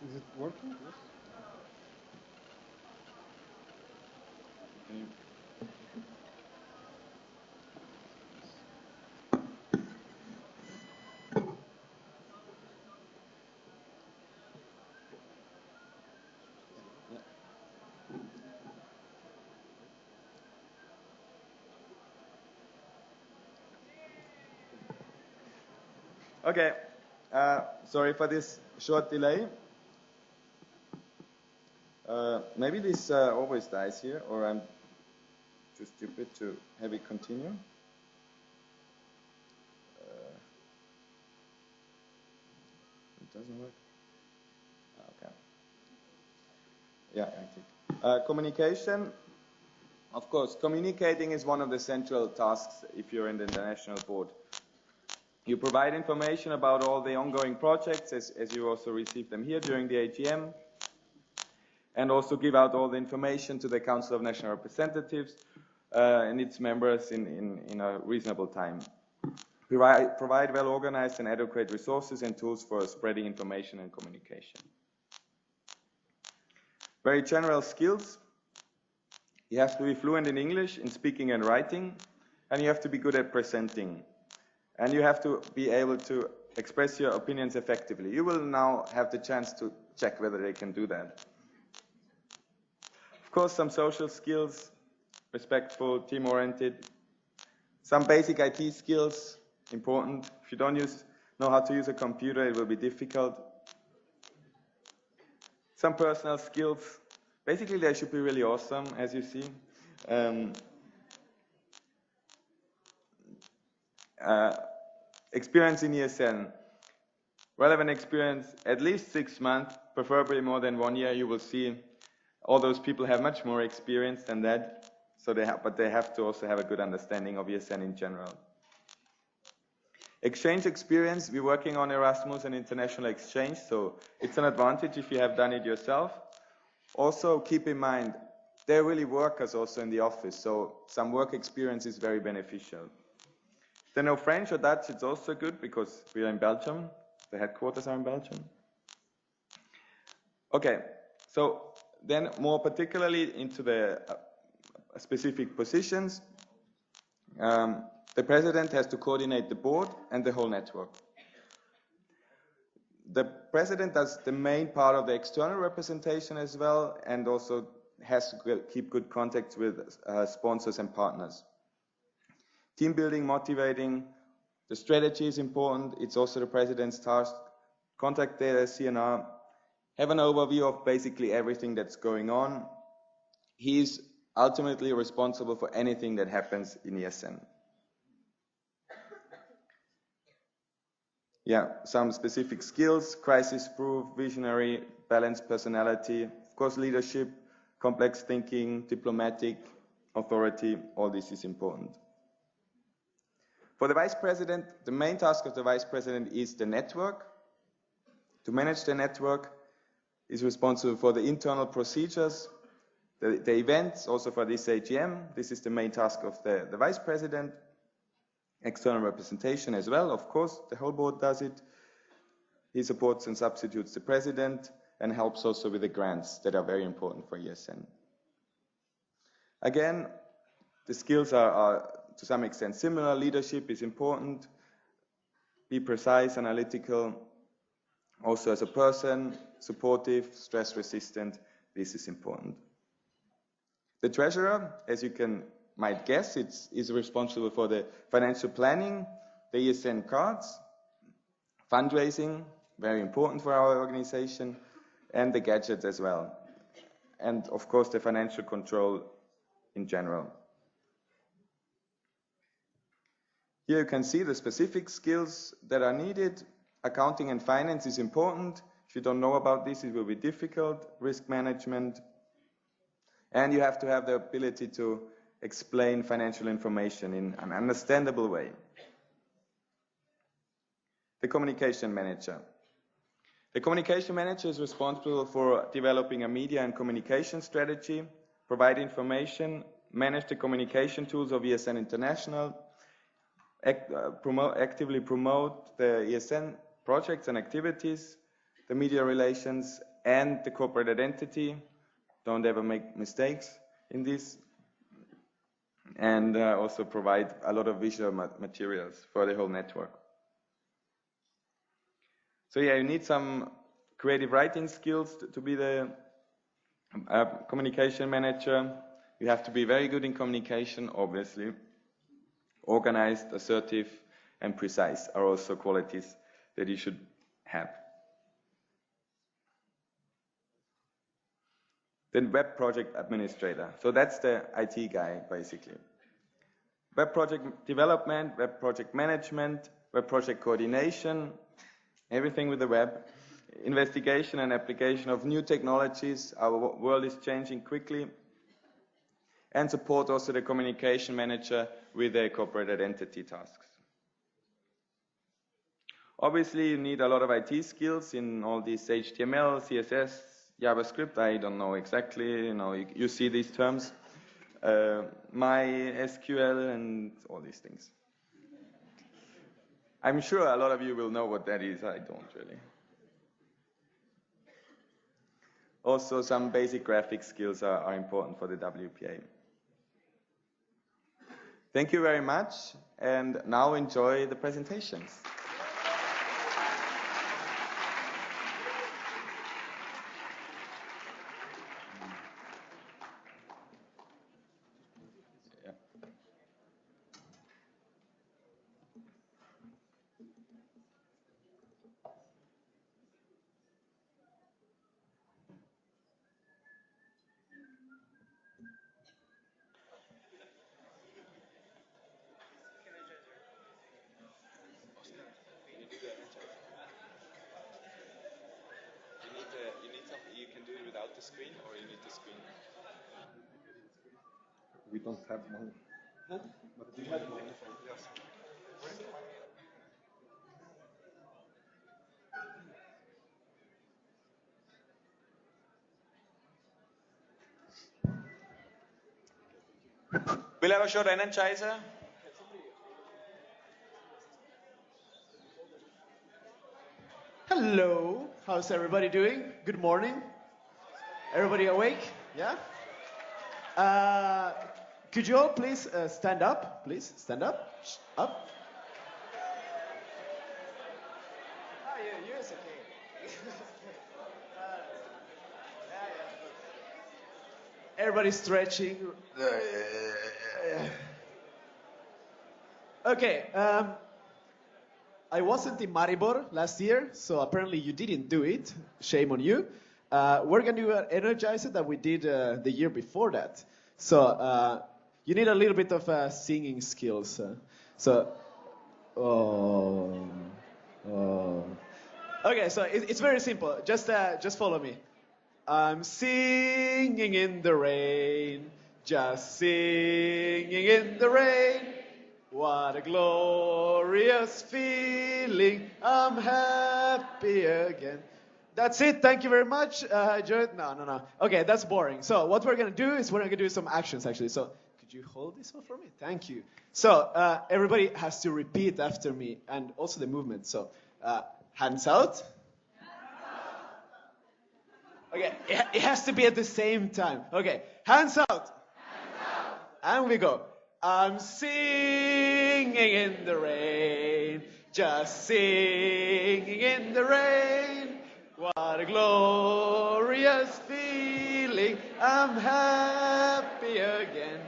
Is it working? Yes. Okay, sorry for this short delay. Maybe this always dies here, or I'm too stupid to have it continue. It doesn't work. Okay. Yeah, I think. Communication. Of course, communicating is one of the central tasks if you're in the international board. You provide information about all the ongoing projects, as you also receive them here during the AGM, and also give out all the information to the Council of National Representatives and its members in a reasonable time. Provide well-organized and adequate resources and tools for spreading information and communication. Very general skills. You have to be fluent in English, in speaking and writing, and you have to be good at presenting. And you have to be able to express your opinions effectively. You will now have the chance to check whether they can do that. Of course, some social skills, respectful, team-oriented. Some basic IT skills, important. If you don't know how to use a computer, it will be difficult. Some personal skills. Basically, they should be really awesome, as you see. Experience in ESN. Relevant experience, at least 6 months, preferably more than 1 year. You will see all those people have much more experience than that. So but they have to also have a good understanding of ESN in general. Exchange experience, we're working on Erasmus and international exchange, so it's an advantage if you have done it yourself. Also, keep in mind, they're really workers also in the office, so some work experience is very beneficial. If they know French or Dutch, it's also good because we are in Belgium. The headquarters are in Belgium. Okay, so then more particularly into the specific positions. The president has to coordinate the board and the whole network. The president does the main part of the external representation as well, and also has to keep good contacts with sponsors and partners. Team building, motivating, the strategy is important. It's also the president's task. Contact data, CNR, have an overview of basically everything that's going on. He's ultimately responsible for anything that happens in ESN. Yeah, some specific skills: crisis-proof, visionary, balanced personality, of course leadership, complex thinking, diplomatic, authority, all this is important. For the vice president, the main task of the vice president is the network. To manage the network, is responsible for the internal procedures, the events, also for this AGM. This is the main task of the vice president. External representation as well, of course, the whole board does it. He supports and substitutes the president and helps also with the grants that are very important for ESN. Again, the skills are to some extent similar. Leadership is important. Be precise, analytical. Also as a person, supportive, stress resistant. This is important. The treasurer, as you might guess, is responsible for the financial planning, the ESN cards, fundraising, very important for our organization, and the gadgets as well. And of course the financial control in general. Here you can see the specific skills that are needed. Accounting and finance is important. If you don't know about this, it will be difficult. Risk management. And you have to have the ability to explain financial information in an understandable way. The communication manager. The communication manager is responsible for developing a media and communication strategy, provide information, manage the communication tools of ESN International, actively promote the ESN projects and activities, the media relations, and the corporate identity. Don't ever make mistakes in this. And also provide a lot of visual materials for the whole network. So yeah, you need some creative writing skills to be the communication manager. You have to be very good in communication, obviously. Organized, assertive, and precise are also qualities that you should have. Then web project administrator. So that's the IT guy, basically. Web project development, web project management, web project coordination, everything with the web. Investigation and application of new technologies. Our world is changing quickly. And support also the communication manager with the corporate identity tasks. Obviously, you need a lot of IT skills in all these HTML, CSS, JavaScript. I don't know exactly, you see these terms. MySQL and all these things. I'm sure a lot of you will know what that is. I don't really. Also, some basic graphic skills are important for the WPA. Thank you very much, and now enjoy the presentations. We don't have one. But we have one. Yes. Will I have a short energizer? Hello, how's everybody doing? Good morning. Everybody awake? Yeah? Could you all please stand up? Please stand up. Up. You is okay. Everybody stretching. Okay. I wasn't in Maribor last year, so apparently you didn't do it. Shame on you. We're going to do an Energizer that we did the year before that. So you need a little bit of singing skills. Okay, so it's very simple. Just follow me. I'm singing in the rain, just singing in the rain. What a glorious feeling, I'm happy again. That's it, thank you very much. No. Okay, that's boring. So what we're gonna do is we're gonna do some actions actually. So could you hold this one for me? Thank you. So everybody has to repeat after me and also the movement. So hands out. Okay, it has to be at the same time. Okay, hands out. Hands out. And we go. I'm singing in the rain, just singing in the rain. What a glorious feeling, I'm happy again.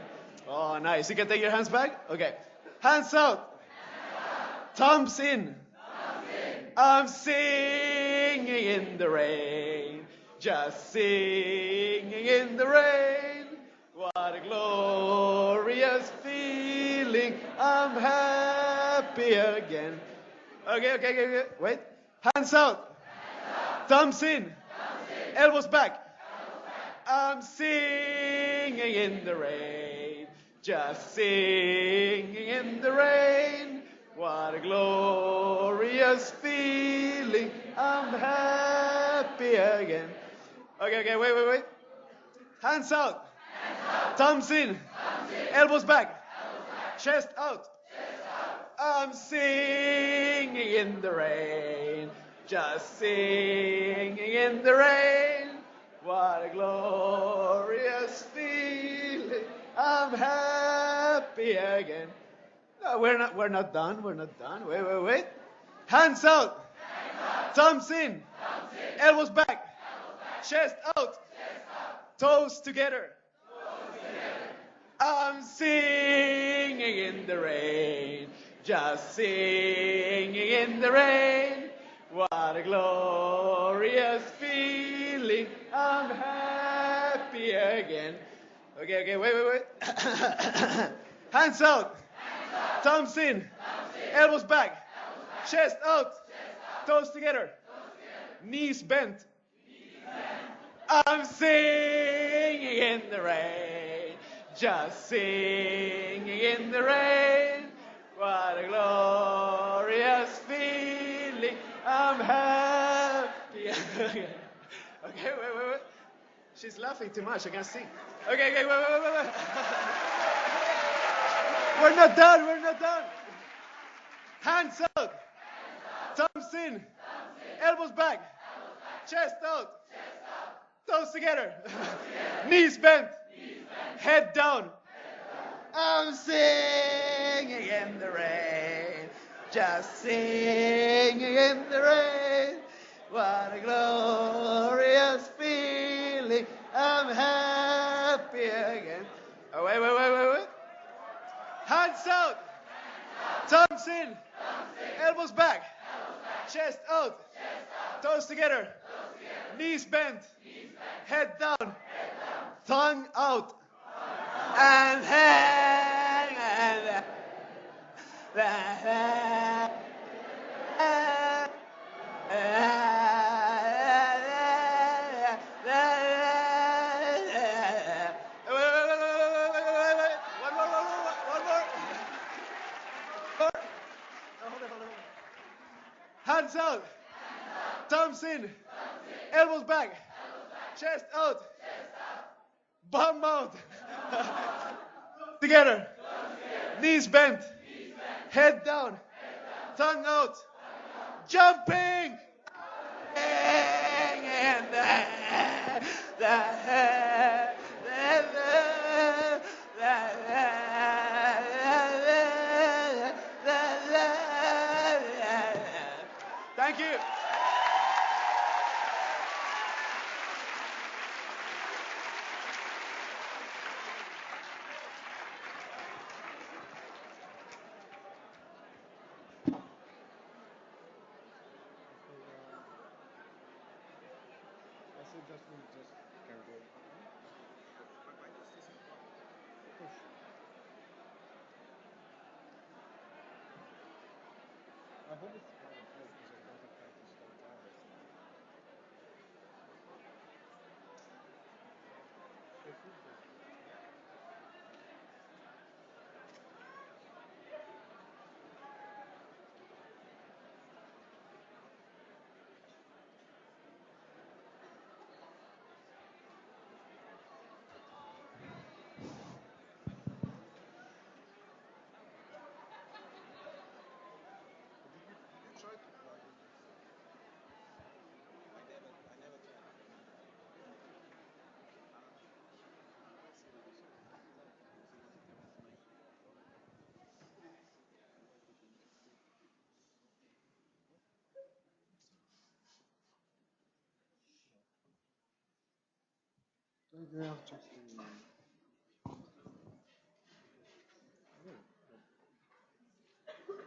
Oh, nice. You can take your hands back? Okay. Hands out. Thumbs in. I'm singing in the rain, just singing in the rain. What a glorious feeling, I'm happy again. Okay. Wait. Hands out. Thumbs in. Elbows back. I'm singing in the rain, just singing in the rain. What a glorious feeling, I'm happy again. Okay, wait. Hands out. Thumbs in. Elbows back. Chest out. I'm singing in the rain, just singing in the rain. What a glorious feeling, I'm happy again. No, we're not done. Wait. Hands out. Thumbs in. Elbows back. Chest out. Toes together. I'm singing in the rain, just singing in the rain. What a glorious feeling. I'm happy again. Okay, wait. Hands out. Thumbs in. Elbows back. Chest out. Toes together. Knees bent. I'm singing in the rain. Just singing in the rain. What a glorious feeling. I'm happy. Okay, wait. She's laughing too much. I can't sing. Okay, wait. We're not done. Hands out. Thumbs in. Elbows back. Chest out. Toes together. Knees bent. Head down. I'm singing in the rain. Just singing in the rain. What a glorious feeling. I'm happy again. Oh, wait. Hands out. Thumbs in. Elbows back. Chest out. Toes together. Knees bent. Head down. Tongue out. And hang. Hands out. Thumbs in. Elbows back. Chest out. Bum out. Together. Knees bent. Head down. Tongue out. Jumping. Thank you.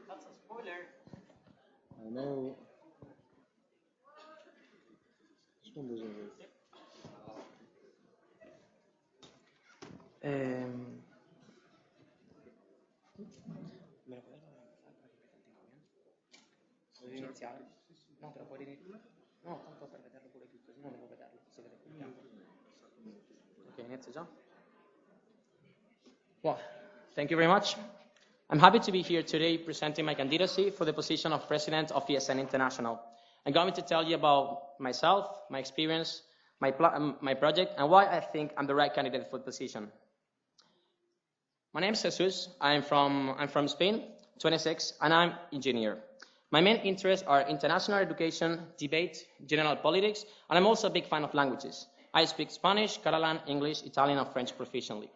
That's a spoiler. I know. Rispondo già. Me lo puoi Devi iniziare? No, te lo puoi iniziare. No, tanto per vederlo pure tutto, se no devo vederlo, si vede più bianco. Ok, inizio già. Well, thank you very much. I'm happy to be here today presenting my candidacy for the position of President of ESN International. I'm going to tell you about myself, my experience, my project, and why I think I'm the right candidate for the position. My name is Jesus. I'm from Spain, 26, and I'm engineer. My main interests are international education, debate, general politics, and I'm also a big fan of languages. I speak Spanish, Catalan, English, Italian, and French proficiently.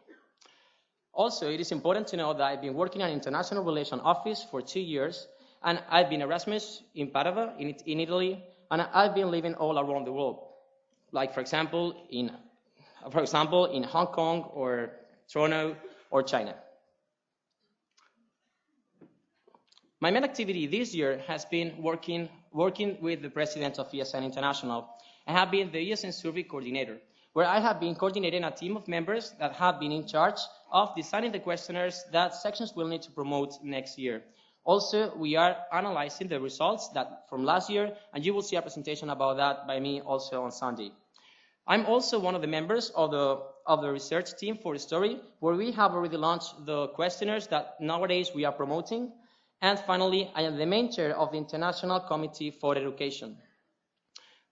Also, it is important to know that I've been working in an international relations office for 2 years, and I've been Erasmus in Padova, in Italy, and I've been living all around the world. Like, for example, in Hong Kong or Toronto or China. My main activity this year has been working with the president of ESN International. I have been the ESN survey coordinator, where I have been coordinating a team of members that have been in charge of designing the questionnaires that sections will need to promote next year. Also, we are analyzing the results from last year, and you will see a presentation about that by me also on Sunday. I'm also one of the members of the research team for the story, where we have already launched the questionnaires that nowadays we are promoting. And finally, I am the main chair of the International Committee for Education,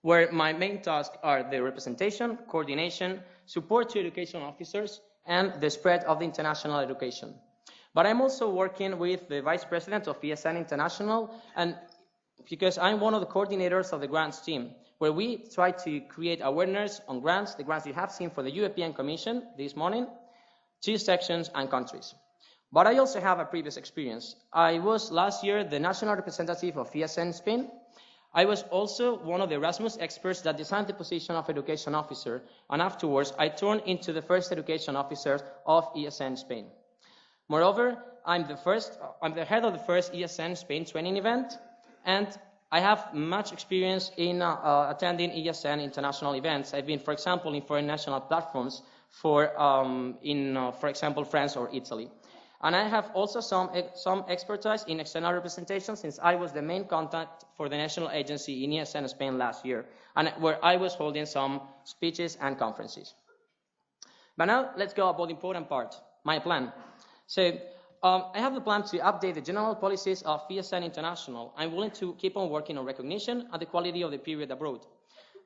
where my main tasks are the representation, coordination, support to education officers, and the spread of the international education. But I'm also working with the vice president of ESN International, and because I'm one of the coordinators of the grants team, where we try to create awareness on grants, the grants you have seen for the European Commission this morning, 2 sections and countries. But I also have a previous experience. I was last year the national representative of ESN Spain. I was also one of the Erasmus experts that designed the position of education officer, and afterwards I turned into the first education officer of ESN Spain. Moreover, I'm the head of the first ESN Spain training event, and I have much experience in attending ESN international events. I've been, for example, in foreign national platforms for example, France or Italy. And I have also some expertise in external representation, since I was the main contact for the national agency in ESN Spain last year, and where I was holding some speeches and conferences. But now let's go about the important part, my plan. So I have the plan to update the general policies of ESN International. I'm willing to keep on working on recognition and the quality of the period abroad.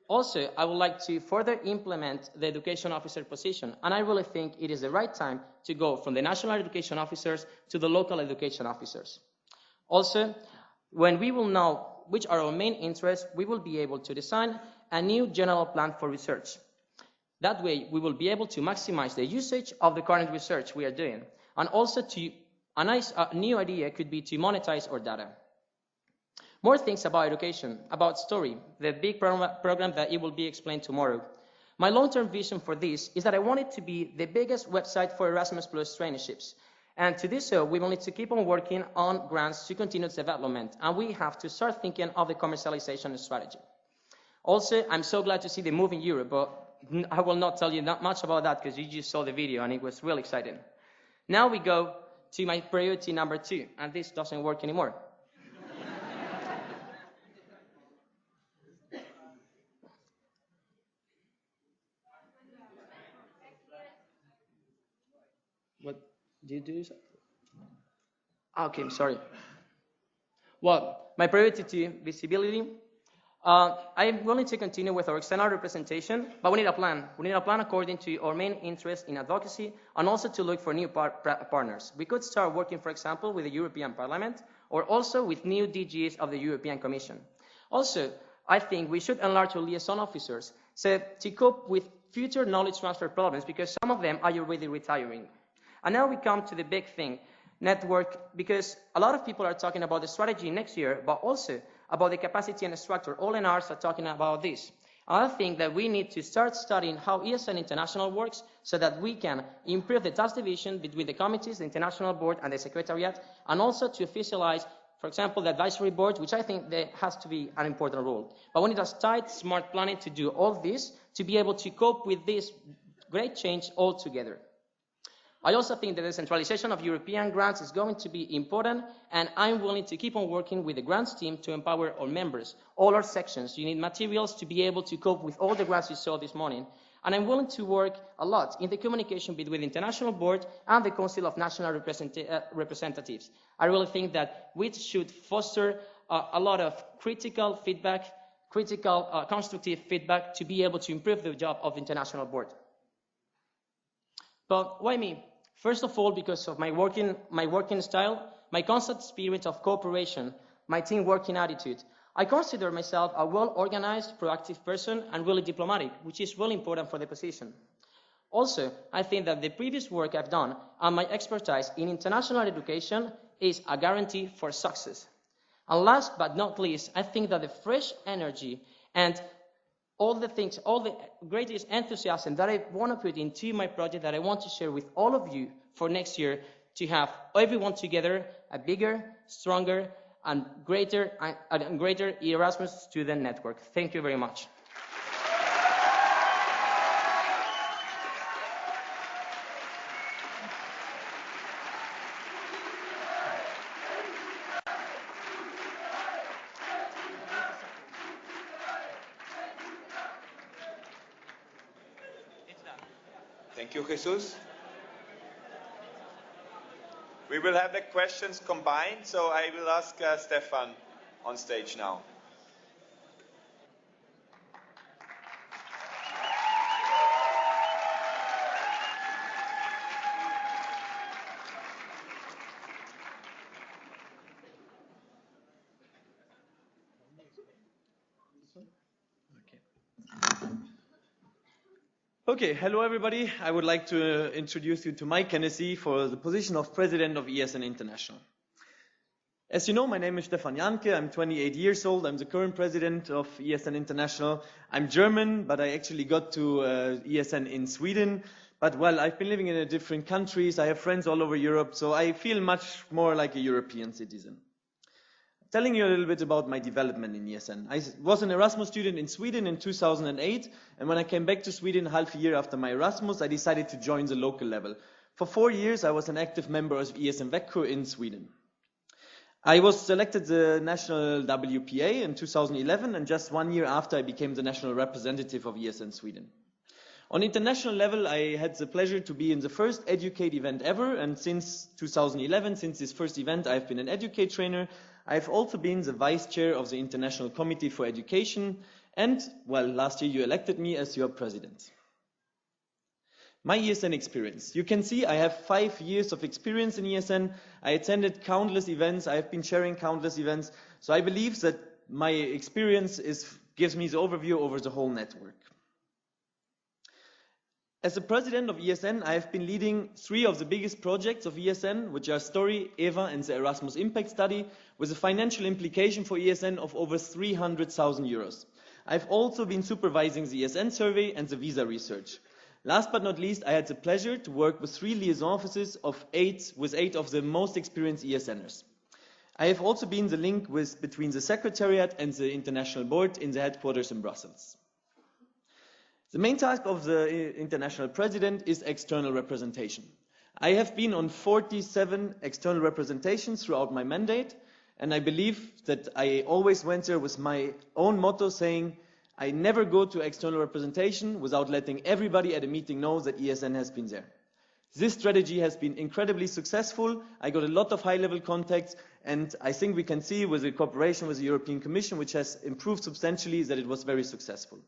Also, I would like to further implement the education officer position, and I really think it is the right time to go from the national education officers to the local education officers. Also, when we will know which are our main interests, we will be able to design a new general plan for research. That way, we will be able to maximize the usage of the current research we are doing, and also a new idea could be to monetize our data. More things about education, about Story, the big program that it will be explained tomorrow. My long-term vision for this is that I want it to be the biggest website for Erasmus Plus traineeships. And to do so, we will need to keep on working on grants to continue its development, and we have to start thinking of the commercialization strategy. Also, I'm so glad to see the move in Europe, but I will not tell you that much about that because you just saw the video and it was really exciting. Now we go to my priority number 2, and this doesn't work anymore. What do you do? Okay, sorry. Well, my priority 2, visibility. I'm willing to continue with our external representation, but we need a plan. We need a plan according to our main interest in advocacy, and also to look for new partners. We could start working, for example, with the European Parliament, or also with new DGs of the European Commission. Also, I think we should enlarge our liaison officers to cope with future knowledge transfer problems, because some of them are already retiring. And now we come to the big thing, network, because a lot of people are talking about the strategy next year, but also about the capacity and the structure. All NRs are talking about this. I think that we need to start studying how ESN International works so that we can improve the task division between the committees, the International Board, and the Secretariat, and also to officialize, for example, the advisory board, which I think there has to be an important role. But we need a tight, smart planning to do all this to be able to cope with this great change all together. I also think that the centralization of European grants is going to be important, and I'm willing to keep on working with the grants team to empower all members, all our sections. You need materials to be able to cope with all the grants you saw this morning. And I'm willing to work a lot in the communication between the International Board and the Council of National Representatives. I really think that we should foster a lot of critical feedback, constructive feedback to be able to improve the job of the International Board. But why me? First of all, because of my working style, my constant spirit of cooperation, my team working attitude. I consider myself a well-organized, proactive person and really diplomatic, which is really important for the position. Also, I think that the previous work I've done and my expertise in international education is a guarantee for success. And last but not least, I think that the fresh energy and all the greatest enthusiasm that I want to put into my project that I want to share with all of you for next year to have everyone together, a bigger, stronger, and greater Erasmus student network. Thank you very much. Thank you, Jesus. We will have the questions combined, so I will ask Stefan on stage now. Okay, hello everybody. I would like to introduce you to my candidacy for the position of President of ESN International. As you know, my name is Stefan Janke. I'm 28 years old. I'm the current president of ESN International. I'm German, but I actually got to ESN in Sweden. But well, I've been living in different countries. I have friends all over Europe, so I feel much more like a European citizen. Telling you a little bit about my development in ESN. I was an Erasmus student in Sweden in 2008, and when I came back to Sweden half a year after my Erasmus, I decided to join the local level. For 4 years, I was an active member of ESN Växjö in Sweden. I was selected the national WPA in 2011, and just 1 year after, I became the national representative of ESN Sweden. On international level, I had the pleasure to be in the first Educate event ever, and since 2011, since this first event, I've been an Educate trainer. I've also been the vice chair of the International Committee for Education, and, well, last year you elected me as your president. My ESN experience. You can see I have 5 years of experience in ESN. I attended countless events. I have been chairing countless events. So I believe that my experience gives me the overview over the whole network. As the president of ESN, I have been leading 3 of the biggest projects of ESN, which are STORY, EVA, and the Erasmus Impact Study, with a financial implication for ESN of over 300,000 euros. I've also been supervising the ESN survey and the visa research. Last but not least, I had the pleasure to work with 3 liaison offices with 8 of the most experienced ESNers. I have also been the link between the Secretariat and the International Board in the headquarters in Brussels. The main task of the international president is external representation. I have been on 47 external representations throughout my mandate, and I believe that I always went there with my own motto saying, I never go to external representation without letting everybody at a meeting know that ESN has been there. This strategy has been incredibly successful. I got a lot of high-level contacts, and I think we can see with the cooperation with the European Commission, which has improved substantially, that it was very successful.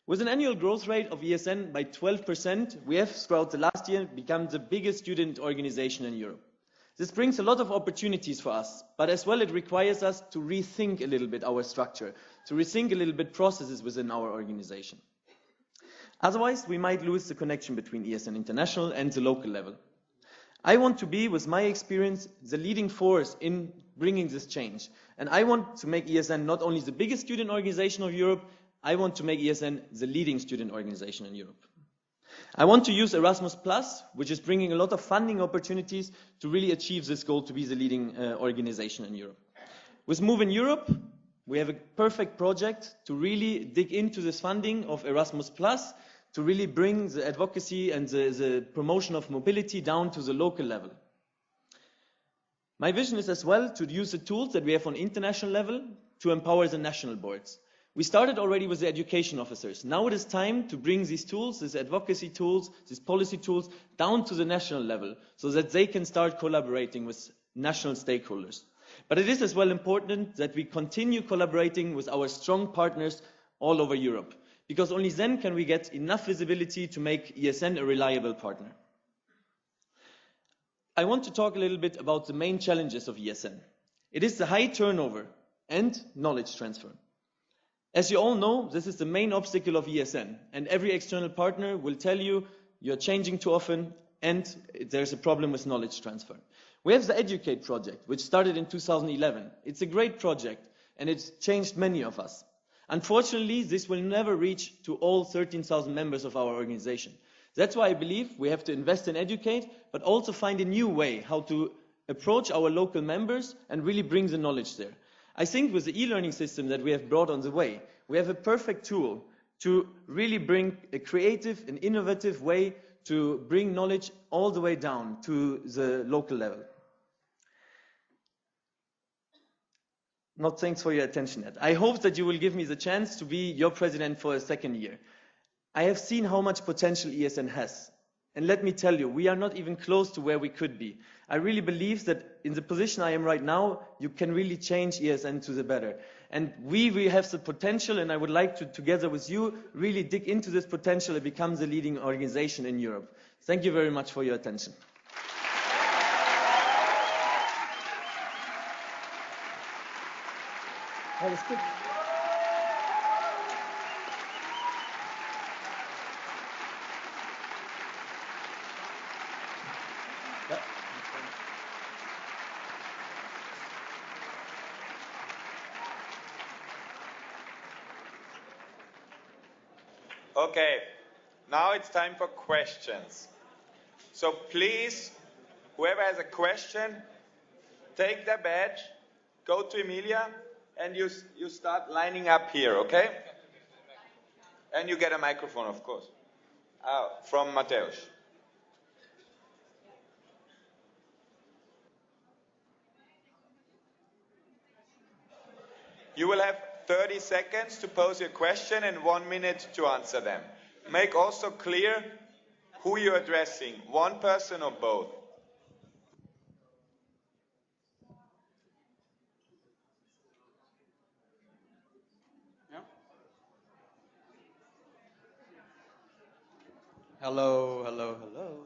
With an annual growth rate of ESN by 12%, we have throughout the last year become the biggest student organization in Europe. This brings a lot of opportunities for us, but as well it requires us to rethink a little bit our structure, to rethink a little bit processes within our organization. Otherwise, we might lose the connection between ESN International and the local level. I want to be, with my experience, the leading force in bringing this change. And I want to make ESN not only the biggest student organization of Europe, I want to make ESN the leading student organization in Europe. I want to use Erasmus+, which is bringing a lot of funding opportunities to really achieve this goal to be the leading organization in Europe. With Move in Europe, we have a perfect project to really dig into this funding of Erasmus+, to really bring the advocacy and the promotion of mobility down to the local level. My vision is as well to use the tools that we have on international level to empower the national boards. We started already with the education officers. Now it is time to bring these tools, these advocacy tools, these policy tools, down to the national level so that they can start collaborating with national stakeholders. But it is as well important that we continue collaborating with our strong partners all over Europe, because only then can we get enough visibility to make ESN a reliable partner. I want to talk a little bit about the main challenges of ESN. It is the high turnover and knowledge transfer. As you all know, this is the main obstacle of ESN, and every external partner will tell you you're changing too often and there's a problem with knowledge transfer. We have the Educate project, which started in 2011. It's a great project, and it's changed many of us. Unfortunately, this will never reach to all 13,000 members of our organization. That's why I believe we have to invest in educate, but also find a new way how to approach our local members and really bring the knowledge there. I think with the e-learning system that we have brought on the way, we have a perfect tool to really bring a creative and innovative way to bring knowledge all the way down to the local level. Not thanks for your attention yet. I hope that you will give me the chance to be your president for a second year. I have seen how much potential ESN has. And let me tell you, we are not even close to where we could be. I really believe that in the position I am right now, you can really change ESN to the better. And we have the potential, and I would like to, together with you, really dig into this potential and become the leading organization in Europe. Thank you very much for your attention. Alles gut. Okay, now it's time for questions. So please, whoever has a question, take their badge, go to Emilia, and you start lining up here, okay? And you get a microphone, of course, from Mateusz. You will have 30 seconds to pose your question and 1 minute to answer them. Make also clear who you're addressing, one person or both. Hello, hello, hello.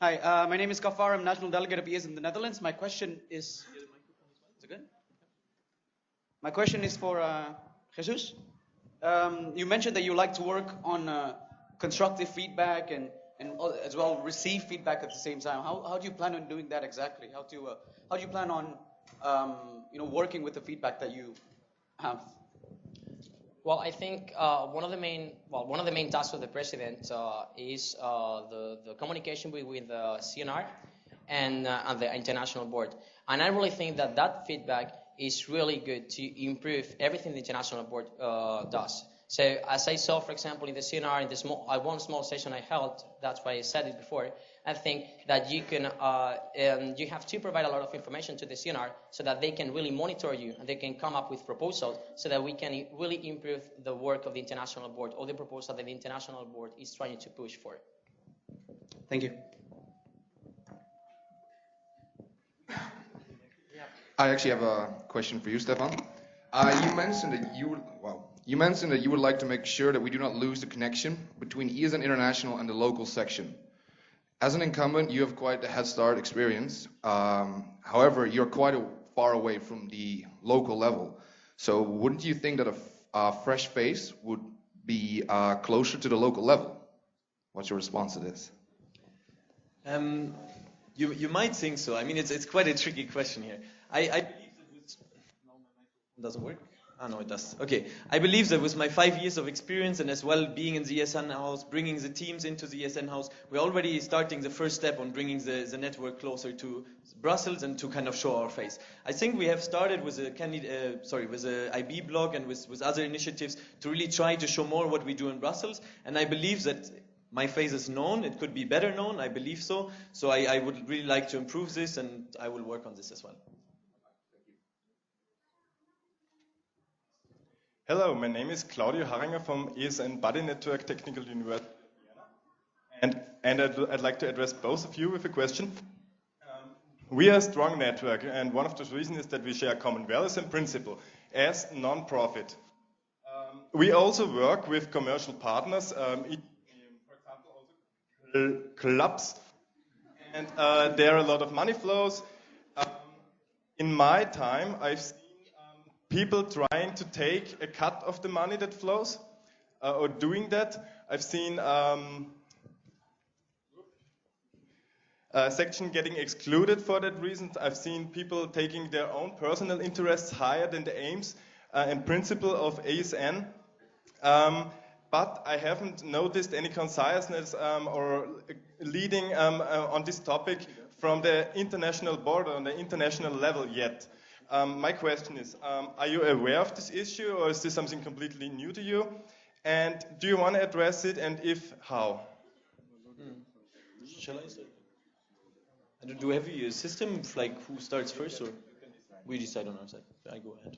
Hi, my name is Gafar. I'm National Delegate of ES in the Netherlands. My question is it good? My question is for Jesus. You mentioned that you like to work on constructive feedback and as well receive feedback at the same time. How do you plan on doing that exactly? How do you plan on working with the feedback that you have? Well, I think one of the main tasks of the president is the communication with the CNR and the international board. And I really think that feedback is really good to improve everything the international board does. So as I saw, for example, in the CNR, in one small session I held, that's why I said it before, I think that you can you have to provide a lot of information to the CNR so that they can really monitor you and they can come up with proposals so that we can really improve the work of the international board or the proposal that the international board is trying to push for. Thank you. I actually have a question for you, Stefan. You mentioned that you would like to make sure that we do not lose the connection between ESN International and the local section. As an incumbent, you have quite a head start experience. However, you're quite far away from the local level. So wouldn't you think that a fresh face would be closer to the local level? What's your response to this? You might think so. I mean, it's quite a tricky question here. I believe that doesn't work? Ah, no, it does. Okay. I believe that with my 5 years of experience and as well being in the ESN house, bringing the teams into the ESN house, we're already starting the first step on bringing the network closer to Brussels and to kind of show our face. I think we have started with with the IB blog and with other initiatives to really try to show more what we do in Brussels. And I believe that my face is known. It could be better known. I believe so. So I would really like to improve this, and I will work on this as well. Hello, my name is Claudio Haringer from ESN Buddy Network Technical University. And I'd like to address both of you with a question. We are a strong network, and one of the reasons is that we share common values and principles as non-profit. We also work with commercial partners, for example, also clubs, and there are a lot of money flows. In my time, I've seen people trying to take a cut of the money that flows, or doing that. I've seen a section getting excluded for that reason. I've seen people taking their own personal interests higher than the aims and principle of ESN. but I haven't noticed any conciseness or leading on this topic from the international board on the international level yet. My question is, are you aware of this issue, or is this something completely new to you? And do you want to address it, and if, how? Shall I start? Do we have a system, like who starts first, or we decide on our side? I go ahead.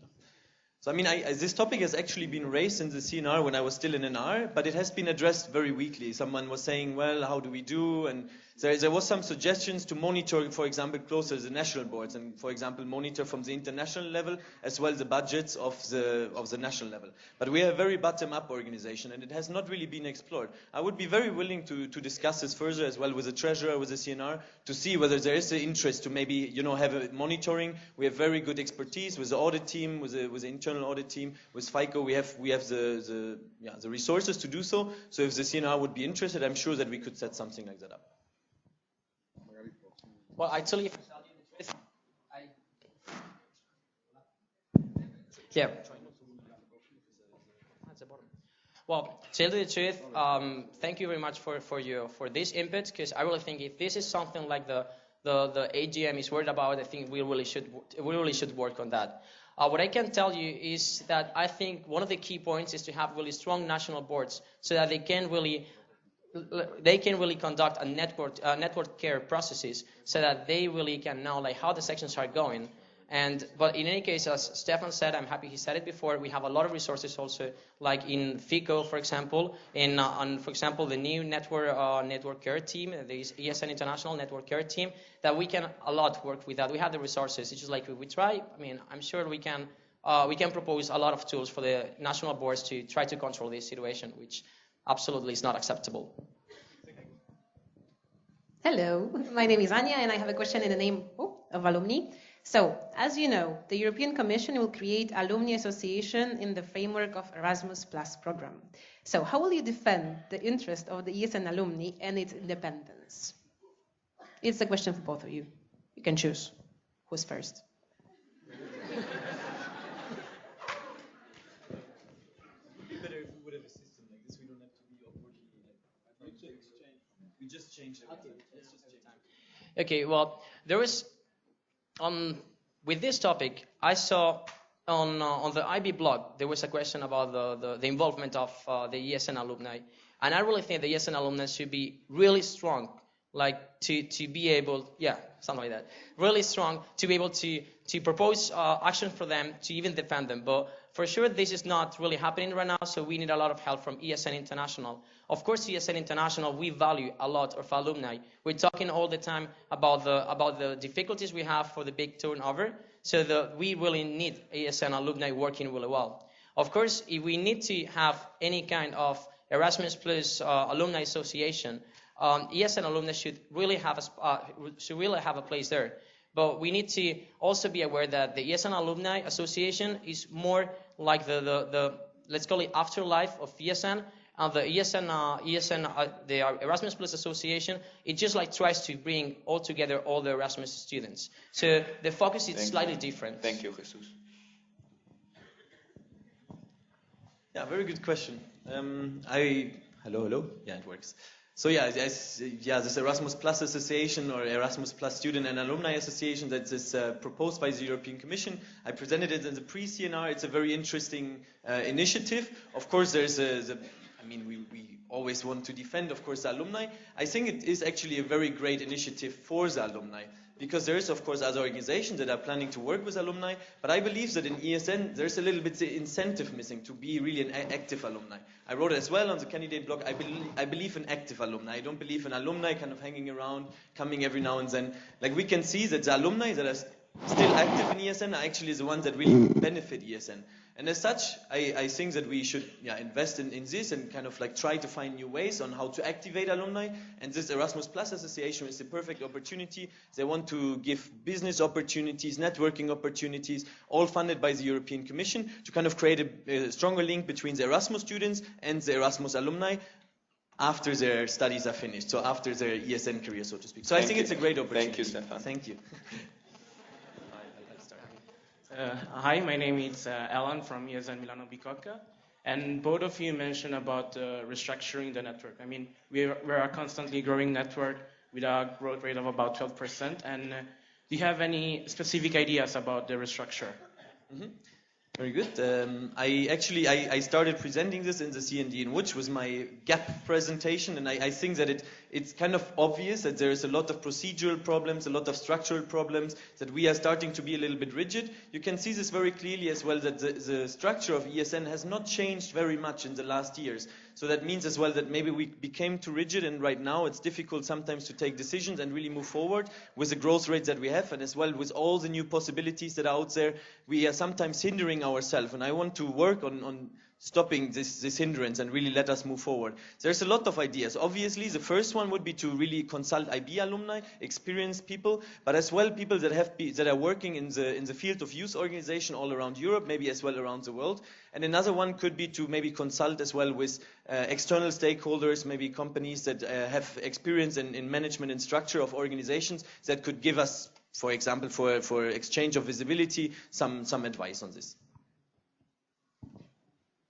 So I mean, this topic has actually been raised in the CNR when I was still in NR, but it has been addressed very weakly. Someone was saying, well, how do we do? And there was some suggestions to monitor, for example, closer the national boards, and for example, monitor from the international level as well the budgets of the national level. But we are a very bottom-up organization, and it has not really been explored. I would be very willing to discuss this further as well with the treasurer, with the CNR, to see whether there is an interest to maybe have a monitoring. We have very good expertise with the audit team, with the internal audit team, with FICO. We have the resources to do so. So if the CNR would be interested, I'm sure that we could set something like that up. Well, actually, if I tell you the truth, yeah. Well, to tell you the truth, thank you very much for this input, because I really think if this is something like the AGM is worried about, I think we really should work on that. What I can tell you is that I think one of the key points is to have really strong national boards so that they can really conduct a network care processes so that they really can know like how the sections are going. But in any case, as Stefan said, I'm happy he said it before, we have a lot of resources also, like in FICO, for example, for example, the new network care team, the ESN International Network Care Team, that we can a lot work with that. We have the resources. It's just like we try. I mean, I'm sure we can propose a lot of tools for the national boards to try to control this situation, which absolutely is not acceptable. Hello, my name is Anya, and I have a question in the name of alumni. So, as you know, the European Commission will create alumni association in the framework of Erasmus Plus program. So, how will you defend the interest of the ESN alumni and its independence? It's a question for both of you. You can choose. Who's first? We just changed everything. Okay, well, there was with this topic, I saw on the IB blog, there was a question about the involvement of the ESN alumni. And I really think the ESN alumni should be really strong, like to be able, something like that, really strong to be able to propose action for them, to even defend them. But for sure, this is not really happening right now, so we need a lot of help from ESN International. Of course, ESN International, we value a lot of alumni. We're talking all the time about the difficulties we have for the big turnover, so we really need ESN alumni working really well. Of course, if we need to have any kind of Erasmus Plus alumni association, ESN alumni should really have a place there. But we need to also be aware that the ESN Alumni Association is more like the let's call it afterlife of ESN. And the the Erasmus Plus Association, it just like tries to bring all together all the Erasmus students. So the focus is slightly different. Thank you, Jesus. Yeah, very good question. Hello. Yeah, it works. So this Erasmus Plus Association or Erasmus Plus Student and Alumni Association that is proposed by the European Commission. I presented it in the pre-CNR. It's a very interesting initiative. Of course, we always want to defend, of course, the alumni. I think it is actually a very great initiative for the alumni, because there is, of course, other organizations that are planning to work with alumni, but I believe that in ESN, there's a little bit the incentive missing to be really an active alumni. I wrote it as well on the candidate blog. I believe in active alumni. I don't believe in alumni kind of hanging around, coming every now and then. Like, we can see that the alumni that are still active in ESN are actually the ones that really benefit ESN. And as such, I think that we should invest in this and kind of like try to find new ways on how to activate alumni. And this Erasmus Plus Association is the perfect opportunity. They want to give business opportunities, networking opportunities, all funded by the European Commission, to kind of create a stronger link between the Erasmus students and the Erasmus alumni after their studies are finished, so after their ESN career, so to speak. So I think it's a great opportunity. Thank you, Stefan. Thank you. Hi, my name is Alan from ESN Milano Bicocca, And both of you mentioned about restructuring the network. I mean, we are a constantly growing network with a growth rate of about 12%. And do you have any specific ideas about the restructure? Mm-hmm. Very good. I started presenting this in the CND in which was my gap presentation, and I think that it's kind of obvious that there is a lot of procedural problems, a lot of structural problems, that we are starting to be a little bit rigid. You can see this very clearly as well, that the structure of ESN has not changed very much in the last years. So that means as well that maybe we became too rigid, and right now it's difficult sometimes to take decisions and really move forward with the growth rates that we have, and as well with all the new possibilities that are out there, we are sometimes hindering ourselves. And I want to work on stopping this hindrance and really let us move forward. There's a lot of ideas. Obviously, the first one would be to really consult IB alumni, experienced people, but as well people that are working in the field of youth organization all around Europe, maybe as well around the world. And another one could be to maybe consult as well with external stakeholders, maybe companies that have experience in management and structure of organizations that could give us, for example, for exchange of visibility, some advice on this.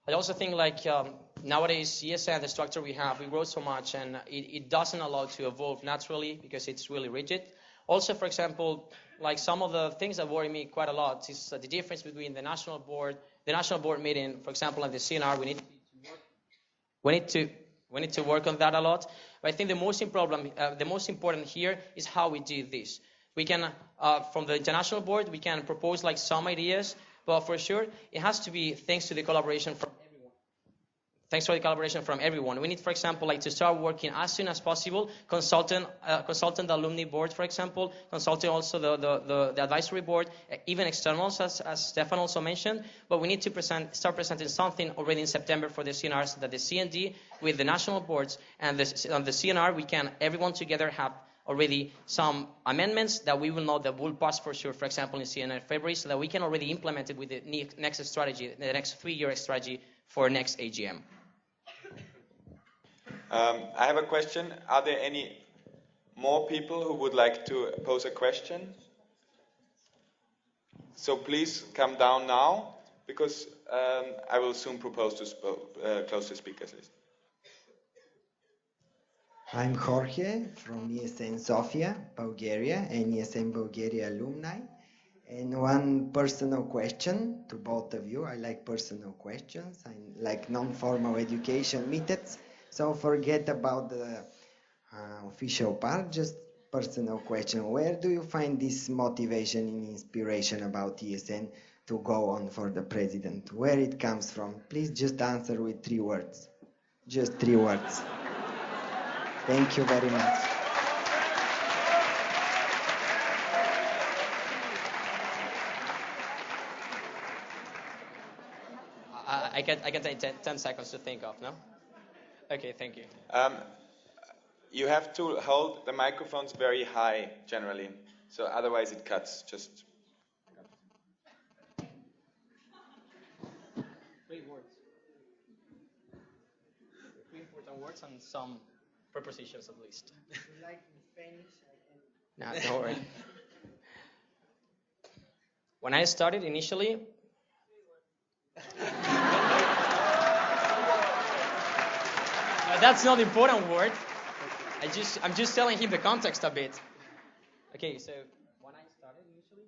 I also think like nowadays ESN, the structure we have, we grow so much and it doesn't allow to evolve naturally because it's really rigid. Also, for example, like some of the things that worry me quite a lot is the difference between the national board meeting, for example, and the CNR. We need to work on that a lot. But I think the most important here is how we do this. We can, from the international board, we can propose like some ideas, but for sure it has to be thanks to the collaboration from everyone. We need, for example, like to start working as soon as possible, consultant the alumni board, for example, consulting also the advisory board, even externals, as Stefan also mentioned. But we need to start presenting something already in September for the CNR, so that the CND with the national boards and the CNR, we can everyone together have already some amendments that we will know that will pass for sure, for example, in CNR February, so that we can already implement it with the next strategy, the next 3-year strategy for next AGM. I have a question. Are there any more people who would like to pose a question? So please come down now, because I will soon propose to close the speakers list. I'm Jorge from ESN Sofia, Bulgaria, and ESN Bulgaria alumni. And one personal question to both of you. I like personal questions. I like non-formal education methods. So forget about the official part, just personal question. Where do you find this motivation and inspiration about ESN to go on for the president? Where it comes from? Please just answer with 3 words. Just 3 words. Thank you very much. I can take 10 seconds to think of, no? Okay, thank you. You have to hold the microphones very high, generally, so otherwise it cuts. Just 3 words. 3 important words and some prepositions at least. Like in Spanish, No, don't worry. When I started initially, that's not the important word. I'm just telling him the context a bit. Okay, so when I started initially,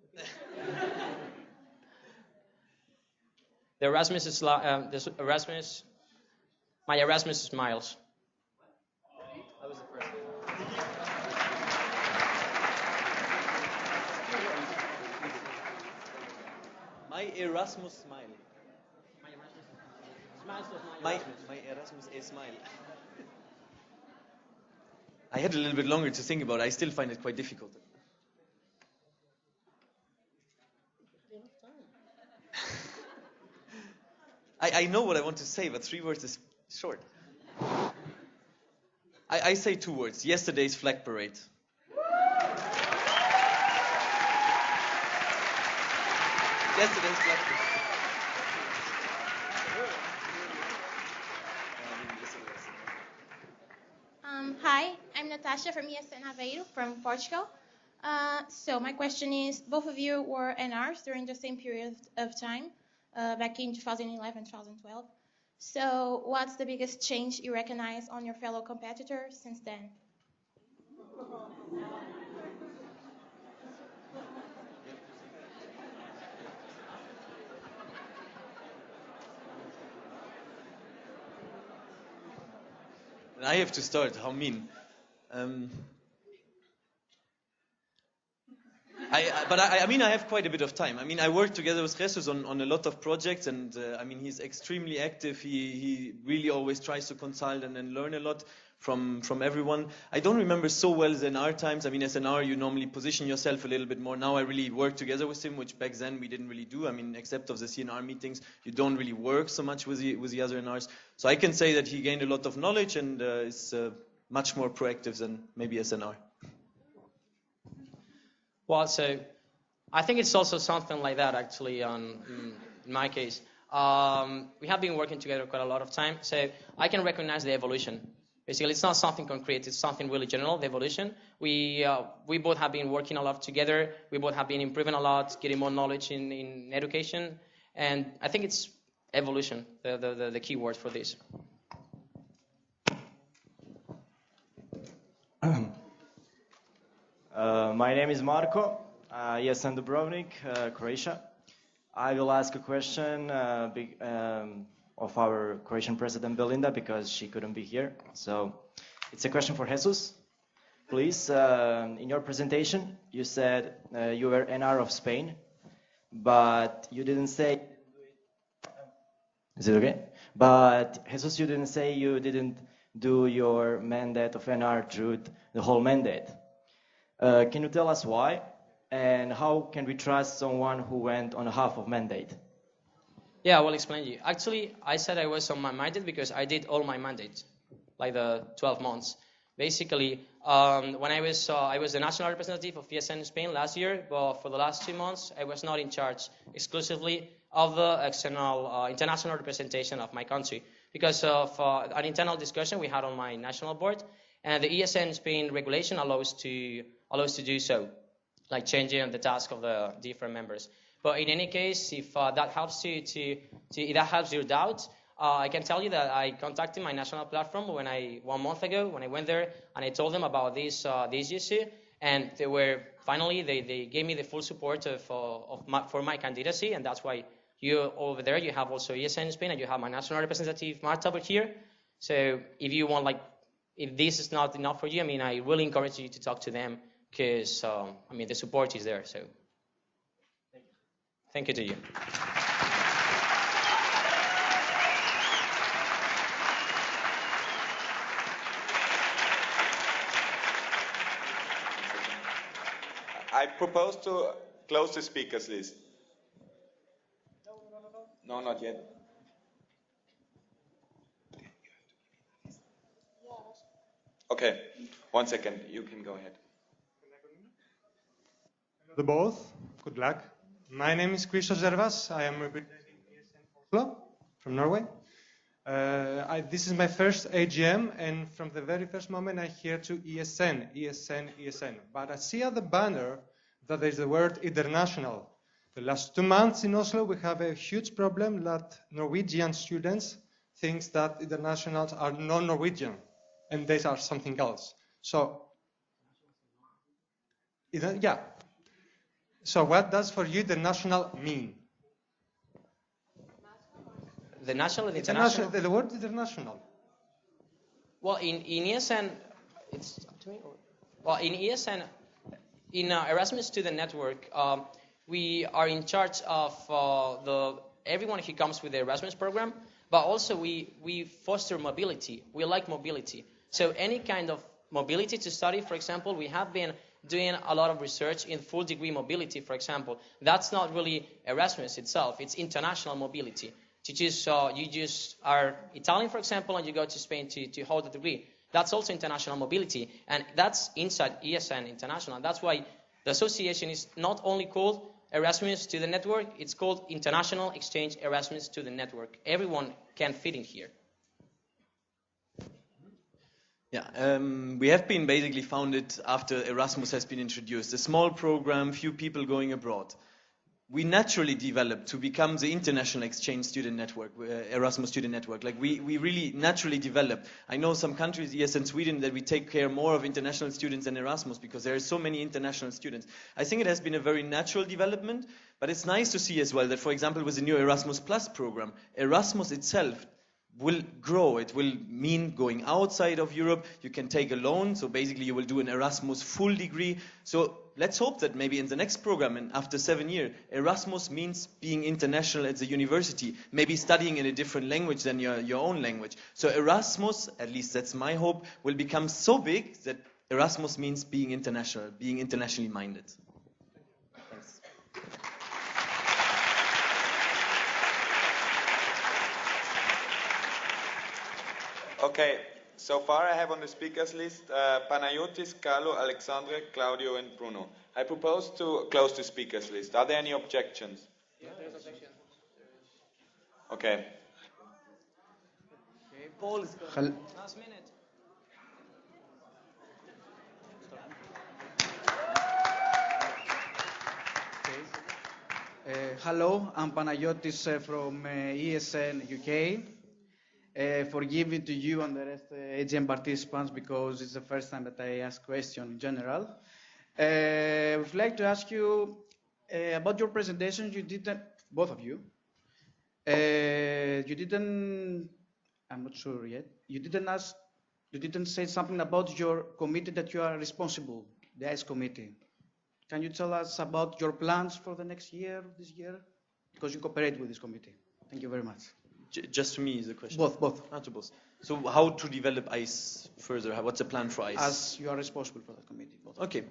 my Erasmus smiles. That was the first one. My Erasmus smile. My Erasmus smile. I had a little bit longer to think about it. I still find it quite difficult. I know what I want to say, but 3 words is short. I say 2 words. Yesterday's flag parade. Yesterday's flag parade. Hi, I'm Natasha from ESN Aveiro from Portugal. So my question is, both of you were NRs during the same period of time, back in 2011, 2012. So what's the biggest change you recognize on your fellow competitors since then? I have to start. How mean? I mean, I have quite a bit of time. I mean, I work together with Jesus on a lot of projects, and I mean, he's extremely active. He really always tries to consult and learn a lot from everyone. I don't remember so well as in our times. I mean, as an R, you normally position yourself a little bit more. Now I really work together with him, which back then we didn't really do. I mean, except of the CNR meetings, you don't really work so much with the other NRs. So I can say that he gained a lot of knowledge and is much more proactive than maybe SNR. Well, so I think it's also something like that, actually, in my case. We have been working together quite a lot of time, so I can recognize the evolution. Basically, it's not something concrete, it's something really general, the evolution. We both have been working a lot together, we both have been improving a lot, getting more knowledge in education, and I think it's evolution, the key word for this. My name is Marko, ESN Dubrovnik, Croatia. I will ask a question of our Croatian President Belinda because she couldn't be here. So it's a question for Jesus. Please, in your presentation, you said you were NR of Spain, but you didn't say... Is it okay? But Jesus, you didn't say you didn't do your mandate of NR through the whole mandate. Can you tell us why? And how can we trust someone who went on a half of mandate? Yeah, I will explain to you. Actually, I said I was on my mandate because I did all my mandates, like the 12 months. Basically, when I was the national representative of ESN in Spain last year, but for the last 2 months, I was not in charge exclusively of the external international representation of my country because of an internal discussion we had on my national board, and the ESN Spain regulation allows to do so, like changing the task of the different members. But in any case, if that helps if that helps your doubt, I can tell you that I contacted my national platform 1 month ago when I went there, and I told them about this issue, and they gave me the full support for my candidacy, and that's why you over there you have also ESN in Spain, and you have my national representative Marta over here. So if you want, if this is not enough for you, I mean, I really encourage you to talk to them because I mean the support is there. So thank you to you. I propose to close the speakers list. No, not yet. Okay, 1 second. You can go ahead. To both. Good luck. My name is Christos Zervas. I am representing ESN Oslo from Norway. This is my first AGM, and from the very first moment I hear to ESN, ESN, ESN. But I see at the banner that there is the word international. The last 2 months in Oslo we have a huge problem that Norwegian students think that internationals are non-Norwegian, and these are something else. So, yeah. So what does for you the national mean? The national and international? The word international. Well, in ESN, it's up to me? Well, in ESN, in Erasmus Student Network, we are in charge of everyone who comes with the Erasmus program, but also we foster mobility. We like mobility. So any kind of mobility to study, for example, we have been doing a lot of research in full degree mobility, for example. That's not really Erasmus itself, it's international mobility. You just are Italian, for example, and you go to Spain to hold a degree. That's also international mobility, and that's inside ESN International. That's why the association is not only called Erasmus to the Network, it's called International Exchange Erasmus to the Network. Everyone can fit in here. Yeah, we have been basically founded after Erasmus has been introduced. A small program, few people going abroad. we naturally develop to become the international exchange student network, Erasmus student network. Like we really naturally develop. I know some countries, ESN Sweden, that we take care more of international students than Erasmus because there are so many international students. I think it has been a very natural development, but it's nice to see as well that, for example, with the new Erasmus Plus program, Erasmus itself will grow. It will mean going outside of Europe. You can take a loan, so basically you will do an Erasmus full degree. So let's hope that maybe in the next program, and after 7 years, Erasmus means being international at the university, maybe studying in a different language than your own language. So Erasmus, at least that's my hope, will become so big that Erasmus means being international, being internationally minded. Thanks. Okay, so far I have on the speakers list Panayotis, Carlo, Alexandre, Claudio, and Bruno. I propose to close the speakers list. Are there any objections? There's objection. Okay. Paul is Hel- Last minute. Hello, I'm Panayotis from ESN UK. Forgive it to you and the rest AGM participants because it's the first time that I ask questions in general. I would like to ask you about your presentation. You didn't, both of you. You didn't. I'm not sure yet. You didn't say something about your committee that you are responsible, the ICE committee. Can you tell us about your plans for the next year, this year? Because you cooperate with this committee. Thank you very much. Just to me is the question. Both. Ah, to both. So how to develop ICE further? What's the plan for ICE? As you are responsible for the committee. Okay.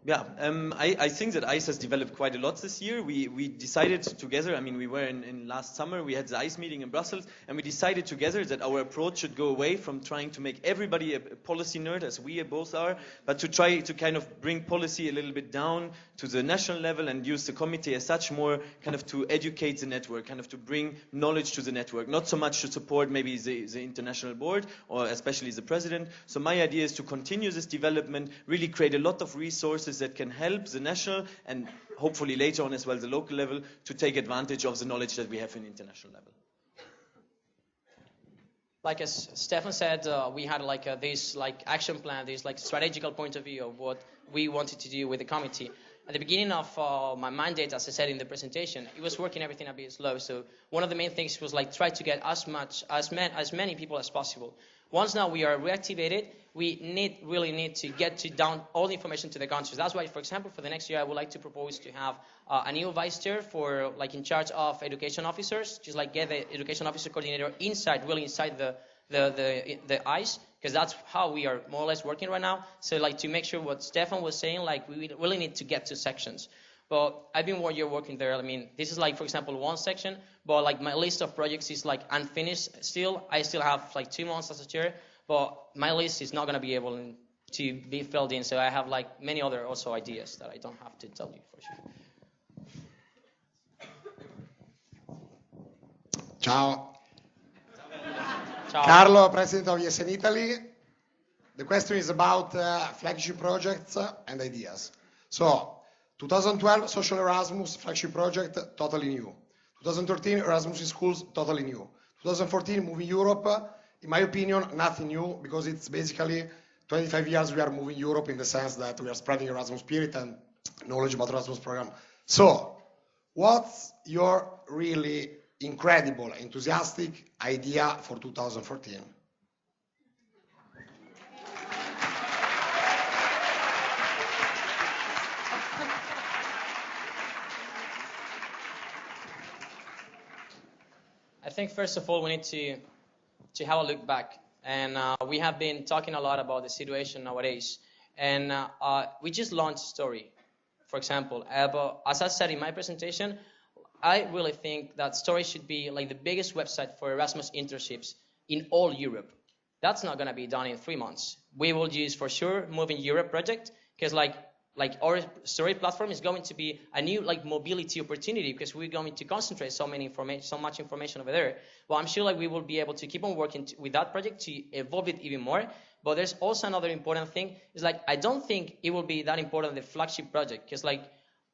Yeah, I think that ICE has developed quite a lot this year. We decided together, I mean, we were in last summer, we had the ICE meeting in Brussels, and we decided together that our approach should go away from trying to make everybody a policy nerd, as we both are, but to try to kind of bring policy a little bit down to the national level and use the committee as such more kind of to educate the network, kind of to bring knowledge to the network, not so much to support maybe the international board or especially the president. So my idea is to continue this development, really create a lot of resources that can help the national and hopefully later on as well the local level to take advantage of the knowledge that we have in international level. Like as Stefan said, we had this action plan, this strategical point of view of what we wanted to do with the committee. At the beginning of my mandate, as I said in the presentation, it was working everything a bit slow. So one of the main things was try to get as many people as possible. Once now we are reactivated, we really need to get down all the information to the countries. That's why, for example, for the next year, I would like to propose to have a new vice chair for in charge of education officers, just get the education officer coordinator inside the ICE, because that's how we are more or less working right now. So to make sure what Stefan was saying, we really need to get to sections. But I've been working there. I mean, this is for example, one section, but my list of projects is unfinished still. I still have 2 months as a chair, but my list is not going to be able to be filled in. So I have many other also ideas that I don't have to tell you for sure. Ciao. Ciao. Carlo, President of ESN Italy. The question is about flagship projects and ideas. So, 2012 Social Erasmus flagship project, totally new. 2013 Erasmus in schools, totally new. 2014 Moving Europe, in my opinion, nothing new, because it's basically 25 years we are moving Europe in the sense that we are spreading Erasmus spirit and knowledge about Erasmus program. So, what's your really incredible, enthusiastic idea for 2014? I think first of all we need to have a look back, and we have been talking a lot about the situation nowadays, and we just launched Story, for example. But as I said in my presentation, I really think that Story should be the biggest website for Erasmus internships in all Europe. That's not going to be done in 3 months. We will use for sure Moving Europe project, because our Story platform is going to be a new mobility opportunity, because we're going to concentrate so much information over there. Well, I'm sure we will be able to keep on working with that project to evolve it even more. But there's also another important thing is I don't think it will be that important, the flagship project, because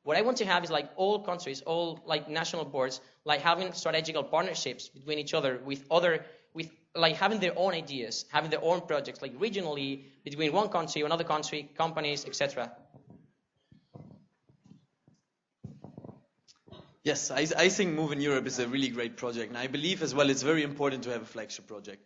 What I want to have is like all countries, all like national boards, like having strategical partnerships between each other with like having their own ideas, having their own projects, like regionally between one country, another country, companies, etc. Yes, I think Move in Europe is a really great project, and I believe as well it's very important to have a flagship project.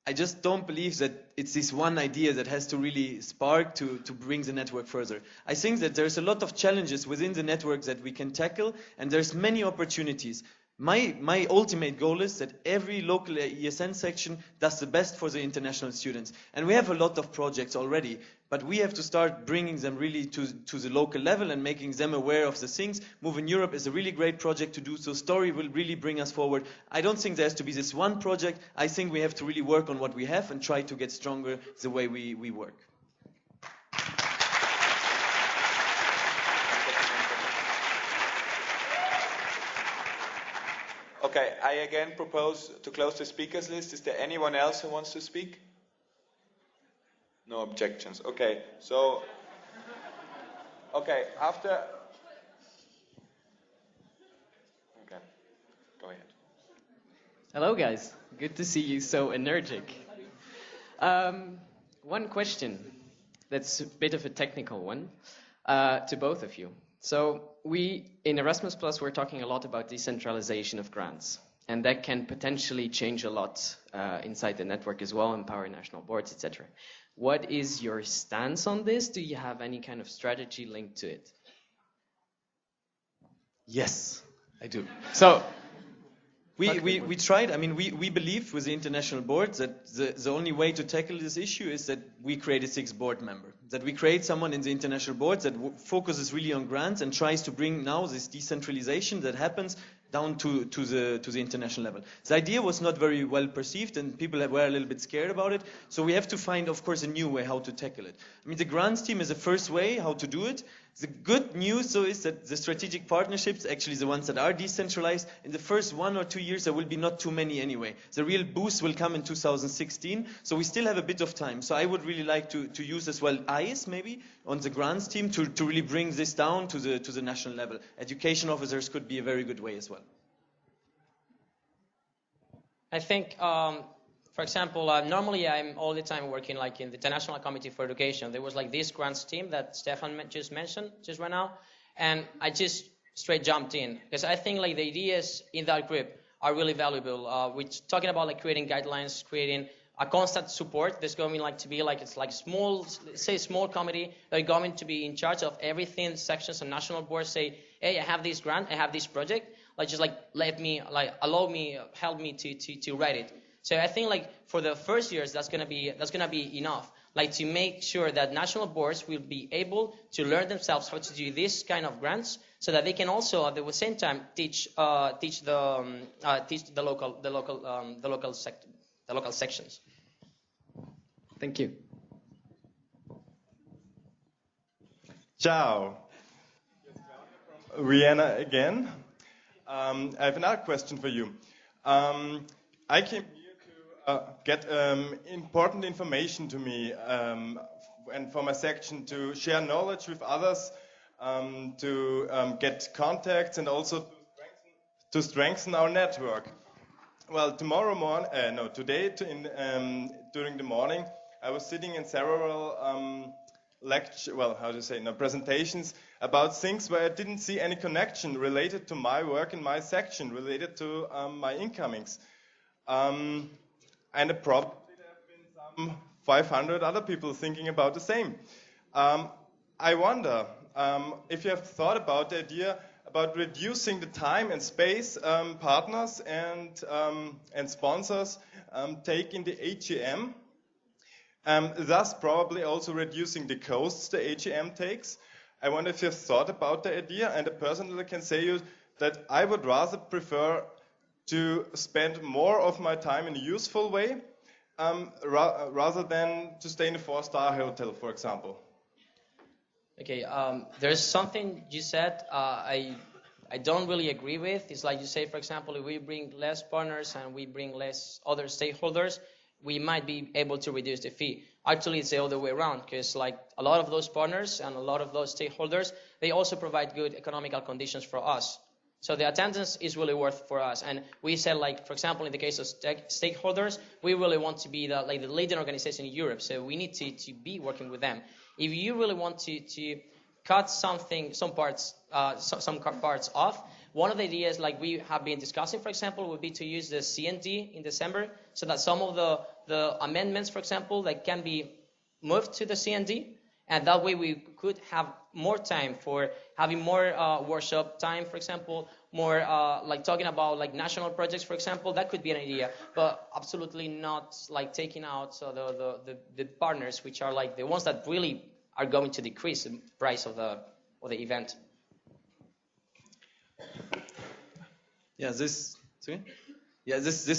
I just don't believe that it's this one idea that has to really spark to bring the network further. I think that there's a lot of challenges within the network that we can tackle, and there's many opportunities. My ultimate goal is that every local ESN section does the best for the international students. And we have a lot of projects already, but we have to start bringing them really to the local level and making them aware of the things. Move in Europe is a really great project to do so. Story will really bring us forward. I don't think there has to be this one project. I think we have to really work on what we have and try to get stronger the way we work. Okay, I again propose to close the speakers list. Is there anyone else who wants to speak? No objections. Okay, so, okay, after, okay, go ahead. Hello guys, good to see you so energetic. One question that's a bit of a technical one to both of you. So we, in Erasmus Plus, we're talking a lot about decentralization of grants, and that can potentially change a lot inside the network as well, empower national boards, etc. What is your stance on this? Do you have any kind of strategy linked to it? Yes, I do. So we tried. I mean, we believe with the international board that the only way to tackle this issue is that we create a 6th board member. That we create someone in the international board that focuses really on grants and tries to bring now this decentralization that happens down to the international level. The idea was not very well perceived, and people were a little bit scared about it. So we have to find, of course, a new way how to tackle it. I mean, the grants team is the first way how to do it. The good news, though, is that the strategic partnerships, actually the ones that are decentralized, in the first 1 or 2 years, there will be not too many anyway. The real boost will come in 2016, so we still have a bit of time. So I would really like to use as well eyes, maybe, on the grants team to really bring this down to the national level. Education officers could be a very good way as well. I think, for example, normally I'm all the time working like in the International Committee for Education. There was like this grants team that Stefan just mentioned just right now, and I just straight jumped in because I think like the ideas in that group are really valuable. We're talking about like creating guidelines, creating a constant support. There's going like to be like it's like small committee that are going to be in charge of everything. Sections and national boards say, hey, I have this grant, I have this project. Like just like allow me, help me to write it. So I think like for the first years that's gonna be enough. Like to make sure that national boards will be able to learn themselves how to do this kind of grants, so that they can also at the same time teach the local sections. Thank you. Ciao. Vienna again. I have another question for you. I came here to get important information to me and for my section to share knowledge with others, to get contacts and also to strengthen our network. Well, today during the morning, I was sitting in several presentations about things where I didn't see any connection related to my work in my section, related to my incomings. And probably there have been some 500 other people thinking about the same. I wonder if you have thought about the idea about reducing the time and space partners and sponsors take in the AGM, thus probably also reducing the costs the AGM takes. I wonder if you've thought about the idea, and personally can say you that I would rather prefer to spend more of my time in a useful way rather than to stay in a 4-star hotel, for example. Okay, there's something you said I don't really agree with. It's like you say, for example, if we bring less partners and we bring less other stakeholders, we might be able to reduce the fee. Actually, it's the other way around, because like a lot of those partners and a lot of those stakeholders, they also provide good economical conditions for us. So the attendance is really worth for us. And we said, like, for example, in the case of stakeholders, we really want to be the leading organization in Europe. So we need to be working with them. If you really want to cut some parts off, one of the ideas, like we have been discussing, for example, would be to use the CND in December, so that some of the amendments, for example, that can be moved to the CND, and that way we could have more time for having more workshop time, for example, more like talking about like national projects, for example. That could be an idea, but absolutely not like taking out the partners, which are like the ones that really are going to decrease the price of the event. Yeah, this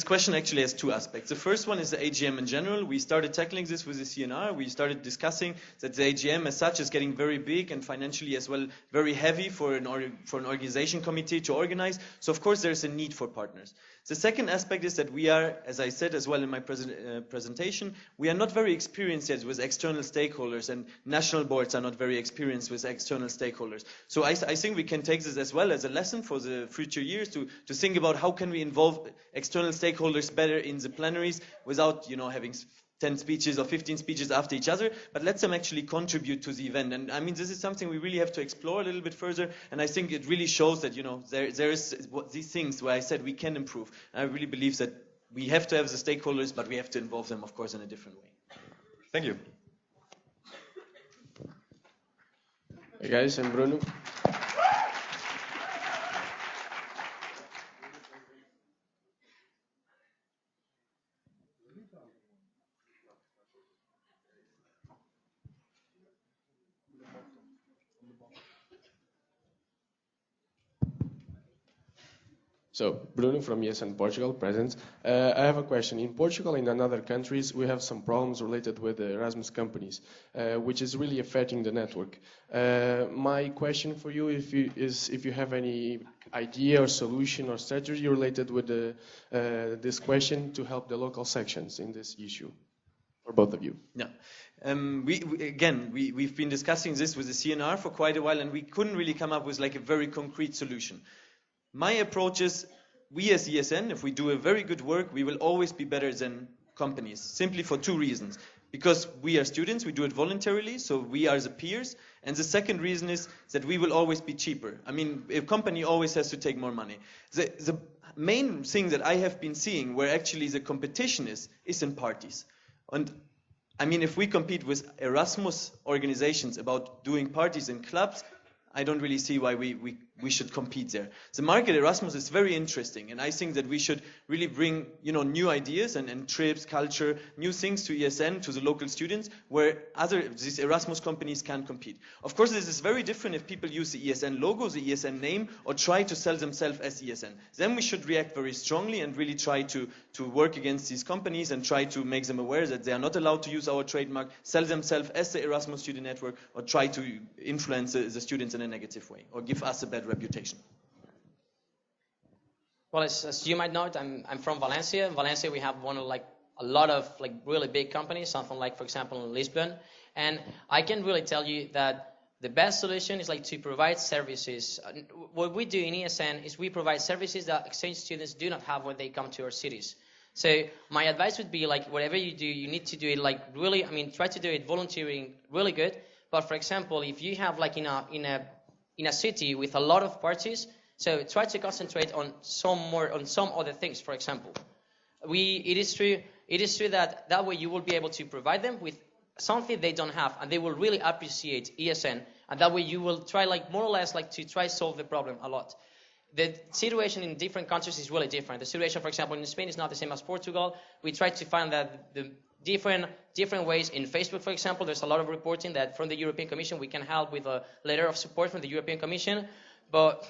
question actually has two aspects. The first one is the AGM in general. We started tackling this with the CNR. We started discussing that the AGM as such is getting very big and financially as well very heavy for an organization committee to organize. So of course there's a need for partners. The second aspect is that we are, as I said as well in my presentation, we are not very experienced yet with external stakeholders, and national boards are not very experienced with external stakeholders. So I think we can take this as well as a lesson for the future years to think about how can we involve external stakeholders better in the plenaries without, having 10 speeches or 15 speeches after each other, but let them actually contribute to the event. And I mean, this is something we really have to explore a little bit further, and I think it really shows that, there is these things where I said we can improve. And I really believe that we have to have the stakeholders, but we have to involve them, of course, in a different way. Thank you. Hey guys, I'm Bruno. So, Bruno from ESN Portugal, present. I have a question. In Portugal and in other countries, we have some problems related with the Erasmus companies, which is really affecting the network. My question for you is if you have any idea or solution or strategy related with this question to help the local sections in this issue, for both of you. Yeah. We've been discussing this with the CNR for quite a while, and we couldn't really come up with like a very concrete solution. My approach is, we as ESN, if we do a very good work, we will always be better than companies, simply for two reasons. Because we are students, we do it voluntarily, so we are the peers. And the second reason is that we will always be cheaper. I mean, a company always has to take more money. The main thing that I have been seeing where actually the competition is in parties. And I mean, if we compete with Erasmus organizations about doing parties in clubs, I don't really see why we should compete there. The market Erasmus is very interesting, and I think that we should really bring new ideas and trips, culture, new things to ESN, to the local students, where these Erasmus companies can compete. Of course, this is very different if people use the ESN logo, the ESN name, or try to sell themselves as ESN. Then we should react very strongly and really try to work against these companies and try to make them aware that they are not allowed to use our trademark, sell themselves as the Erasmus Student Network, or try to influence the students in a negative way, or give us a bad reputation. Well, as you might know, I'm from Valencia. In Valencia, we have a lot of really big companies, something like, for example, in Lisbon. And I can really tell you that the best solution is to provide services. What we do in ESN is we provide services that exchange students do not have when they come to our cities. So my advice would be whatever you do, you need to do it try to do it volunteering really good. But for example, if you have in a city with a lot of parties, so try to concentrate on some other things. For example, it is true that way you will be able to provide them with something they don't have, and they will really appreciate ESN, and that way you will try more or less to try solve the problem a lot. The situation in different countries is really different. The situation, for example, in Spain is not the same as Portugal. We try to find that the different ways. In Facebook, for example, there's a lot of reporting that from the European Commission we can help with a letter of support from the European Commission, but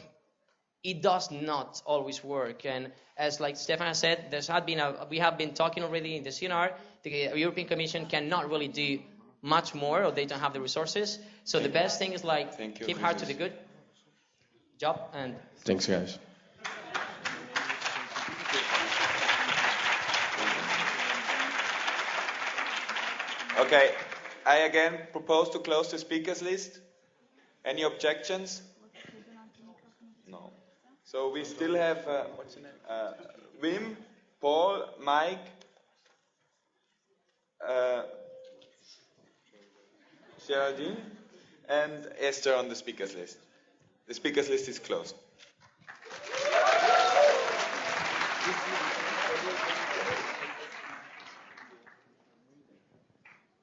it does not always work. And as Stefan has said, we have been talking already in the CNR. The European Commission cannot really do much more, or they don't have the resources. So the best thing is keep hard to the good job. And thanks, guys. Okay, I again propose to close the speakers list. Any objections? No. So we still have what's your name? Wim, Paul, Mike, Geraldine, and Esther on the speakers list. The speakers list is closed.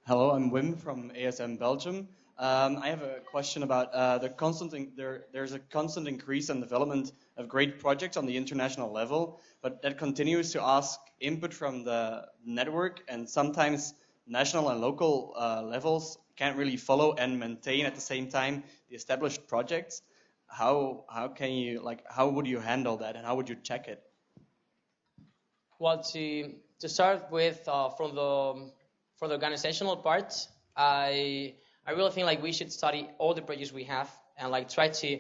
Hello, I'm Wim from ESN Belgium. I have a question about there's a constant increase in development of great projects on the international level, but that continues to ask input from the network, and sometimes national and local levels can't really follow and maintain at the same time the established projects. How would you handle that, and how would you check it? Well, to start with, for the organizational part, I really think like we should study all the projects we have and like try to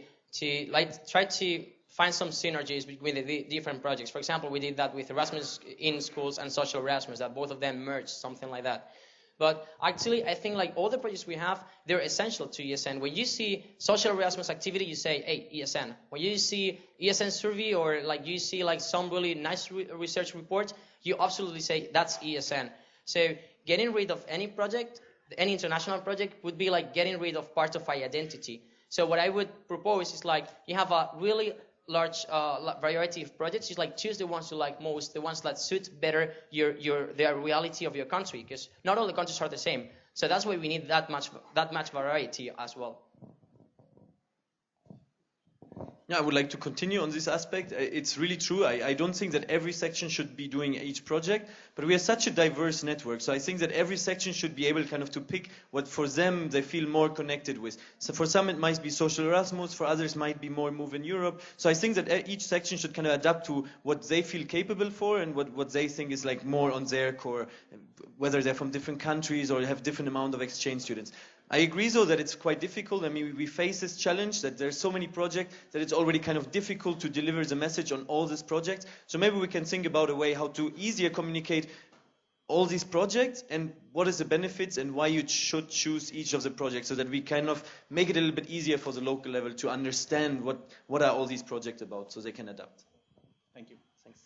find some synergies between the different projects. For example, we did that with Erasmus in schools and social Erasmus, that both of them merged, something like that. But actually, I think like all the projects we have, they're essential to ESN. When you see social Erasmus activity, you say, hey, ESN. When you see ESN survey or like you see like some really nice research report, you absolutely say that's ESN. So getting rid of any project, any international project, would be like getting rid of part of our identity. So what I would propose is like you have a really large variety of projects. Just like choose the ones you like most, the ones that suit better the reality of your country, because not all the countries are the same. So that's why we need that much variety as well. Yeah, I would like to continue on this aspect. It's really true. I don't think that every section should be doing each project, but we are such a diverse network. So I think that every section should be able kind of to pick what for them they feel more connected with. So for some it might be social Erasmus, for others might be more Move in Europe. So I think that each section should kind of adapt to what they feel capable for and what they think is like more on their core, whether they're from different countries or have different amount of exchange students. I agree though that it's quite difficult. I mean, we face this challenge that there's so many projects that it's already kind of difficult to deliver the message on all these projects. So maybe we can think about a way how to easier communicate all these projects and what is the benefits and why you should choose each of the projects so that we kind of make it a little bit easier for the local level to understand what are all these projects about so they can adapt. Thank you. Thanks.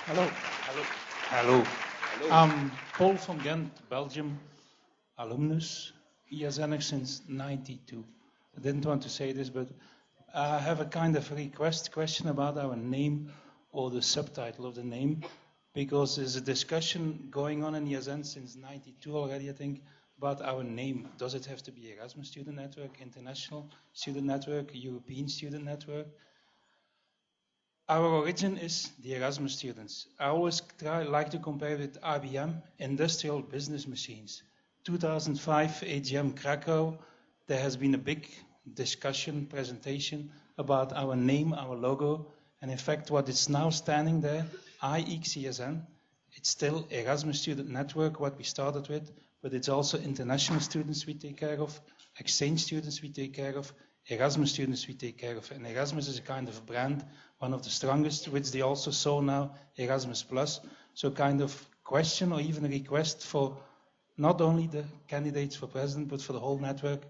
Hello. Hello. Hello. Hello. I'm Paul from Ghent, Belgium. Alumnus, ESN since '92. I didn't want to say this, but I have a kind of question about our name or the subtitle of the name, because there's a discussion going on in ESN since '92 already, I think, about our name. Does it have to be Erasmus Student Network, International Student Network, European Student Network? Our origin is the Erasmus students. I always like to compare with IBM, Industrial Business Machines. 2005 AGM Krakow, there has been a big discussion, presentation about our name, our logo, and in fact what is now standing there, IXESN, it's still Erasmus Student Network, what we started with, but it's also international students we take care of, exchange students we take care of, Erasmus students we take care of, and Erasmus is a kind of brand, one of the strongest, which they also saw now, Erasmus Plus, so kind of question or even a request for not only the candidates for president, but for the whole network,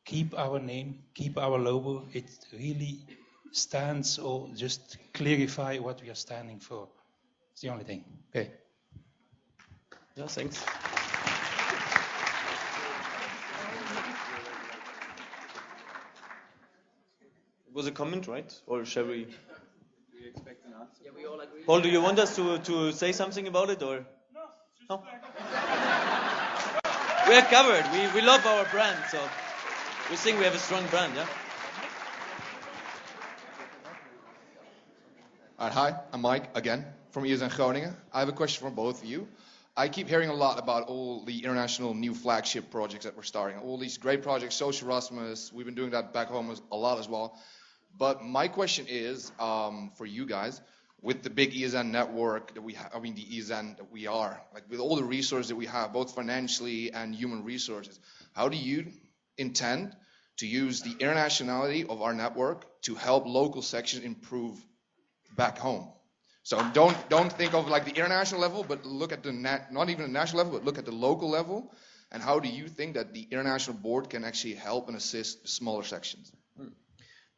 keep our name, keep our logo. It really stands, or just clarify what we are standing for. It's the only thing. Okay. Yeah, thanks. It was a comment, right? Or shall we? We expect an answer. Yeah, we all agree. Paul, do you want us to say something about it, or? No. We are covered. We love our brand, so we think we have a strong brand, yeah? Hi, I'm Mike again from ESN Groningen. I have a question for both of you. I keep hearing a lot about all the international new flagship projects that we're starting. All these great projects, Social Erasmus, we've been doing that back home a lot as well. But my question is, for you guys, with the big ESN network that we have, I mean the ESN that we are, like with all the resources that we have, both financially and human resources, how do you intend to use the internationality of our network to help local sections improve back home? So don't think of like the international level, but look at the not even the national level, but look at the local level. And how do you think that the international board can actually help and assist the smaller sections?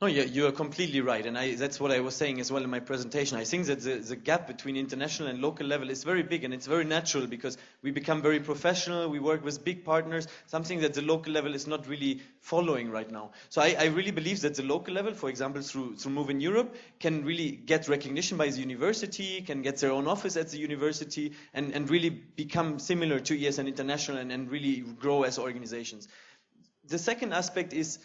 No, you are completely right, and that's what I was saying as well in my presentation. I think that the gap between international and local level is very big, and it's very natural because we become very professional, we work with big partners, something that the local level is not really following right now. So I really believe that the local level, for example, through Move in Europe, can really get recognition by the university, can get their own office at the university, and really become similar to ESN International and really grow as organizations. The second aspect is,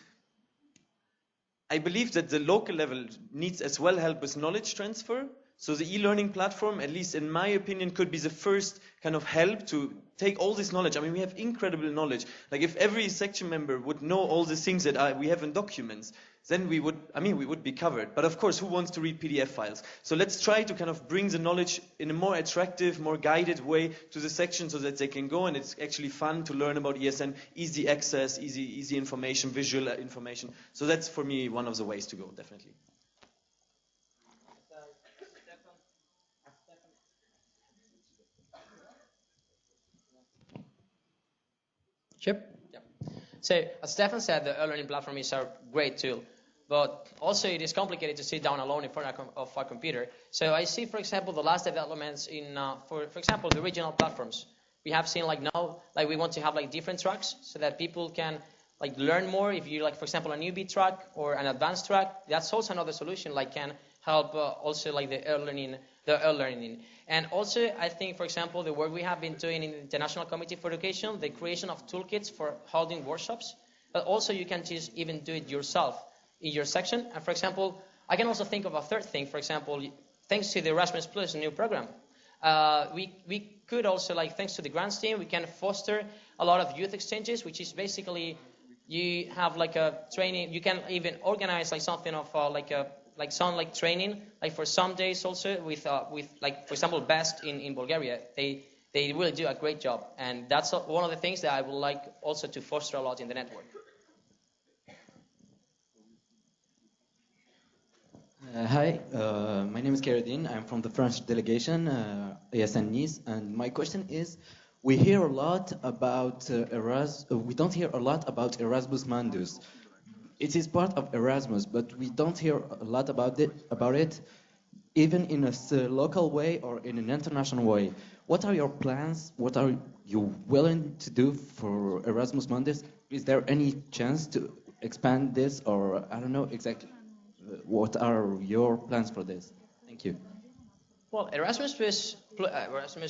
I believe that the local level needs as well help with knowledge transfer. So the e-learning platform, at least in my opinion, could be the first kind of help to take all this knowledge. I mean, we have incredible knowledge. Like if every section member would know all the things that we have in documents, then we would be covered. But of course, who wants to read PDF files? So let's try to kind of bring the knowledge in a more attractive, more guided way to the section so that they can go and it's actually fun to learn about ESN, easy access, easy information, visual information. So that's for me one of the ways to go, definitely. Yep. So as Stefan said, the e-learning platform is a great tool, but also it is complicated to sit down alone in front of a computer. So I see, for example, the last developments in, for example, the regional platforms. We have seen like now, like we want to have like different tracks so that people can like learn more. If you like, for example, a newbie track or an advanced track, that's also another solution. Like can help also like the e-learning. And also, I think, for example, the work we have been doing in the International Committee for Education, the creation of toolkits for holding workshops, but also you can just even do it yourself in your section. And for example, I can also think of a third thing. For example, thanks to the Erasmus Plus new program, we could also, like, thanks to the grants team, we can foster a lot of youth exchanges, which is basically you have like a training. You can even organize like something of some training, like for some days also with like, for example, BEST in Bulgaria. They really do a great job, and that's one of the things that I would like also to foster a lot in the network. Hi, my name is Keradine. I'm from the French delegation, ESN Nice, and my question is, we hear a lot about we don't hear a lot about Erasmus Mundus. It is part of Erasmus, but we don't hear a lot about it, even in a local way or in an international way. What are your plans? What are you willing to do for Erasmus Mundus? Is there any chance to expand this, or I don't know exactly? What are your plans for this? Thank you. Well, Erasmus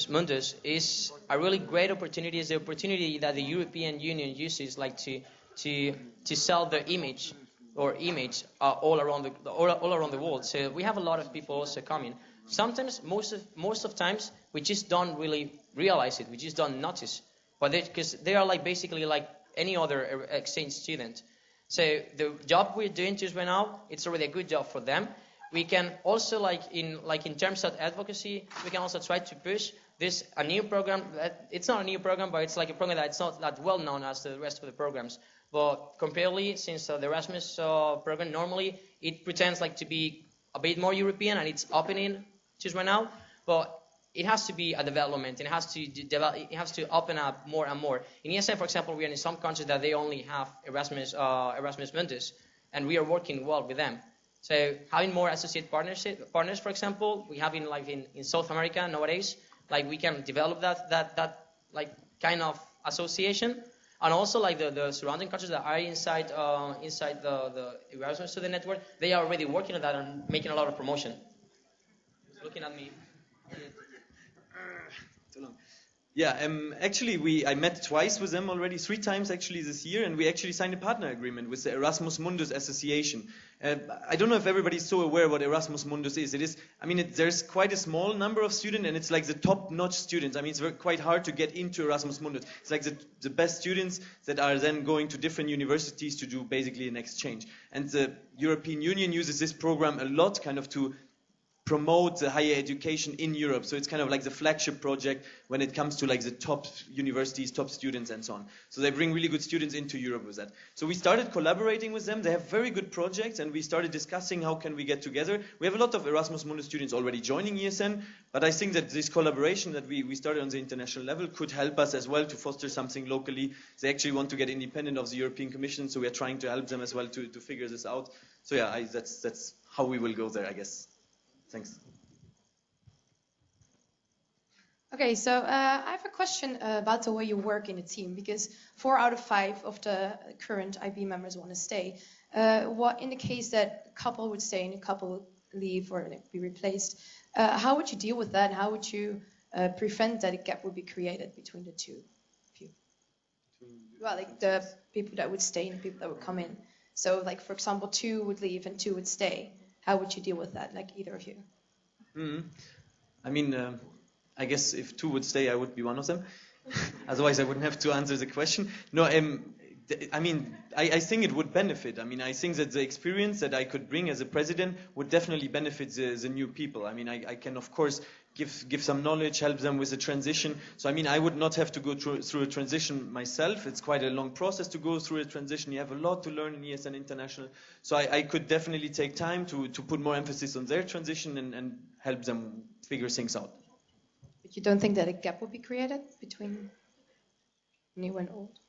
Mundus is a really great opportunity. It's the opportunity that the European Union uses, like to sell their image all around the world. So we have a lot of people also coming. Sometimes, most of times, we just don't really realize it. We just don't notice, but because they are like basically like any other exchange student. So the job we're doing just right now, it's already a good job for them. We can also like in terms of advocacy, we can also try to push a new program. It's not a new program, but it's like a program that's not that well known as the rest of the programs. But comparatively, since the Erasmus program normally it pretends like to be a bit more European and it's opening just right now, but it has to be a development. It has to develop. It has to open up more and more. In ESN, for example, we are in some countries that they only have Erasmus Mundus, and we are working well with them. So having more associate partners, for example, we have in South America nowadays. Like we can develop that like kind of association, and also like the surrounding countries that are inside the Erasmus student network, they are already working on that and making a lot of promotion. Looking at me. Too long. Yeah, actually I met twice with them already, 3 times actually this year, and we actually signed a partner agreement with the Erasmus Mundus Association. I don't know if everybody's so aware what Erasmus Mundus is. It is, I mean, there's quite a small number of students, and it's like the top-notch students. I mean, it's quite hard to get into Erasmus Mundus. It's like the best students that are then going to different universities to do basically an exchange. And the European Union uses this program a lot, kind of to promote the higher education in Europe. So it's kind of like the flagship project when it comes to like the top universities, top students and so on. So they bring really good students into Europe with that. So we started collaborating with them. They have very good projects and we started discussing how can we get together. We have a lot of Erasmus Mundus students already joining ESN, but I think that this collaboration that we started on the international level could help us as well to foster something locally. They actually want to get independent of the European Commission, so we are trying to help them as well to figure this out. So yeah, that's how we will go there, I guess. Thanks. Okay, so I have a question about the way you work in a team, because 4 out of 5 of the current IB members want to stay. What in the case that a couple would stay and a couple would leave or be replaced, how would you deal with that? How would you prevent that a gap would be created between the two of you? Well, like the people that would stay and the people that would come in. So like, for example, 2 would leave and 2 would stay. How would you deal with that, like either of you? I mean, I guess if 2 would stay, I would be one of them. Otherwise, I wouldn't have to answer the question. No, I mean, I think it would benefit. I mean, I think that the experience that I could bring as a president would definitely benefit the new people. I mean, I can, of course, give some knowledge, help them with the transition. So, I mean, I would not have to go through a transition myself. It's quite a long process to go through a transition. You have a lot to learn in ESN International. So I could definitely take time to put more emphasis on their transition and help them figure things out. But you don't think that a gap would be created between new and old?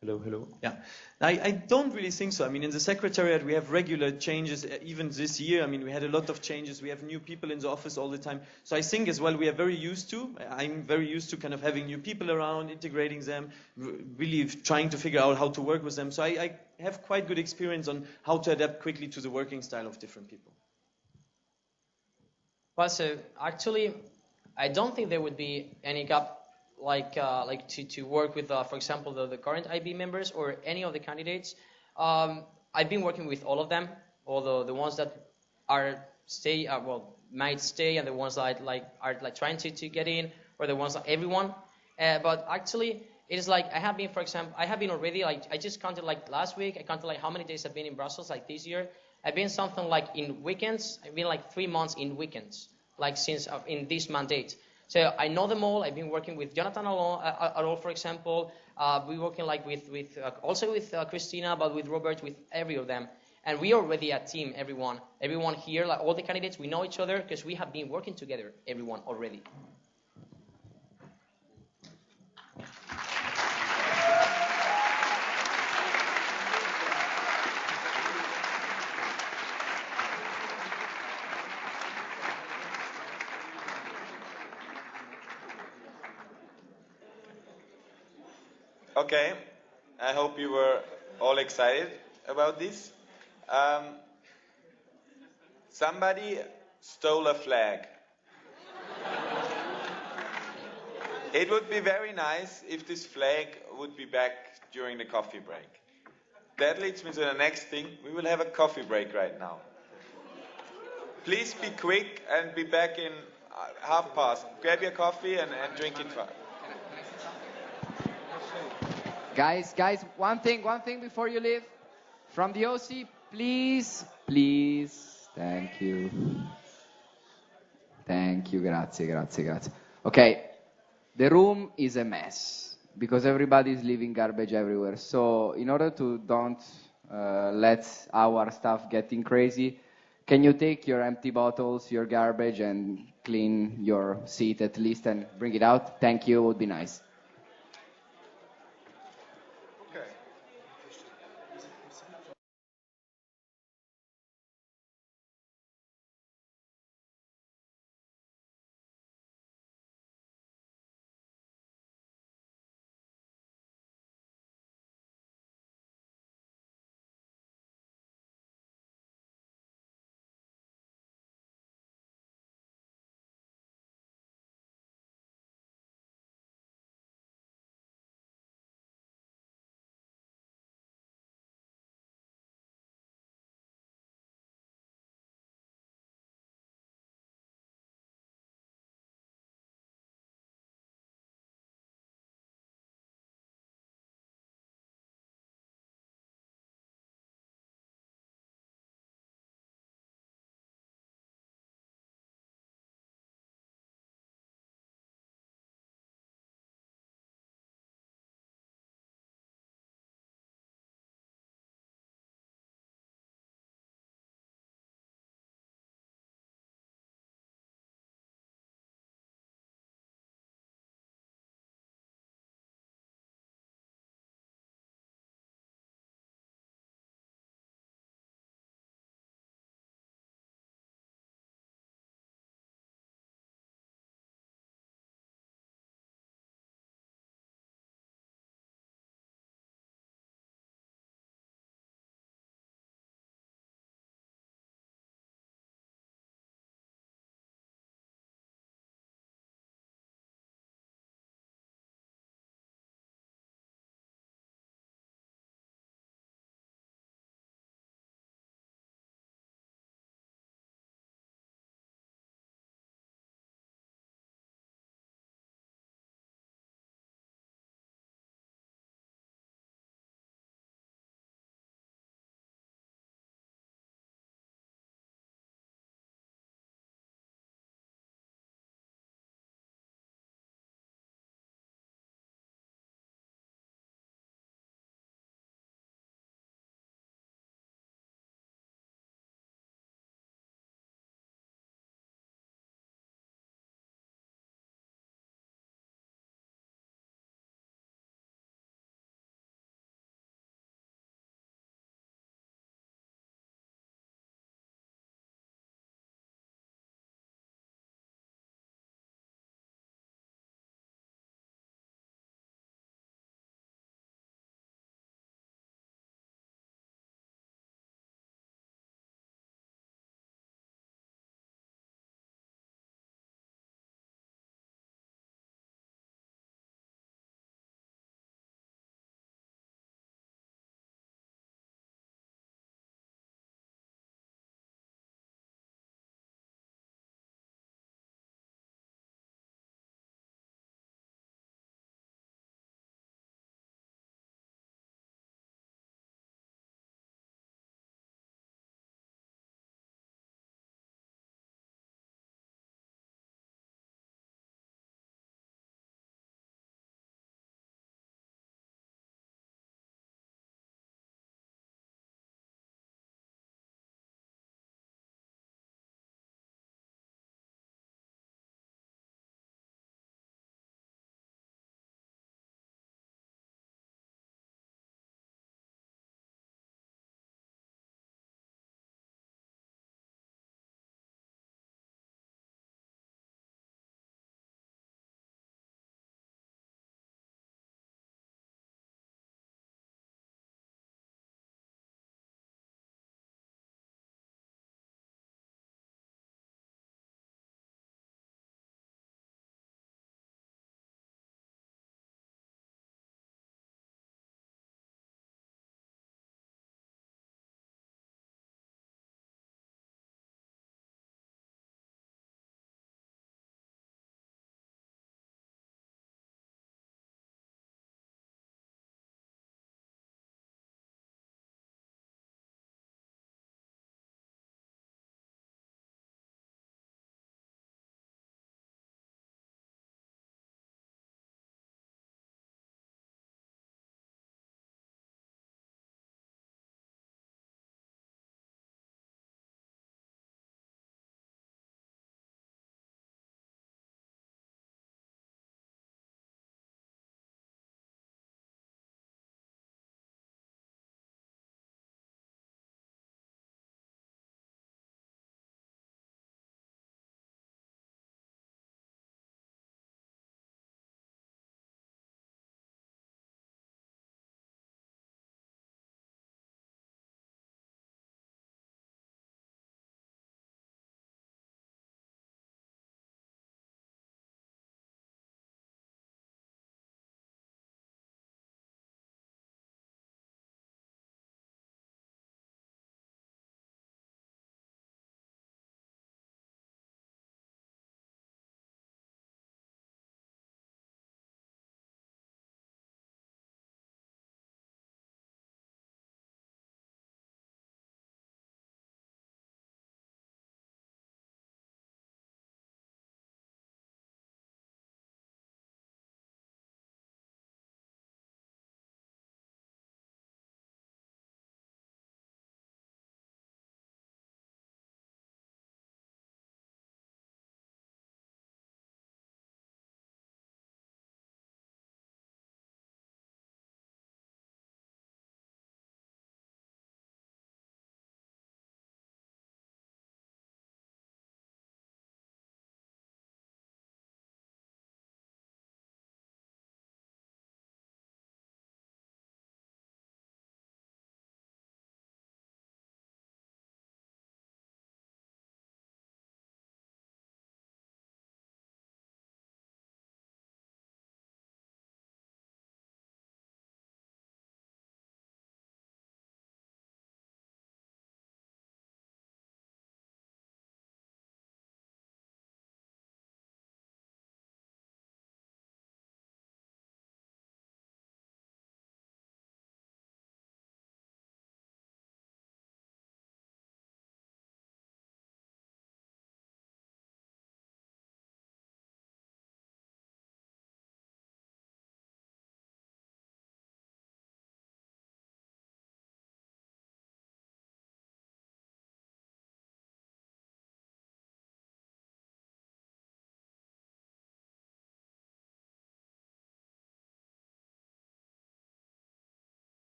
Hello. Yeah, I don't really think so. I mean, in the Secretariat, we have regular changes, even this year. I mean, we had a lot of changes. We have new people in the office all the time. So I think as well, we are very used to, I'm very used to kind of having new people around, integrating them, really trying to figure out how to work with them. So I have quite good experience on how to adapt quickly to the working style of different people. Well, so actually, I don't think there would be any gap to work with, for example, the current IB members or any of the candidates. I've been working with all of them, although the ones that might stay, and the ones that are trying to get in, or the ones that everyone. But actually, it is like I have been already I just counted last week. I counted how many days I've been in Brussels this year. I've been something in weekends. I've been 3 months in weekends, since in this mandate. So I know them all. I've been working with Jonathan Arol, for example. We're working also with Christina, but with Robert, with every of them. And we are already a team, everyone. Everyone here, all the candidates, we know each other because we have been working together, everyone already. Okay, I hope you were all excited about this. Somebody stole a flag. It would be very nice if this flag would be back during the coffee break. That leads me to the next thing. We will have a coffee break right now. Please be quick and be back in 1:30. Grab your coffee and drink it fast. Guys, one thing before you leave. From the OC, please. Thank you, grazie. Okay, the room is a mess because everybody is leaving garbage everywhere. So in order to don't let our staff getting crazy, can you take your empty bottles, your garbage, and clean your seat at least and bring it out? Thank you, it would be nice.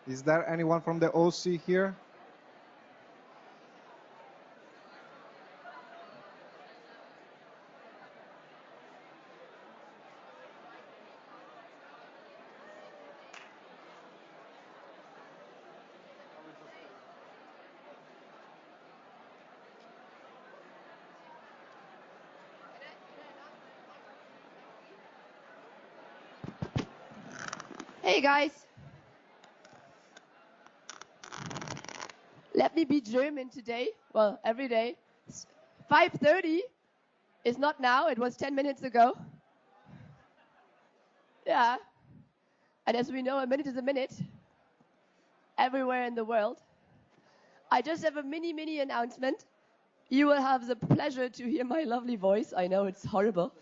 Is there anyone from the OC here? Hey guys, let me be German today. Well, every day. 5:30 is not now, it was 10 minutes ago. Yeah. And as we know, a minute is a minute everywhere in the world. I just have a mini announcement. You will have the pleasure to hear my lovely voice. I know it's horrible.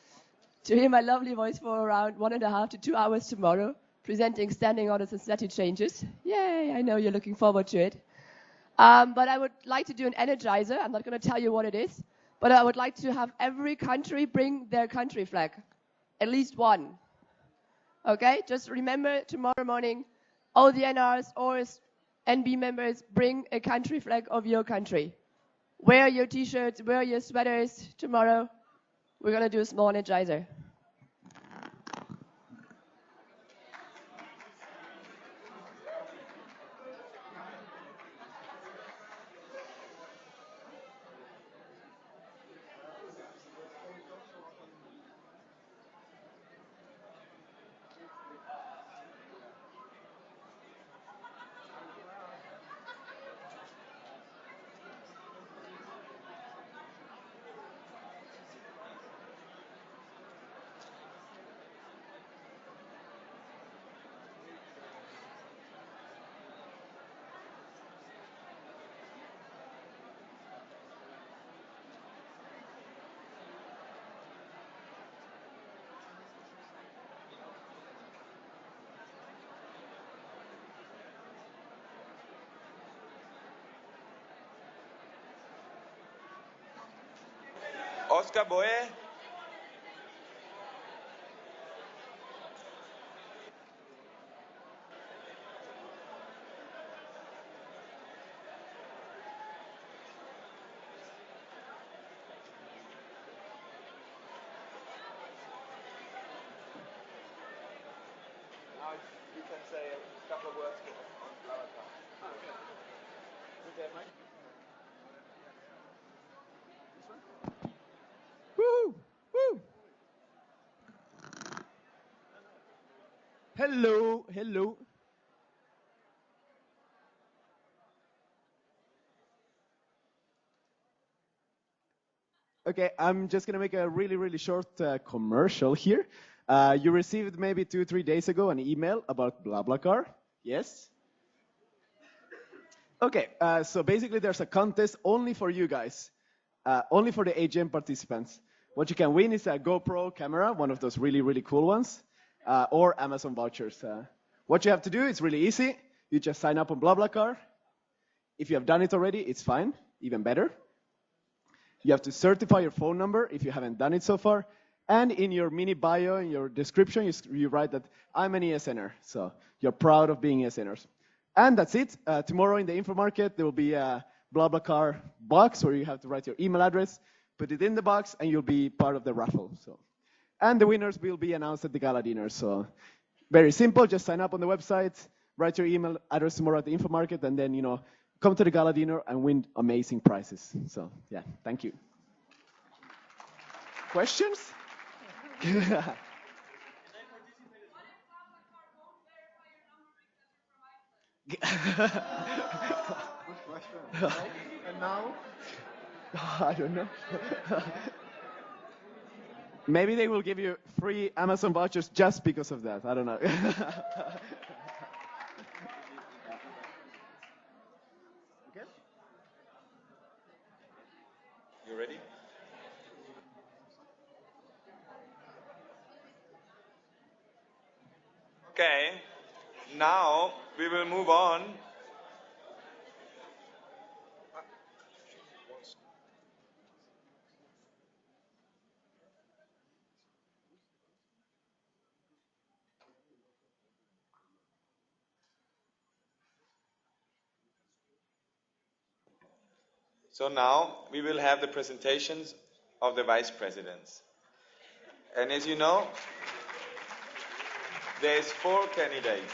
To hear my lovely voice for around 1.5 to 2 hours tomorrow, presenting standing orders and statute changes. Yay, I know you're looking forward to it. But I would like to do an energizer. I'm not going to tell you what it is, but I would like to have every country bring their country flag, at least one. Okay, just remember tomorrow morning, all the NRs or NB members bring a country flag of your country. Wear your t-shirts, wear your sweaters tomorrow. We're going to do a small energizer. Oscar Boye. Now you can say a couple of words on Blablacar. Okay, Mike. Woo! Woo! Hello, hello. Okay, I'm just gonna make a really short commercial here. You received maybe 2-3 days ago an email about BlaBlaCar. Yes? Okay, so basically there's a contest only for you guys, only for the AGM participants. What you can win is a GoPro camera, one of those really cool ones, or Amazon vouchers. What you have to do is really easy. You just sign up on BlaBlaCar. If you have done it already, it's fine, even better. You have to certify your phone number if you haven't done it so far. And in your mini bio, in your description, you write that I'm an ESNer. So you're proud of being ESNers. And that's it. Tomorrow in the info market, there will be a BlaBlaCar box where you have to write your email address, put it in the box, and you'll be part of the raffle. So, and the winners will be announced at the gala dinner. So very simple. Just sign up on the website, write your email address tomorrow at the info market, and then, come to the gala dinner and win amazing prizes. So, yeah, thank you. Questions? Good question. And now? I don't know. Maybe they will give you free Amazon vouchers just because of that. I don't know. You ready? Okay, now we will move on. So now we will have the presentations of the vice presidents. And as you know, there's 4 candidates.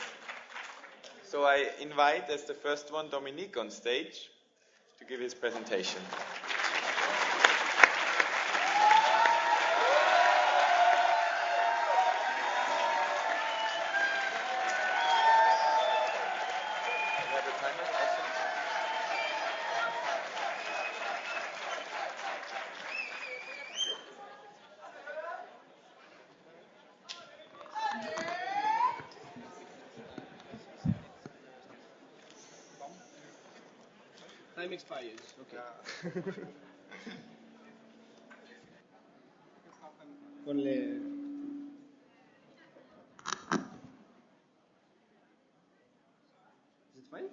So I invite as the first one Dominique on stage to give his presentation. Time expires. Okay. Con le... Is it fine?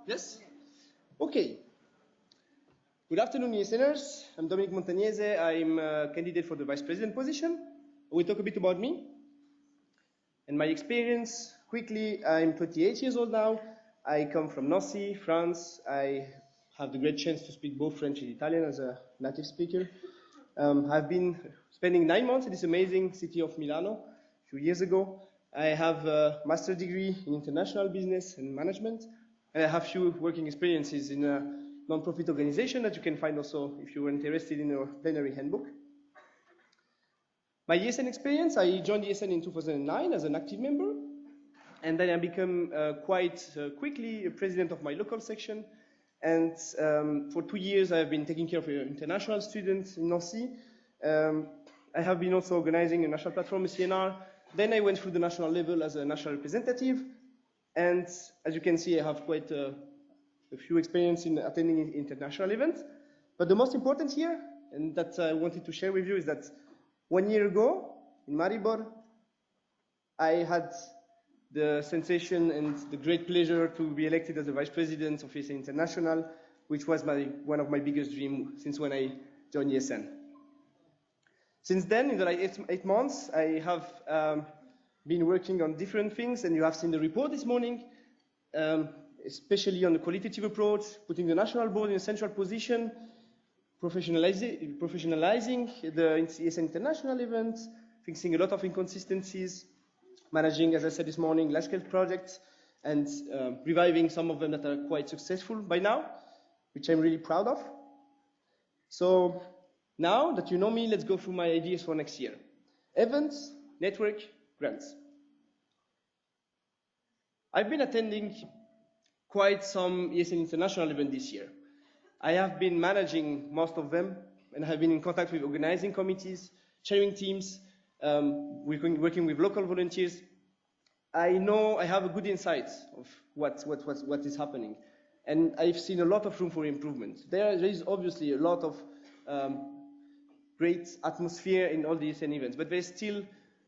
Yes? Okay. Good afternoon, listeners. I'm Dominique Montagnese. I'm a candidate for the vice president position. We'll talk a bit about me and my experience. Quickly, I'm 28 years old now. I come from Nancy, France. I have the great chance to speak both French and Italian as a native speaker. I've been spending 9 months in this amazing city of Milano a few years ago. I have a master's degree in international business and management, and I have few working experiences in a non-profit organization that you can find also if you're interested in our plenary handbook. My ESN experience, I joined ESN in 2009 as an active member, and then I became quite quickly a president of my local section. And for 2 years, I've been taking care of international students in Nancy. I have been also organizing a national platform in CNR. Then I went through the national level as a national representative. And as you can see, I have quite a few experience in attending international events. But the most important here, and that I wanted to share with you, is that 1 year ago in Maribor, I had the sensation and the great pleasure to be elected as the vice president of ESN International, which was one of my biggest dreams since when I joined ESN. Since then, in the last 8 months, I have been working on different things, and you have seen the report this morning, especially on the qualitative approach, putting the national board in a central position, professionalizing the ESN International events, fixing a lot of inconsistencies, managing, as I said this morning, large-scale projects, and reviving some of them that are quite successful by now, which I'm really proud of. So now that you know me, let's go through my ideas for next year. Events, network, grants. I've been attending quite some ESN International events this year. I have been managing most of them, and have been in contact with organizing committees, chairing teams, working with local volunteers. I know I have a good insight of what is happening, and I've seen a lot of room for improvement. There is obviously a lot of great atmosphere in all the ESN events, but there's still,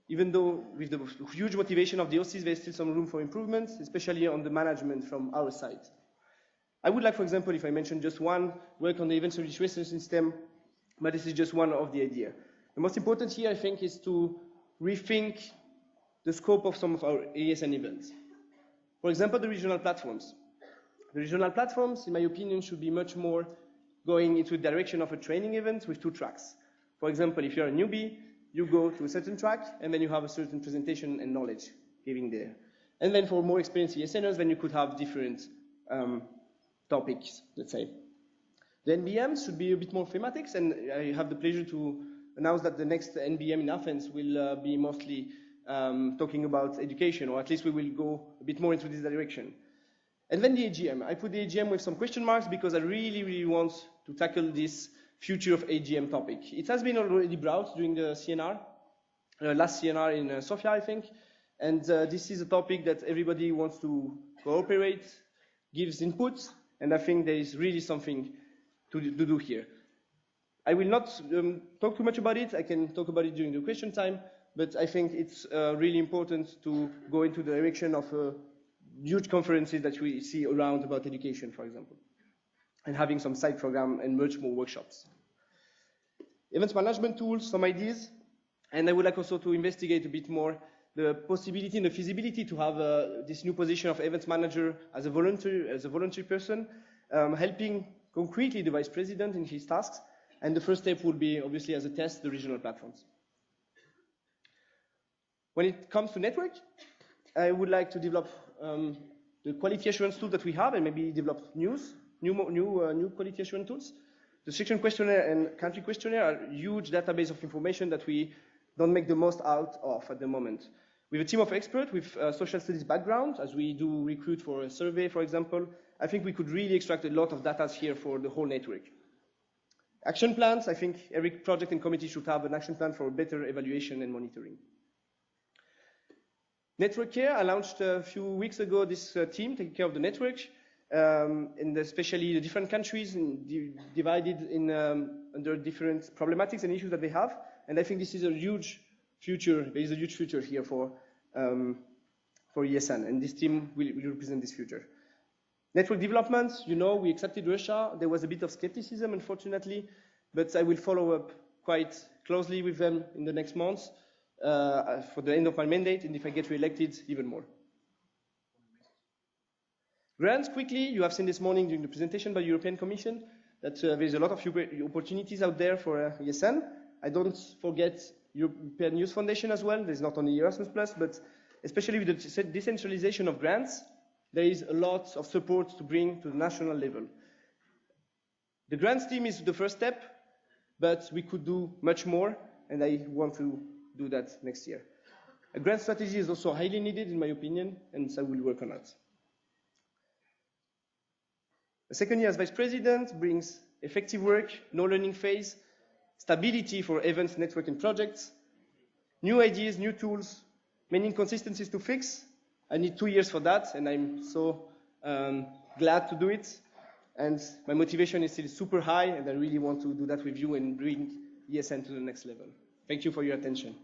even though with the huge motivation of the OCs, there's still some room for improvement, especially on the management from our side. I would like, for example, if I mention just one, work on the events registration system, but this is just one of the ideas. The most important here, I think, is to rethink the scope of some of our ESN events. For example, the regional platforms. The regional platforms, in my opinion, should be much more going into the direction of a training event with 2 tracks. For example, if you're a newbie, you go to a certain track, and then you have a certain presentation and knowledge giving there. And then for more experienced ESNers, then you could have different topics, let's say. The NBMs should be a bit more thematics, and I have the pleasure to announce that the next NBM in Athens will be mostly talking about education, or at least we will go a bit more into this direction. And then the AGM. I put the AGM with some question marks because I really, really want to tackle this future of AGM topic. It has been already brought during the CNR, last CNR in Sofia, I think, and this is a topic that everybody wants to cooperate, gives input, and I think there is really something to do here. I will not talk too much about it. I can talk about it during the question time, but I think it's really important to go into the direction of huge conferences that we see around about education, for example, and having some side program and much more workshops. Events management tools, some ideas, and I would like also to investigate a bit more the possibility and the feasibility to have this new position of events manager as a volunteer person, helping concretely the vice president in his tasks, and the first step will be, obviously, as a test, the regional platforms. When it comes to network, I would like to develop the quality assurance tool that we have, and maybe develop new quality assurance tools. The section questionnaire and country questionnaire are huge database of information that we don't make the most out of at the moment. With a team of experts with social studies background, as we do recruit for a survey, for example, I think we could really extract a lot of data here for the whole network. Action plans, I think every project and committee should have an action plan for better evaluation and monitoring. Network care, I launched a few weeks ago this team taking care of the network, and especially the different countries divided in, under different problematics and issues that they have. And I think this is a huge future, there is a huge future here for ESN, and this team will represent this future. Network development, you know, we accepted Russia. There was a bit of skepticism, unfortunately, but I will follow up quite closely with them in the next months for the end of my mandate, and if I get re-elected, even more. Grants, quickly, you have seen this morning during the presentation by the European Commission that there's a lot of opportunities out there for ESN. I don't forget European Youth Foundation as well. There's not only Erasmus+, but especially with the decentralization of grants, there is a lot of support to bring to the national level. The grants team is the first step, but we could do much more, and I want to do that next year. A grant strategy is also highly needed, in my opinion, and so I will work on that. The second year as vice president brings effective work, no learning phase, stability for events, network, and projects, new ideas, new tools, many inconsistencies to fix. I need 2 years for that, and I'm so glad to do it. And my motivation is still super high, and I really want to do that with you and bring ESN to the next level. Thank you for your attention.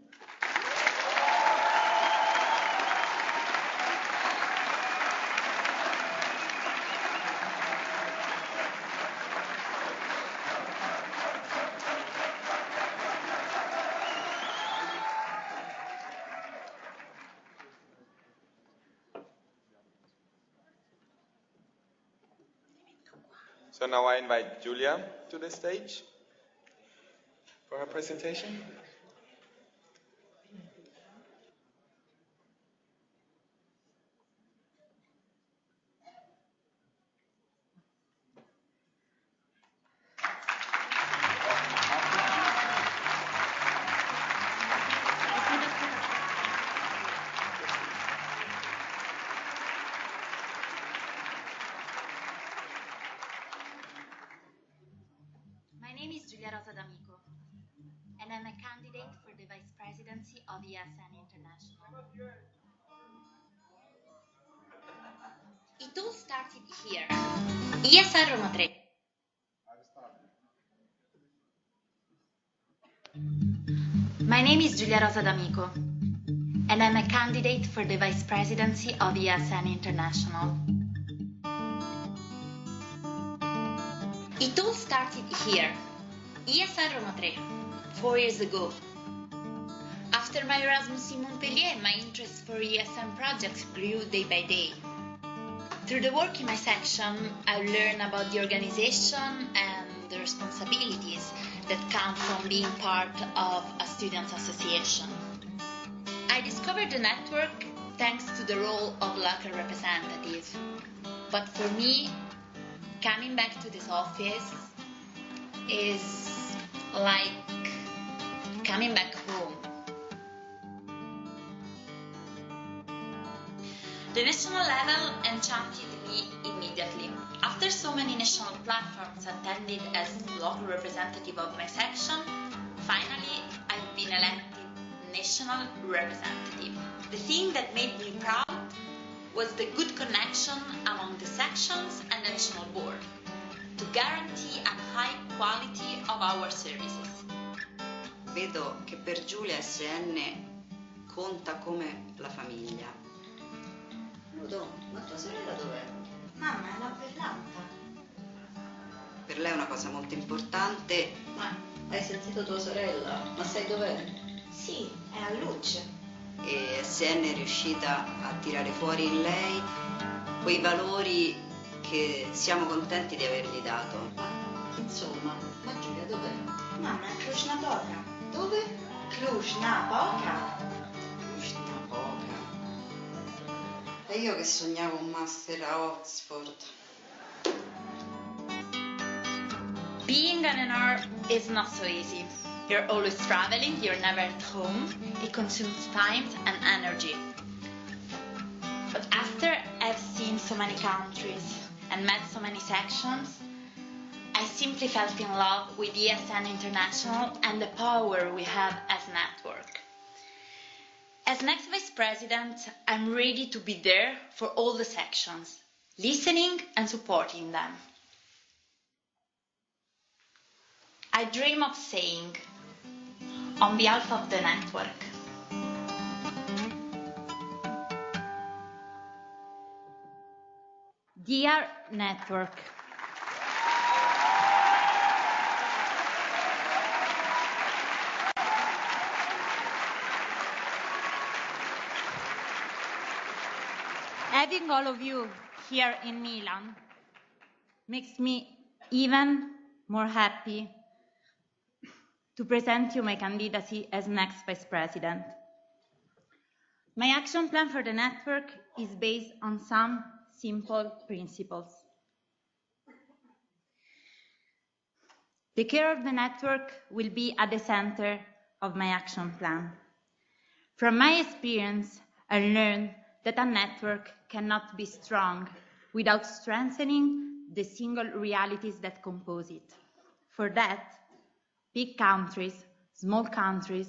So now I invite Julia to the stage for her presentation. My name is Giulia Rosa D'Amico, and I'm a candidate for the Vice Presidency of ESN International. It all started here, ESN Roma 3. My name is Giulia Rosa D'Amico, and I'm a candidate for the Vice Presidency of ESN International. It all started here, ESN Roma 3, 4 years ago. After my Erasmus in Montpellier, my interest for ESN projects grew day by day. Through the work in my section, I learned about the organization and the responsibilities that come from being part of a students' association. I discovered the network thanks to the role of local representative. But for me, coming back to this office is like coming back home. The national level enchanted me immediately. After so many national platforms attended as local representative of my section, finally I've been elected national representative. The thing that made me proud was the good connection among the sections and the national board to guarantee a high quality of our services. Vedo che per Giulia ESN conta come la famiglia. Ludo, ma tua sorella dov'è? Mamma, è una bellanta. Per lei è una cosa molto importante. Ma hai sentito tua sorella? Ma sai dov'è? Sì, è a Luce. E ESN è riuscita a tirare fuori in lei quei valori che siamo contenti di avergli dato. Insomma, ma Giulia dov'è? Mamma, Cluj-Napoca. Dove? Cluj-Napoca. Cluj-Napoca. E io che sognavo un master a Oxford. Being an NR is not so easy. You're always traveling, you're never at home. It consumes time and energy. But after I've seen so many countries and met so many sections, I simply felt in love with ESN International and the power we have as a network. As next Vice President, I'm ready to be there for all the sections, listening and supporting them. I dream of saying, on behalf of the network, dear network, having all of you here in Milan makes me even more happy to present you my candidacy as next Vice President. My action plan for the network is based on some simple principles. The care of the network will be at the center of my action plan. From my experience, I learned that a network cannot be strong without strengthening the single realities that compose it. For that, big countries, small countries,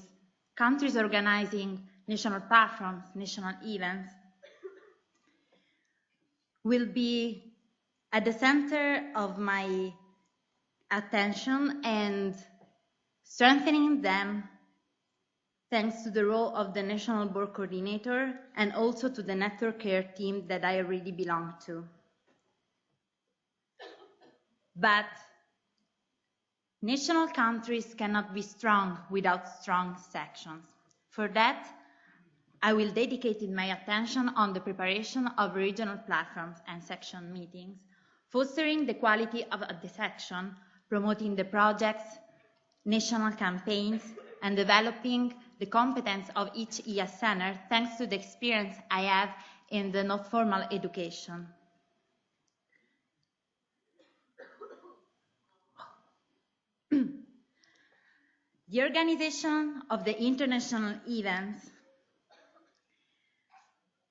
countries organizing national platforms, national events, will be at the center of my attention, and strengthening them thanks to the role of the National Board Coordinator and also to the network care team that I already belong to. But national countries cannot be strong without strong sections. For that, I will dedicate my attention on the preparation of regional platforms and section meetings, fostering the quality of the section, promoting the projects, national campaigns, and developing the competence of each ESNer thanks to the experience I have in the not formal education. The organization of the international events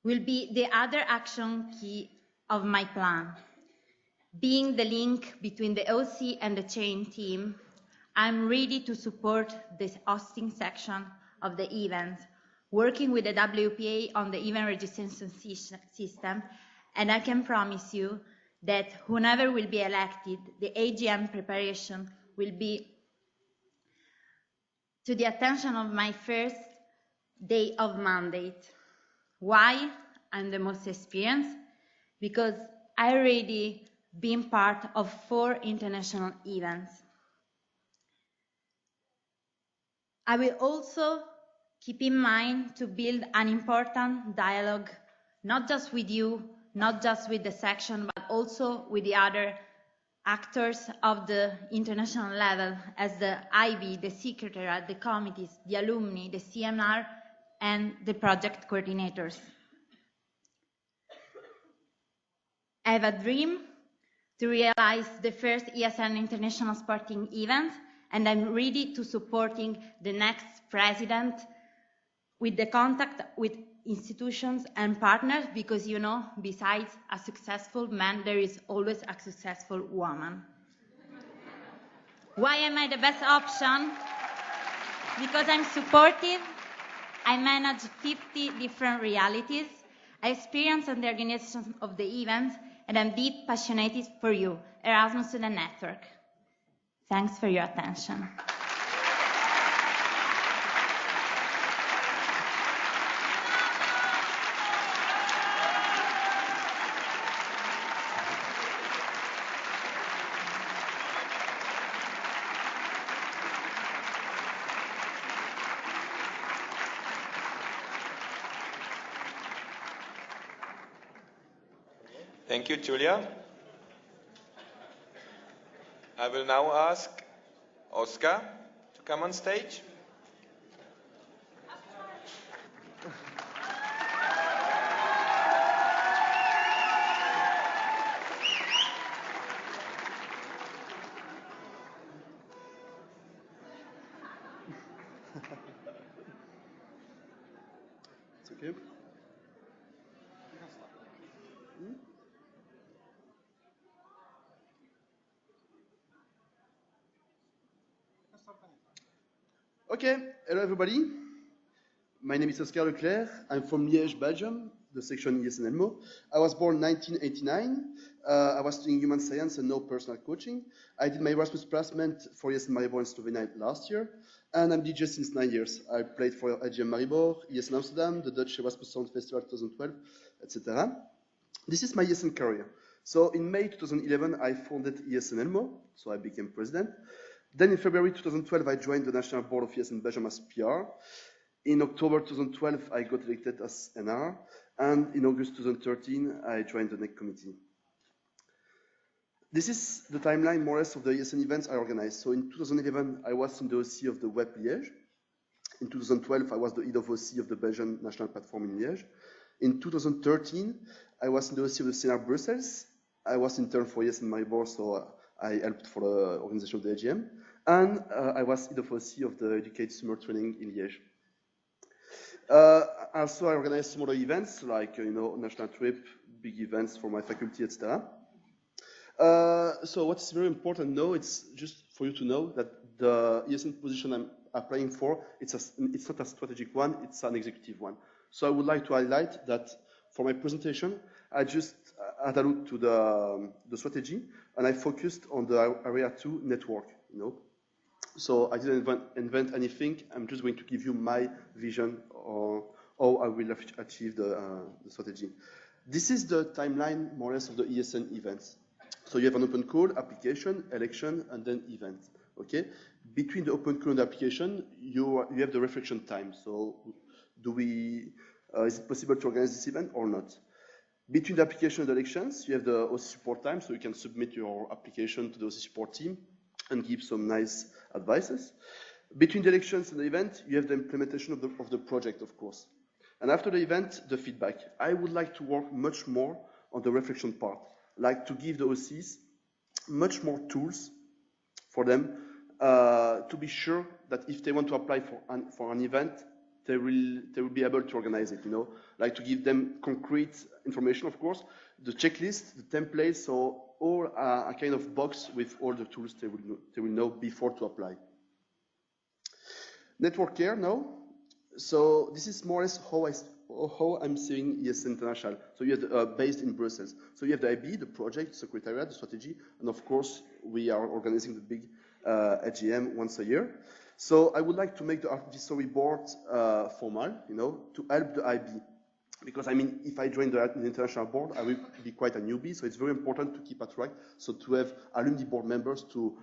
will be the other action key of my plan. Being the link between the OC and the chain team, I'm ready to support this hosting section of the event, working with the WPA on the event registration system, and I can promise you that whoever will be elected, the AGM preparation will be to the attention of my first day of mandate. Why I'm the most experienced? Because I already been part of 4 international events. I will also keep in mind to build an important dialogue, not just with you, not just with the section, but also with the other actors of the international level, as the IB, the Secretariat, the committees, the alumni, the CMR, and the project coordinators. I have a dream to realize the first ESN International Sporting event, and I'm ready to supporting the next president with the contact with institutions and partners, because you know, besides a successful man, there is always a successful woman. Why am I the best option? Because I'm supportive, I manage 50 different realities, I experience on the organization of the events, and I'm deep passionate for you, Erasmus Student Network. Thanks for your attention. Thank you, Giulia. I will now ask Oscar to come on stage. It's okay. Okay, hello everybody. My name is Oscar Leclerc. I'm from Liège, Belgium, the section ESN Elmo. I was born in 1989. I was studying human science and no personal coaching. I did my Erasmus placement for ESN Maribor in Slovenia last year, and I'm DJ since 9 years. I played for IGM Maribor, ESN Amsterdam, the Dutch Erasmus Sound Festival 2012, etc. This is my ESN career. So in May 2011, I founded ESN Elmo, so I became president. Then in February 2012, I joined the National Board of ESN Belgium as PR. In October 2012, I got elected as NR. And in August 2013, I joined the NEC committee. This is the timeline, more or less, of the ESN events I organized. So in 2011, I was in the OC of the Web Liège. In 2012, I was the head of OC of the Belgian National Platform in Liège. In 2013, I was in the OC of the CNR Brussels. I was intern for ESN Maribor, so I helped for the organization of the AGM. And I was head of OC of the Educate Summer Training in Liège. Also, I organized some other events, like national trip, big events for my faculty, etc. So what's very important now, it's just for you to know that the ESN position I'm applying for, it's not a strategic one, it's an executive one. So I would like to highlight that for my presentation, I just had a look to the strategy, and I focused on the area 2 network, So I didn't invent anything. I'm just going to give you my vision or how I will achieve the strategy. This is the timeline, more or less, of the ESN events. So you have an open call, application, election, and then event. Okay. Between the open call and the application, you have the reflection time. So is it possible to organize this event or not? Between the application and the elections, you have the OC support time, so you can submit your application to the OC support team and give some nice advices. Between the elections and the event, you have the implementation of the project, of course. And after the event, the feedback. I would like to work much more on the reflection part, like to give the OCs much more tools for them to be sure that if they want to apply for an event, they will be able to organize it, like to give them concrete information, of course, the checklist, the templates, so all a kind of box with all the tools they will know before to apply. Network care now. So this is more or less how I'm seeing ESN International. So you have based in Brussels. So you have the IB, the project, secretariat, the strategy, and of course we are organizing the big AGM once a year. So I would like to make the advisory board formal, to help the IB. Because if I join the international board, I will be quite a newbie. So it's very important to keep a track. So to have alumni board members to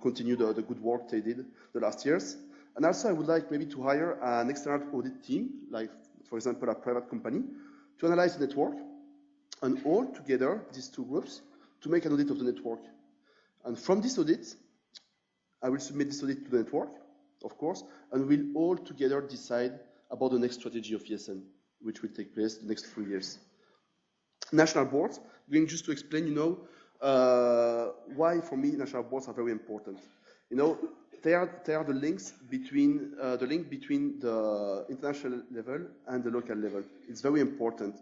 continue the good work they did the last years. And also I would like maybe to hire an external audit team, like for example a private company, to analyze the network, and all together, these two groups, to make an audit of the network. And from this audit, I will submit this audit to the network, of course, and we'll all together decide about the next strategy of ESN, which will take place the next 3 years. National boards, going just to explain, why for me national boards are very important. They are the links between the international level and the local level. It's very important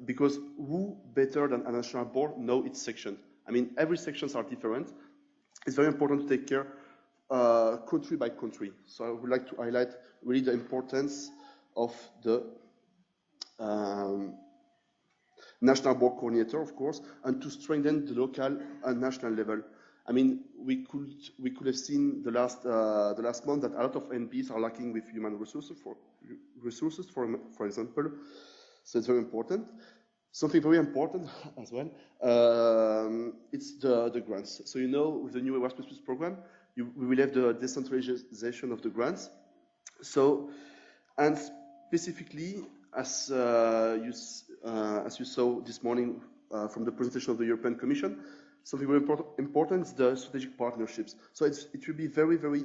because who better than a national board know its section? Every sections are different. It's very important to take care country by country. So I would like to highlight really the importance of the national board coordinator, of course, and to strengthen the local and national level. We could have seen the last month that a lot of NPs are lacking with human resources, for example. So it's very important. Something very important as well, it's the grants. So with the new Erasmus program, we will have the decentralization of the grants. So, and specifically, as you saw this morning from the presentation of the European Commission, something very important is the strategic partnerships. So it will be very, very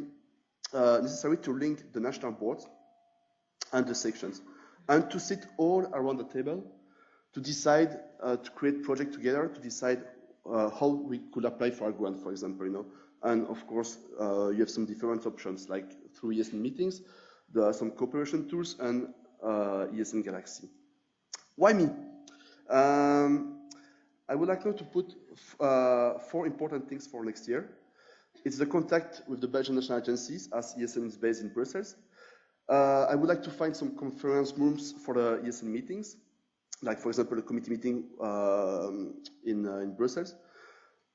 necessary to link the national boards and the sections, and to sit all around the table to decide to create projects together, to decide how we could apply for a grant, for example, And of course, you have some different options, like through ESN meetings, there are some cooperation tools, and ESN Galaxy. Why me? I would like now to put 4 important things for next year. It's the contact with the Belgian national agencies, as ESN is based in Brussels. I would like to find some conference rooms for the ESN meetings, like, for example, a committee meeting in Brussels.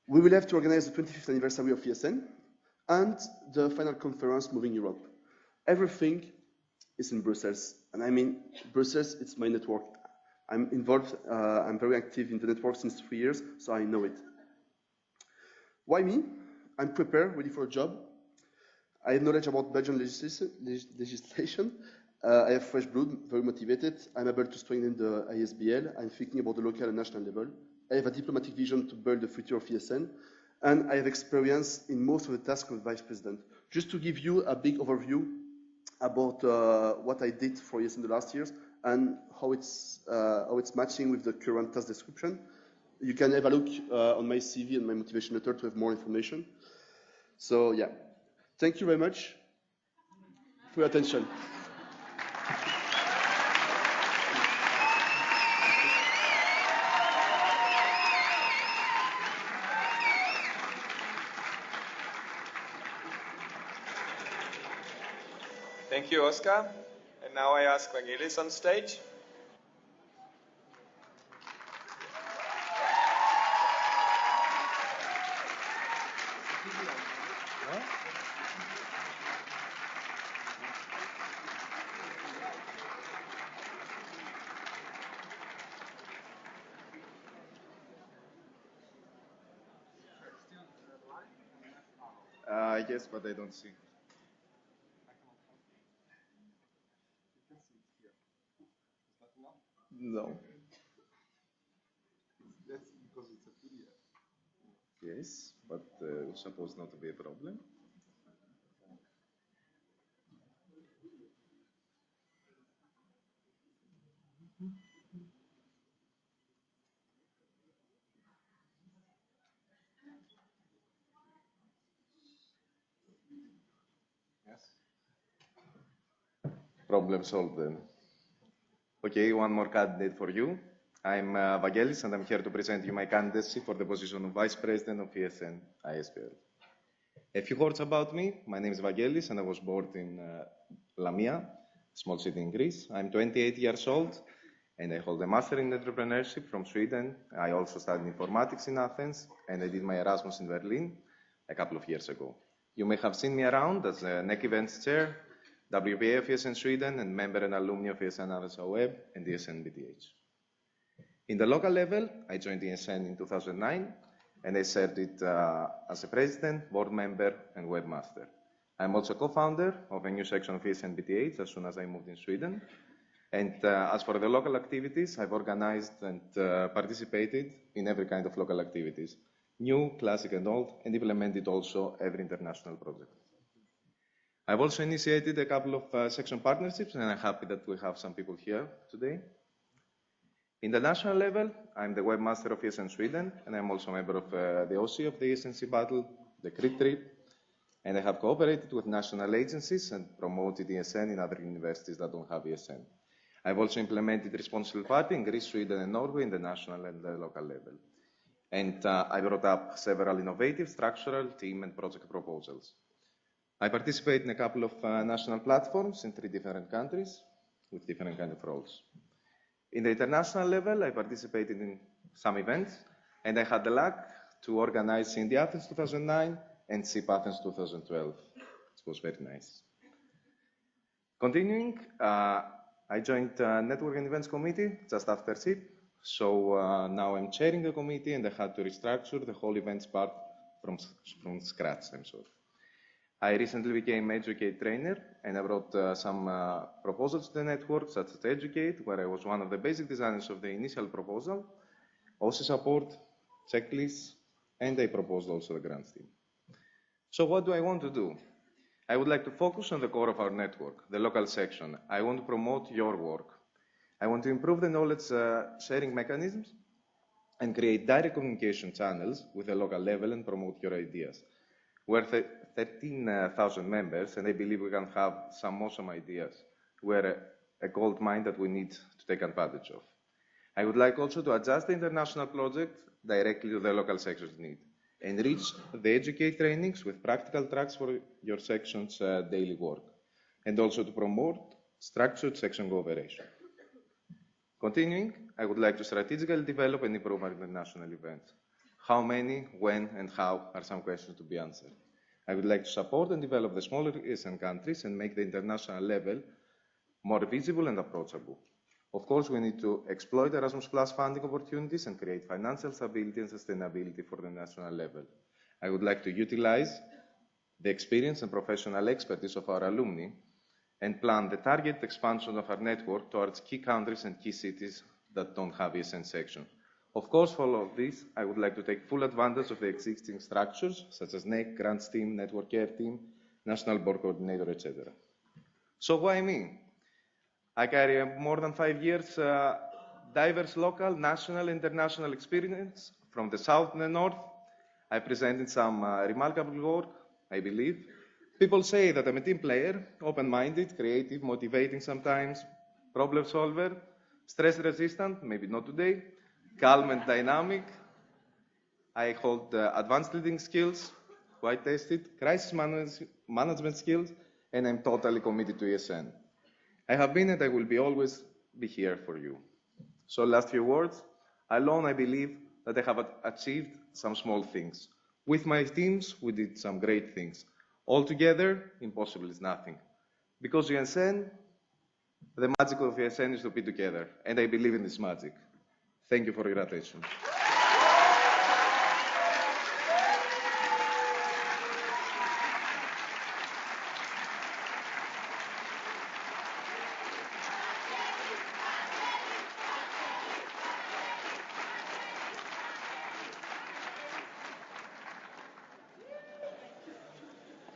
We will have to organize the 25th anniversary of ESN and the final conference Moving Europe. Everything is in Brussels. And I mean, Brussels, it's my network. I'm involved, I'm very active in the network since 3 years, so I know it. Why me? I'm prepared, ready for a job. I have knowledge about Belgian legislation. I have fresh blood, very motivated. I'm able to strengthen the ISBL. I'm thinking about the local and national level. I have a diplomatic vision to build the future of ESN. And I have experience in most of the tasks of the Vice President. Just to give you a big overview about what I did for ESN the last years and how it's matching with the current task description. You can have a look on my CV and my motivation letter to have more information. So yeah, thank you very much for your attention. Thank you, Oscar. And now I ask Vangelis on stage. Yes, but I don't see. No. That's because it's a PDF. Yes, but it's supposed not to be a problem. Yes. Problem solved then. Okay, one more candidate for you. I'm Vangelis, and I'm here to present you my candidacy for the position of Vice President of ESN ISBL. A few words about me. My name is Vangelis, and I was born in Lamia, a small city in Greece. I'm 28 years old, and I hold a master in entrepreneurship from Sweden. I also studied informatics in Athens, and I did my Erasmus in Berlin a couple of years ago. You may have seen me around as a NEC Events Chair, WPA of ESN Sweden, and member and alumni of ESN RSA Web and ESN.It. In the local level, I joined ESN in 2009, and I served it as a president, board member, and webmaster. I'm also co-founder of a new section of ESN.It as soon as I moved in Sweden. And as for the local activities, I've organized and participated in every kind of local activities, new, classic, and old, and implemented also every international project. I've also initiated a couple of section partnerships, and I'm happy that we have some people here today. In the national level, I'm the webmaster of ESN Sweden, and I'm also a member of the OC of the ESNC battle, the CRIT trip, and I have cooperated with national agencies and promoted ESN in other universities that don't have ESN. I've also implemented responsible party in Greece, Sweden, and Norway in the national and the local level. And I brought up several innovative, structural, team, and project proposals. I participate in a couple of national platforms in 3 different countries with different kind of roles. In the international level, I participated in some events, and I had the luck to organize Indie Athens 2009 and SIP Athens 2012. It was very nice. Continuing, I joined Network and Events Committee just after SIP. So now I'm chairing the committee, and I had to restructure the whole events part from scratch, I'm sorry. I recently became Educate trainer, and I brought some proposals to the network, such as Educate, where I was one of the basic designers of the initial proposal, also support, checklists, and I proposed also the grants team. So what do I want to do? I would like to focus on the core of our network, the local section. I want to promote your work. I want to improve the knowledge sharing mechanisms and create direct communication channels with the local level and promote your ideas. We're 13,000 members, and I believe we can have some awesome ideas. We're a gold mine that we need to take advantage of. I would like also to adjust the international project directly to the local section's need. Enrich the educate trainings with practical tracks for your section's daily work, and also to promote structured section cooperation. Continuing, I would like to strategically develop and improve our international events. How many, when, and how are some questions to be answered. I would like to support and develop the smaller ESN countries and make the international level more visible and approachable. Of course, we need to exploit Erasmus Plus funding opportunities and create financial stability and sustainability for the national level. I would like to utilize the experience and professional expertise of our alumni and plan the target expansion of our network towards key countries and key cities that don't have ESN section. Of course, for all of this, I would like to take full advantage of the existing structures, such as NEC, Grants Team, Network Care Team, National Board Coordinator, etc. So why me? I carry more than 5 years diverse local, national, international experience from the south and the north. I presented some remarkable work, I believe. People say that I'm a team player, open-minded, creative, motivating sometimes, problem solver, stress-resistant, maybe not today, calm and dynamic. I hold advanced leading skills, quite tested, crisis management skills, and I'm totally committed to ESN. I have been and I will always be here for you. So last few words, alone I believe that I have achieved some small things. With my teams, we did some great things. Altogether, impossible is nothing. Because ESN, the magic of ESN is to be together, and I believe in this magic. Thank you for your attention.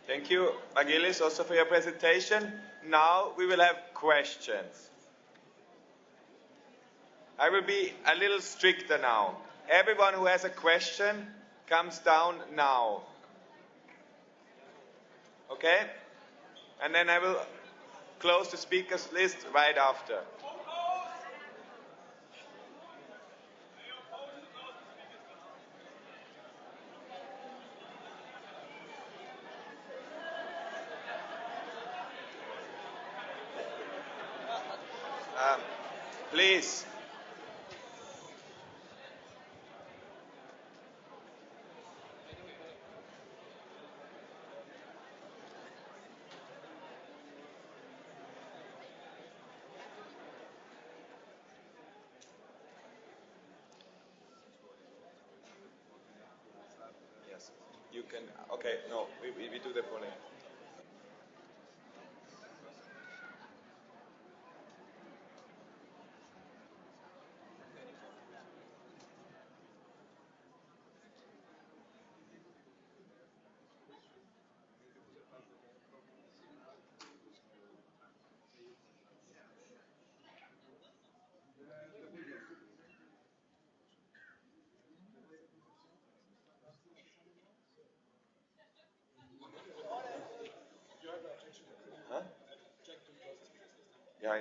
Thank you, Vagelis, also for your presentation. Now we will have questions. I will be a little stricter now. Everyone who has a question comes down now. Okay? And then I will close the speakers list right after. Please. Yes, you can. Okay, no, we do the following. Huh? Yeah.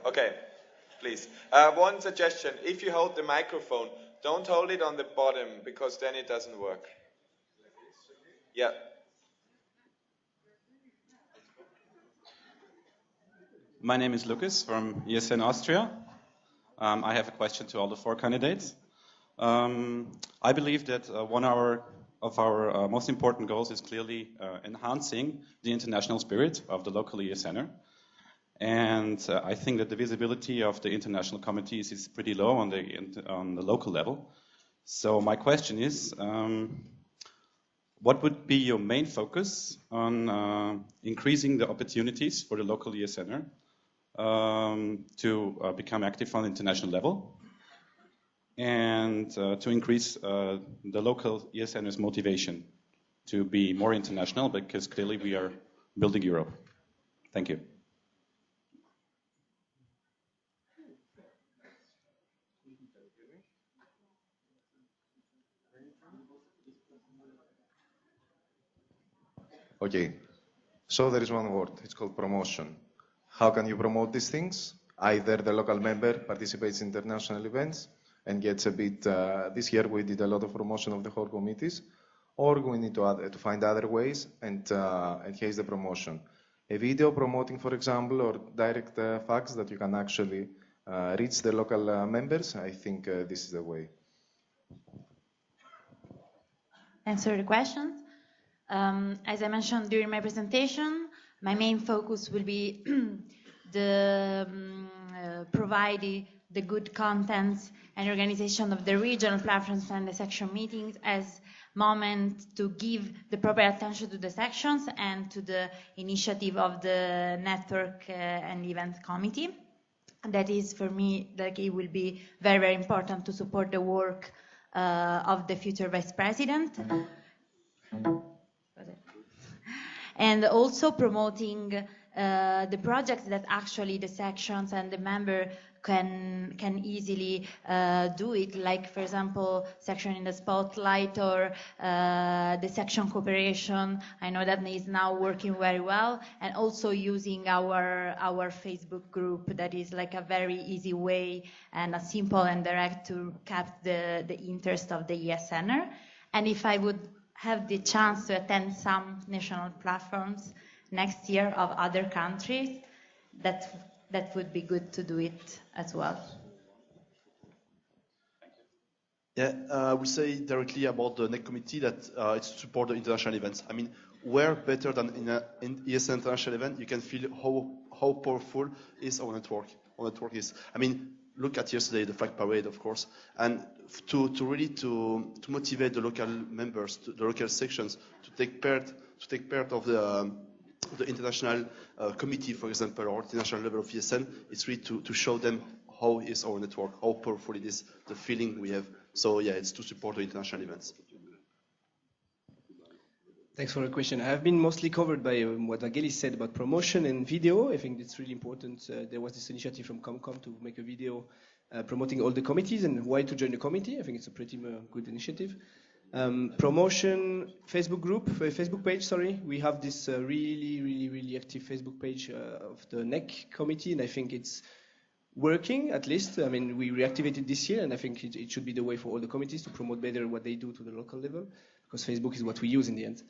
Okay, please. One suggestion, if you hold the microphone, don't hold it on the bottom, because then it doesn't work. Yeah. My name is Lucas from ESN Austria. I have a question to all the 4 candidates. I believe that one of our most important goals is clearly enhancing the international spirit of the local ESNer. And I think that the visibility of the international committees is pretty low on the local level. So my question is, what would be your main focus on increasing the opportunities for the local ESNer to become active on the international level and to increase the local ESNers' motivation to be more international, because clearly we are building Europe. Thank you. Okay, so there is one word, it's called promotion. How can you promote these things? Either the local member participates in international events and gets a bit, this year we did a lot of promotion of the whole committees, or we need to find other ways, and here's the promotion. A video promoting, for example, or direct fax that you can actually reach the local members. I think this is the way. Answer the questions. As I mentioned during my presentation, my main focus will be providing the good contents and organization of the regional platforms and the section meetings as moment to give the proper attention to the sections and to the initiative of the network and event committee. That is, for me, like, it will be very, very important to support the work of the future vice president. And also promoting the projects that actually the sections and the member can easily do it, like, for example, section in the spotlight or the section cooperation. I know that is now working very well, and also using our Facebook group, that is like a very easy way and a simple and direct to capture the interest of the ESNer. And if I would have the chance to attend some national platforms next year of other countries, that would be good to do it as well. Yeah, I would say directly about the NEC committee that it's to support the international events. I mean, where better than in ESN international event, you can feel how powerful is our network. Our network is, I mean, look at yesterday, the flag parade, of course, and to really motivate the local members, the local sections, to take part of the international committee, for example, or international level of ESN. It's really to show them how is our network, how powerful it is, the feeling we have. So yeah, it's to support the international events. Thanks for the question. I have been mostly covered by what Vagelis said about promotion and video. I think it's really important. There was this initiative from Comcom to make a video promoting all the committees and why to join the committee. I think it's a pretty good initiative. Promotion, Facebook page, sorry. We have this really active Facebook page of the NEC committee, and I think it's working, at least. I mean, we reactivated this year, and I think it should be the way for all the committees to promote better what they do to the local level, because Facebook is what we use in the end.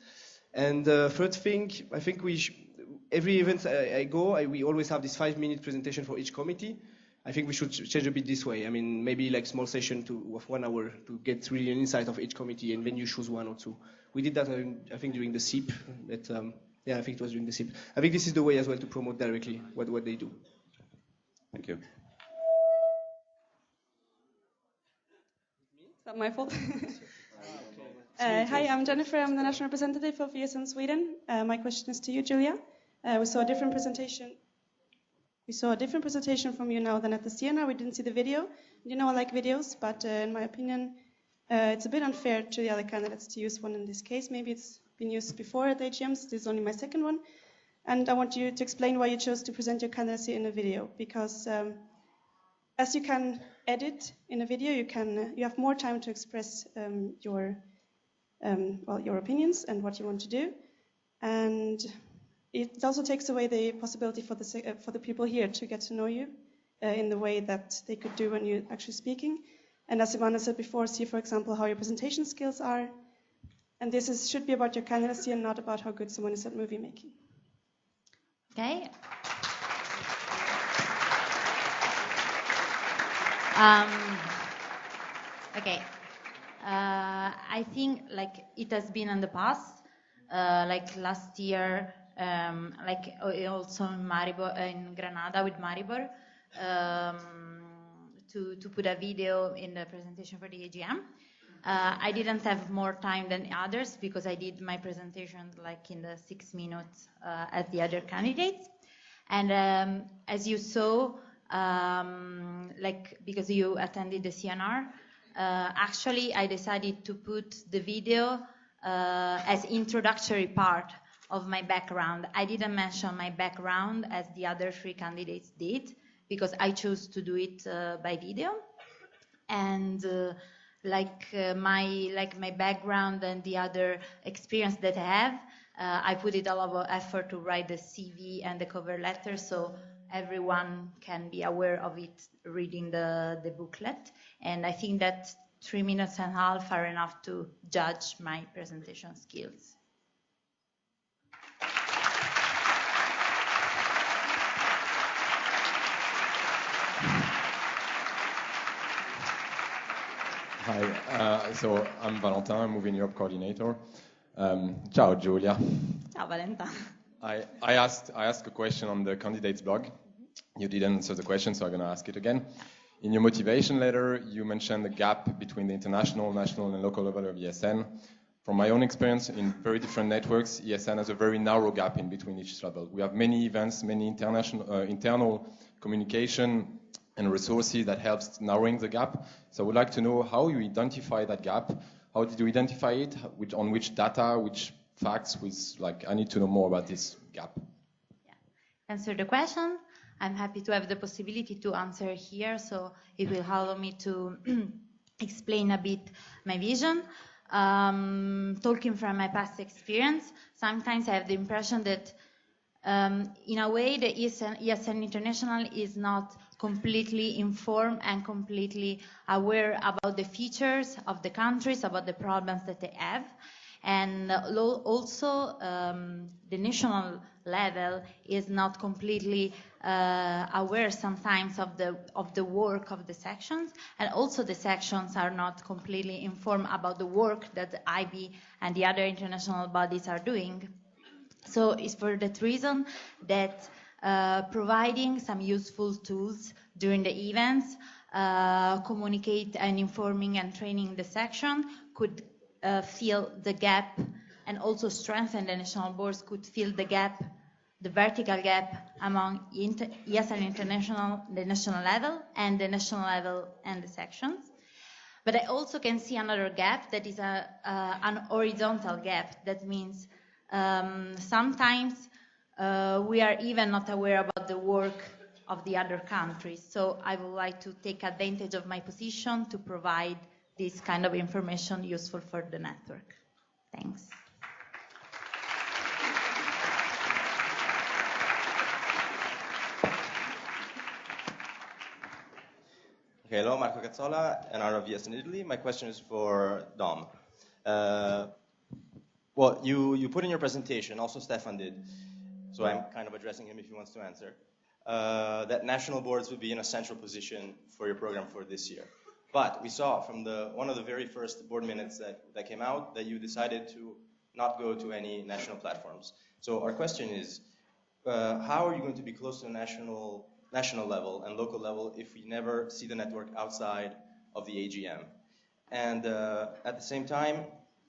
And third thing, I think every event I go, we always have this 5-minute presentation for each committee. I think we should change a bit this way. I mean, maybe like small session of 1 hour to get really an insight of each committee, and then you choose one or two. We did that, I think, during the SIP. Yeah, I think it was during the SIP. I think this is the way as well to promote directly what they do. Thank you. Is that my fault? Hi, I'm Jennifer. I'm the national representative of ESN Sweden. My question is to you, Julia. We saw a different presentation. We saw a different presentation from you now than at the Siena. We didn't see the video. You know I like videos, but in my opinion, it's a bit unfair to the other candidates to use one in this case. Maybe it's been used before at AGMs. This is only my second one. And I want you to explain why you chose to present your candidacy in a video, because as you can edit in a video, you have more time to express your opinions and what you want to do, and it also takes away the possibility for the people here to get to know you in the way that they could do when you're actually speaking. And as Ivana said before, see, for example, how your presentation skills are. And this should be about your candidacy and not about how good someone is at movie making. Okay. Okay. I think like it has been in the past, like last year, like also in Maribor, in Granada with Maribor, to put a video in the presentation for the AGM. I didn't have more time than others because I did my presentation like in the 6 minutes as the other candidates. And as you saw, because you attended the CNR, actually I decided to put the video as introductory part of my background. I didn't mention my background as the other 3 candidates did, because I chose to do it by video. And my background and the other experience that I have, I put it a lot of effort to write the CV and the cover letter, so everyone can be aware of it reading the booklet. And I think that 3 minutes and a half are enough to judge my presentation skills. Hi, so I'm Valentin, Moving Europe coordinator. Ciao, Giulia. Ciao, Valentin. I asked a question on the candidates blog. You didn't answer the question, so I'm going to ask it again. In your motivation letter, you mentioned the gap between the international, national, and local level of ESN. From my own experience in very different networks, ESN has a very narrow gap in between each level. We have many events, many internal communication and resources that helps narrowing the gap. So I would like to know how you identify that gap. How did you identify it? On which data, which facts? I need to know more about this gap. Yeah. Answer the question. I'm happy to have the possibility to answer here, so it will allow me to explain a bit my vision. Talking from my past experience, sometimes I have the impression that in a way the ESN International is not completely informed and completely aware about the features of the countries, about the problems that they have. And also the national level is not completely aware sometimes of the work of the sections, and also the sections are not completely informed about the work that the IB and the other international bodies are doing. So it's for that reason that providing some useful tools during the events, communicate and informing and training the section could fill the gap, and also strengthen the national boards could fill the gap, the vertical gap among ESN International, the national level, and the national level and the sections. But I also can see another gap that is an horizontal gap. That means sometimes we are even not aware about the work of the other countries. So I would like to take advantage of my position to provide this kind of information useful for the network. Thanks. Okay, hello, Marco Cazzola, NR of ESN Italy. My question is for Dom. Well, you put in your presentation, also Stefan did, so I'm kind of addressing him if he wants to answer, that national boards would be in a central position for your program for this year. But we saw from one of the very first board minutes that came out that you decided to not go to any national platforms. So our question is, how are you going to be close to the national level and local level if we never see the network outside of the AGM? And at the same time,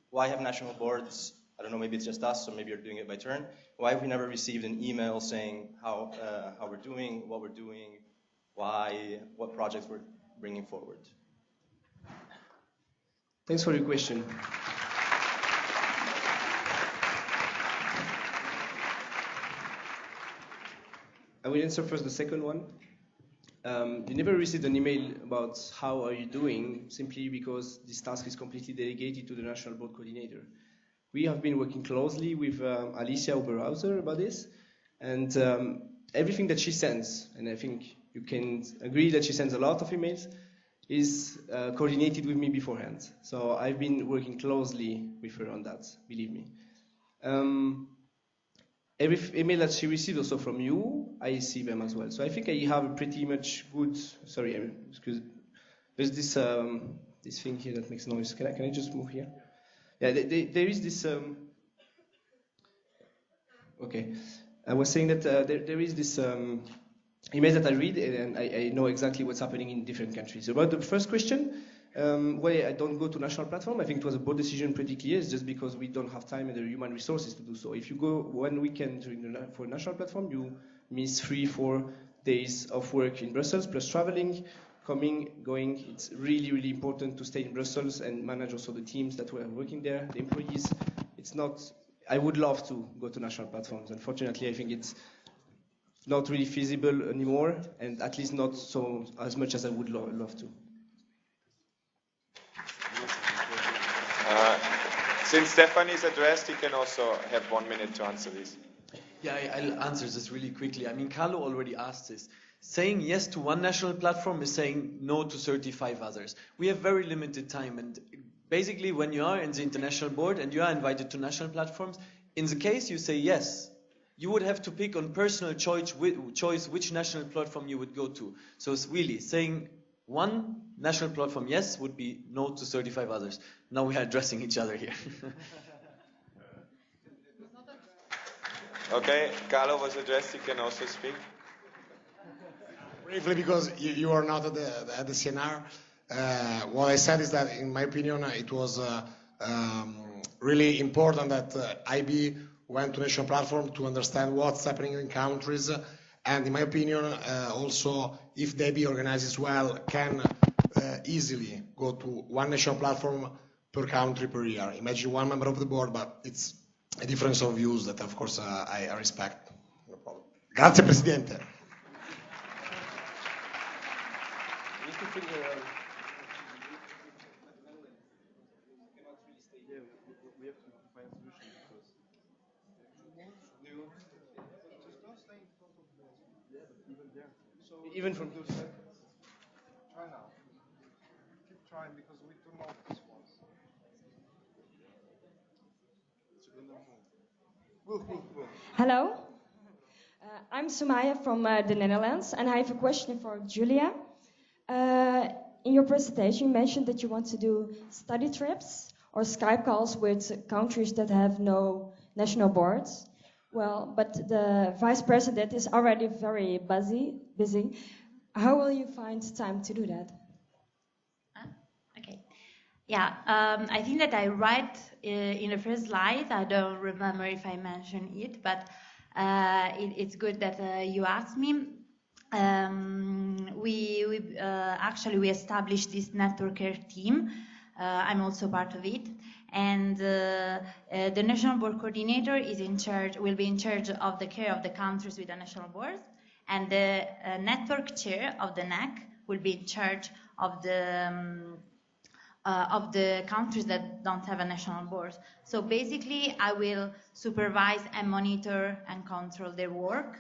why have national boards, I don't know, maybe it's just us, or maybe you're doing it by turn, why have we never received an email saying how we're doing, what we're doing, what projects we're bringing forward? Thanks for your question. I will answer first the second one. You never received an email about how are you doing, simply because this task is completely delegated to the national board coordinator. We have been working closely with Alicia Oberhauser about this, and everything that she sends, and I think you can agree that she sends a lot of emails, is coordinated with me beforehand. So I've been working closely with her on that, believe me. Every email that she received also from you, I see them as well. So I think I have a pretty much good, sorry, excuse, there's this this thing here that makes noise. Can I just move here? Yeah, there is this, okay. I was saying that there is this email that I read, and I know exactly what's happening in different countries. About the first question, why I don't go to national platform. I think it was a bold decision, pretty clear. It's just because we don't have time and the human resources to do so. If you go 1 weekend for a national platform, you miss 3-4 days of work in Brussels, plus traveling, coming, going. It's really, really important to stay in Brussels and manage also the teams that were working there, the employees. It's not, I would love to go to national platforms. Unfortunately, I think it's not really feasible anymore, and at least not so as much as I would love to. Since Stefan is addressed, he can also have 1 minute to answer this. Yeah, I'll answer this really quickly. I mean, Carlo already asked this. Saying yes to one national platform is saying no to 35 others. We have very limited time, and basically when you are in the international board and you are invited to national platforms, in the case you say yes, you would have to pick on personal choice which national platform you would go to. So it's really saying one national platform yes would be no to 35 others. Now we are addressing each other here. Okay, Carlo was addressed, he can also speak. Briefly, because you are not at the CNR, what I said is that, in my opinion, it was really important that IB went to national platform to understand what's happening in countries, and in my opinion, also, if the IB organizes well, can easily go to one national platform per country per year. Imagine one member of the board, but it's a difference of views that, of course, I respect. No problem. Grazie, Presidente. Even from those sides. Try now. Keep trying because we don't know this one. Hello, I'm Sumaya from the Netherlands, and I have a question for Julia. In your presentation, you mentioned that you want to do study trips or Skype calls with countries that have no national boards. Well, but the vice president is already very busy. How will you find time to do that? Okay. Yeah, I think that I write in the first slide. I don't remember if I mentioned it, but it's good that you asked me. We established this networker team. I'm also part of it, and the national board coordinator will be in charge of the care of the countries with the national boards, and the network chair of the NAC will be in charge of the countries that don't have a national board. So basically, I will supervise and monitor and control their work,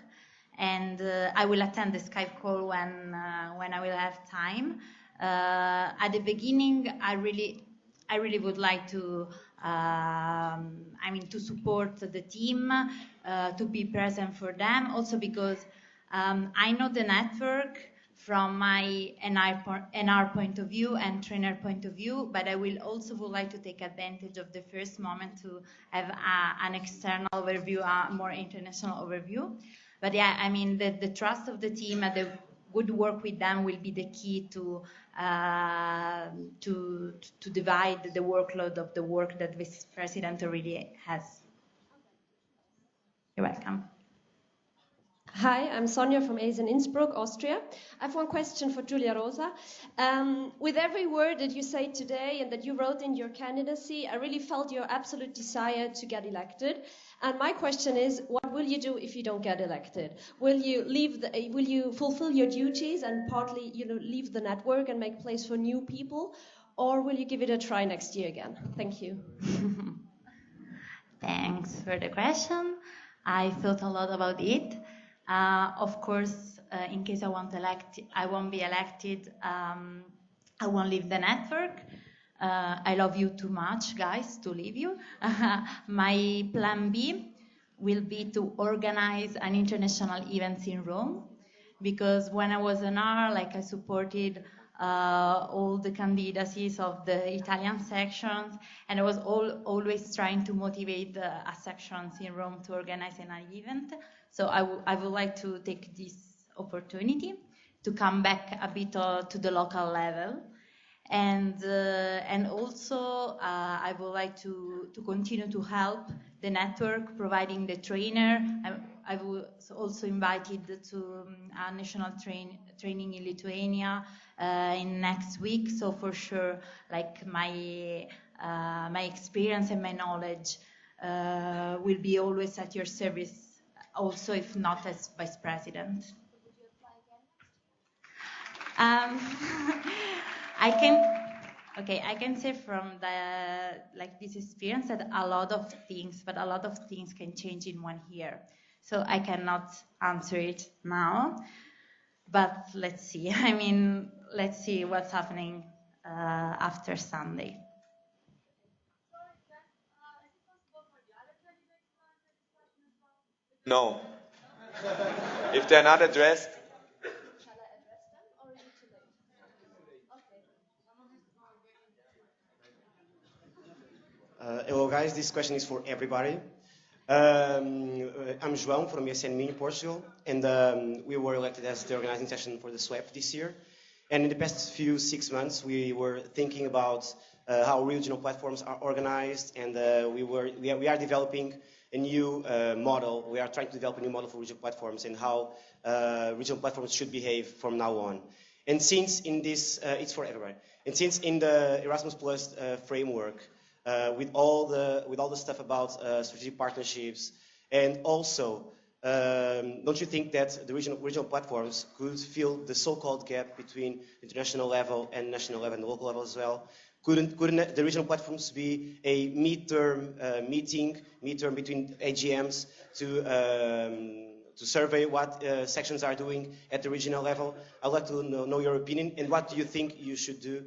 and I will attend the Skype call when I will have time. At the beginning, I really would like to, to support the team, to be present for them. Also because I know the network from my NR point of view and trainer point of view, but I would like to take advantage of the first moment to have an external overview, a more international overview. But yeah, I mean, the trust of the team and the good work with them will be the key to divide the workload of the work that Vice President already has. You're welcome. Hi, I'm Sonja from ESN Innsbruck, Austria. I have one question for Giulia Rosa. With every word that you say today and that you wrote in your candidacy, I really felt your absolute desire to get elected. And my question is, what will you do if you don't get elected? Will you fulfill your duties and partly, leave the network and make place for new people, or will you give it a try next year again? Thank you. Thanks for the question. I thought a lot about it. Of course, in case I won't be elected, I won't leave the network. I love you too much, guys, to leave you. My plan B will be to organize an international event in Rome, because when I was an R, I supported all the candidacies of the Italian sections, and I was always trying to motivate the sections in Rome to organize an event. So I would like to take this opportunity to come back a bit to the local level. And also I would like to continue to help the network, providing the trainer. I was also invited to a national training in Lithuania in next week. So for sure, like my experience and my knowledge will be always at your service, also if not as vice president. I can say from this experience that a lot of things can change in 1 year. So I cannot answer it now, but let's see. I mean, let's see what's happening after Sunday. No. If they're not addressed. Hello guys, this question is for everybody. I'm João from ESN Mini Portugal, and we were elected as the organizing session for the SWEP this year. And in the past 6 months, we were thinking about how regional platforms are organized, and we are developing a new model. We are trying to develop a new model for regional platforms and how regional platforms should behave from now on. And since in this, it's for everybody. And since in the Erasmus Plus framework, with all the stuff about strategic partnerships, and also, don't you think that the regional platforms could fill the so-called gap between international level and national level and local level as well? Couldn't the regional platforms be a midterm meeting between AGMs to survey what sections are doing at the regional level? I'd like to know your opinion, and what do you think you should do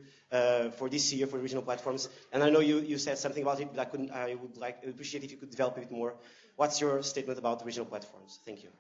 for this year for regional platforms? And I know you said something about it, but I would appreciate if you could develop a bit more. What's your statement about the regional platforms? Thank you.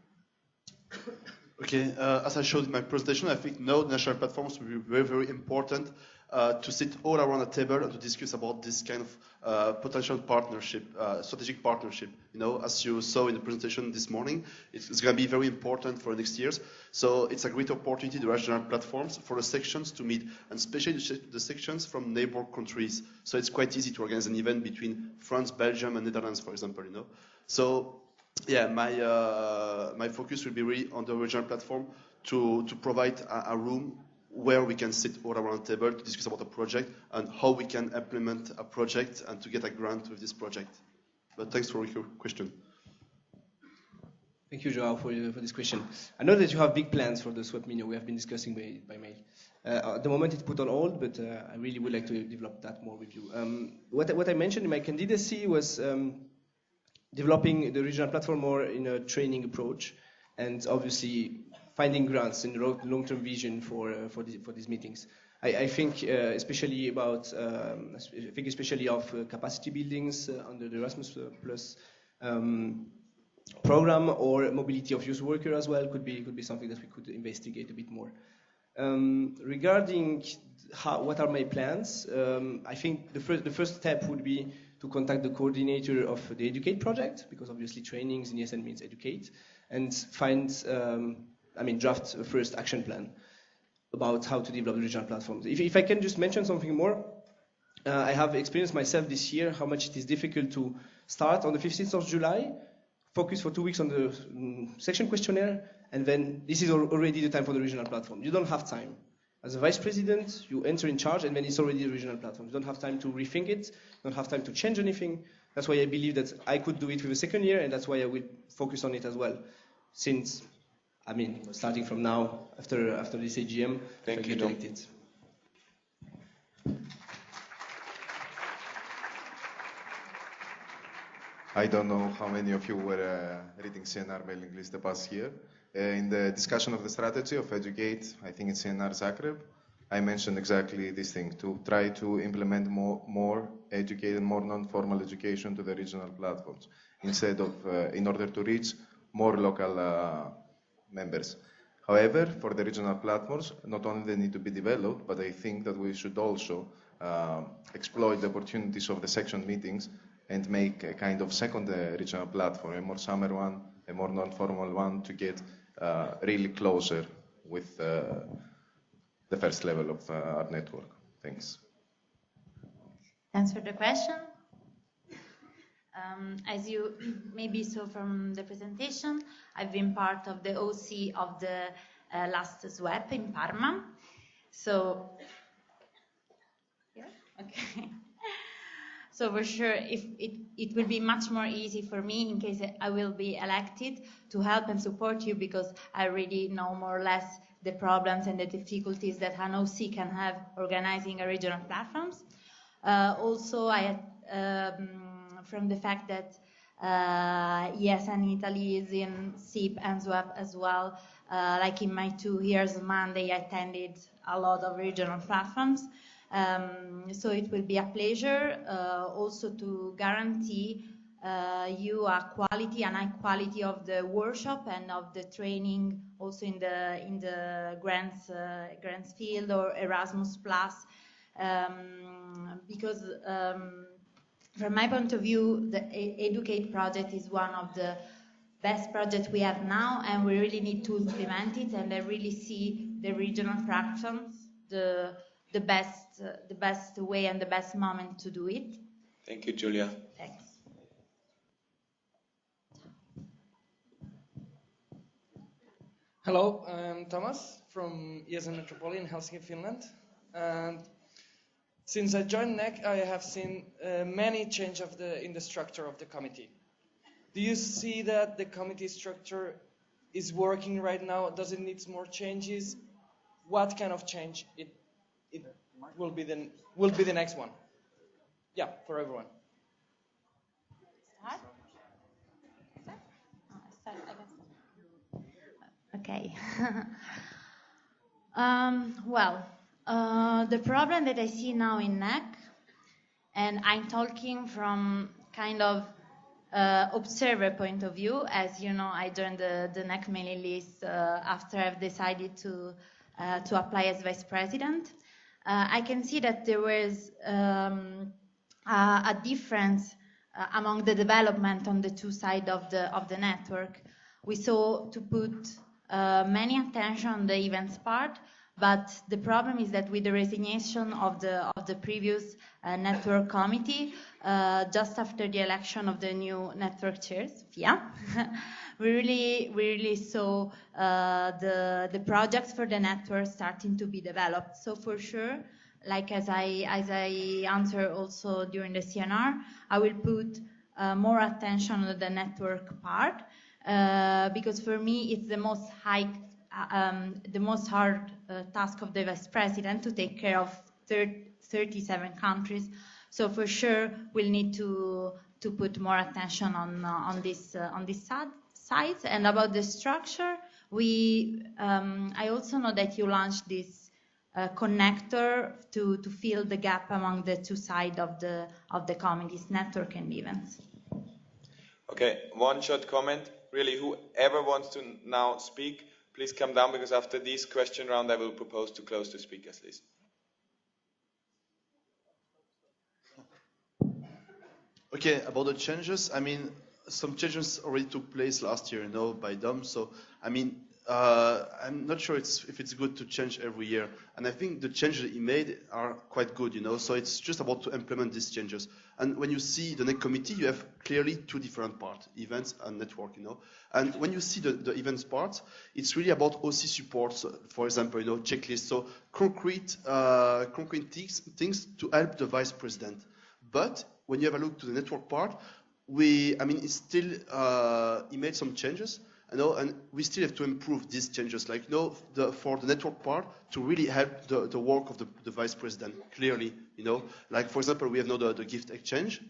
Okay, as I showed in my presentation, I think now the national platforms will be very, very important to sit all around the table and to discuss about this kind of potential partnership, strategic partnership. You know, as you saw in the presentation this morning, it's going to be very important for next years. So it's a great opportunity, the regional platforms, for the sections to meet, and especially the sections from neighbor countries. So it's quite easy to organize an event between France, Belgium, and Netherlands, for example. You know, so yeah, my focus will be really on the regional platform to provide a room where we can sit all around the table to discuss about a project and how we can implement a project and to get a grant with this project. But thanks for your question. Thank you, Joao, for this question. I know that you have big plans for the SWEP Mini. We have been discussing by mail. At the moment, it's put on hold, but I really would like to develop that more with you. What I mentioned in my candidacy was developing the regional platform more in a training approach, and obviously finding grants in the long-term vision for these meetings. I think especially of capacity buildings under the Erasmus Plus program, or mobility of youth worker as well could be something that we could investigate a bit more. Regarding what are my plans, I think the first step would be to contact the coordinator of the Educate project, because obviously trainings in ESN means educate, and draft a first action plan about how to develop the regional platforms. If I can just mention something more, I have experienced myself this year how much it is difficult to start on the 15th of July, focus for 2 weeks on the section questionnaire, and then this is already the time for the regional platform. You don't have time. As a vice president, you enter in charge, and then it's already the regional platform. You don't have time to rethink it, you don't have time to change anything. That's why I believe that I could do it with the second year, and that's why I will focus on it as well. Since, starting from now, after this AGM, I get elected. I don't know how many of you were reading CNR mailing list the past year. In the discussion of the strategy of Educate, I think it's CNR Zagreb, I mentioned exactly this thing, to try to implement more educated, more non-formal education to the regional platforms, instead of, in order to reach more local members. However, for the regional platforms, not only they need to be developed, but I think that we should also exploit the opportunities of the section meetings and make a kind of second regional platform, a more summer one, a more non-formal one, to get really closer with the first level of our network. Thanks. Thanks for the question. As you maybe saw from the presentation, I've been part of the OC of the last SWEP in Parma. So, yeah, okay. So for sure, if it will be much more easy for me in case I will be elected to help and support you, because I already know more or less the problems and the difficulties that an OC can have organizing a regional platforms. Also, from the fact that ESN Italy is in SIP and SWEP as well, like in my 2 years Monday, I attended a lot of regional platforms. So it will be a pleasure also to guarantee you a high quality of the workshop and of the training, also in the grants field or Erasmus Plus, because from my point of view, the Educate project is one of the best projects we have now, and we really need to implement it. And I really see the regional fractions the best way and the best moment to do it. Thank you, Julia. Thanks. Hello, I'm Thomas from ESN Metropolitan in Helsinki, Finland. And since I joined NEC, I have seen many changes in the structure of the committee. Do you see that the committee structure is working right now? Does it need more changes? What kind of change it will be the next one? Yeah, for everyone. Okay. Well, the problem that I see now in NEC, and I'm talking from kind of observer point of view, as you know, I joined the NEC mailing list after I've decided to apply as vice president. I can see that there was a difference among the development on the 2 sides of the network. We saw to put many attention on the events part, but the problem is that with the resignation of the previous network committee, just after the election of the new network chairs, we really saw the projects for the network starting to be developed. So for sure, like as I answered also during the CNR, I will put more attention on the network part, because for me it's the most hard task of the vice president to take care of 37 countries. So for sure we'll need to put more attention on this side. And about the structure, I also know that you launched this connector to fill the gap among the 2 sides of the committees, network and events. Okay, one short comment. Really, whoever wants to now speak, please come down, because after this question round, I will propose to close the speakers list. Okay, about the changes, I mean, some changes already took place last year, by Dom. So, I mean, I'm not sure if it's good to change every year. And I think the changes he made are quite good, So it's just about to implement these changes. And when you see the NEC committee, you have clearly 2 different parts, events and network, And when you see the events part, it's really about OC support, for example, checklists. So concrete things to help the vice president. But when you have a look to the network part, it's still, he made some changes, and we still have to improve these changes, like, for the network part to really help the work of the vice president, clearly, Like, for example, we have now the gift exchange,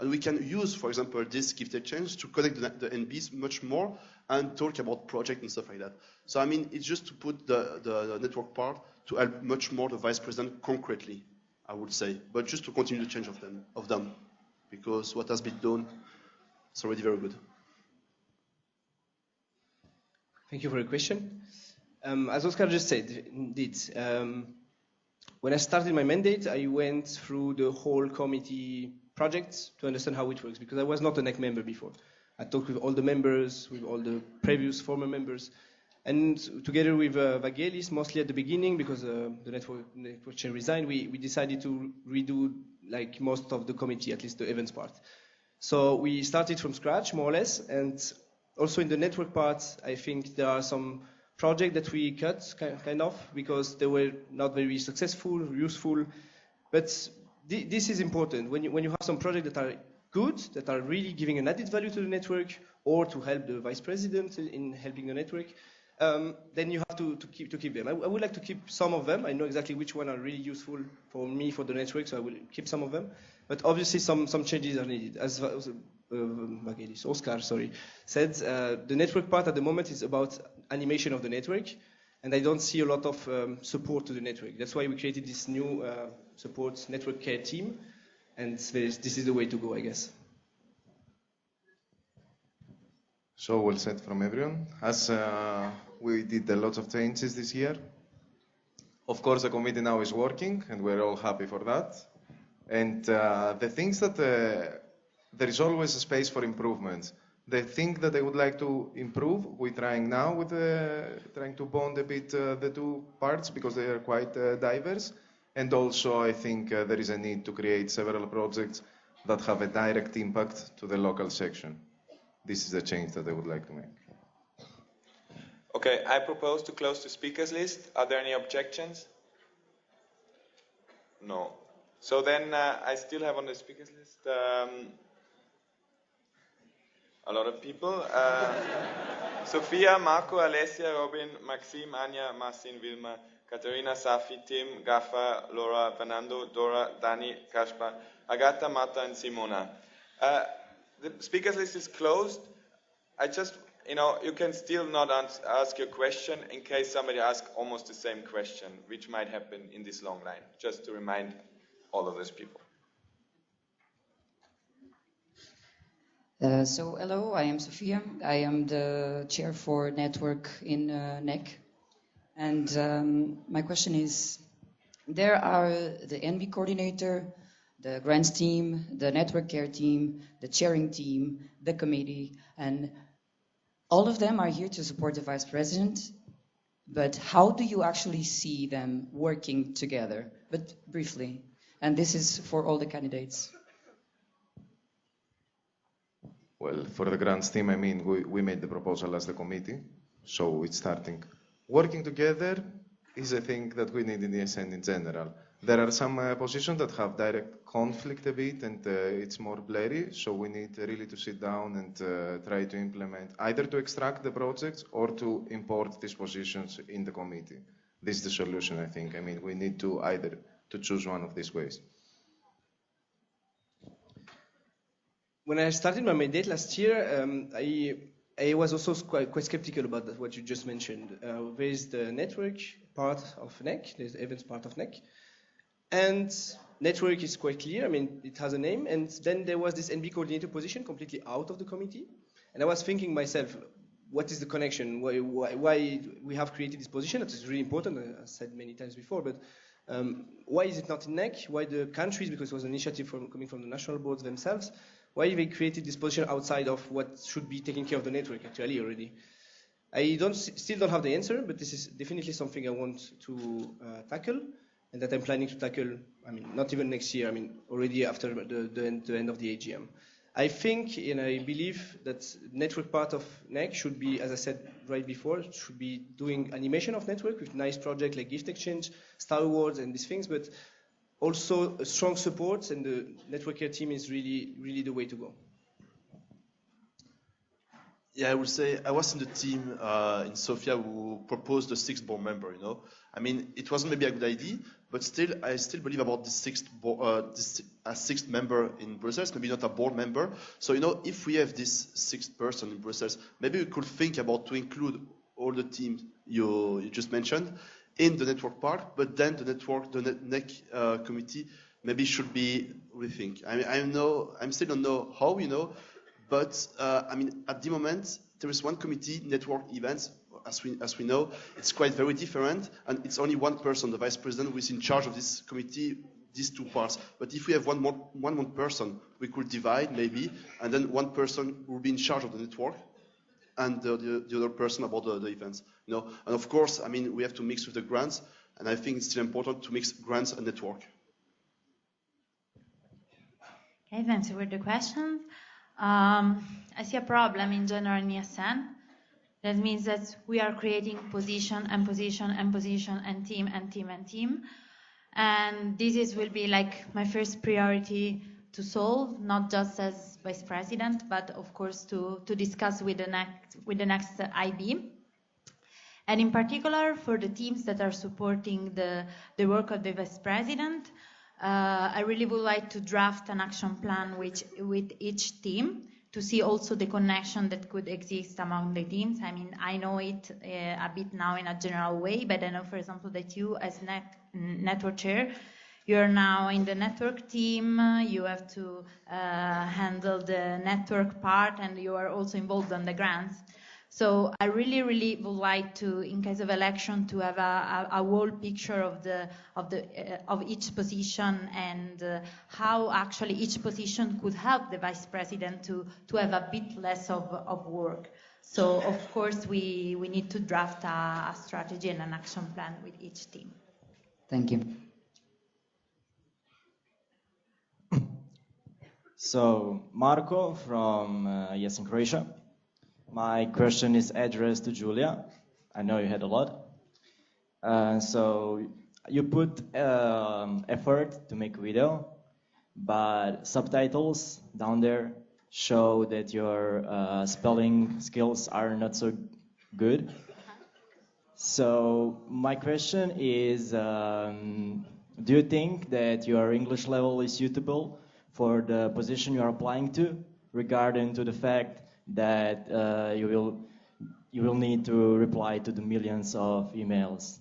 and we can use, for example, this gift exchange to connect the NBs much more and talk about project and stuff like that. So, it's just to put the network part to help much more the vice president concretely, I would say, but just to continue the change of them, because what has been done is already very good. Thank you for your question. As Oscar just said, indeed, when I started my mandate, I went through the whole committee projects to understand how it works, because I was not a NEC member before. I talked with all the members, with all the previous former members, And together with Vagelis, mostly at the beginning, because the network chair resigned, we decided to redo like most of the committee, at least the events part. So we started from scratch, more or less, and also in the network part, I think there are some projects that we cut, kind of, because they were not very successful, useful. But this is important. When you have some projects that are good, that are really giving an added value to the network, or to help the vice president in helping the network, then you have to keep them. I would like to keep some of them. I know exactly which one are really useful for me, for the network, so I will keep some of them. But obviously some changes are needed. As Oscar said, the network part at the moment is about animation of the network, and I don't see a lot of support to the network. That's why we created this new support network care team, and this is the way to go, I guess. So well said from everyone. As we did a lot of changes this year, of course the committee now is working, and we're all happy for that. And the things that there is always a space for improvement. The thing that I would like to improve, we're trying now with trying to bond a bit the two parts, because they are quite diverse. And also I think there is a need to create several projects that have a direct impact to the local section. This is a change that I would like to make. Okay, I propose to close the speakers list. Are there any objections? No. So then I still have on the speakers list a lot of people. Sophia, Marco, Alessia, Robin, Maxime, Anya, Marcin, Vilma, Katerina, Safi, Tim, Gaffa, Laura, Fernando, Dora, Dani, Kaspar, Agata, Marta, and Simona. The speakers list is closed. I just, you can still not ask your question in case somebody asks almost the same question, which might happen in this long line, just to remind all of those people. So hello, I am Sophia. I am the chair for network in NEC. And my question is, there are the NB coordinator, the grants team, the network care team, the chairing team, the committee, and all of them are here to support the vice president. But how do you actually see them working together? But briefly. And this is for all the candidates. Well, for the grants team, I mean, we made the proposal as the committee, so it's starting. Working together is a thing that we need in the ESN in general. There are some positions that have direct conflict a bit, and it's more blurry, so we need really to sit down and try to implement, either to extract the projects or to import these positions in the committee. This is the solution, I think. I mean, we need to either to choose one of these ways. When I started my mandate last year, I was also quite skeptical about that, what you just mentioned. There is the network part of NEC, there's the events part of NEC, and network is quite clear. I mean, it has a name, and then there was this NB coordinator position completely out of the committee, and I was thinking myself, what is the connection? Why we have created this position? That is really important, I said many times before, but why is it not in NEC? Why the countries, because it was an initiative coming from the national boards themselves, why they created this position outside of what should be taking care of the network actually already? I still don't have the answer, but this is definitely something I want to tackle, and that I'm planning to tackle, I mean, not even next year, I mean, already after the end of the AGM. I think and I believe that network part of NEC should be, as I said right before, should be doing animation of network with nice projects like gift exchange, Star Awards, and these things, but also a strong support, and the network care team is really the way to go. Yeah, I would say I was in the team in Sofia who proposed the 6th board member, I mean, it wasn't maybe a good idea, but still, I still believe about the 6th member in Brussels, maybe not a board member. So, if we have this 6th person in Brussels, maybe we could think about to include all the teams you just mentioned in the network part, but then the NEC committee maybe should be rethink. I mean, I still don't know how, but I mean, at the moment, there is one committee, network events, as we know, it's quite very different, and it's only one person, the vice president, who is in charge of this committee, these two parts. But if we have one more person, we could divide maybe, and then one person will be in charge of the network, and the other person about the events. And of course, I mean, we have to mix with the grants, and I think it's still important to mix grants and network. Okay, thanks for the question. I see a problem in general in ESN. That means that we are creating position and position and position and team and team and team. And will be like my first priority to solve, not just as vice president, but of course to discuss with the next IB. And in particular, for the teams that are supporting the work of the vice president, I really would like to draft an action plan with each team to see also the connection that could exist among the teams. I mean, I know it a bit now in a general way, but I know, for example, that you as network chair, you're now in the network team, you have to handle the network part, and you are also involved on the grants. So I really, really would like to, in case of election, to have a whole picture of each position and how actually each position could help the vice president to have a bit less of work. So of course we need to draft a strategy and an action plan with each team. Thank you. So Marco from ESN Croatia. My question is addressed to Julia. I know you had a lot. So you put effort to make a video, but subtitles down there show that your spelling skills are not so good. So my question is, do you think that your English level is suitable for the position you are applying to, regarding to the fact that you will need to reply to the millions of emails?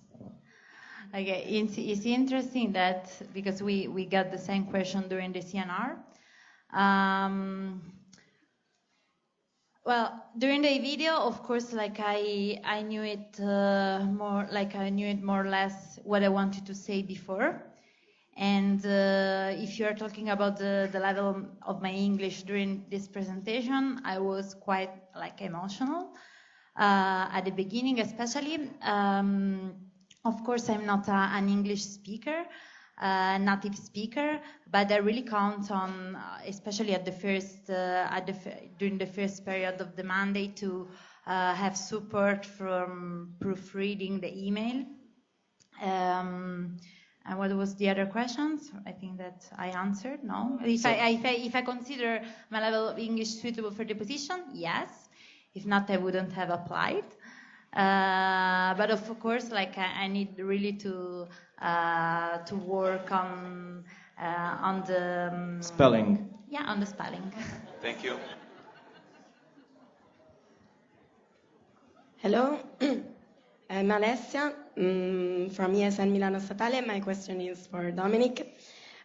Okay, it's interesting that because we got the same question during the CNR. Well, during the video, of course, like I knew it more or less what I wanted to say before. And if you are talking about the level of my English during this presentation, I was quite emotional at the beginning, especially. Of course, I'm not an English speaker, native speaker, but I really count on, especially at the first, during the first period of the mandate, to have support from proofreading the email. And what was the other questions? I think that I answered, no? If I consider my level of English suitable for the position, yes. If not, I wouldn't have applied. But of course, I need really to work on the spelling. Yeah, on the spelling. Thank you. Hello. I'm Alessia from ESN Milano Statale. My question is for Dominic.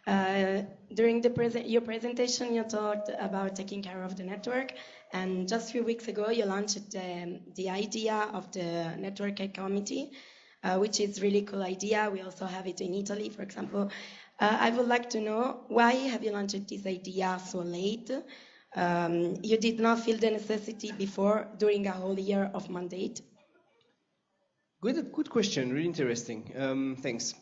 During your presentation, you talked about taking care of the network, and just a few weeks ago, you launched the idea of the network committee, which is a really cool idea. We also have it in Italy, for example. I would like to know, why have you launched this idea so late? You did not feel the necessity before, during a whole year of mandate? Good question, really interesting. Thanks.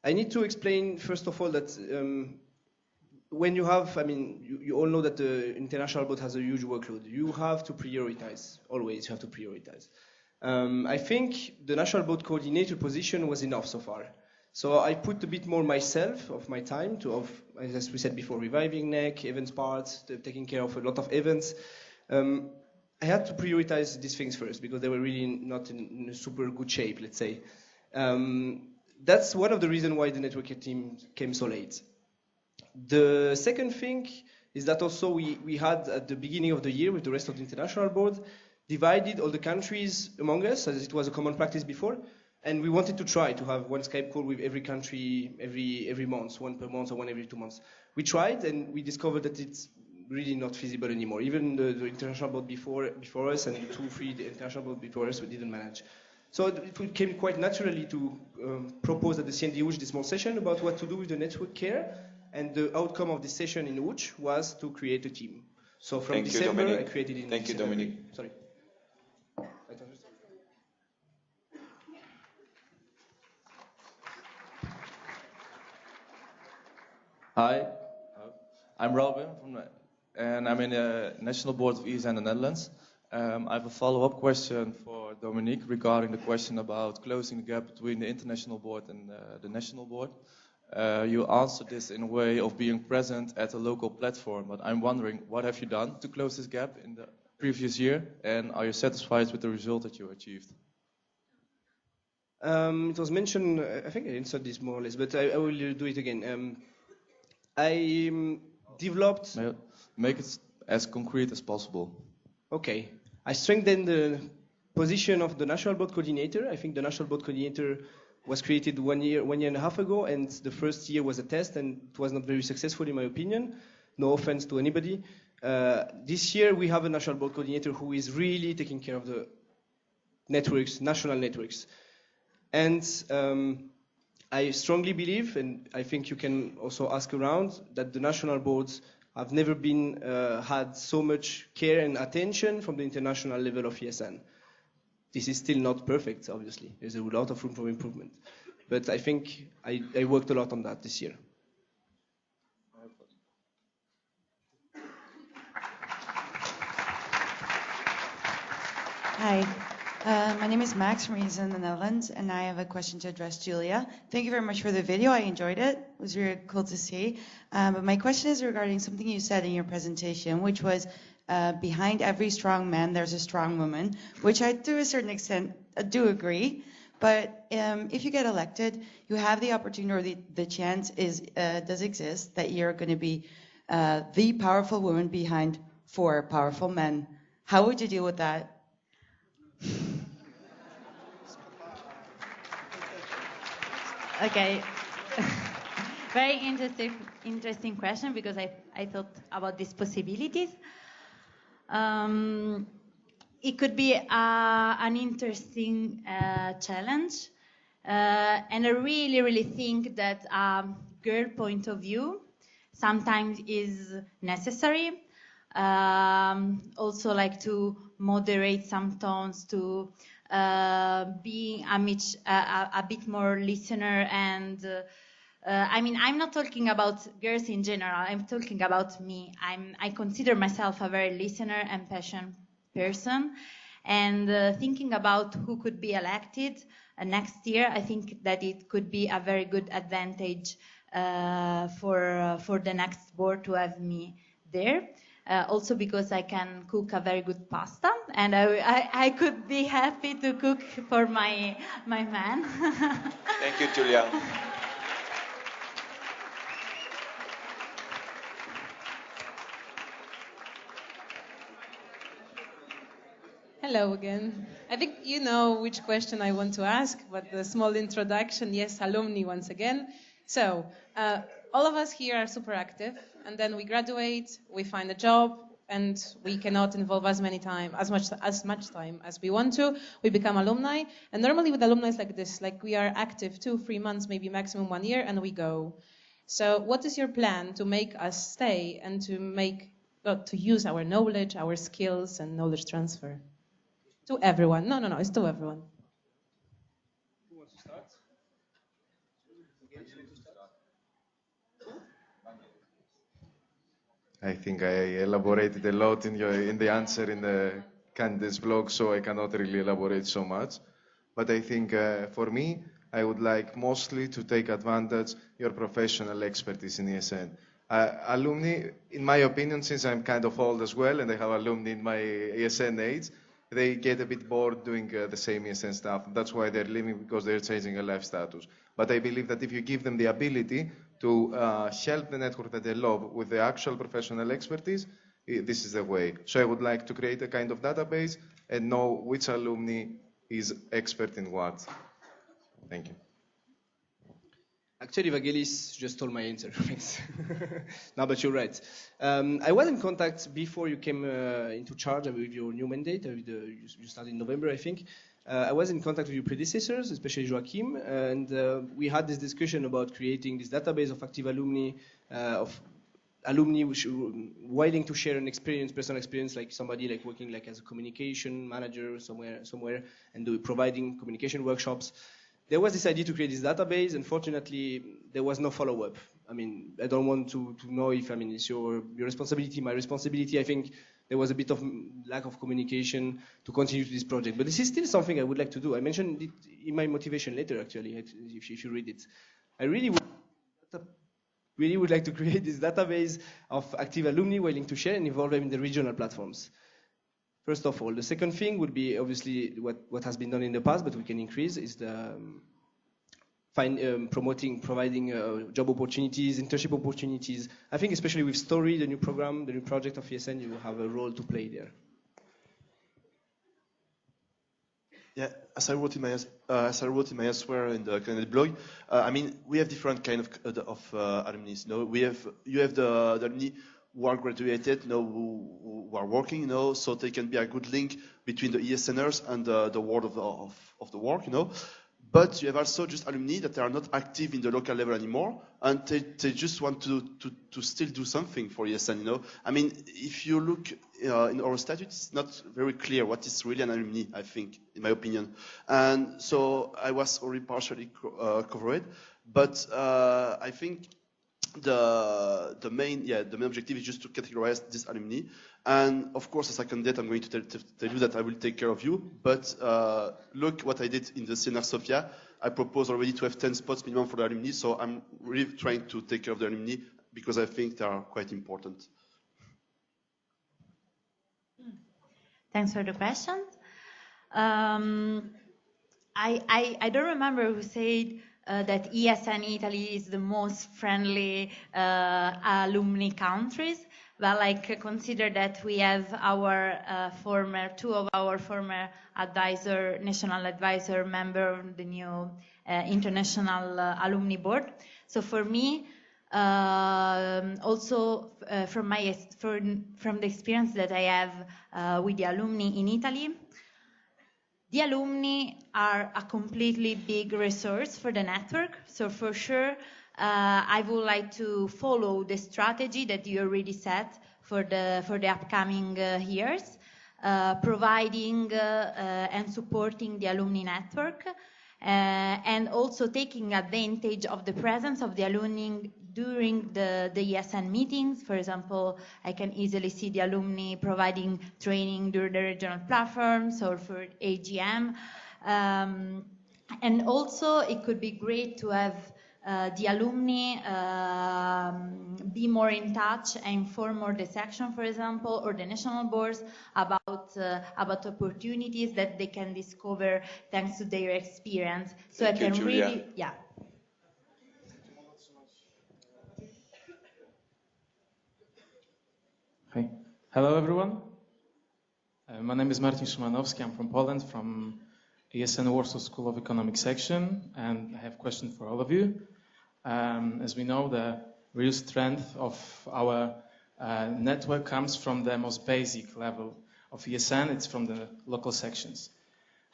I need to explain, first of all, that when you have, you all know that the international board has a huge workload. You have to prioritize, always you have to prioritize. I think the national board coordinator position was enough so far. So I put a bit more myself of my time to, as we said before, reviving NEC, events parts, taking care of a lot of events. I had to prioritize these things first because they were really not in a super good shape, let's say. That's one of the reasons why the network team came so late. The second thing is that also we had at the beginning of the year with the rest of the international board divided all the countries among us, as it was a common practice before, and we wanted to try to have one Skype call with every country every month, one per month or one every 2 months. We tried and we discovered that it's really not feasible anymore. Even the international board before us and 2-3 the international board before us, we didn't manage. So it came quite naturally to propose at the CND Uch this small session about what to do with the network care, and the outcome of this session in Uch was to create a team. So from Thank you, December, Dominic. I created it in Thank you, December. Dominic. Sorry. Hi, I'm Robin, and I'm in the National Board of ESN in the Netherlands. I have a follow-up question for Dominique regarding the question about closing the gap between the international board and the national board. You answered this in a way of being present at a local platform, but I'm wondering, what have you done to close this gap in the previous year, and are you satisfied with the result that you achieved? It was mentioned, I think I answered this more or less, but I will do it again. I developed... Make it as concrete as possible. Okay. I strengthened the position of the National Board Coordinator. I think the National Board Coordinator was created 1 year and a half ago, and the first year was a test, and it was not very successful in my opinion. No offense to anybody. This year we have a National Board Coordinator who is really taking care of the networks, national networks. And I strongly believe, and I think you can also ask around, that the national boards have never been had so much care and attention from the international level of ESN. This is still not perfect, obviously. There's a lot of room for improvement. But I think I worked a lot on that this year. Hi, my name is Max from ESN in the Netherlands, and I have a question to address Julia. Thank you very much for the video. I enjoyed it. It was really cool to see. But my question is regarding something you said in your presentation, which was behind every strong man, there's a strong woman, which I, to a certain extent, do agree. But if you get elected, you have the opportunity, or the chance does exist that you're going to be the powerful woman behind 4 powerful men. How would you deal with that? Okay. Very interesting question, because I thought about these possibilities. It could be an interesting challenge. And I really think that girl point of view sometimes is necessary. Also like to moderate some tones, to being a bit more listener, and I mean, I'm not talking about girls in general, I'm talking about me. I consider myself a very listener and passionate person, and thinking about who could be elected next year, I think that it could be a very good advantage for the next board to have me there. Also because I can cook a very good pasta, and I could be happy to cook for my man. Thank you, Julia. Hello again. I think you know which question I want to ask, but the small introduction, yes, alumni once again. So, all of us here are super active, and then we graduate, we find a job, and we cannot involve as much time as we want to. We become alumni, and normally with alumni it's like this, like we are active 2-3 months, maybe maximum 1 year, and we go. So what is your plan to make us stay and to use our knowledge, our skills, and knowledge transfer? To everyone. No, it's to everyone. Who wants to start? I think I elaborated a lot in the answer in the candidates blog, so I cannot really elaborate so much. But I think for me, I would like mostly to take advantage your professional expertise in ESN. Alumni, in my opinion, since I'm kind of old as well, and I have alumni in my ESN age, they get a bit bored doing the same ESN stuff. That's why they're leaving, because they're changing a life status. But I believe that if you give them the ability to help the network that they love with the actual professional expertise, this is the way. So I would like to create a kind of database and know which alumni is expert in what. Thank you. Actually, Vangelis just stole my answer. No, but you're right. I was in contact before you came into charge with your new mandate. You started in November, I think. I was in contact with your predecessors, especially Joachim, and we had this discussion about creating this database of active alumni, of alumni willing to share an experience, personal experience, like somebody like working like as a communication manager somewhere and providing communication workshops. There was this idea to create this database. Unfortunately, there was no follow-up. I mean, I don't want to know if, I mean, it's your responsibility, my responsibility. I think there was a bit of lack of communication to continue this project. But this is still something I would like to do. I mentioned it in my motivation letter, actually, if you read it. I really would like to create this database of active alumni willing to share and involve them in the regional platforms. First of all. The second thing would be obviously what has been done in the past, but we can increase, is the providing job opportunities, internship opportunities. I think especially with Story, the new program, the new project of ESN, you have a role to play there. Yeah, as I wrote in my answer in the Canada blog, I mean, we have different kind of alumni. You have the alumni who are graduated, who are working, so they can be a good link between the ESNers and the world of the work, But you have also just alumni that are not active in the local level anymore, and they just want to still do something for ESN, I mean, if you look in our statutes, it's not very clear what is really an alumni, I think, in my opinion. And so I was already partially covered, but I think the main objective is just to categorize this alumni. And of course, as a candidate, I'm going to tell you that I will take care of you. But look what I did in the CNR Sofia. I propose already to have 10 spots minimum for the alumni. So I'm really trying to take care of the alumni because I think they are quite important. Thanks for the question. I don't remember who said that ESN Italy is the most friendly alumni countries. Well, consider that we have our two of our former national advisor member of the new international alumni board. So for me, also from the experience that I have with the alumni in Italy, the alumni are a completely big resource for the network. So for sure, I would like to follow the strategy that you already set for the upcoming years, providing and supporting the alumni network, and also taking advantage of the presence of the alumni during the ESN meetings. For example, I can easily see the alumni providing training during the regional platforms or for AGM. And also, it could be great to have the alumni be more in touch and inform more the section, for example, or the national boards about opportunities that they can discover thanks to their experience. So Thank I can you, Julia. really, yeah. Hi. Hello, everyone. My name is Martin Szymanowski. I'm from Poland, from ESN Warsaw School of Economics section, and I have a question for all of you. As we know, the real strength of our network comes from the most basic level of ESN. It's from the local sections.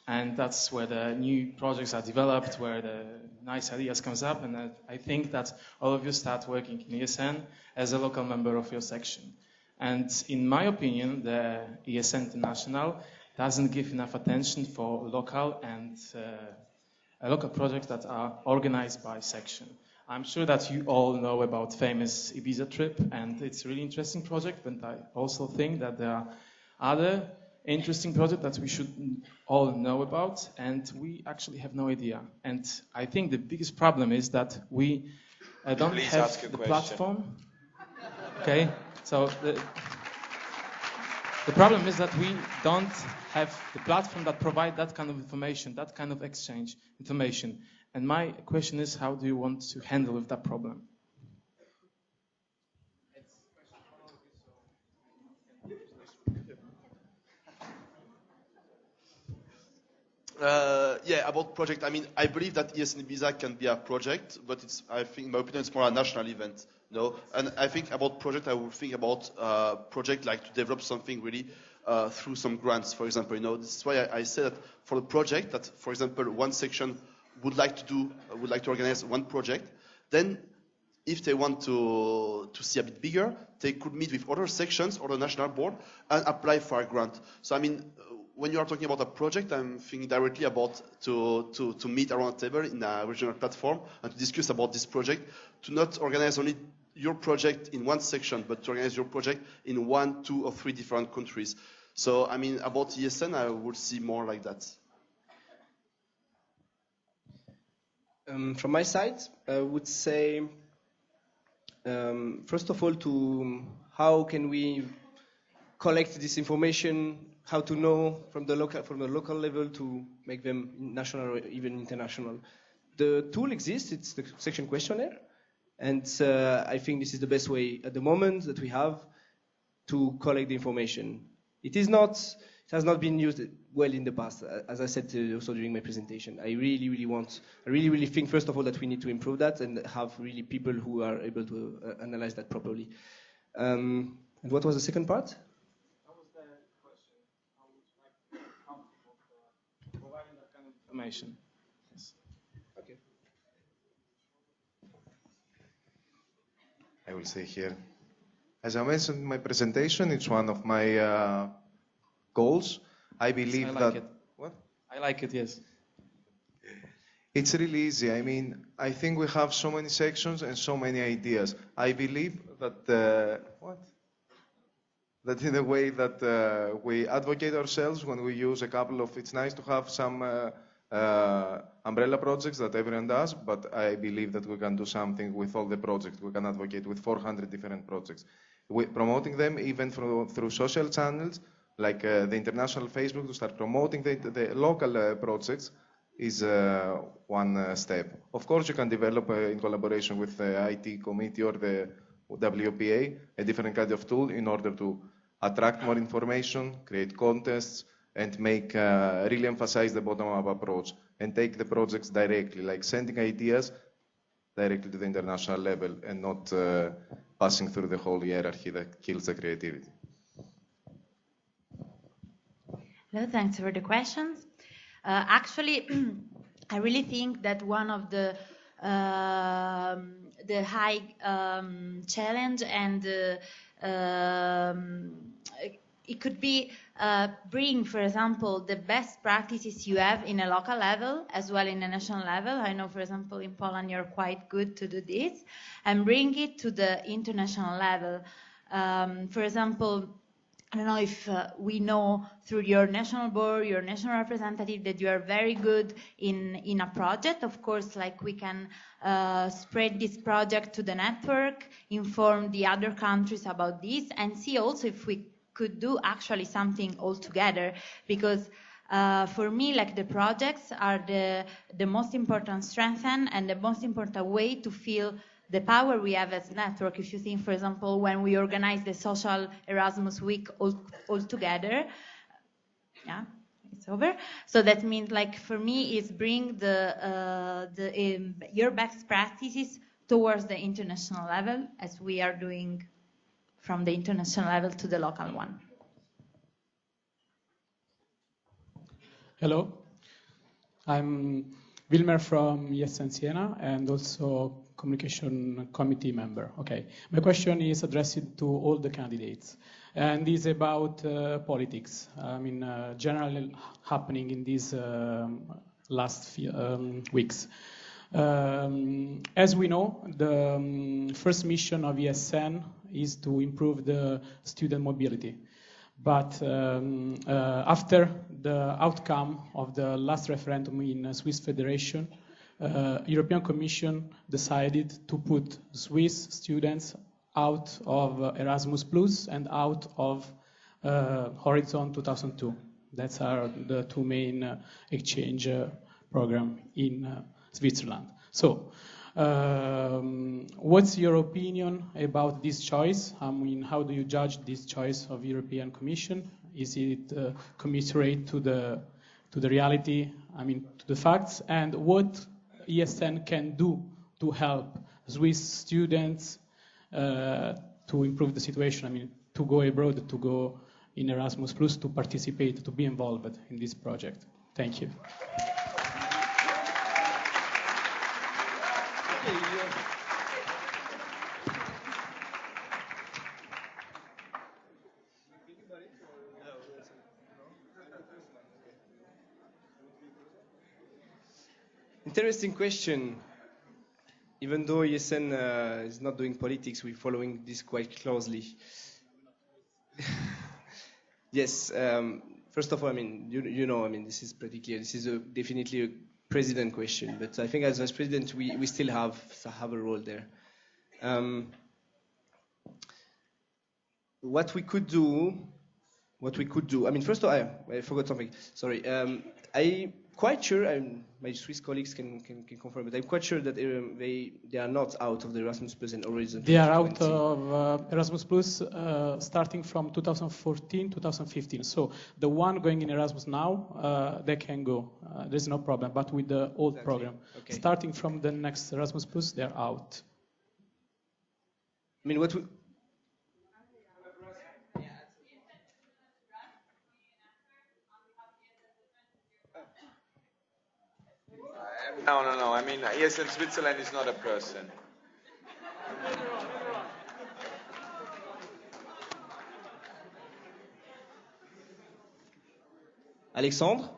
And that's where the new projects are developed, where the nice ideas comes up, and I think that all of you start working in ESN as a local member of your section. And in my opinion, the ESN International doesn't give enough attention for local and local projects that are organized by section. I'm sure that you all know about famous Ibiza trip, and it's a really interesting project, but I also think that there are other interesting projects that we should all know about, and we actually have no idea. And I think the biggest problem is that we don't Please have ask a the question. platform. Okay, so the problem is that we don't have the platform that provide that kind of information, that kind of exchange information. And my question is, how do you want to handle with that problem? About project. I mean, I believe that ESN Ibiza can be a project, but I think, in my opinion, it's more a national event. And I think about project, I would think about project like to develop something really through some grants, for example. This is why I say that for the project, that for example, one section would like to organize one project, then if they want to see a bit bigger, they could meet with other sections or the national board and apply for a grant. So I mean, when you are talking about a project, I'm thinking directly about to meet around a table in a regional platform and to discuss about this project, to not organize only your project in one section, but to organize your project in 1, 2, or 3 different countries. So I mean, about ESN, I would see more like that. From my side, I would say, first of all, how can we collect this information, how to know from the local level to make them national or even international. The tool exists, it's the section questionnaire, and I think this is the best way at the moment that we have to collect the information. It has not been used well in the past, as I said also during my presentation. I really think, first of all, that we need to improve that and have really people who are able to analyze that properly. And what was the second part? That was the question. How would you like to be comfortable providing that kind of information? Yes. Okay. I will say here. As I mentioned in my presentation, it's one of my goals. I believe I like that... it. What? I like it, yes. It's really easy. I mean, I think we have so many sections and so many ideas. I believe that that in a way that we advocate ourselves when we use a couple of... It's nice to have some umbrella projects that everyone does, but I believe that we can do something with all the projects. We can advocate with 400 different projects. Promoting them even through social channels, like the international Facebook, to start promoting the local projects is one step. Of course, you can develop in collaboration with the IT committee or the WPA a different kind of tool in order to attract more information, create contests, and make really emphasize the bottom-up approach and take the projects directly, like sending ideas directly to the international level and not passing through the whole hierarchy that kills the creativity. Hello, thanks for the questions. Actually, I really think that one of the high challenge and it could be bring, for example, the best practices you have in a local level as well in a national level. I know, for example, in Poland you're quite good to do this, and bring it to the international level. For example, I don't know if we know through your national board, your national representative, that you are very good in a project. Of course, like we can spread this project to the network, inform the other countries about this, and see also if we could do actually something all together. Because for me, like the projects are the most important strength and the most important way to feel the power we have as a network. If you think, for example, when we organize the social Erasmus week all together, yeah, it's over. So that means, like, for me, is bring your best practices towards the international level, as we are doing from the international level to the local one. Hello, I'm Wilmer from ESN Siena and also communication committee member. Okay, my question is addressed to all the candidates and is about politics. I mean, generally happening in these last few weeks. As we know, the first mission of ESN is to improve the student mobility. But after the outcome of the last referendum in Swiss Federation, European Commission decided to put Swiss students out of Erasmus Plus and out of Horizon 2002. That's the two main exchange program in Switzerland. So, what's your opinion about this choice? I mean, how do you judge this choice of European Commission? Is it commensurate to the reality? I mean, to the facts? And what ESN can do to help Swiss students to improve the situation? I mean, to go abroad, to go in Erasmus Plus, to participate, to be involved in this project. Thank you. Interesting question. Even though ESN is not doing politics, we're following this quite closely. Yes. First of all, I mean, you know, I mean, this is pretty clear. This is definitely a president question, but I think as vice president, we still have a role there. What we could do. I mean, first of all, I forgot something. Sorry. I'm quite sure. My Swiss colleagues can confirm, but I'm quite sure that they are not out of the Erasmus Plus and Horizon. They are out of Erasmus Plus starting from 2014, 2015. So the one going in Erasmus now, they can go. There's no problem. But with the old program, starting from the next Erasmus Plus, they're out. I mean, what we. No. I mean, ESN Switzerland is not a person. Alexandre?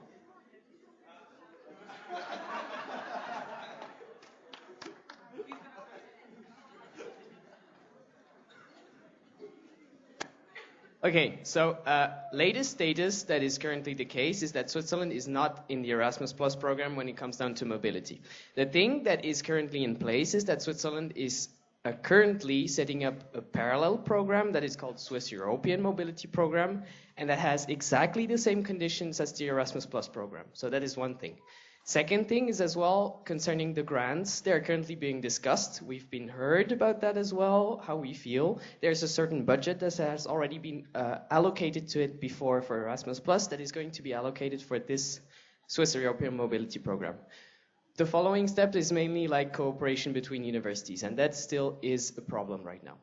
Okay, so latest status that is currently the case is that Switzerland is not in the Erasmus Plus program when it comes down to mobility. The thing that is currently in place is that Switzerland is currently setting up a parallel program that is called Swiss European Mobility Program, and that has exactly the same conditions as the Erasmus Plus program. So that is one thing. Second thing is as well concerning the grants. They are currently being discussed. We've been heard about that as well, how we feel. There's a certain budget that has already been allocated to it before for Erasmus Plus that is going to be allocated for this Swiss European Mobility Program. The following step is mainly like cooperation between universities, and that still is a problem right now.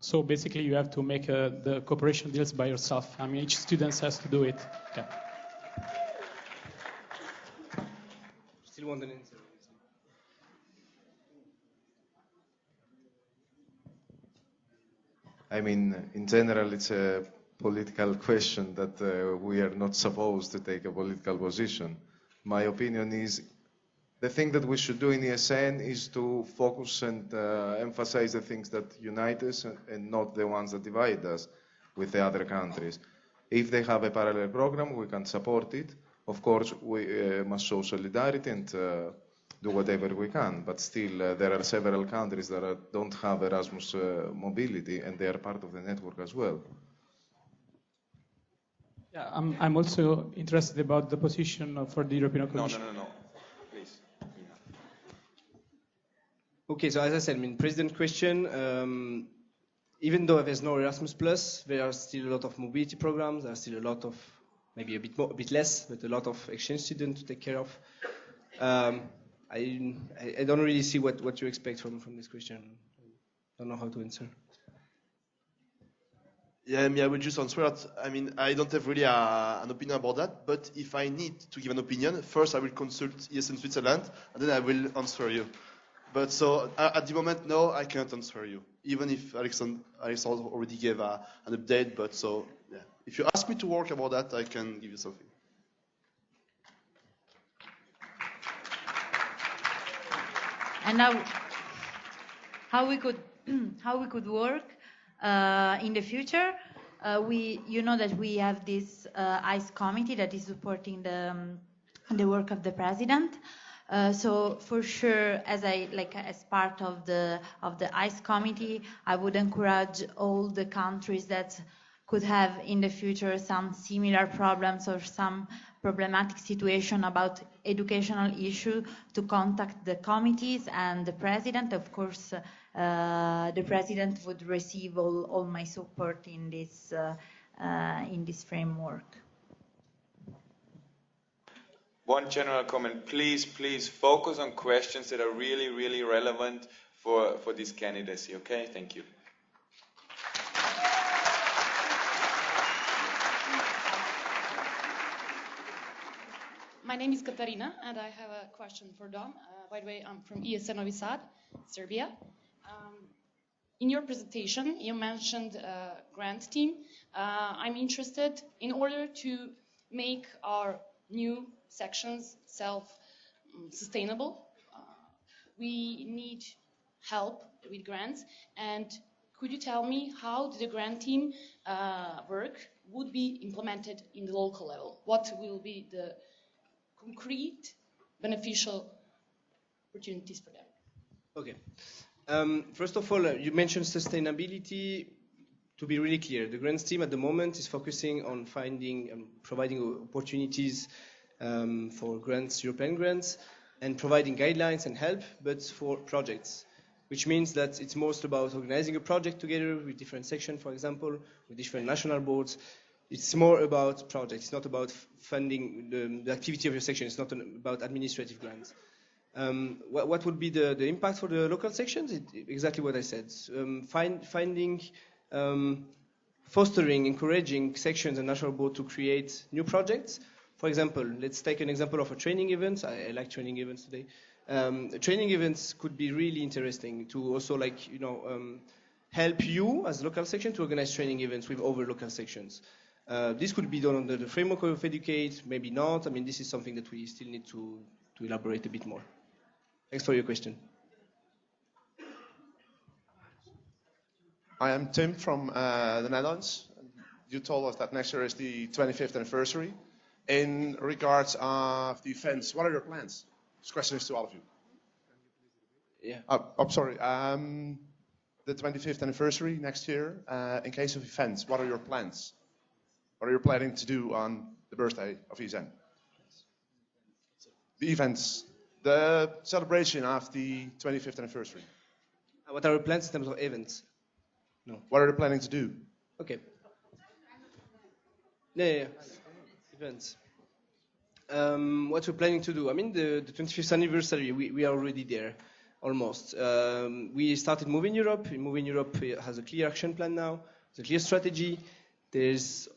So basically you have to make the cooperation deals by yourself. I mean, each student has to do it. Yeah. Still want an answer. I mean, in general, it's a political question that we are not supposed to take a political position. My opinion is the thing that we should do in ESN is to focus and emphasize the things that unite us and not the ones that divide us with the other countries. If they have a parallel program, we can support it. Of course, we must show solidarity and do whatever we can, but still there are several countries that don't have Erasmus mobility, and they are part of the network as well. Yeah, I'm also interested about the position for the European Commission. No. Please. Okay, so as I said, I mean, president question. Even though there's no Erasmus Plus, there are still a lot of mobility programs. There are still a lot of, maybe a bit less, but a lot of exchange students to take care of. I don't really see what you expect from this question. I don't know how to answer. Yeah, I will just answer that. I mean, I don't have really an opinion about that, but if I need to give an opinion, first I will consult ESN Switzerland, and then I will answer you. But so, at the moment, no, I can't answer you, even if Alexandre already gave an update, but so, yeah. If you ask me to work about that, I can give you something. And now, how we could work in the future? You know that we have this ICE committee that is supporting the work of the president. So for sure, as part of the ICE committee, I would encourage all the countries that could have in the future some similar problems or some problematic situation about educational issue to contact the committees and the president. Of course, the president would receive all my support in this framework. One general comment, please focus on questions that are really, really relevant for this candidacy, okay? Thank you. My name is Katarina, and I have a question for Dom. By the way, I'm from ESN Novi Sad, Serbia. In your presentation, you mentioned a grant team. I'm interested, in order to make our new sections sustainable. We need help with grants. And could you tell me how the grant team work would be implemented in the local level? What will be the concrete beneficial opportunities for them? Okay. First of all, you mentioned sustainability. To be really clear, the grants team at the moment is focusing on finding and providing opportunities for grants, European grants, and providing guidelines and help, but for projects, which means that it's most about organizing a project together with different sections, for example, with different national boards. It's more about projects. It's not about funding the activity of your section. It's not about administrative grants. What would be the impact for the local sections? Exactly what I said. Fostering, encouraging sections and national board to create new projects. For example, let's take an example of a training event. I like training events today. Training events could be really interesting to also help you as a local section to organize training events with other local sections. This could be done under the framework of Educate, maybe not. I mean, this is something that we still need to elaborate a bit more. Thanks for your question. I am Tim from the Netherlands. You told us that next year is the 25th anniversary. In regards of the events, what are your plans? This question is to all of you. Yeah. I'm sorry. The 25th anniversary next year, in case of events, what are your plans? What are you planning to do on the birthday of ESN? The events, the celebration of the 25th anniversary. What are our plans in terms of events? No. What are you planning to do? Okay. Yeah. Events. What we're planning to do? I mean, the 25th anniversary, we are already there, almost. We started Moving Europe. Moving Europe has a clear action plan now. There's a clear strategy. There's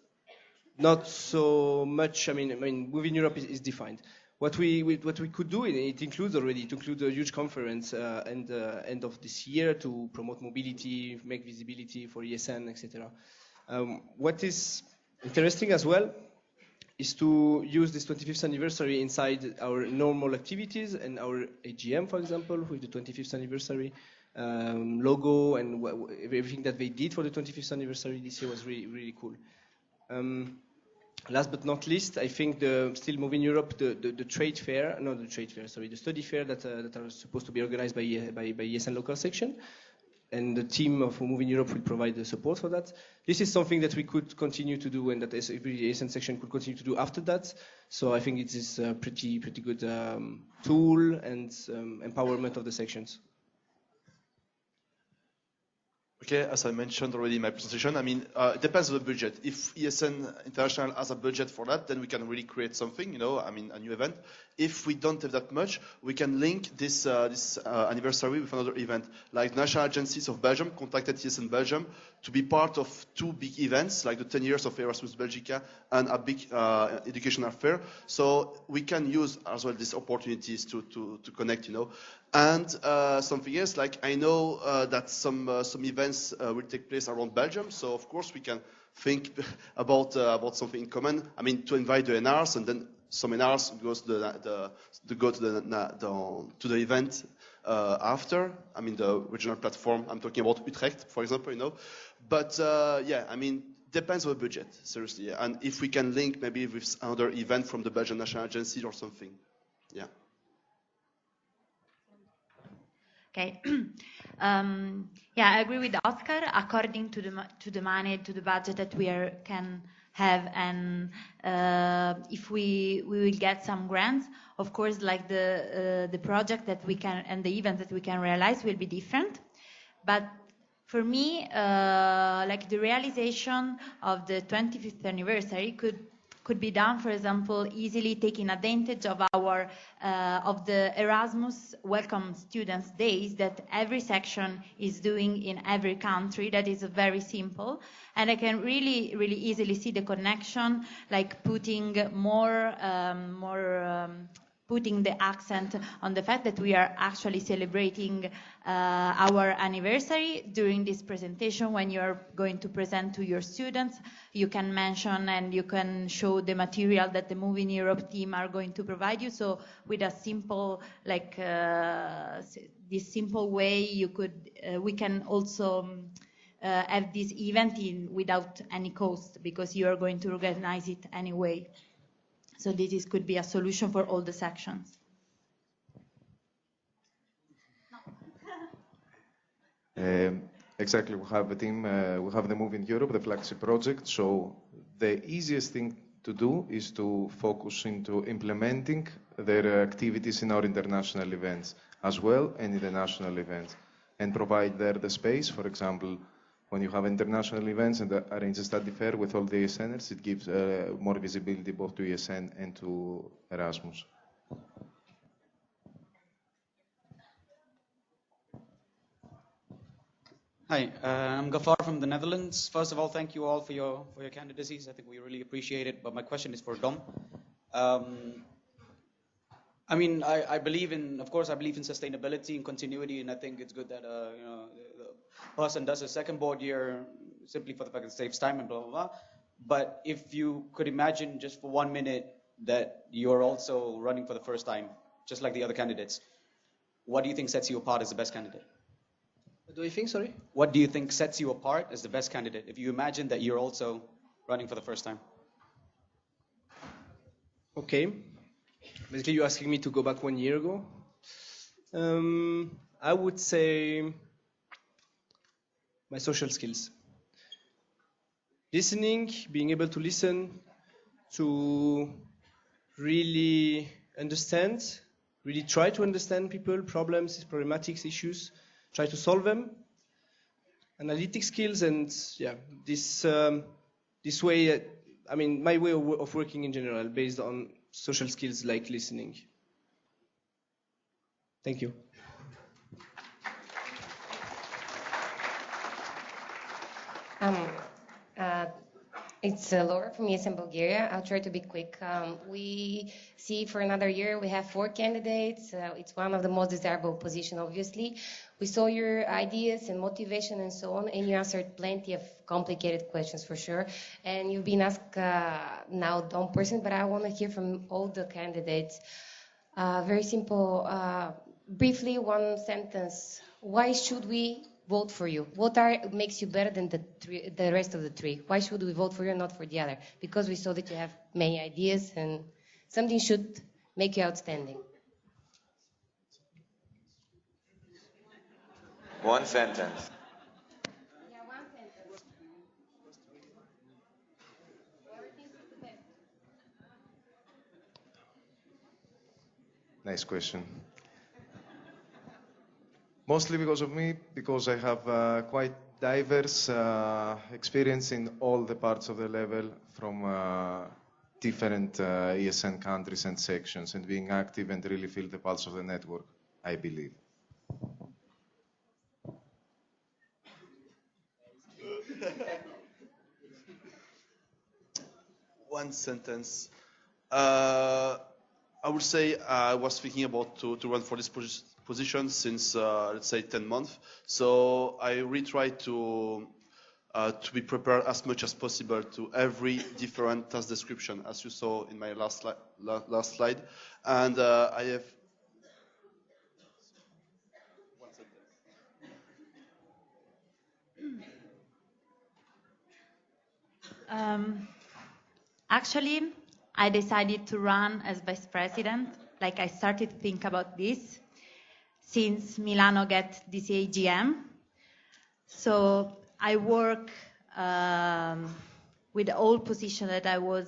not so much. I mean, Moving Europe is defined. What we could do, it includes already, it includes a huge conference end of this year to promote mobility, make visibility for ESN, etc. What is interesting as well is to use this 25th anniversary inside our normal activities and our AGM, for example, with the 25th anniversary logo and everything that they did for the 25th anniversary this year was really, really cool. Last but not least, I think still Moving Europe, the study fair that are supposed to be organized by ESN local section, and the team of Moving Europe will provide the support for that. This is something that we could continue to do and that every ESN section could continue to do after that. So I think it is a pretty good tool and empowerment of the sections. Okay, as I mentioned already in my presentation, I mean, it depends on the budget. If ESN International has a budget for that, then we can really create something, I mean, a new event. If we don't have that much, we can link this anniversary with another event. Like National Agencies of Belgium contacted ESN Belgium to be part of two big events, like the 10 years of Erasmus Belgica and a big educational fair. So we can use as well these opportunities to connect, And something else, like I know that some events will take place around Belgium, so of course we can think about something in common. I mean, to invite the NRs, and then some NRs goes to the event after. I mean, the regional platform. I'm talking about Utrecht, for example, But yeah, I mean, depends on the budget, seriously. And if we can link maybe with another event from the Belgian National Agency or something, yeah. Okay. Yeah, I agree with Oscar. According to the money, to the budget that we can have, and if we will get some grants, of course, like the project that we can and the event that we can realize will be different. But for me, like the realization of the 25th anniversary could be done, for example, easily taking advantage of our of the Erasmus Welcome Students Days that every section is doing in every country. That is very simple, and I can really easily see the connection, like putting more putting the accent on the fact that we are actually celebrating our anniversary during this presentation. When you're going to present to your students, you can mention and you can show the material that the Move in Europe team are going to provide you. So with a simple, like this simple way, you could, we can also have this event without any cost, because you are going to organize it anyway. So this could be a solution for all the sections. Exactly, we have a team, we have the Move in Europe, the flagship project. So the easiest thing to do is to focus into implementing their activities in our international events as well, and in the national events, and provide there the space. For example, when you have international events and arrange a study fair with all the ESNers, it gives more visibility both to ESN and to Erasmus. Hi, I'm Gafar from the Netherlands. First of all, thank you all for your candidacies. I think we really appreciate it. But my question is for Dom. I mean, I believe in, of course, I believe in sustainability and continuity, and I think it's good that the person does a second board year simply for the fact that it saves time and blah blah blah. But if you could imagine just for 1 minute that you're also running for the first time, just like the other candidates, what do you think sets you apart as the best candidate? What do you think, sorry? What do you think sets you apart as the best candidate if you imagine that you're also running for the first time? Okay. Basically, you're asking me to go back 1 year ago. I would say my social skills. Listening, being able to listen, to really understand, really try to understand people, problems, problematics, issues, try to solve them. Analytic skills, and yeah, this way, I mean, my way of working in general, based on social skills like listening. Thank you. It's Laura from ESN Bulgaria. I'll try to be quick. We see for another year we have 4 candidates. It's one of the most desirable positions, obviously. We saw your ideas and motivation and so on, and you answered plenty of complicated questions for sure. And you've been asked now Dom person, but I want to hear from all the candidates. Very simple. Briefly, 1 sentence. Why should we vote for you? What makes you better than the rest of the 3? Why should we vote for you and not for the other? Because we saw that you have many ideas and something should make you outstanding. 1 sentence. Yeah, 1 sentence. Nice question. Mostly because of me, because I have quite diverse experience in all the parts of the level, from different ESN countries and sections, and being active and really feel the pulse of the network, I believe. One sentence. I would say I was thinking about to run for this position since let's say 10 months. So I really try to be prepared as much as possible to every different task description, as you saw in my last slide. And I have one sentence. Actually, I decided to run as vice president. Like, I started to think about this since Milano get this AGM. So I work with all position that I was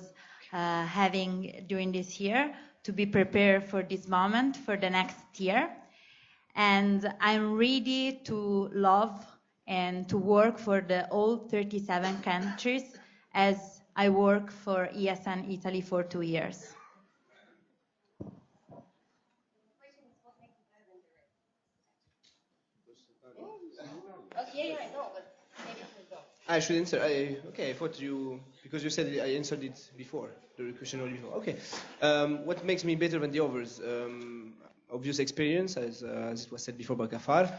having during this year to be prepared for this moment for the next year. And I'm ready to love and to work for the all 37 countries as I work for ESN Italy for 2 years. I should answer. Okay, I thought you, because you said I answered it before, the question already before. Okay. What makes me better than the others? Obvious experience, as it was said before by Gafar,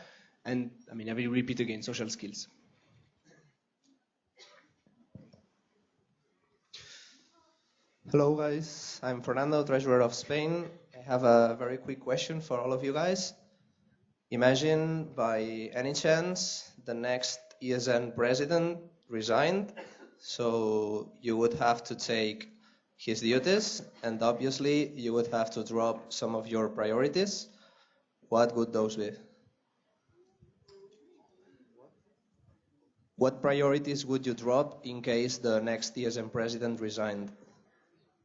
and I mean, I will repeat again, social skills. Hello guys, I'm Fernando, Treasurer of Spain. I have a very quick question for all of you guys. Imagine by any chance the next ESN president resigned, so you would have to take his duties, and obviously you would have to drop some of your priorities. What would those be? What priorities would you drop in case the next ESN president resigned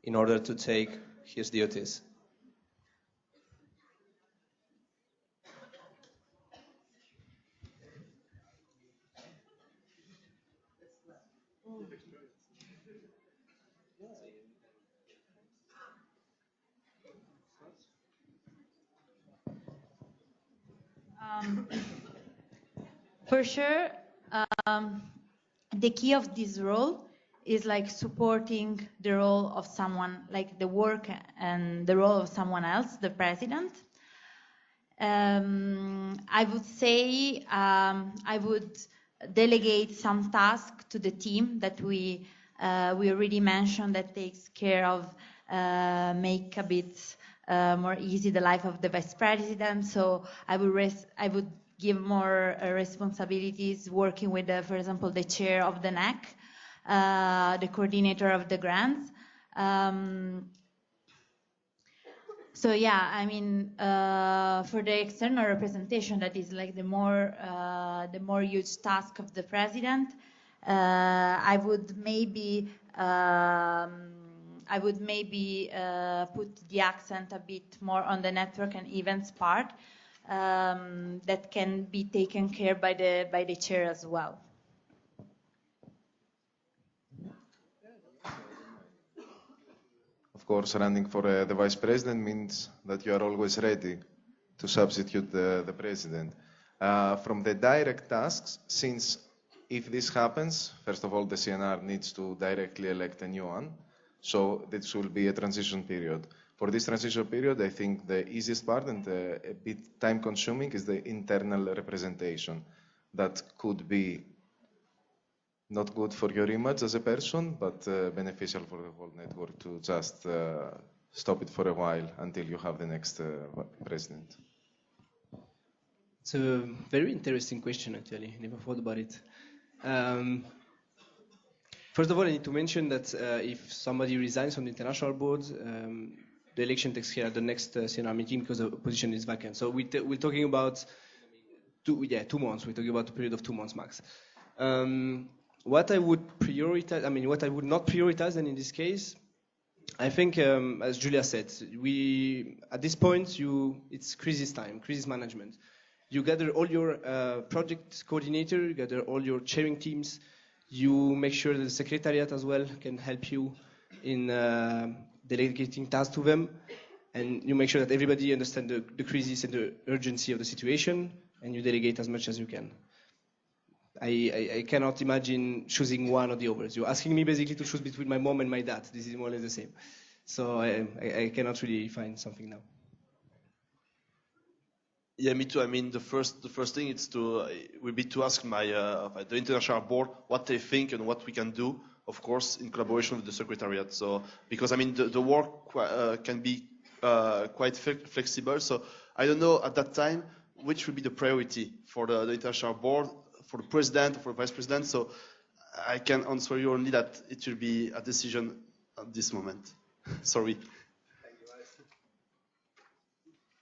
in order to take his duties? For sure, the key of this role is like supporting the role of someone, like the work and the role of someone else, the president. I would say I would delegate some tasks to the team that we already mentioned that takes care of make a bit more easy the life of the vice president. So I would give more responsibilities working with, for example, the chair of the NEC, the coordinator of the grants. So yeah, I mean, for the external representation, that is like the more huge task of the president. I would maybe put the accent a bit more on the network and events part that can be taken care by the chair as well. Of course, running for the vice president means that you are always ready to substitute the president. From the direct tasks, since if this happens, first of all, the CNR needs to directly elect a new one. So this will be a transition period. For this transition period, I think the easiest part and a bit time-consuming is the internal representation. That could be not good for your image as a person, but beneficial for the whole network to just stop it for a while until you have the next president. It's a very interesting question, actually. I never thought about it. First of all, I need to mention that if somebody resigns from the international board, the election takes care of the next CNR meeting because the position is vacant. So we're talking about 2 months. We're talking about a period of 2 months max. What I would prioritize, what I would not prioritize, and in this case, I think, as Julia said, at this point, it's crisis time, crisis management. You gather all your project coordinator, you gather all your chairing teams, you make sure that the secretariat as well can help you in delegating tasks to them, and you make sure that everybody understands the crisis and the urgency of the situation, and you delegate as much as you can. I cannot imagine choosing one or the others. You're asking me basically to choose between my mom and my dad. This is more or less the same. So I cannot really find something now. Yeah, me too. I mean, the first thing will be to ask the international board what they think and what we can do, of course, in collaboration with the secretariat. So, because I mean, the work can be quite flexible. So I don't know at that time which will be the priority for the international board, for the president, or for the vice president. So I can answer you only that it will be a decision at this moment. Sorry.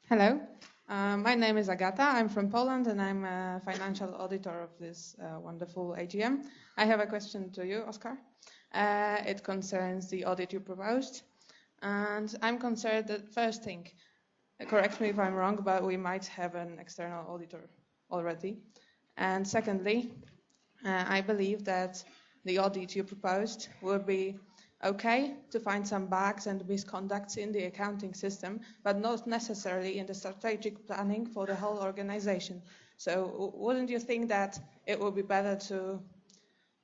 Hello. My name is Agata. I'm from Poland and I'm a financial auditor of this wonderful AGM. I have a question to you, Oscar. It concerns the audit you proposed. And I'm concerned that first thing, correct me if I'm wrong, but we might have an external auditor already. And secondly, I believe that the audit you proposed will be okay to find some bugs and misconducts in the accounting system, but not necessarily in the strategic planning for the whole organization. So wouldn't you think that it would be better to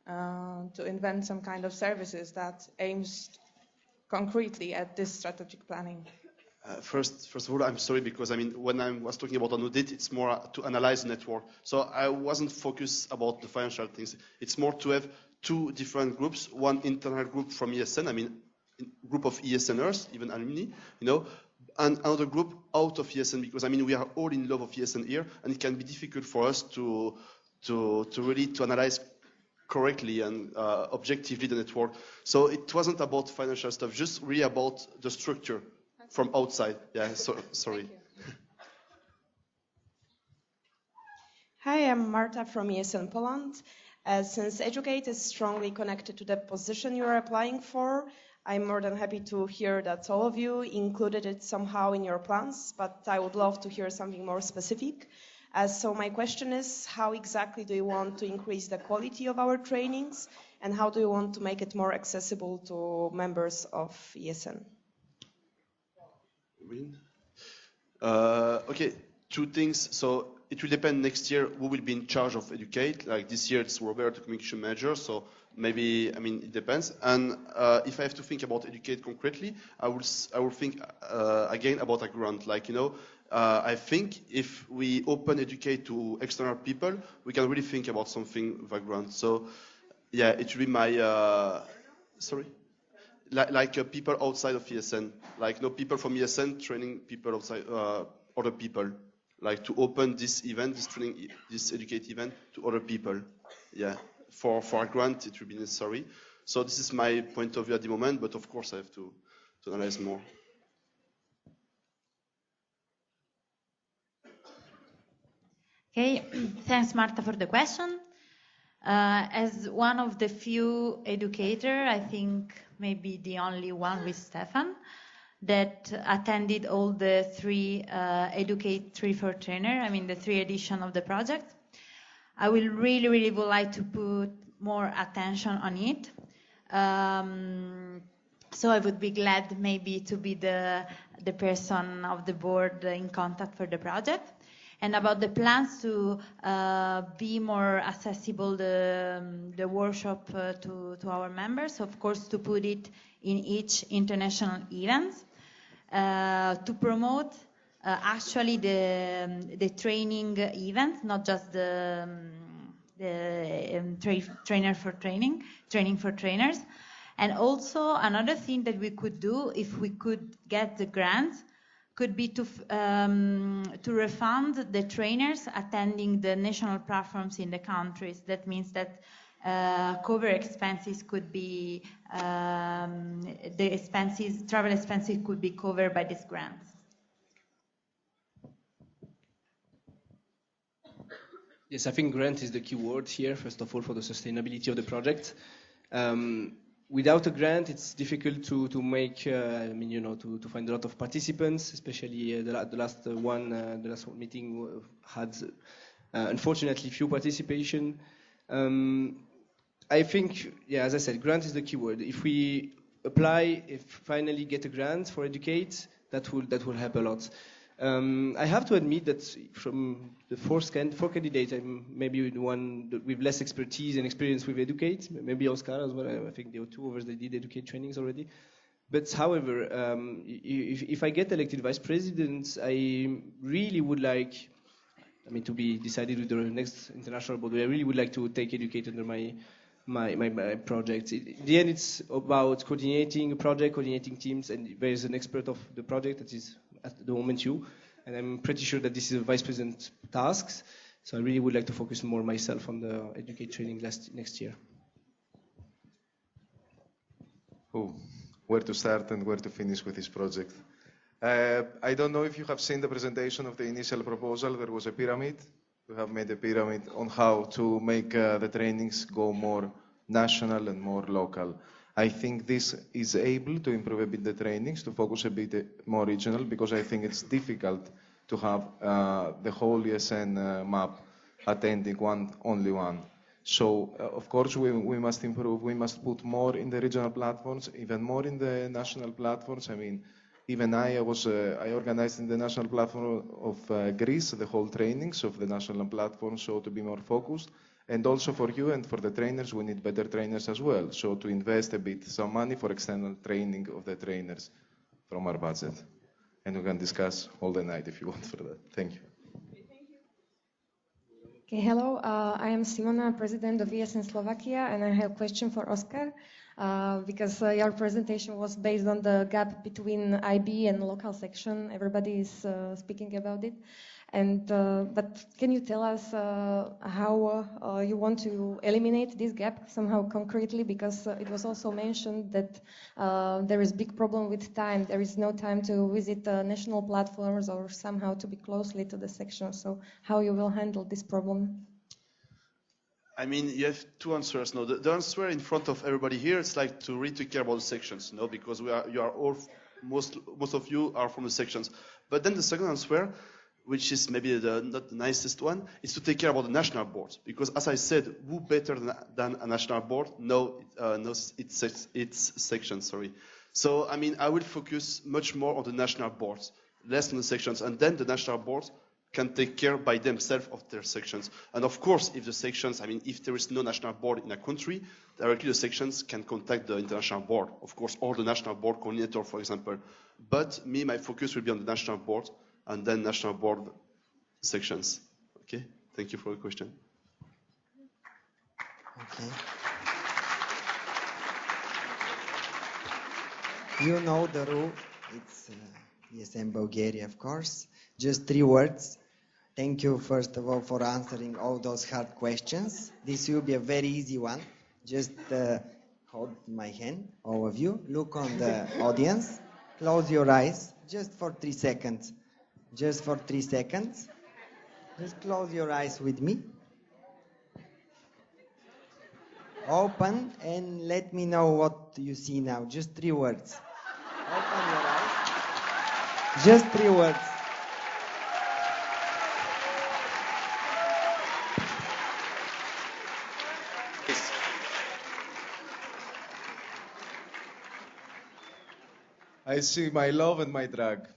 to invent some kind of services that aims concretely at this strategic planning? First of all, I'm sorry because I mean when I was talking about an audit, it's more to analyze the network. So I wasn't focused about the financial things. It's more to have two different groups: one internal group from ESN, I mean, group of ESNers, even alumni, you know, and another group out of ESN because I mean we are all in love of ESN here, and it can be difficult for us to really analyze correctly and objectively the network. So it wasn't about financial stuff, just really about the structure. From outside, yeah, sorry. Hi, I'm Marta from ESN Poland. Since Educate is strongly connected to the position you are applying for, I'm more than happy to hear that all of you included it somehow in your plans, but I would love to hear something more specific. So my question is, how exactly do you want to increase the quality of our trainings, and how do you want to make it more accessible to members of ESN? Okay, two things. So it will depend next year who will be in charge of Educate. Like this year it's Robert, the communication manager, so maybe, I mean, it depends. And if I have to think about Educate concretely, I will think again about a grant. Like, you know, I think if we open Educate to external people, we can really think about something with a grant. So yeah, it will be my, sorry? Like people outside of ESN, like no people from ESN training people outside other people, like to open this event, this training, this Educate event to other people. Yeah, for a grant it will be necessary. So this is my point of view at the moment, but of course I have to analyze more. Okay, thanks Marta for the question. As one of the few educator, I think maybe the only one with Stefan, that attended all the three Educate 3 for Trainer, I mean the 3 edition of the project. I will really would like to put more attention on it. So I would be glad maybe to be the person of the board in contact for the project. And about the plans to be more accessible the workshop to our members, of course, to put it in each international event, to promote actually the training event, not just the training for trainers. And also another thing that we could do if we could get the grants could be to refund the trainers attending the national platforms in the countries. That means that cover expenses could be, travel expenses could be covered by these grants. Yes, I think grant is the key word here, first of all, for the sustainability of the project. Without a grant, it's difficult to make, I mean, you know, to find a lot of participants, especially the last meeting had, unfortunately, few participation. I think, yeah, as I said, grant is the key word. If we apply, if finally get a grant for Educate, that will help a lot. I have to admit that from the four candidates, I'm maybe the one with less expertise and experience with Educate, maybe Oscar as well. I think there were two others that did Educate trainings already. But however, if I get elected vice president, I really would like, I mean, to be decided with the next international board, I really would like to take Educate under my project. In the end, it's about coordinating a project, coordinating teams, and there is an expert of the project that is at the moment you, and I'm pretty sure that this is a vice president task. So I really would like to focus more myself on the Educate training next year. Where to start and where to finish with this project? I don't know if you have seen the presentation of the initial proposal. There was a pyramid. We have made a pyramid on how to make the trainings go more national and more local. I think this is able to improve a bit the trainings, to focus a bit more regional, because I think it's difficult to have the whole ESN map attending only one. So, of course, we must improve. We must put more in the regional platforms, even more in the national platforms. I mean, even I organized in the national platform of Greece the whole trainings of the national platform, so to be more focused. And also for you and for the trainers, we need better trainers as well. So to invest a bit, some money for external training of the trainers from our budget. And we can discuss all the night if you want for that. Thank you. Okay, hello. I am Simona, president of ESN Slovakia, and I have a question for Oscar. Because your presentation was based on the gap between IB and local section. Everybody is speaking about it. But can you tell us how you want to eliminate this gap somehow concretely? Because it was also mentioned that there is big problem with time. There is no time to visit national platforms or somehow to be closely to the section. So how you will handle this problem? I mean, you have two answers. No, the answer in front of everybody here is like to really take care about the sections, no, because you are all, most of you are from the sections. But then the second answer, which is maybe not the nicest one, is to take care about the national board. Because as I said, who better than a national board knows its sections, sorry. So, I mean, I will focus much more on the national boards, less on the sections, and then the national boards can take care by themselves of their sections. And of course, if the sections, I mean, if there is no national board in a country, directly the sections can contact the international board. Of course, or the national board coordinator, for example. But my focus will be on the national board and then national board sections. Okay, thank you for the question. Okay. You know the rule. It's ESN Bulgaria, of course. Just 3 words. Thank you, first of all, for answering all those hard questions. This will be a very easy one. Just hold my hand, all of you. Look on the audience. Close your eyes, just for 3 seconds. Just for 3 seconds. Just close your eyes with me. Open and let me know what you see now. Just 3 words. Open your eyes. Just 3 words. I see my love and my drag.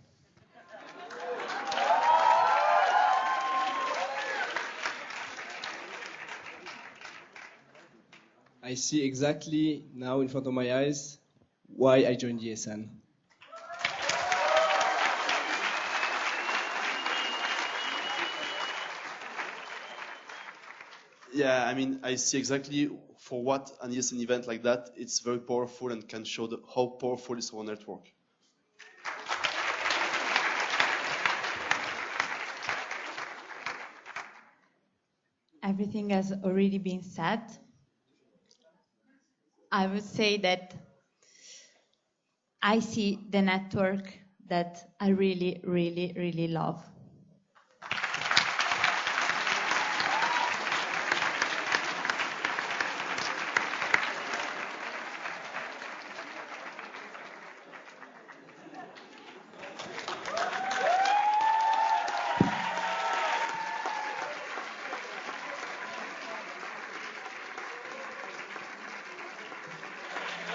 I see exactly now in front of my eyes why I joined ESN. Yeah, I mean, I see exactly for what an ESN event like that, it's very powerful and can show how powerful is our network. Everything has already been said. I would say that I see the network that I really, really, really love.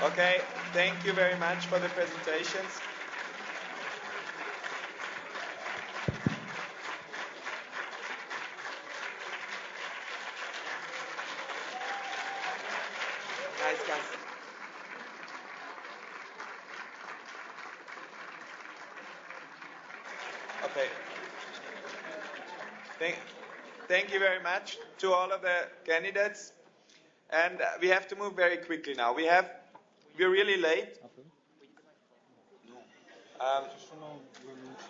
Okay, thank you very much for the presentations. Nice guys. Okay. Thank you very much to all of the candidates. And we have to move very quickly now. We're really late.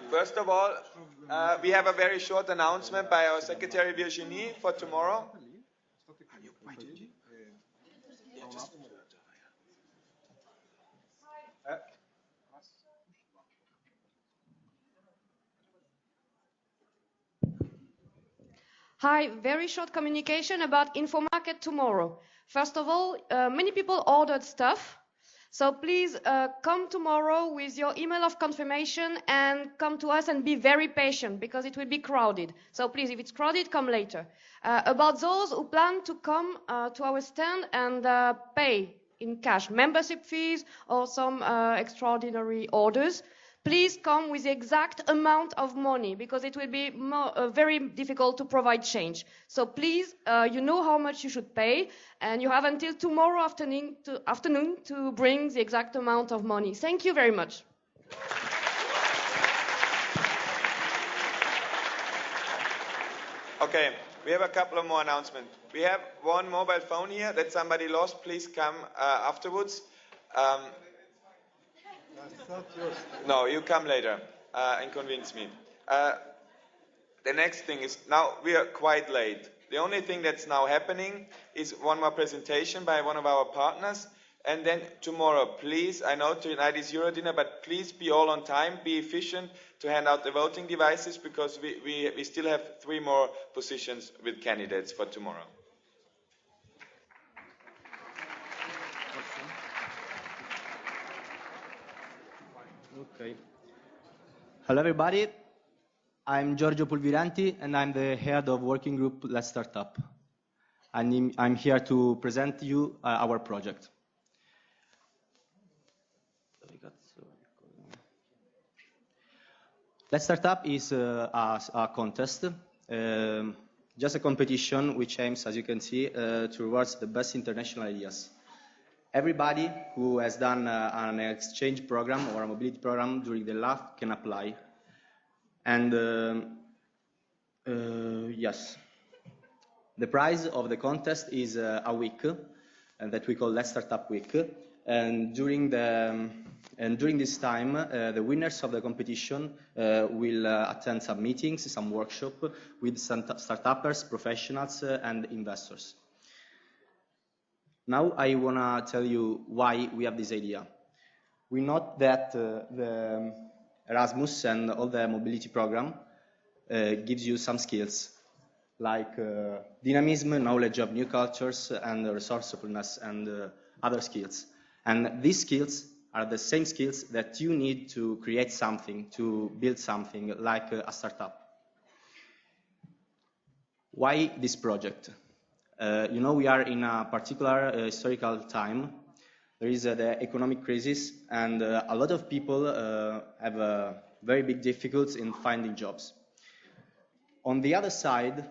First of all, we have a very short announcement by our secretary Virginie for tomorrow. Hi, very short communication about InfoMarket tomorrow. First of all, many people ordered stuff. So please come tomorrow with your email of confirmation and come to us and be very patient because it will be crowded. So please, if it's crowded, come later. About those who plan to come to our stand and pay in cash membership fees or some extraordinary orders, please come with the exact amount of money, because it will be very difficult to provide change. So please, you know how much you should pay, and you have until tomorrow afternoon to bring the exact amount of money. Thank you very much. Okay, we have a couple of more announcements. We have one mobile phone here that somebody lost. Please come afterwards. That's not yours. No, you come later and convince me. The next thing is, now we are quite late. The only thing that's now happening is one more presentation by one of our partners. And then tomorrow, please, I know tonight is Euro dinner, but please be all on time, be efficient to hand out the voting devices, because we still have 3 more positions with candidates for tomorrow. Okay. Hello, everybody. I'm Giorgio Pulviranti, and I'm the head of working group Let's Start Up. And I'm here to present you our project. Let's Start Up is a contest, just a competition which aims, as you can see, towards the best international ideas. Everybody who has done an exchange program or a mobility program during their life can apply. And yes, the prize of the contest is a week that we call Let's Start Up Week. And during this time, the winners of the competition will attend some meetings, some workshops with some startuppers, professionals, and investors. Now I want to tell you why we have this idea. We know that the Erasmus and all the mobility program gives you some skills, like dynamism, knowledge of new cultures, and resourcefulness, and other skills. And these skills are the same skills that you need to create something, to build something like a startup. Why this project? You know, we are in a particular historical time. There is the economic crisis, and a lot of people have very big difficulties in finding jobs. On the other side,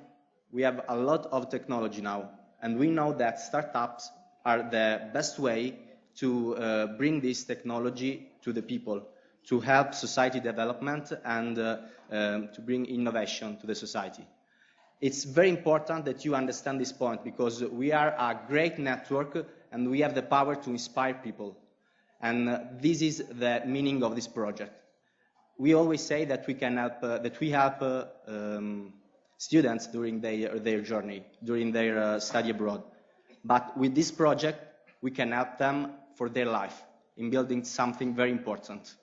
we have a lot of technology now, and we know that startups are the best way to bring this technology to the people, to help society development and to bring innovation to the society. It's very important that you understand this point, because we are a great network and we have the power to inspire people. And this is the meaning of this project. We always say that we can help, students during their journey, during their study abroad. But with this project, we can help them for their life in building something very important.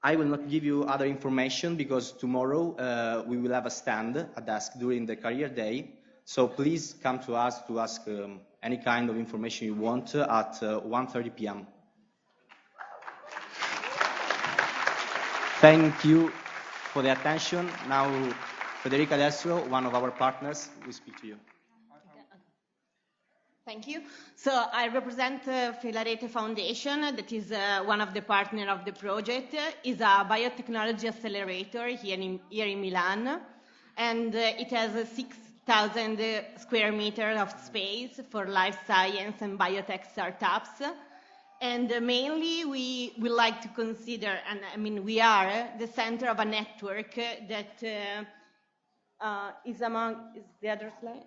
I will not give you other information because tomorrow we will have a stand, a desk during the career day. So please come to us to ask any kind of information you want at 1:30 p.m. Thank you for the attention. Now, Federica Destro, one of our partners, will speak to you. Thank you. So I represent Filarete Foundation, that is one of the partners of the project. It's a biotechnology accelerator here in Milan, and it has 6,000 square meters of space for life science and biotech startups. And mainly we like to consider, and I mean we are the center of a network that is among, is the other slide?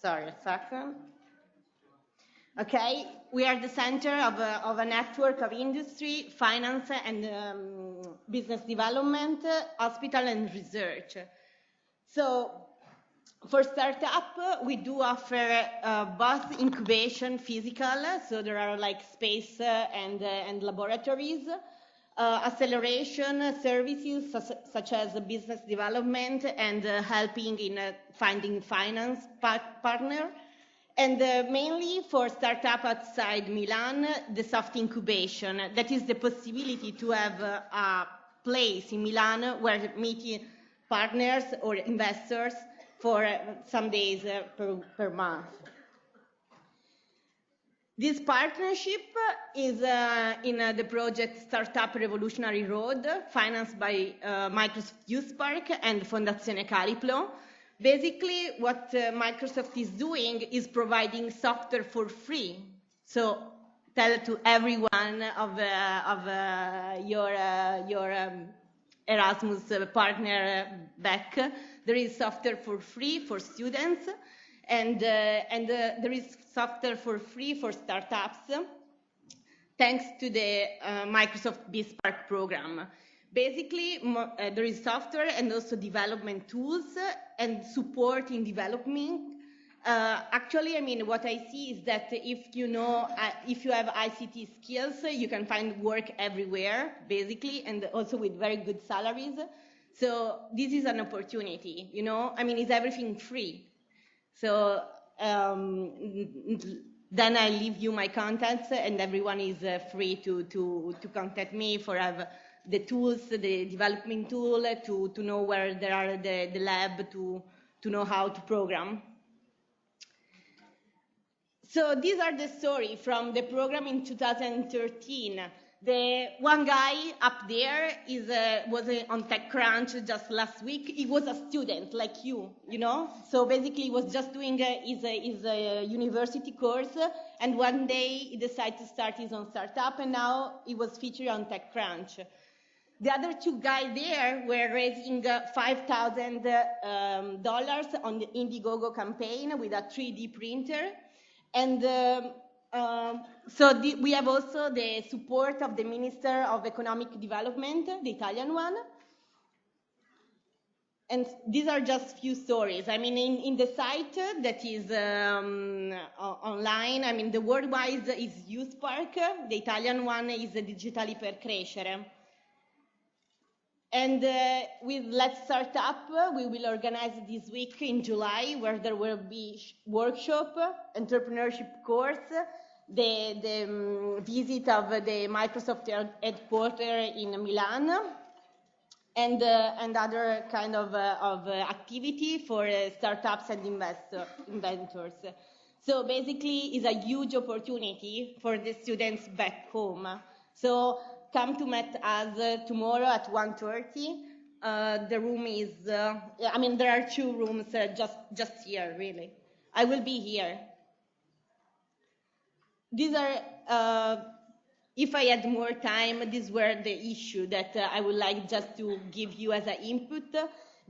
Sorry, a second. Okay, we are the center of a network of industry, finance, and business development, hospital, and research. So for startup, we do offer both incubation, physical, so there are like space and laboratories, acceleration services such as business development and helping in finding finance partner, and mainly for startup outside Milan, the soft incubation, that is the possibility to have a place in Milan where meeting partners or investors for some days per month. This partnership is in the project Startup Revolutionary Road, financed by Microsoft Youth Park and Fondazione Cariplo. Basically, what Microsoft is doing is providing software for free. So tell to everyone of your Erasmus partner back, there is software for free for students, and there is software for free for startups, thanks to the Microsoft BizSpark program. Basically, there is software and also development tools and support in development. Actually, I mean, what I see is that if you know, if you have ICT skills, you can find work everywhere, basically, and also with very good salaries. So this is an opportunity, you know? I mean, it's everything free. So then I leave you my contacts, and everyone is free to contact me for have the tools, the development tool, to know where there are the lab, to know how to program. So these are the story from the program in 2013. The one guy up there was on TechCrunch just last week. He was a student like you know? So basically he was just doing his university course, and one day he decided to start his own startup, and now he was featured on TechCrunch. The other two guys there were raising $5,000 on the Indiegogo campaign with a 3D printer. And we have also the support of the Minister of Economic Development, the Italian one. And these are just few stories. I mean, in the site that is online, I mean, the worldwide is Youth Park. The Italian one is Digitali per Crescere. And with Let's Start Up, we will organize this week in July, where there will be workshop, entrepreneurship course, the visit of the Microsoft headquarters in Milan, and other kind of activity for startups and inventors. So basically, it's a huge opportunity for the students back home. So come to meet us tomorrow at 1:30. The room is, I mean, there are two rooms just here, really. I will be here. These are, if I had more time, these were the issue that I would like just to give you as an input.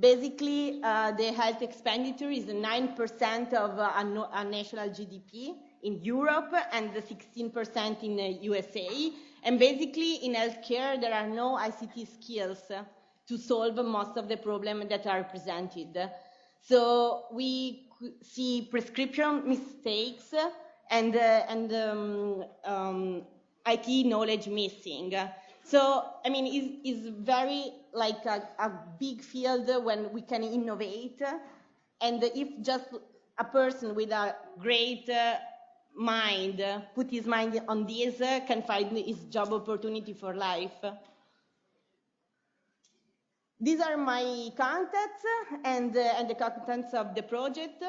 Basically, the health expenditure is 9% of a national GDP in Europe and 16% in the USA. And basically, in healthcare, there are no ICT skills to solve most of the problems that are presented. So we see prescription mistakes and IT knowledge missing. So, I mean, it's very like a big field when we can innovate. And if just a person with a great mind, put his mind on this, can find his job opportunity for life. These are my contacts and the contents of the project.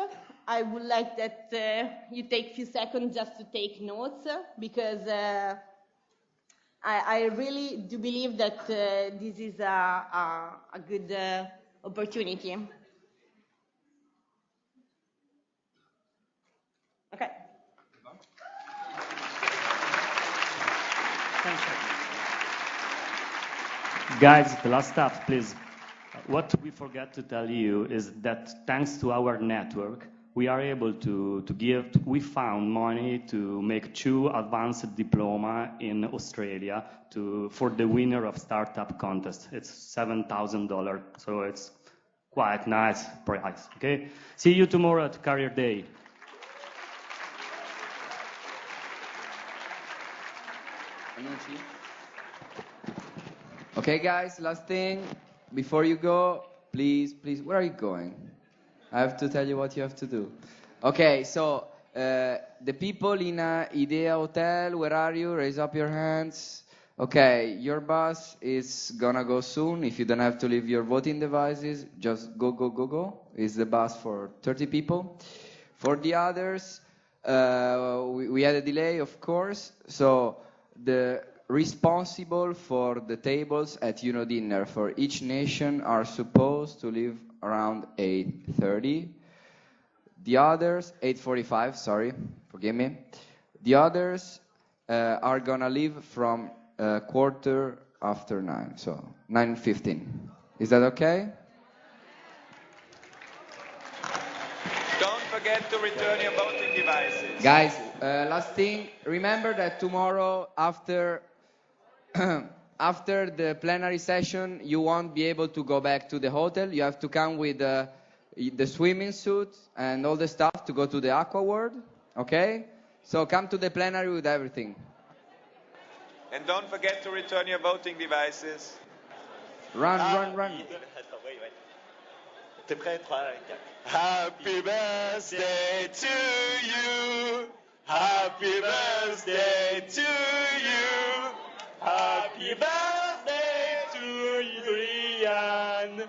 I would like that you take a few seconds just to take notes, because I really do believe that this is a good opportunity. Okay. Guys, the last stuff, please. What we forgot to tell you is that thanks to our network, we are able to we found money to make 2 advanced diploma in Australia for the winner of startup contest. It's $7,000, so it's quite nice price, okay? See you tomorrow at Career Day. Okay, guys, last thing. Before you go, please, where are you going? I have to tell you what you have to do. Okay, so the people in Idea Hotel, where are you? Raise up your hands. Okay, your bus is gonna go soon. If you don't have to leave your voting devices, just go. It's the bus for 30 people. For the others, we had a delay, of course. So the responsible for the tables at Dinner for each nation are supposed to leave around 8:30. The others, 8:45, sorry, forgive me. The others are gonna leave from 9:15, so 9:15. Is that okay? Don't forget to return your voting devices. Guys, last thing, remember that tomorrow after after the plenary session, you won't be able to go back to the hotel. You have to come with the swimming suit and all the stuff to go to the Aqua World, okay? So come to the plenary with everything. And don't forget to return your voting devices. Run. T'es prêt? 3, 4. Happy birthday to you. Happy birthday to you. Happy birthday to Adrian.